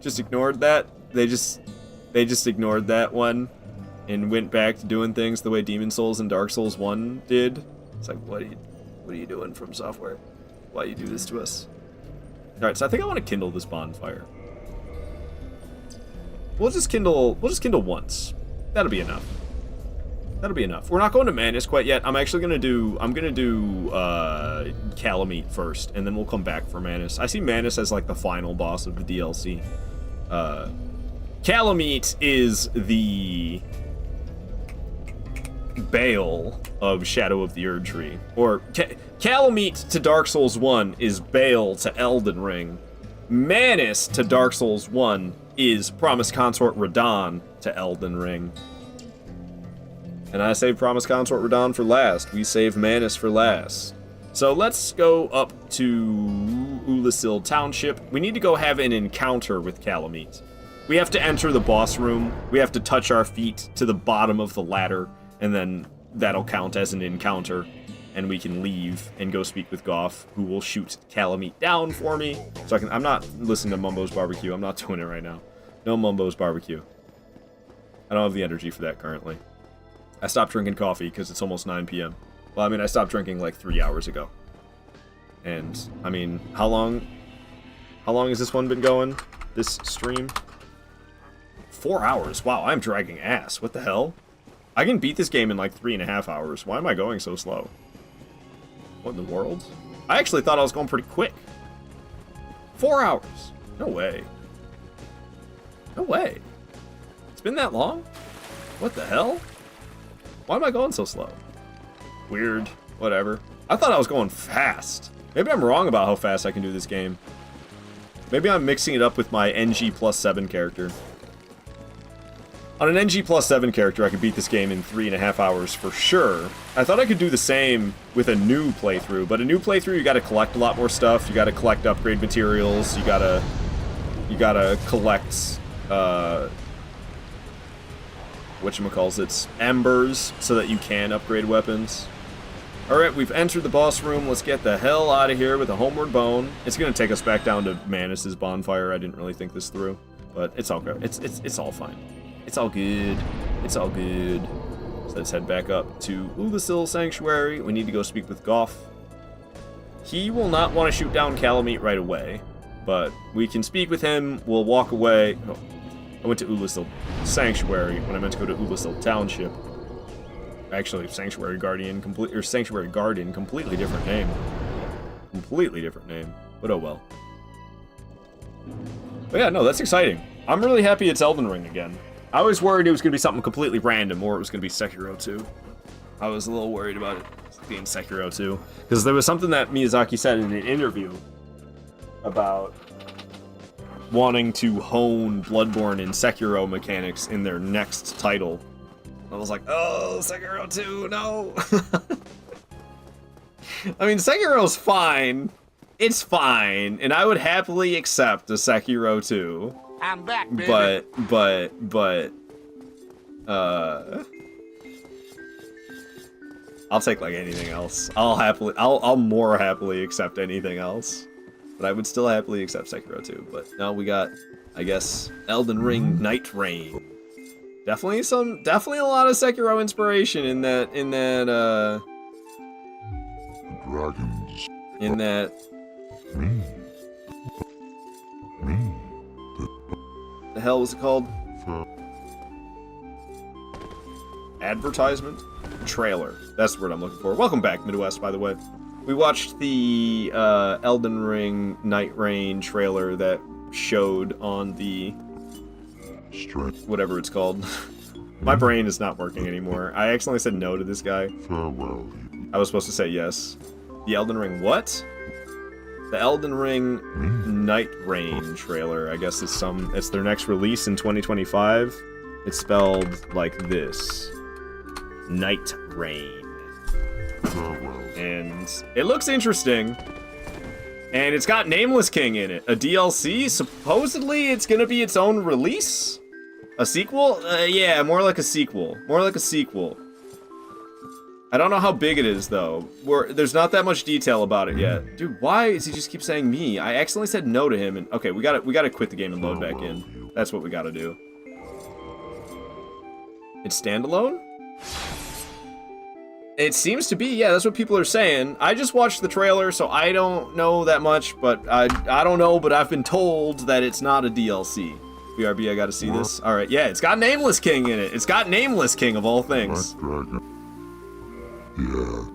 just ignored that. They just ignored that one and went back to doing things the way Demon Souls and Dark Souls 1 did. It's like, what are you doing, From Software? Why you do this to us? Alright, so I think I want to kindle this bonfire. We'll just kindle once. That'll be enough. That'll be enough. We're not going to Manus quite yet. I'm gonna do Calamite first, and then we'll come back for Manus. I see Manus as like the final boss of the DLC. Calamite is the Bale of Shadow of the Erdtree. Or, Calamite to Dark Souls 1 is Bale to Elden Ring. Manus to Dark Souls 1 is Promised Consort Radahn to Elden Ring. And I save Promised Consort Radahn for last. We save Manus for last. So let's go up to Ulasil Township. We need to go have an encounter with Calamite. We have to enter the boss room. We have to touch our feet to the bottom of the ladder, and then that'll count as an encounter. and we can leave and go speak with Goff, who will shoot Calamite down for me. So I'm not listening to Mumbo's Barbecue. I'm not doing it right now. No Mumbo's Barbecue. I don't have the energy for that currently. I stopped drinking coffee because it's almost 9 p.m. Well, I mean, I stopped drinking like 3 hours ago. And, I mean, how long has this one been going? This stream? 4 hours. Wow, I'm dragging ass. What the hell? I can beat this game in like 3.5 hours. Why am I going so slow? What in the world? I actually thought I was going pretty quick. 4 hours. No way. No way. It's been that long? What the hell? Why am I going so slow? Weird. Whatever. I thought I was going fast. Maybe I'm wrong about how fast I can do this game. Maybe I'm mixing it up with my NG plus 7 character. On an NG plus 7 character, I could beat this game in 3.5 hours for sure. I thought I could do the same with a new playthrough, but a new playthrough, you gotta collect a lot more stuff. You gotta collect upgrade materials. You gotta collect, whatchamacallits, embers, so that you can upgrade weapons. Alright, we've entered the boss room. Let's get the hell out of here with a homeward bone. It's gonna take us back down to Manus' bonfire. I didn't really think this through, but it's all good. It's all fine. It's all good. It's all good. So let's head back up to Ulasil Sanctuary. We need to go speak with Goff. He will not want to shoot down Calamite right away, but we can speak with him. We'll walk away. Oh, I went to Ulasil Sanctuary when I meant to go to Ulasil Township. Actually, Sanctuary Guardian, Sanctuary Garden, completely different name. Completely different name, but oh well. But yeah, no, that's exciting. I'm really happy it's Elden Ring again. I was worried it was going to be something completely random, or it was going to be Sekiro 2. I was a little worried about it being Sekiro 2. Because there was something that Miyazaki said in an interview about wanting to hone Bloodborne and Sekiro mechanics in their next title. I was like, oh, Sekiro 2, no! I mean, Sekiro's fine. It's fine, and I would happily accept a Sekiro 2. I'm back, baby. But, I'll take like anything else. I'll more happily accept anything else. But I would still happily accept Sekiro 2. But now we got, I guess, Elden Ring Night Rain. Definitely a lot of Sekiro inspiration in that, Dragons. in that. The hell was it called? Advertisement? Trailer. That's the word I'm looking for. Welcome back, Midwest, by the way. We watched the Elden Ring Night Rain trailer that showed on the... whatever it's called. My brain is not working anymore. I accidentally said no to this guy. Farewell. I was supposed to say yes. The Elden Ring what? The Elden Ring Night Rain trailer. I guess it's their next release in 2025. It's spelled like this. Night Rain. Farewell. And it looks interesting. And it's got Nameless King in it. A DLC? Supposedly it's gonna be its own release? A sequel? Yeah, more like a sequel. More like a sequel. I don't know how big it is, though. There's not that much detail about it yet. Dude, why does he just keep saying me? I accidentally said no to him, and... Okay, we gotta quit the game and load back in. That's what we gotta do. It's standalone? It seems to be, yeah, that's what people are saying. I just watched the trailer, so I don't know that much, but I don't know, but I've been told that it's not a DLC. BRB, I gotta see this. Alright, yeah, it's got Nameless King in it. It's got Nameless King, of all things. Yeah.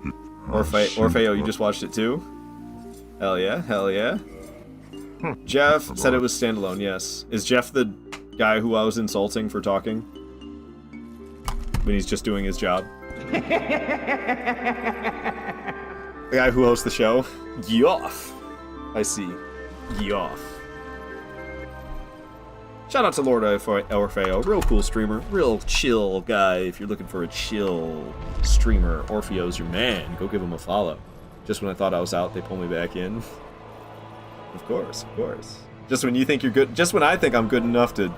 Orfeo, you just watched it too? Hell yeah, hell yeah. Jeff said it was standalone, yes. Is Jeff the guy who I was insulting for talking? When he's just doing his job? The guy who hosts the show? Yoff. I see. Yoff. Shout out to Lord Orfeo, real cool streamer, real chill guy. If you're looking for a chill streamer, Orfeo's your man. Go give him a follow. Just when I thought I was out, they pull me back in. Of course, of course. Just when you think you're good, just when I think I'm good enough to...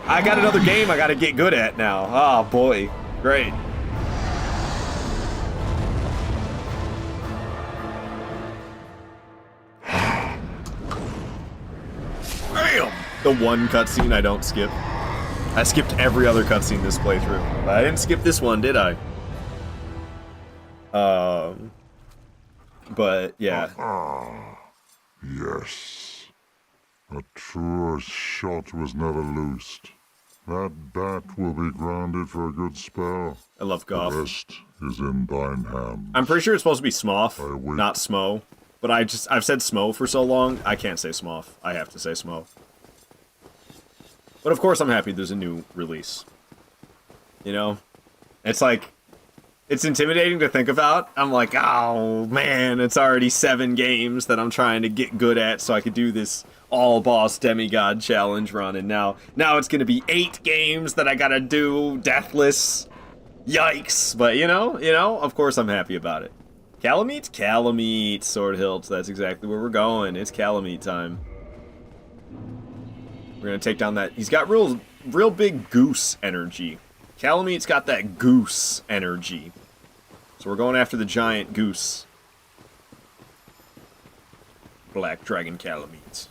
I got another game I gotta get good at now. Oh boy, great. the one cutscene I don't skip. I skipped every other cutscene this playthrough. But I didn't skip this one, did I? But yeah. Yes. A truer shot was never loosed. That bat will be grounded for a good spell. I love Goff. The rest is in thine hands. I'm pretty sure it's supposed to be Smough, not Smo. But I've said Smo for so long, I can't say Smough. I have to say Smo. But of course I'm happy there's a new release. You know? It's like, it's intimidating to think about. I'm like, oh man, it's already 7 games that I'm trying to get good at so I could do this all-boss demigod challenge run, and now it's gonna be 8 games that I gotta do, Deathless. Yikes. But you know, of course I'm happy about it. Calamite? Calamite, Sword Hilt. That's exactly where we're going. It's Calamite time. We're gonna take down that. He's got real big goose energy. Calamite's got that goose energy. So we're going after the giant goose. Black Dragon Calamite.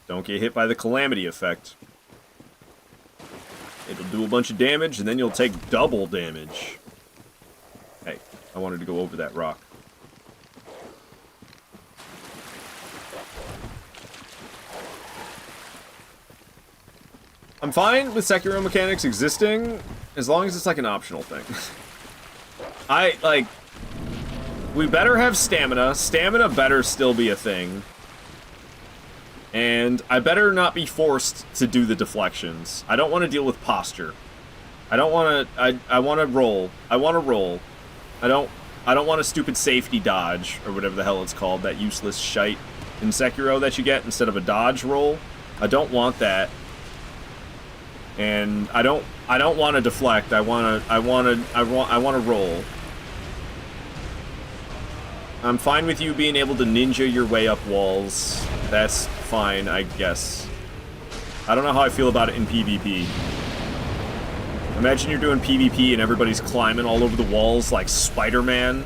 Don't get hit by the calamity effect. It'll do a bunch of damage, and then you'll take double damage. Hey, I wanted to go over that rock. I'm fine with Sekiro mechanics existing, as long as it's like an optional thing. We better have stamina. Stamina better still be a thing. And I better not be forced to do the deflections. I don't want to deal with posture. I don't want to. I want to roll. I want to roll. I don't want a stupid safety dodge or whatever the hell it's called. That useless shite in Sekiro that you get instead of a dodge roll. I don't want that. And I don't want to deflect. I want to roll. I'm fine with you being able to ninja your way up walls. That's fine, I guess. I don't know how I feel about it in PvP. Imagine you're doing PvP and everybody's climbing all over the walls like Spider-Man.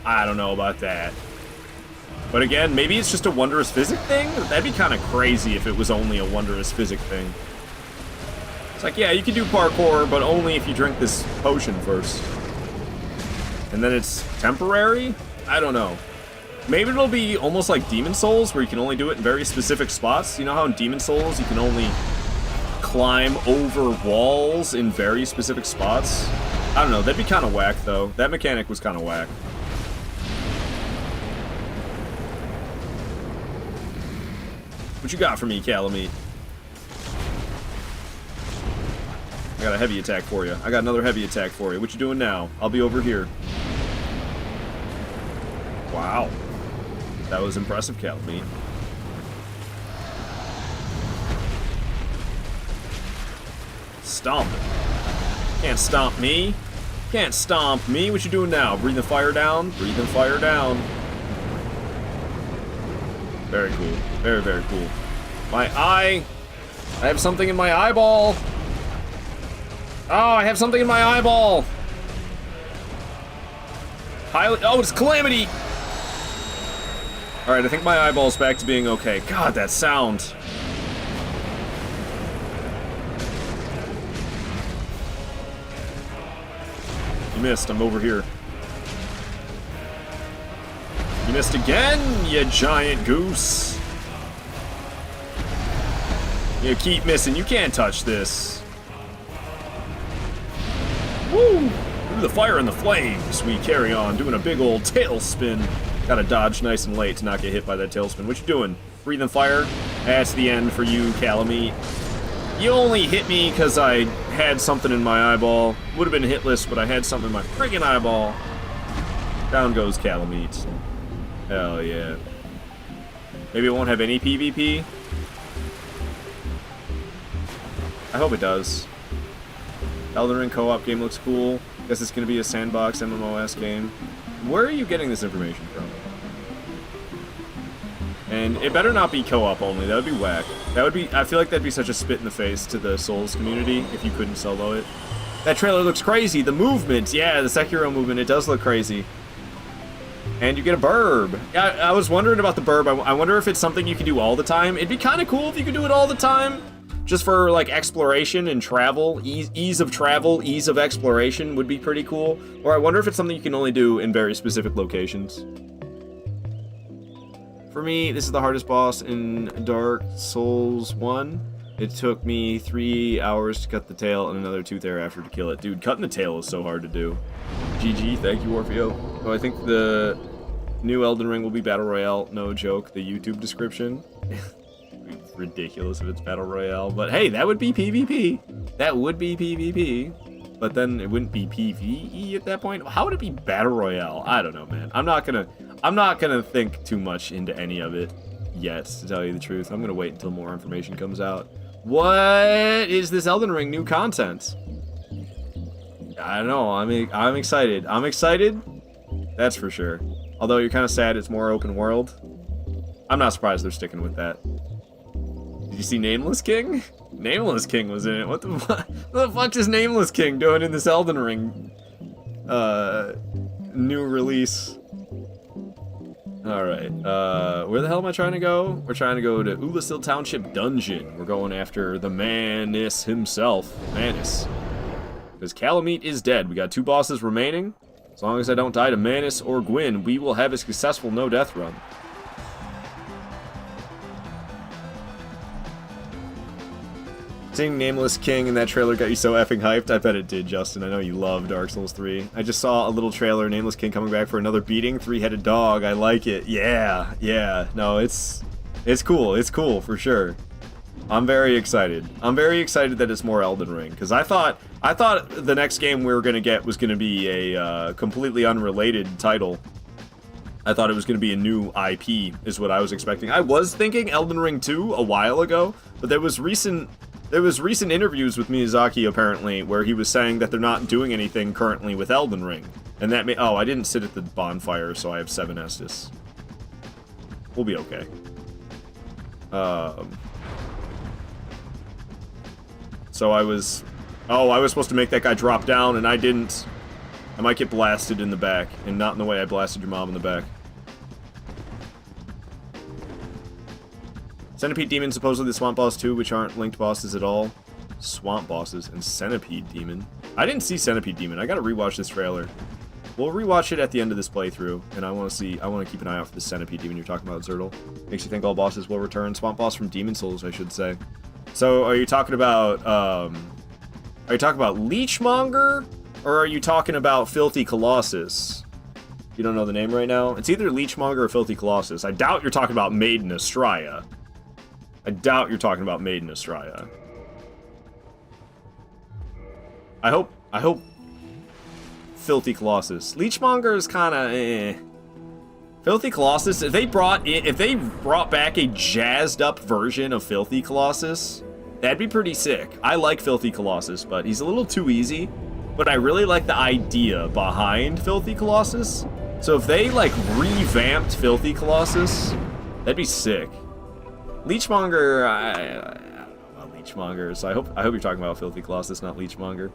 I don't know about that. But again, maybe it's just a wondrous physic thing? That'd be kind of crazy if it was only a wondrous physic thing. It's like, yeah, you can do parkour, but only if you drink this potion first. And then it's temporary? I don't know. Maybe it'll be almost like Demon Souls, where you can only do it in very specific spots. You know how in Demon Souls you can only climb over walls in very specific spots? I don't know, that'd be kind of whack, though. That mechanic was kind of whack. What you got for me, Calamite? I got a heavy attack for you. I got another heavy attack for you. What you doing now? I'll be over here. Wow. That was impressive, Calamite. Stomp. Can't stomp me. Can't stomp me. What you doing now? Breathing fire down? Breathing fire down. Very cool. Very, very cool. My eye. I have something in my eyeball. Oh, I have something in my eyeball. Oh, it's Calamity. Alright, I think my eyeball's back to being okay. God, that sound. You missed. I'm over here. You missed again, you giant goose. You keep missing. You can't touch this. Woo! Through the fire and the flames, we carry on, doing a big old tailspin. Gotta dodge nice and late to not get hit by that tailspin. What you doing? Breathing fire? That's the end for you, Calamite. You only hit me because I had something in my eyeball. Would have been hitless, but I had something in my friggin' eyeball. Down goes Calamite. Hell yeah. Maybe it won't have any PvP? I hope it does. Elden Ring co-op game looks cool. Guess it's gonna be a sandbox MMOS game. Where are you getting this information from? And it better not be co-op only. That would be whack. That would be. I feel like that'd be such a spit in the face to the Souls community if you couldn't solo it. That trailer looks crazy. The movement, yeah, the Sekiro movement, it does look crazy. And you get a burb. I was wondering about the burb. I wonder if it's something you can do all the time. It'd be kind of cool if you could do it all the time. Just for, like, exploration and travel. Ease of travel, ease of exploration would be pretty cool. Or I wonder if it's something you can only do in very specific locations. For me, this is the hardest boss in Dark Souls 1. It took me 3 hours to cut the tail and another 2 thereafter to kill it. Dude, cutting the tail is so hard to do. GG, thank you, Orfeo. Oh, I think the new Elden Ring will be Battle Royale. No joke, the YouTube description. It's ridiculous if it's Battle Royale. But hey, that would be PvP. That would be PvP. But then it wouldn't be PvE at that point. How would it be Battle Royale? I don't know, man. I'm not gonna think too much into any of it yet, to tell you the truth. I'm gonna wait until more information comes out. What is this Elden Ring new content? I don't know. I'm excited. I'm excited. That's for sure. Although you're kind of sad it's more open world. I'm not surprised they're sticking with that. Did you see Nameless King? Nameless King was in it. What the fuck is Nameless King doing in this Elden Ring new release? Alright, where the hell am I trying to go? We're trying to go to Ulasil Township Dungeon. We're going after the Manus himself. Manus. Because Calamite is dead. We got 2 bosses remaining. As long as I don't die to Manus or Gwyn, we will have a successful no-death run. Seeing Nameless King in that trailer got you so effing hyped? I bet it did, Justin. I know you love Dark Souls 3. I just saw a little trailer, Nameless King coming back for another beating, 3-headed dog. I like it. Yeah, yeah. No, it's cool. It's cool, for sure. I'm very excited. I'm very excited that it's more Elden Ring, because I thought the next game we were going to get was going to be a completely unrelated title. I thought it was going to be a new IP, is what I was expecting. I was thinking Elden Ring 2 a while ago, but there was recent interviews with Miyazaki, apparently, where he was saying that they're not doing anything currently with Elden Ring. And that may... Oh, I didn't sit at the bonfire, so I have 7 Estus. We'll be okay. So I was... Oh, I was supposed to make that guy drop down, and I didn't. I might get blasted in the back, and not in the way I blasted your mom in the back. Centipede Demon, supposedly the Swamp Boss too, which aren't linked bosses at all. Swamp Bosses and Centipede Demon. I didn't see Centipede Demon. I gotta rewatch this trailer. We'll rewatch it at the end of this playthrough, and I want to keep an eye out for the Centipede Demon you're talking about, Zertle. Makes you think all bosses will return. Swamp Boss from Demon Souls, I should say. So, are you talking about, Leechmonger? Or are you talking about Filthy Colossus? You don't know the name right now? It's either Leechmonger or Filthy Colossus. I doubt you're talking about Maiden Astraea. I doubt you're talking about Maiden Astraea. I hope Filthy Colossus. Leechmonger is kind of eh. Filthy Colossus, if they brought back a jazzed up version of Filthy Colossus, that'd be pretty sick. I like Filthy Colossus, but he's a little too easy. But I really like the idea behind Filthy Colossus. So if they like revamped Filthy Colossus, that'd be sick. Leechmonger, I don't know about Leechmonger, so I hope you're talking about Filthy Colossus, not Leechmonger.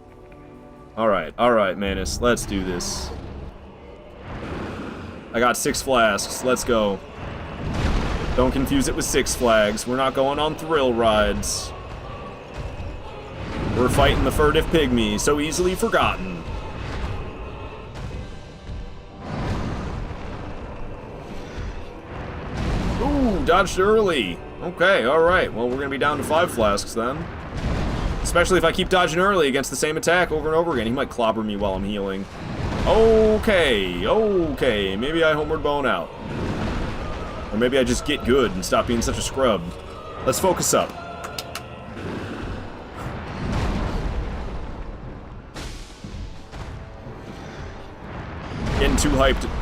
Alright, Manus, let's do this. I got 6 flasks, let's go. Don't confuse it with 6 Flags, we're not going on thrill rides. We're fighting the furtive pygmy, so easily forgotten. Ooh, dodged early. Okay, alright. Well, we're gonna be down to 5 flasks then. Especially if I keep dodging early against the same attack over and over again. He might clobber me while I'm healing. Okay. Maybe I homeward bone out. Or maybe I just get good and stop being such a scrub. Let's focus up.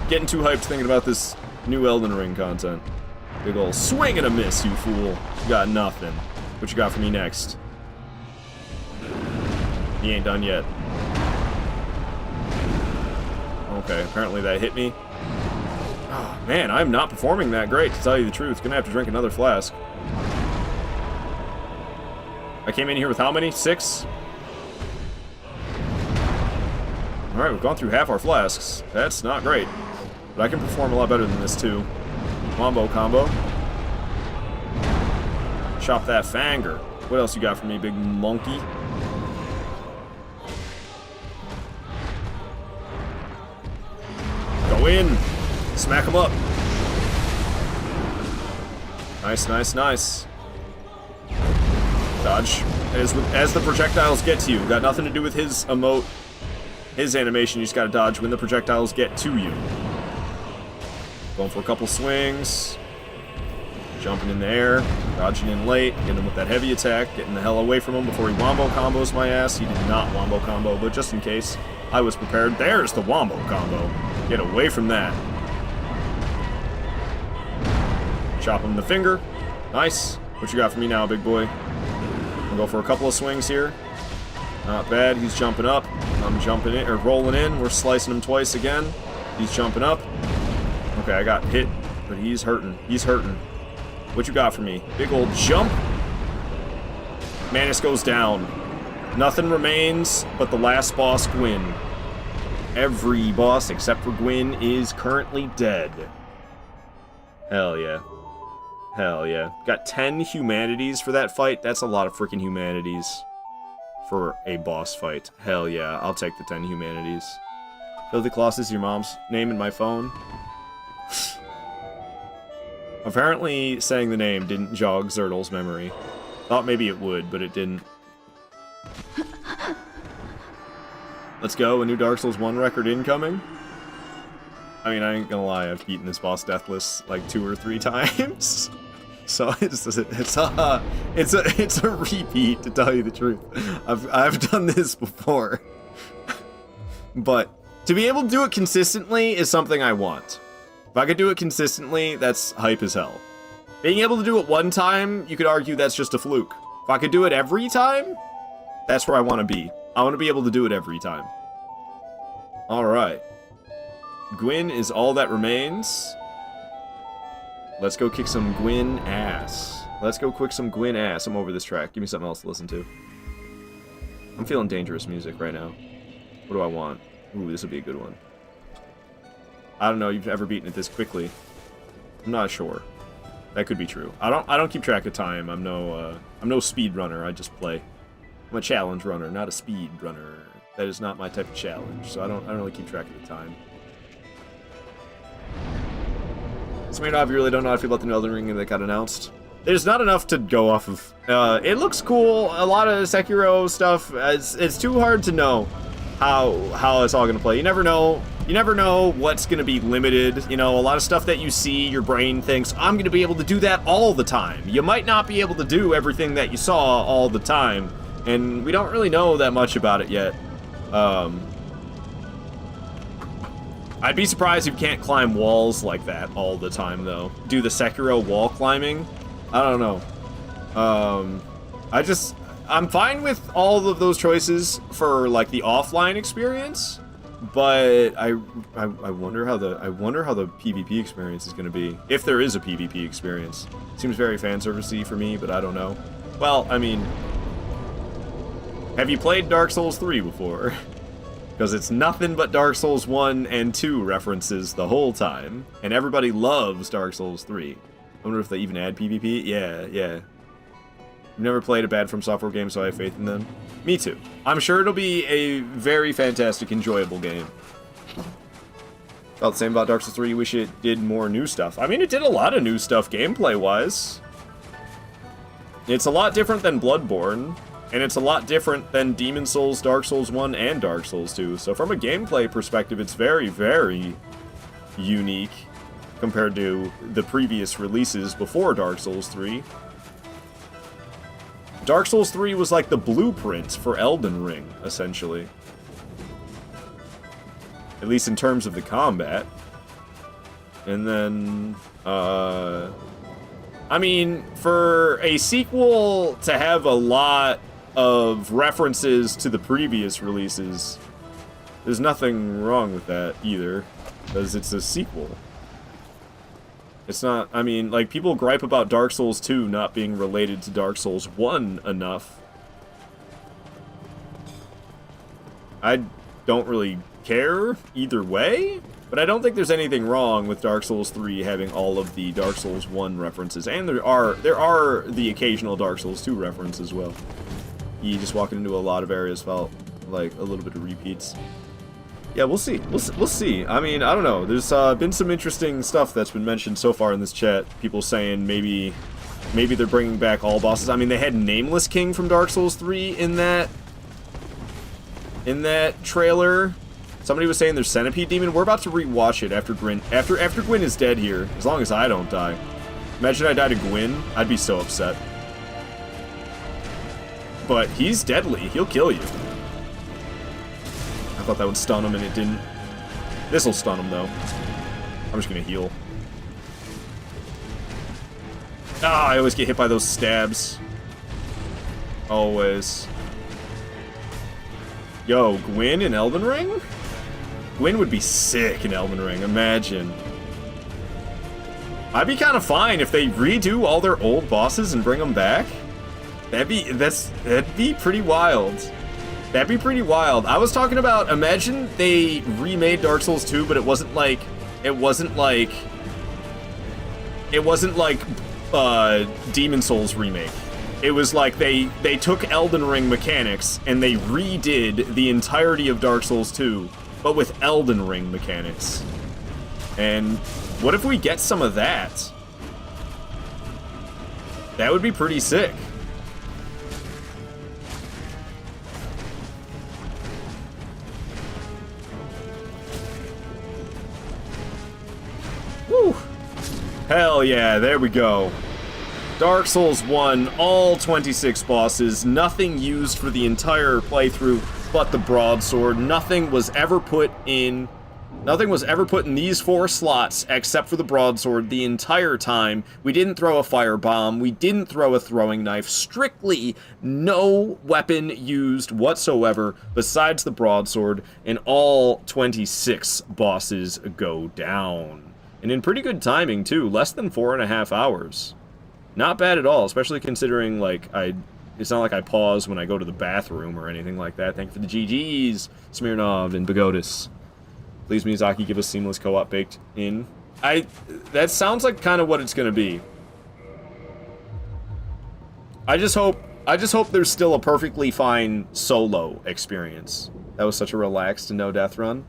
Getting too hyped thinking about this new Elden Ring content. Big ol' swing and a miss, you fool. You got nothing. What you got for me next? He ain't done yet. Okay, apparently that hit me. Oh, man, I'm not performing that great, to tell you the truth. Gonna have to drink another flask. I came in here with how many? 6? Alright, we've gone through half our flasks. That's not great. But I can perform a lot better than this, too. Wombo combo. Chop that fanger. What else you got for me, big monkey? Go in. Smack him up. Nice, nice, nice. Dodge. As the projectiles get to you. Got nothing to do with his emote. His animation, you just gotta dodge when the projectiles get to you. Going for a couple swings. Jumping in the air. Dodging in late. Getting him with that heavy attack. Getting the hell away from him before he wombo combos my ass. He did not wombo combo, but just in case, I was prepared. There's the wombo combo. Get away from that. Chop him the finger. Nice. What you got for me now, big boy? I'll go for a couple of swings here. Not bad. He's jumping up. I'm jumping in, or rolling in. We're slicing him twice again. He's jumping up. Okay, I got hit, but he's hurting. He's hurting. What you got for me? Big old jump. Manus goes down. Nothing remains but the last boss, Gwyn. Every boss except for Gwyn is currently dead. Hell yeah. Hell yeah. Got 10 humanities for that fight. That's a lot of freaking humanities for a boss fight. Hell yeah. I'll take the 10 humanities. Filthy Colossus is your mom's name in my phone. Apparently, saying the name didn't jog Zertle's memory. Thought maybe it would, but it didn't. Let's go. A new Dark Souls 1 record incoming. I mean, I ain't gonna lie, I've beaten this boss Deathless like 2 or 3 times. So it's a repeat, to tell you the truth. I've done this before. But to be able to do it consistently is something I want. If I could do it consistently, that's hype as hell. Being able to do it one time, you could argue that's just a fluke. If I could do it every time, that's where I want to be. I want to be able to do it every time. Alright. Gwyn is all that remains. Let's go kick some Gwyn ass. Let's go quick some Gwyn ass. I'm over this track. Give me something else to listen to. I'm feeling dangerous music right now. What do I want? Ooh, this would be a good one. I don't know, you've ever beaten it this quickly. I'm not sure. That could be true. I don't keep track of time. I'm no speed runner. I just play. I'm a challenge runner, not a speed runner. That is not my type of challenge, so I don't really keep track of the time. Smirnoff, you really don't know how I feel about the new Elden Ring that got announced? There's not enough to go off of. It looks cool. A lot of Sekiro stuff. It's too hard to know how it's all gonna play. You never know. You never know what's gonna be limited. You know, a lot of stuff that you see, your brain thinks, I'm gonna be able to do that all the time. You might not be able to do everything that you saw all the time, and we don't really know that much about it yet. I'd be surprised if you can't climb walls like that all the time, though. Do the Sekiro wall climbing? I don't know. I'm fine with all of those choices for, like, the offline experience, but I wonder how the PvP experience is going to be, if there is a PvP experience. Seems very fan servicey for me, but I don't know. Well, I mean, have you played Dark Souls 3 before? Because it's nothing but Dark Souls 1 and 2 references the whole time, and everybody loves Dark Souls 3. I wonder if they even add PvP? Yeah. I've never played a bad From Software game, so I have faith in them. Me too. I'm sure it'll be a very fantastic, enjoyable game. Felt the same about Dark Souls 3, wish it did more new stuff. I mean, it did a lot of new stuff gameplay-wise. It's a lot different than Bloodborne. And it's a lot different than Demon's Souls, Dark Souls 1, and Dark Souls 2. So from a gameplay perspective, it's very, very unique compared to the previous releases before Dark Souls 3. Dark Souls 3 was like the blueprint for Elden Ring, essentially. At least in terms of the combat. And then, I mean, for a sequel to have a lot of references to the previous releases, there's nothing wrong with that either, because it's a sequel. It's not, I mean, like, people gripe about Dark Souls 2 not being related to Dark Souls 1 enough. I don't really care either way, but I don't think there's anything wrong with Dark Souls 3 having all of the Dark Souls 1 references, and there are the occasional Dark Souls 2 reference as well. You just walking into a lot of areas felt like a little bit of repeats. Yeah, we'll see. We'll see. I mean, I don't know. There's been some interesting stuff that's been mentioned so far in this chat. People saying maybe they're bringing back all bosses. I mean, they had Nameless King from Dark Souls 3 in that trailer. Somebody was saying there's Centipede Demon. We're about to rewatch it after Gwyn is dead here, as long as I don't die. Imagine I died to Gwyn, I'd be so upset. But he's deadly. He'll kill you. I thought that would stun him, and it didn't. This'll stun him, though. I'm just gonna heal. Ah, I always get hit by those stabs. Always. Yo, Gwyn in Elden Ring? Gwyn would be sick in Elden Ring, imagine. I'd be kind of fine if they redo all their old bosses and bring them back. That'd be pretty wild. That'd be pretty wild. I was talking about, imagine they remade Dark Souls 2, but it wasn't like Demon Souls remake. It was like they took Elden Ring mechanics and they redid the entirety of Dark Souls 2, but with Elden Ring mechanics. And what if we get some of that? That would be pretty sick. Woo! Hell yeah, there we go. Dark Souls 1, all 26 bosses, nothing used for the entire playthrough but the Broadsword. Nothing was ever put in these 4 slots except for the Broadsword the entire time. We didn't throw a firebomb, we didn't throw a throwing knife, strictly no weapon used whatsoever besides the Broadsword, and all 26 bosses go down. And in pretty good timing too, less than 4.5 hours. Not bad at all, especially considering, like, it's not like I pause when I go to the bathroom or anything like that. Thank you for the GGs, Smirnov and Bagotis. Please, Miyazaki, give us seamless co-op baked in. That sounds like kind of what it's gonna be. I just hope there's still a perfectly fine solo experience. That was such a relaxed and no-death run.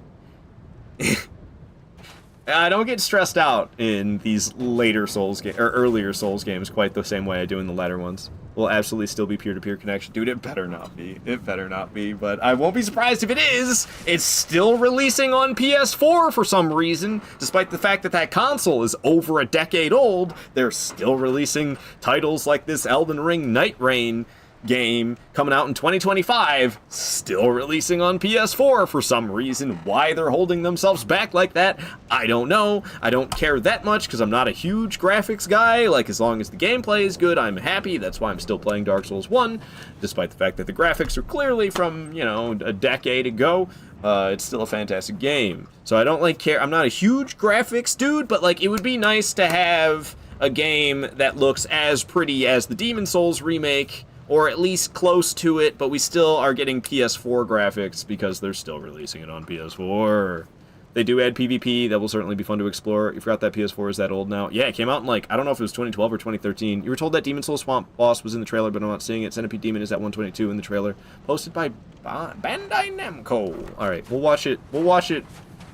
I don't get stressed out in these later Souls games, or earlier Souls games, quite the same way I do in the latter ones. Will absolutely still be peer-to-peer connection. Dude, it better not be. It better not be, but I won't be surprised if it is. It's still releasing on PS4 for some reason. Despite the fact that that console is over a decade old, they're still releasing titles like this Elden Ring Night Rain game coming out in 2025, still releasing on PS4 for some reason. Why they're holding themselves back like that, I don't know. I don't care that much because I'm not a huge graphics guy. Like, as long as the gameplay is good, I'm happy. That's why I'm still playing Dark Souls 1, despite the fact that the graphics are clearly from, you know, a decade ago. It's still a fantastic game. So I don't, like, care. I'm not a huge graphics dude, but, like, it would be nice to have a game that looks as pretty as the Demon Souls remake, or at least close to it, but we still are getting PS4 graphics because they're still releasing it on PS4. They do add PvP, that will certainly be fun to explore. You forgot that PS4 is that old now. Yeah, it came out in, like, I don't know if it was 2012 or 2013. You were told that Demon Souls Swamp Boss was in the trailer, but I'm not seeing it. Centipede Demon is at 122 in the trailer. Posted by Bandai Namco. Alright, we'll watch it. We'll watch it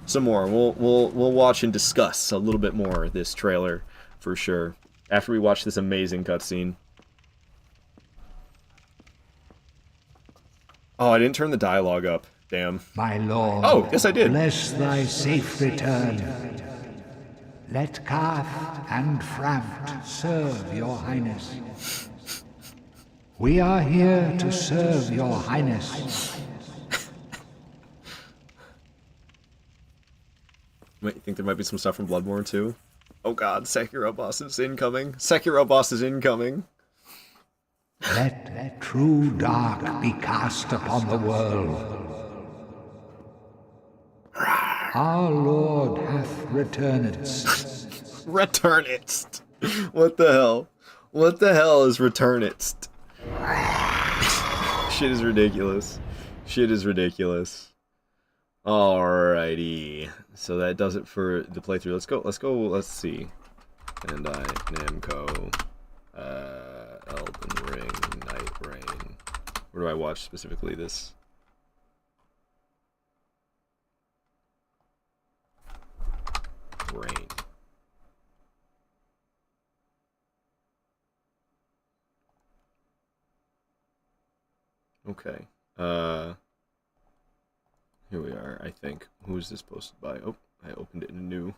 some more. We'll watch and discuss a little bit more this trailer, for sure. After we watch this amazing cutscene. Oh, I didn't turn the dialogue up. Damn. My lord. Oh, yes I did. Bless thy safe return. Let Karth and Framt serve your highness. We are here to serve your highness. Wait, you think there might be some stuff from Bloodborne too? Oh god, Sekiro boss is incoming. Sekiro boss is incoming. Let true dark be cast upon the world. Our Lord hath returnedst. Returnedst. What the hell? What the hell is returnedst? Shit is ridiculous. Shit is ridiculous. Alrighty. So that does it for the playthrough. Let's see. Bandai Namco, Elden Ring, Night Rain. Where do I watch specifically this? Rain. Okay. Here we are, I think. Who is this posted by? Oh, I opened it in a new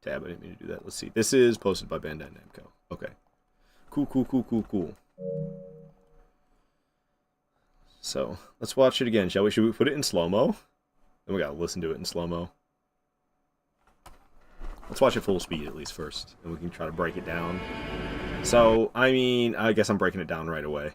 tab. I didn't mean to do that. Let's see. This is posted by Bandai Namco. Okay. Cool. So, let's watch it again, shall we? Should we put it in slow-mo? Then we gotta listen to it in slow-mo. Let's watch it full speed at least first, and we can try to break it down. So, I mean, I guess I'm breaking it down right away.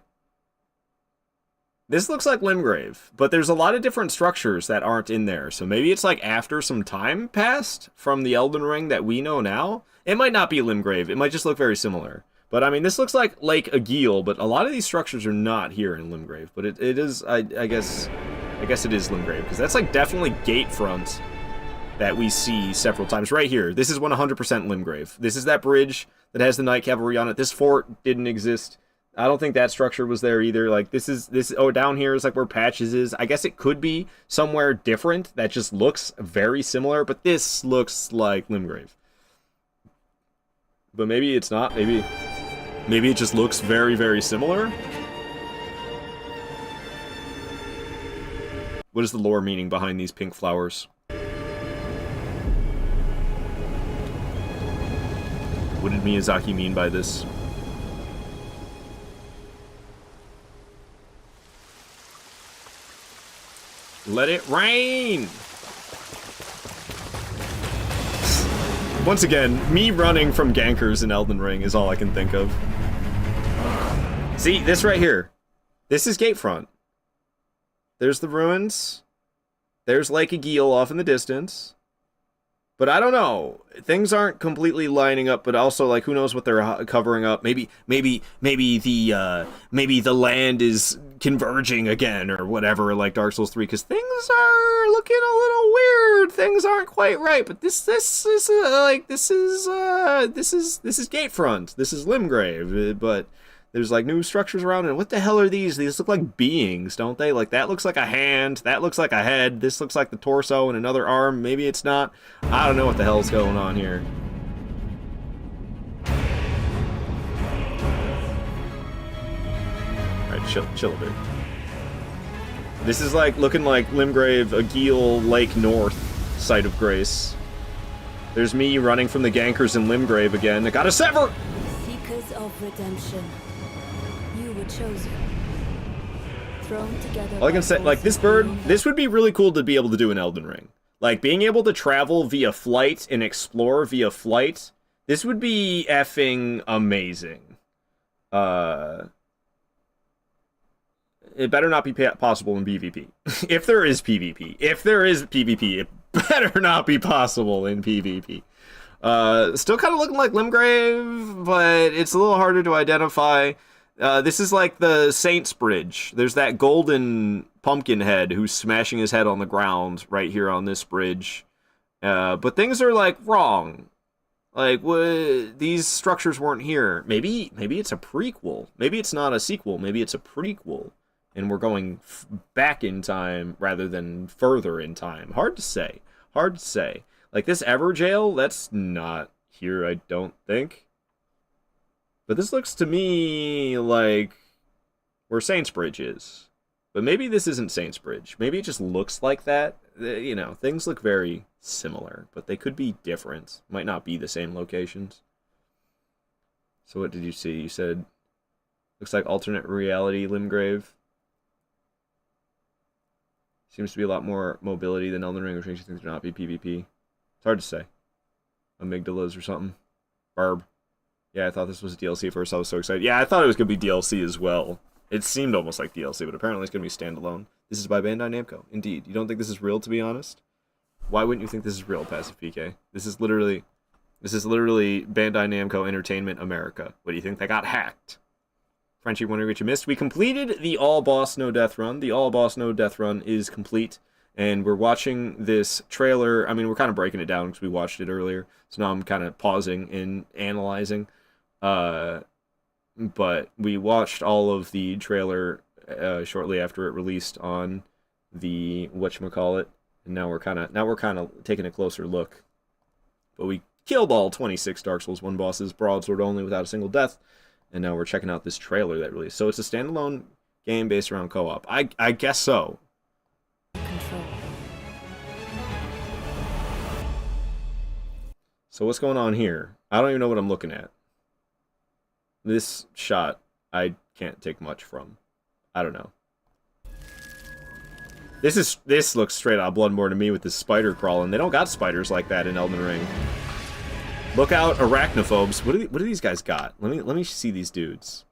This looks like Limgrave, but there's a lot of different structures that aren't in there. So maybe it's like after some time passed from the Elden Ring that we know now. It might not be Limgrave. It might just look very similar. But I mean, this looks like Lake Agil, but a lot of these structures are not here in Limgrave. But it is, I guess it is Limgrave, because that's like definitely Gatefront that we see several times right here. This is 100% Limgrave. This is that bridge that has the Night Cavalry on it. This fort didn't exist. I don't think that structure was there either. Like, oh, down here is like where Patches is. I guess it could be somewhere different that just looks very similar, but this looks like Limgrave. But maybe it's not. Maybe it just looks very, very similar. What is the lore meaning behind these pink flowers? What did Miyazaki mean by this? Let it rain! Once again, me running from gankers in Elden Ring is all I can think of. See, this right here. This is Gatefront. There's the ruins. There's Lake Agil off in the distance. But I don't know. Things aren't completely lining up, but also, like, who knows what they're covering up. Maybe the land is converging again or whatever, like Dark Souls 3, because things are looking a little weird. Things aren't quite right. But this is Gatefront. This is Limgrave, but there's like new structures around it. What the hell are these? These look like beings, don't they? Like, that looks like a hand, that looks like a head, this looks like the torso and another arm. Maybe it's not. I don't know what the hell's going on here. Alright, chill a bit. This is like looking like Limgrave, Agil, Lake North, Site of Grace. There's me running from the gankers in Limgrave again. I gotta sever! Seekers of redemption. You were chosen. Thrown together. All I can say, like, this bird, this would be really cool to be able to do in Elden Ring. Like, being able to travel via flight and explore via flight, this would be effing amazing. It better not be possible in PvP. If there is PvP. If there is PvP, it better not be possible in PvP. Still kind of looking like Limgrave, but it's a little harder to identify. This is like the Saints Bridge. There's that golden pumpkin head who's smashing his head on the ground right here on this bridge. But things are, like, wrong. Like, these structures weren't here. Maybe it's a prequel. Maybe it's not a sequel. Maybe it's a prequel. And we're going back in time rather than further in time. Hard to say. Hard to say. Like, this Everjail, that's not here, I don't think. But this looks to me like where Saints Bridge is. But maybe this isn't Saints Bridge. Maybe it just looks like that. You know, things look very similar, but they could be different. Might not be the same locations. So what did you see? You said, looks like alternate reality Limgrave. Seems to be a lot more mobility than Elden Ring, which makes you think there not be PvP. It's hard to say. Amygdalas or something. Barb. Yeah, I thought this was DLC at first. I was so excited. Yeah, I thought it was going to be DLC as well. It seemed almost like DLC, but apparently it's going to be standalone. This is by Bandai Namco. Indeed. You don't think this is real, to be honest? Why wouldn't you think this is real, Passive PK? This is literally Bandai Namco Entertainment America. What do you think? They got hacked. Frenchie, wondering what you missed. We completed the all boss no death run. The all boss no death run is complete, and we're watching this trailer. I mean, we're kind of breaking it down because we watched it earlier, so now I'm kind of pausing and analyzing. But we watched all of the trailer shortly after it released on the whatchamacallit, and now we're kind of taking a closer look. But we killed all 26 Dark Souls 1 bosses, Broadsword only, without a single death. And now we're checking out this trailer that released. So it's a standalone game based around co-op. I guess so. Control. So what's going on here? I don't even know what I'm looking at. This shot, I can't take much from. I don't know. This looks straight out Bloodborne to me with this spider crawling. They don't got spiders like that in Elden Ring. Look out, arachnophobes. What do these guys got? Let me see these dudes.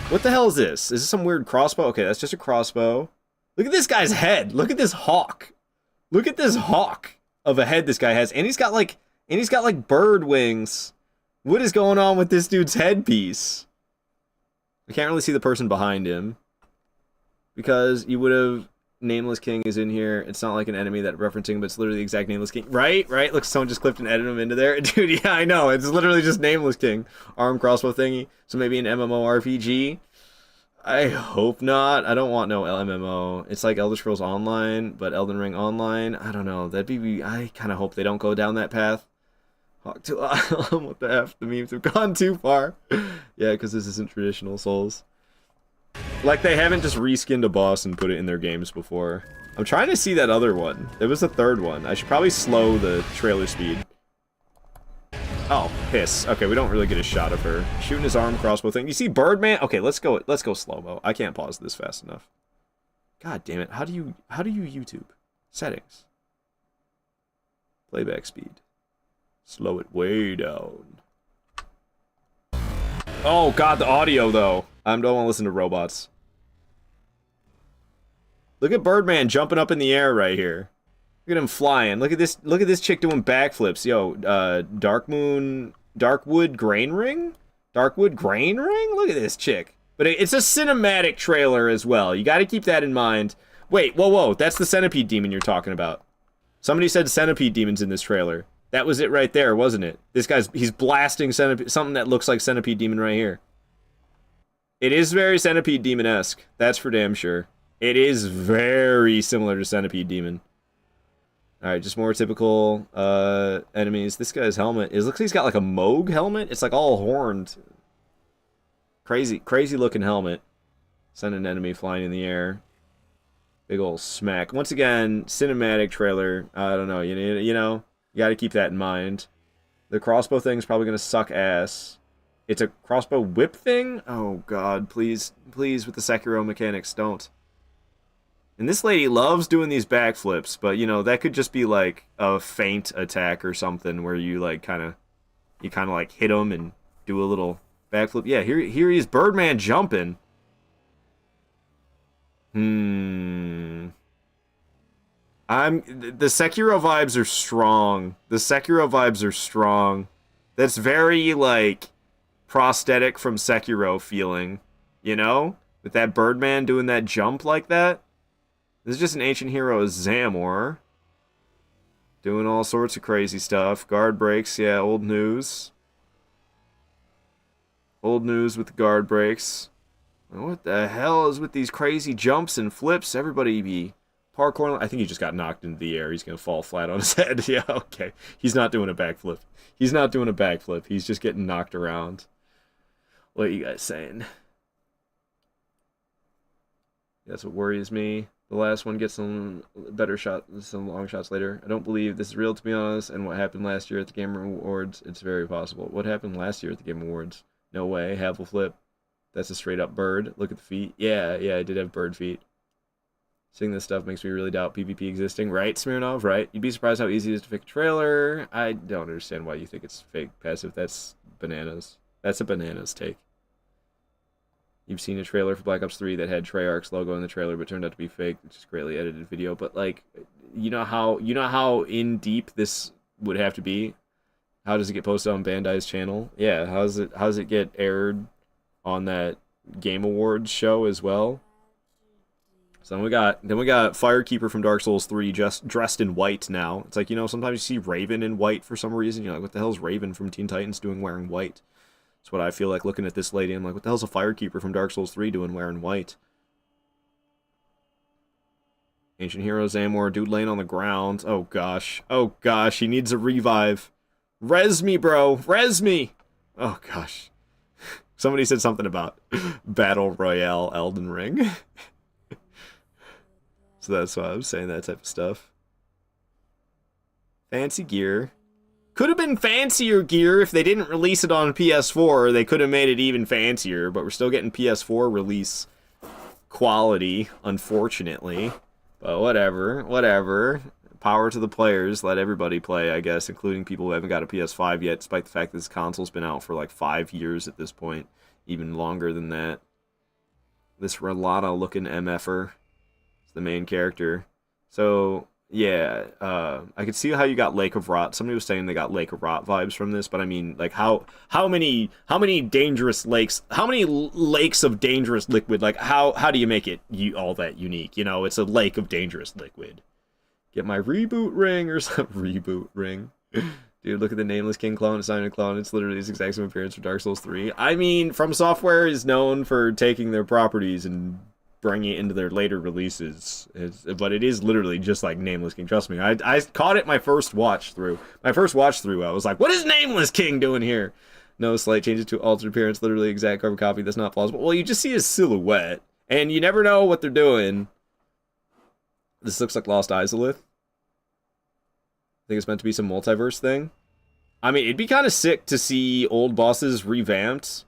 What the hell is this? Is this some weird crossbow? Okay, that's just a crossbow. Look at this guy's head. Look at this hawk. Look at this hawk of a head this guy has, and he's got like bird wings. What is going on with this dude's headpiece? I can't really see the person behind him because you would have. Nameless King is in here. It's not like an enemy that referencing, but it's literally the exact Nameless King. Right? Look, someone just clipped and edited him into there. Dude, yeah, I know. It's literally just Nameless King. Arm crossbow thingy. So maybe an MMORPG. I hope not. I don't want no MMO. It's like Elder Scrolls Online, but Elden Ring Online. I don't know. I kind of hope they don't go down that path. What the F? The memes have gone too far. Yeah, because this isn't traditional Souls. Like, they haven't just reskinned a boss and put it in their games before. I'm trying to see that other one. There was a third one. I should probably slow the trailer speed. Oh, piss. Okay, we don't really get a shot of her. Shooting his arm crossbow thing. You see Birdman? Okay, let's go slow-mo. I can't pause this fast enough. God damn it. How do you YouTube? Settings. Playback speed. Slow it way down. Oh god, the audio though. I don't want to listen to robots. Look at Birdman jumping up in the air right here. Look at him flying. Look at this chick doing backflips. Yo, Darkwood Grain Ring? Darkwood Grain Ring? Look at this chick. But it's a cinematic trailer as well. You got to keep that in mind. Wait, whoa. That's the centipede demon you're talking about. Somebody said centipede demons in this trailer. That was it right there, wasn't it? He's blasting centipede, something that looks like centipede demon right here. It is very centipede demon-esque. That's for damn sure. It is very similar to centipede demon. Alright, just more typical enemies. This guy's helmet looks like he's got like a Moog helmet. It's like all horned. Crazy looking helmet. Send an enemy flying in the air. Big ol' smack. Once again, cinematic trailer. I don't know. You know, you got to keep that in mind. The crossbow thing's probably gonna suck ass. It's a crossbow whip thing? Oh god, please with the Sekiro mechanics, don't. And this lady loves doing these backflips, but you know, that could just be like a feint attack or something where you like kind of like hit him and do a little backflip. Yeah, here he is, Birdman jumping. The Sekiro vibes are strong. The Sekiro vibes are strong. That's very like prosthetic from Sekiro feeling, you know? With that Birdman doing that jump like that. This is just an ancient hero, Zamor. Doing all sorts of crazy stuff. Guard breaks, yeah, old news. Old news with the guard breaks. What the hell is with these crazy jumps and flips? Everybody be parkour. I think he just got knocked into the air. He's going to fall flat on his head. Yeah, okay. He's not doing a backflip. He's not doing a backflip. He's just getting knocked around. What are you guys saying? That's what worries me. The last one gets some better shots, some long shots later. I don't believe this is real, to be honest, and what happened last year at the Game Awards, it's very possible. What happened last year at the Game Awards? No way. Flip. That's a straight-up bird. Look at the feet. Yeah, I did have bird feet. Seeing this stuff makes me really doubt PvP existing. Right, Smirnov? Right? You'd be surprised how easy it is to fake a trailer. I don't understand why you think it's fake passive. That's bananas. That's a bananas take. You've seen a trailer for Black Ops 3 that had Treyarch's logo in the trailer, but turned out to be fake, which is greatly edited video. But like, you know how in deep this would have to be. How does it get posted on Bandai's channel? Yeah, how does it get aired on that Game Awards show as well? So then we got Firekeeper from Dark Souls 3 just dressed in white now. It's like, you know, sometimes you see Raven in white for some reason. You're like, what the hell's Raven from Teen Titans doing wearing white? That's what I feel like looking at this lady. I'm like, what the hell's a Firekeeper from Dark Souls 3 doing wearing white? Ancient Heroes, Amor, dude laying on the ground. Oh gosh. Oh gosh, he needs a revive. Res me, bro. Res me. Oh gosh. Somebody said something about Battle Royale Elden Ring. So that's why I was saying that type of stuff. Fancy gear. Could have been fancier gear if they didn't release it on PS4. They could have made it even fancier, but we're still getting PS4 release quality, unfortunately. But whatever, whatever. Power to the players. Let everybody play, I guess, including people who haven't got a PS5 yet, despite the fact that this console's been out for like 5 years at this point. Even longer than that. This Relata-looking MFer is the main character. So, yeah, I could see how you got Lake of Rot. Somebody was saying they got Lake of Rot vibes from this, but I mean, like, how many dangerous lakes, how many lakes of dangerous liquid, like, how do you make it all that unique? You know, it's a lake of dangerous liquid. Get my reboot ring or some reboot ring. Dude, look at the Nameless King clone. It's not even a clone. It's literally his exact same appearance for Dark Souls 3. I mean, From Software is known for taking their properties and bringing it into their later releases. But it is literally just like Nameless King. Trust me. I caught it my first watch through. I was like, what is Nameless King doing here? No slight changes to altered appearance. Literally exact carbon copy. That's not plausible. Well, you just see his silhouette. And you never know what they're doing. This looks like Lost Izalith. I think it's meant to be some multiverse thing. I mean, it'd be kind of sick to see old bosses revamped.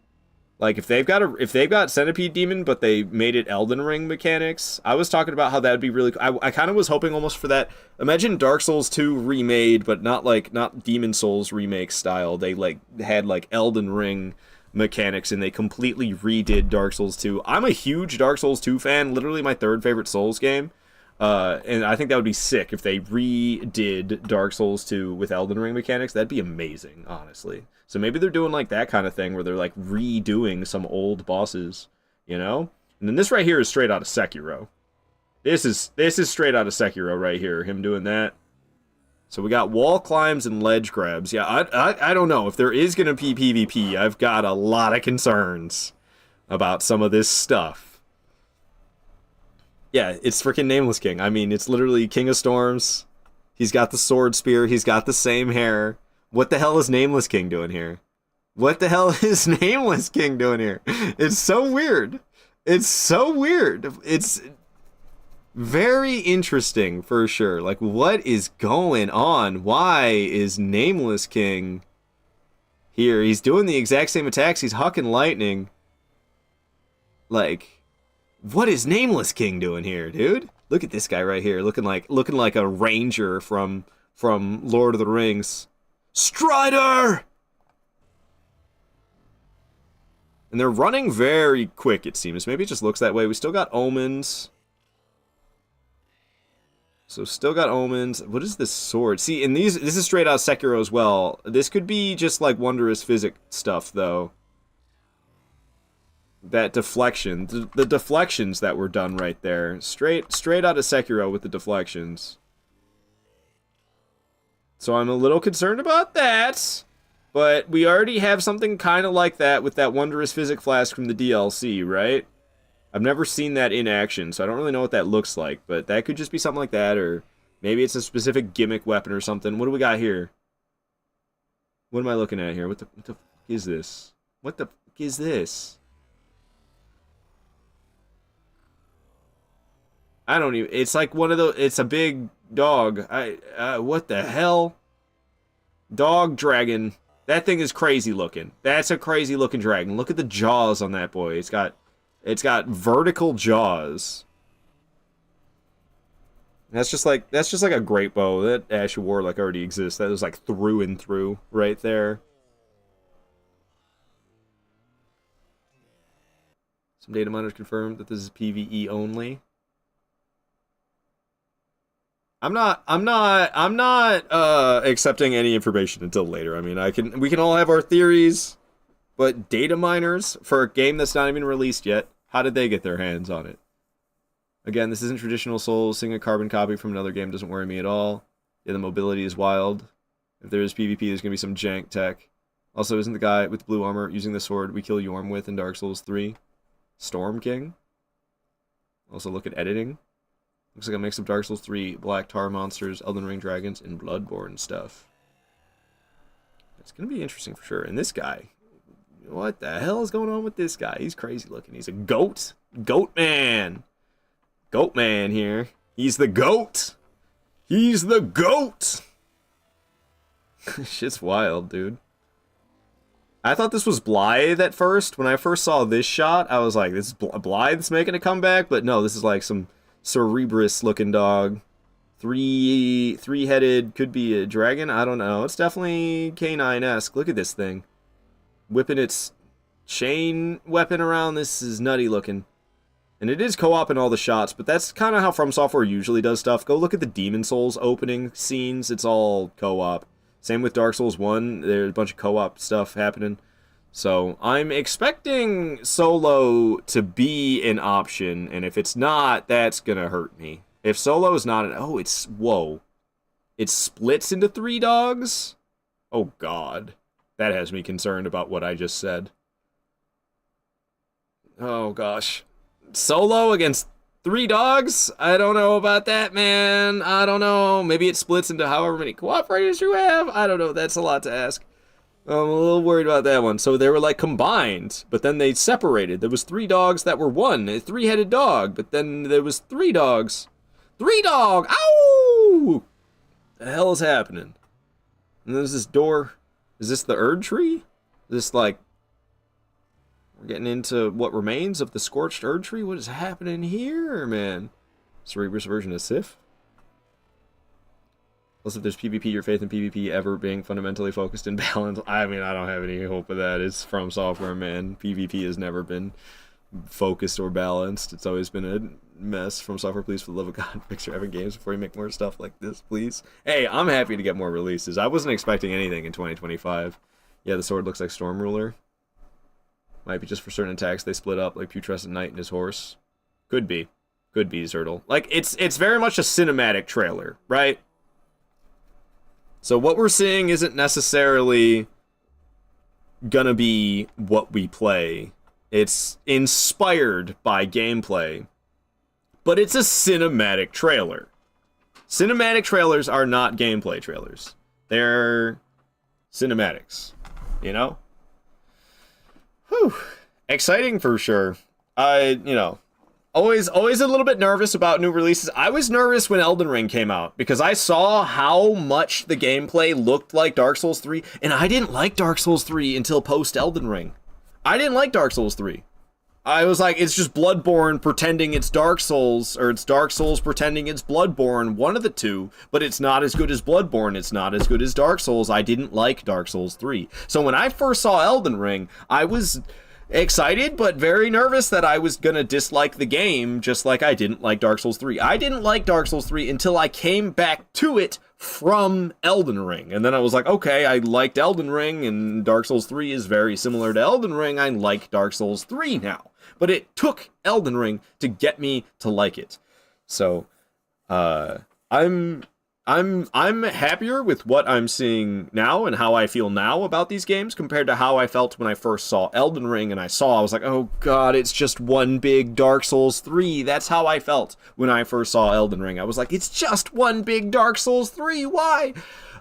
Like if they've got Centipede Demon, but they made it Elden Ring mechanics. I was talking about how that'd be really. I kind of was hoping almost for that. Imagine Dark Souls 2 remade, but not Demon Souls remake style. They like had like Elden Ring mechanics, and they completely redid Dark Souls 2. I'm a huge Dark Souls 2 fan. Literally my third favorite Souls game. And I think that would be sick if they redid Dark Souls 2 with Elden Ring mechanics. That'd be amazing, honestly. So maybe they're doing like that kind of thing where they're like redoing some old bosses, you know? And then this right here is straight out of Sekiro. This is straight out of Sekiro right here, him doing that. So we got wall climbs and ledge grabs. Yeah, I don't know. If there is going to be PvP, I've got a lot of concerns about some of this stuff. Yeah, it's freaking Nameless King. I mean, it's literally King of Storms. He's got the sword spear. He's got the same hair. What the hell is Nameless King doing here? What the hell is Nameless King doing here? It's so weird. It's so weird. It's very interesting for sure. Like, what is going on? Why is Nameless King here? He's doing the exact same attacks. He's hucking lightning. Like, what is Nameless King doing here, dude? Look at this guy right here, looking like a ranger from Lord of the Rings. Strider! And they're running very quick, it seems. Maybe it just looks that way. We still got omens. So still got omens. What is this sword? See, in this is straight out Sekiro as well. This could be just like wondrous physics stuff, though. That deflection, the deflections that were done right there, straight out of Sekiro with the deflections. So I'm a little concerned about that, but we already have something kind of like that with that wondrous physic flask from the DLC, right? I've never seen that in action, so I don't really know what that looks like, but that could just be something like that, or maybe it's a specific gimmick weapon or something. What do we got here? What am I looking at here? What the fuck is this? What the fuck is this? I don't even, it's like one of those, it's a big dog. What the hell? Dog dragon. That thing is crazy looking. That's a crazy looking dragon. Look at the jaws on that boy. It's got vertical jaws. That's just like a great bow. That Ash of War like already exists. That was like through and through right there. Some data miners confirmed that this is PvE only. I'm not accepting any information until later. I mean, we can all have our theories, but data miners for a game that's not even released yet, how did they get their hands on it? Again, this isn't traditional Souls. Seeing a carbon copy from another game doesn't worry me at all. Yeah, the mobility is wild. If there is PvP, there's gonna be some jank tech. Also, isn't the guy with blue armor using the sword we kill Yorm with in Dark Souls 3? Storm King? Also, look at editing. Looks like a mix of Dark Souls 3, Black Tar monsters, Elden Ring dragons, and Bloodborne stuff. It's gonna be interesting for sure. And this guy, what the hell is going on with this guy? He's crazy looking. He's a goat. Goat man. Goat man here. He's the goat. He's the goat. Shit's wild, dude. I thought this was Blythe at first. When I first saw this shot, I was like, this is Blythe's making a comeback? But no, this is like some Cerebrus looking dog. Three-headed, could be a dragon? I don't know. It's definitely canine-esque. Look at this thing. Whipping its chain weapon around. This is nutty looking. And it is co-op in all the shots, but that's kind of how From Software usually does stuff. Go look at the Demon Souls opening scenes. It's all co-op. Same with Dark Souls 1. There's a bunch of co-op stuff happening. So I'm expecting solo to be an option, and if it's not, that's gonna hurt me. If solo is not whoa. It splits into 3 dogs? Oh god. That has me concerned about what I just said. Oh gosh. Solo against 3 dogs? I don't know about that, man. I don't know. Maybe it splits into however many cooperators you have? I don't know. That's a lot to ask. I'm a little worried about that one. So they were like combined, but then they separated. There was 3 dogs that were one, a 3-headed dog, but then there was 3 dogs. 3 dog! Ow! The hell is happening? And there's this door. Is this the Erd Tree? Is this like... We're getting into what remains of the Scorched Erd Tree? What is happening here, man? Cerebrus version of Sif? Plus, if there's PvP, your faith in PvP ever being fundamentally focused in balance. I mean, I don't have any hope of that. It's From Software, man. PvP has never been focused or balanced. It's always been a mess. From Software, please, for the love of God, fix your Evan games before you make more stuff like this, please. Hey, I'm happy to get more releases. I wasn't expecting anything in 2025. Yeah, the sword looks like Storm Ruler. Might be just for certain attacks they split up, like Putrescent Knight and his horse. Could be. Could be, Zertle. Like, it's very much a cinematic trailer, right? So what we're seeing isn't necessarily gonna be what we play. It's inspired by gameplay. But it's a cinematic trailer. Cinematic trailers are not gameplay trailers. They're cinematics. You know? Whew. Exciting for sure. Always a little bit nervous about new releases. I was nervous when Elden Ring came out because I saw how much the gameplay looked like Dark Souls 3, and I didn't like Dark Souls 3 until post Elden Ring. I didn't like Dark Souls 3. I was like, it's just Bloodborne pretending it's Dark Souls, or it's Dark Souls pretending it's Bloodborne, one of the two, but it's not as good as Bloodborne, it's not as good as Dark Souls. I didn't like Dark Souls 3. So when I first saw Elden Ring, I was excited, but very nervous that I was gonna dislike the game, just like I didn't like Dark Souls 3. I didn't like Dark Souls 3 until I came back to it from Elden Ring. And then I was like, okay, I liked Elden Ring, and Dark Souls 3 is very similar to Elden Ring. I like Dark Souls 3 now. But it took Elden Ring to get me to like it. So, I'm happier with what I'm seeing now and how I feel now about these games compared to how I felt when I first saw Elden Ring and I was like, oh god, it's just one big Dark Souls 3. That's how I felt when I first saw Elden Ring. I was like, it's just one big Dark Souls 3. Why?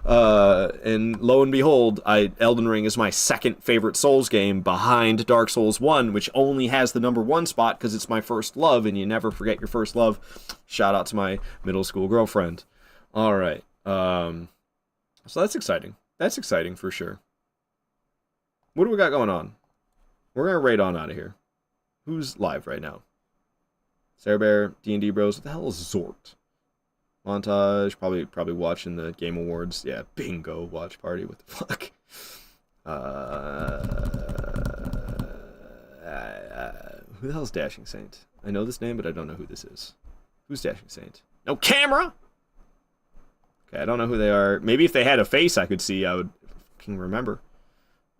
And lo and behold, Elden Ring is my second favorite Souls game behind Dark Souls 1, which only has the number 1 spot because it's my first love, and you never forget your first love. Shout out to my middle school girlfriend. All right. So that's exciting. That's exciting for sure. What do we got going on? We're going to raid on out of here. Who's live right now? Sarah Bear, D&D Bros. What the hell is Zort? Montage. Probably watching the Game Awards. Yeah, bingo. Watch party. What the fuck? Who the hell's Dashing Saint? I know this name, but I don't know who this is. Who's Dashing Saint? No camera! Okay, I don't know who they are. Maybe if they had a face I could see, I would fucking remember.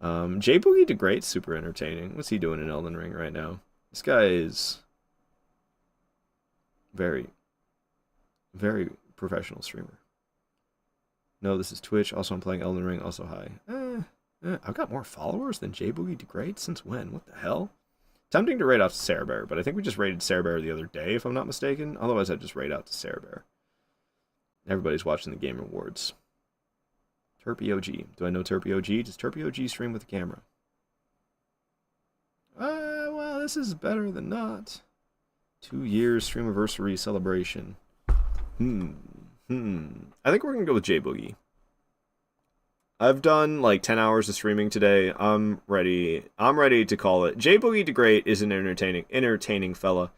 J Boogie the Great's super entertaining. What's he doing in Elden Ring right now? This guy is very, very professional streamer. No, this is Twitch. Also, I'm playing Elden Ring. Also, hi. I've got more followers than J Boogie the Great? Since when? What the hell? Tempting to raid out to Sarah Bear, but I think we just raided Sarah Bear the other day, if I'm not mistaken. Otherwise, I'd just raid out to Sarah Bear. Everybody's watching the Game Awards. Turpy OG. Do I know Turpy OG? Does Turpy OG stream with a camera? Well, this is better than not. 2 years streamiversary celebration. I think we're gonna go with J Boogie. I've done like 10 hours of streaming today. I'm ready to call it. J Boogie the Great is an entertaining fella.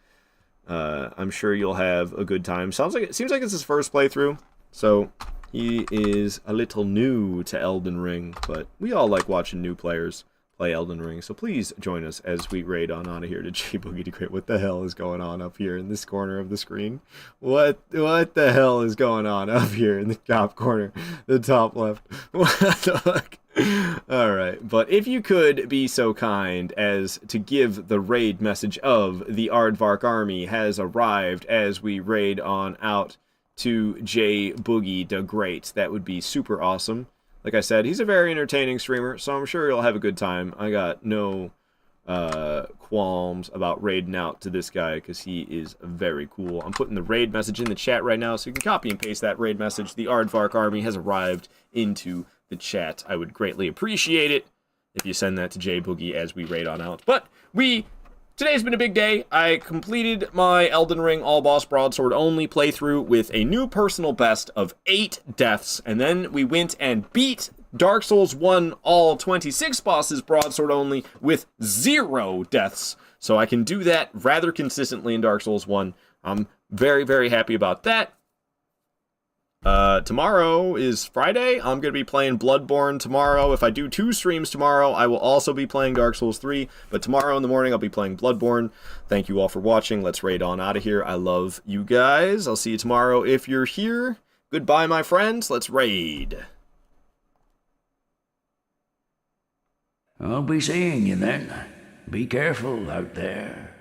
I'm sure you'll have a good time. Seems like it's his first playthrough, so he is a little new to Elden Ring, but we all like watching new players play Elden Ring, so please join us as we raid on out of here to J Boogie the Great. What the hell is going on up here in this corner of the screen? What the hell is going on up here in the top corner, the top left? What the fuck? Alright, but if you could be so kind as to give the raid message of the Aardvark army has arrived as we raid on out to J Boogie the Great, that would be super awesome. Like I said, he's a very entertaining streamer, so I'm sure you'll have a good time. I got no qualms about raiding out to this guy because he is very cool. I'm putting the raid message in the chat right now, so you can copy and paste that raid message. The Aardvark army has arrived into the chat. I would greatly appreciate it if you send that to J Boogie as we raid on out. But today's been a big day. I completed my Elden Ring All Boss Broadsword only playthrough with a new personal best of 8 deaths, and then we went and beat Dark Souls 1 all 26 bosses Broadsword only with 0 deaths. So I can do that rather consistently in Dark Souls 1. I'm very, very happy about that. Tomorrow is Friday. I'm going to be playing Bloodborne tomorrow. If I do 2 streams tomorrow, I will also be playing Dark Souls 3. But tomorrow in the morning, I'll be playing Bloodborne. Thank you all for watching. Let's raid on out of here. I love you guys. I'll see you tomorrow if you're here. Goodbye, my friends. Let's raid. I'll be seeing you then. Be careful out there.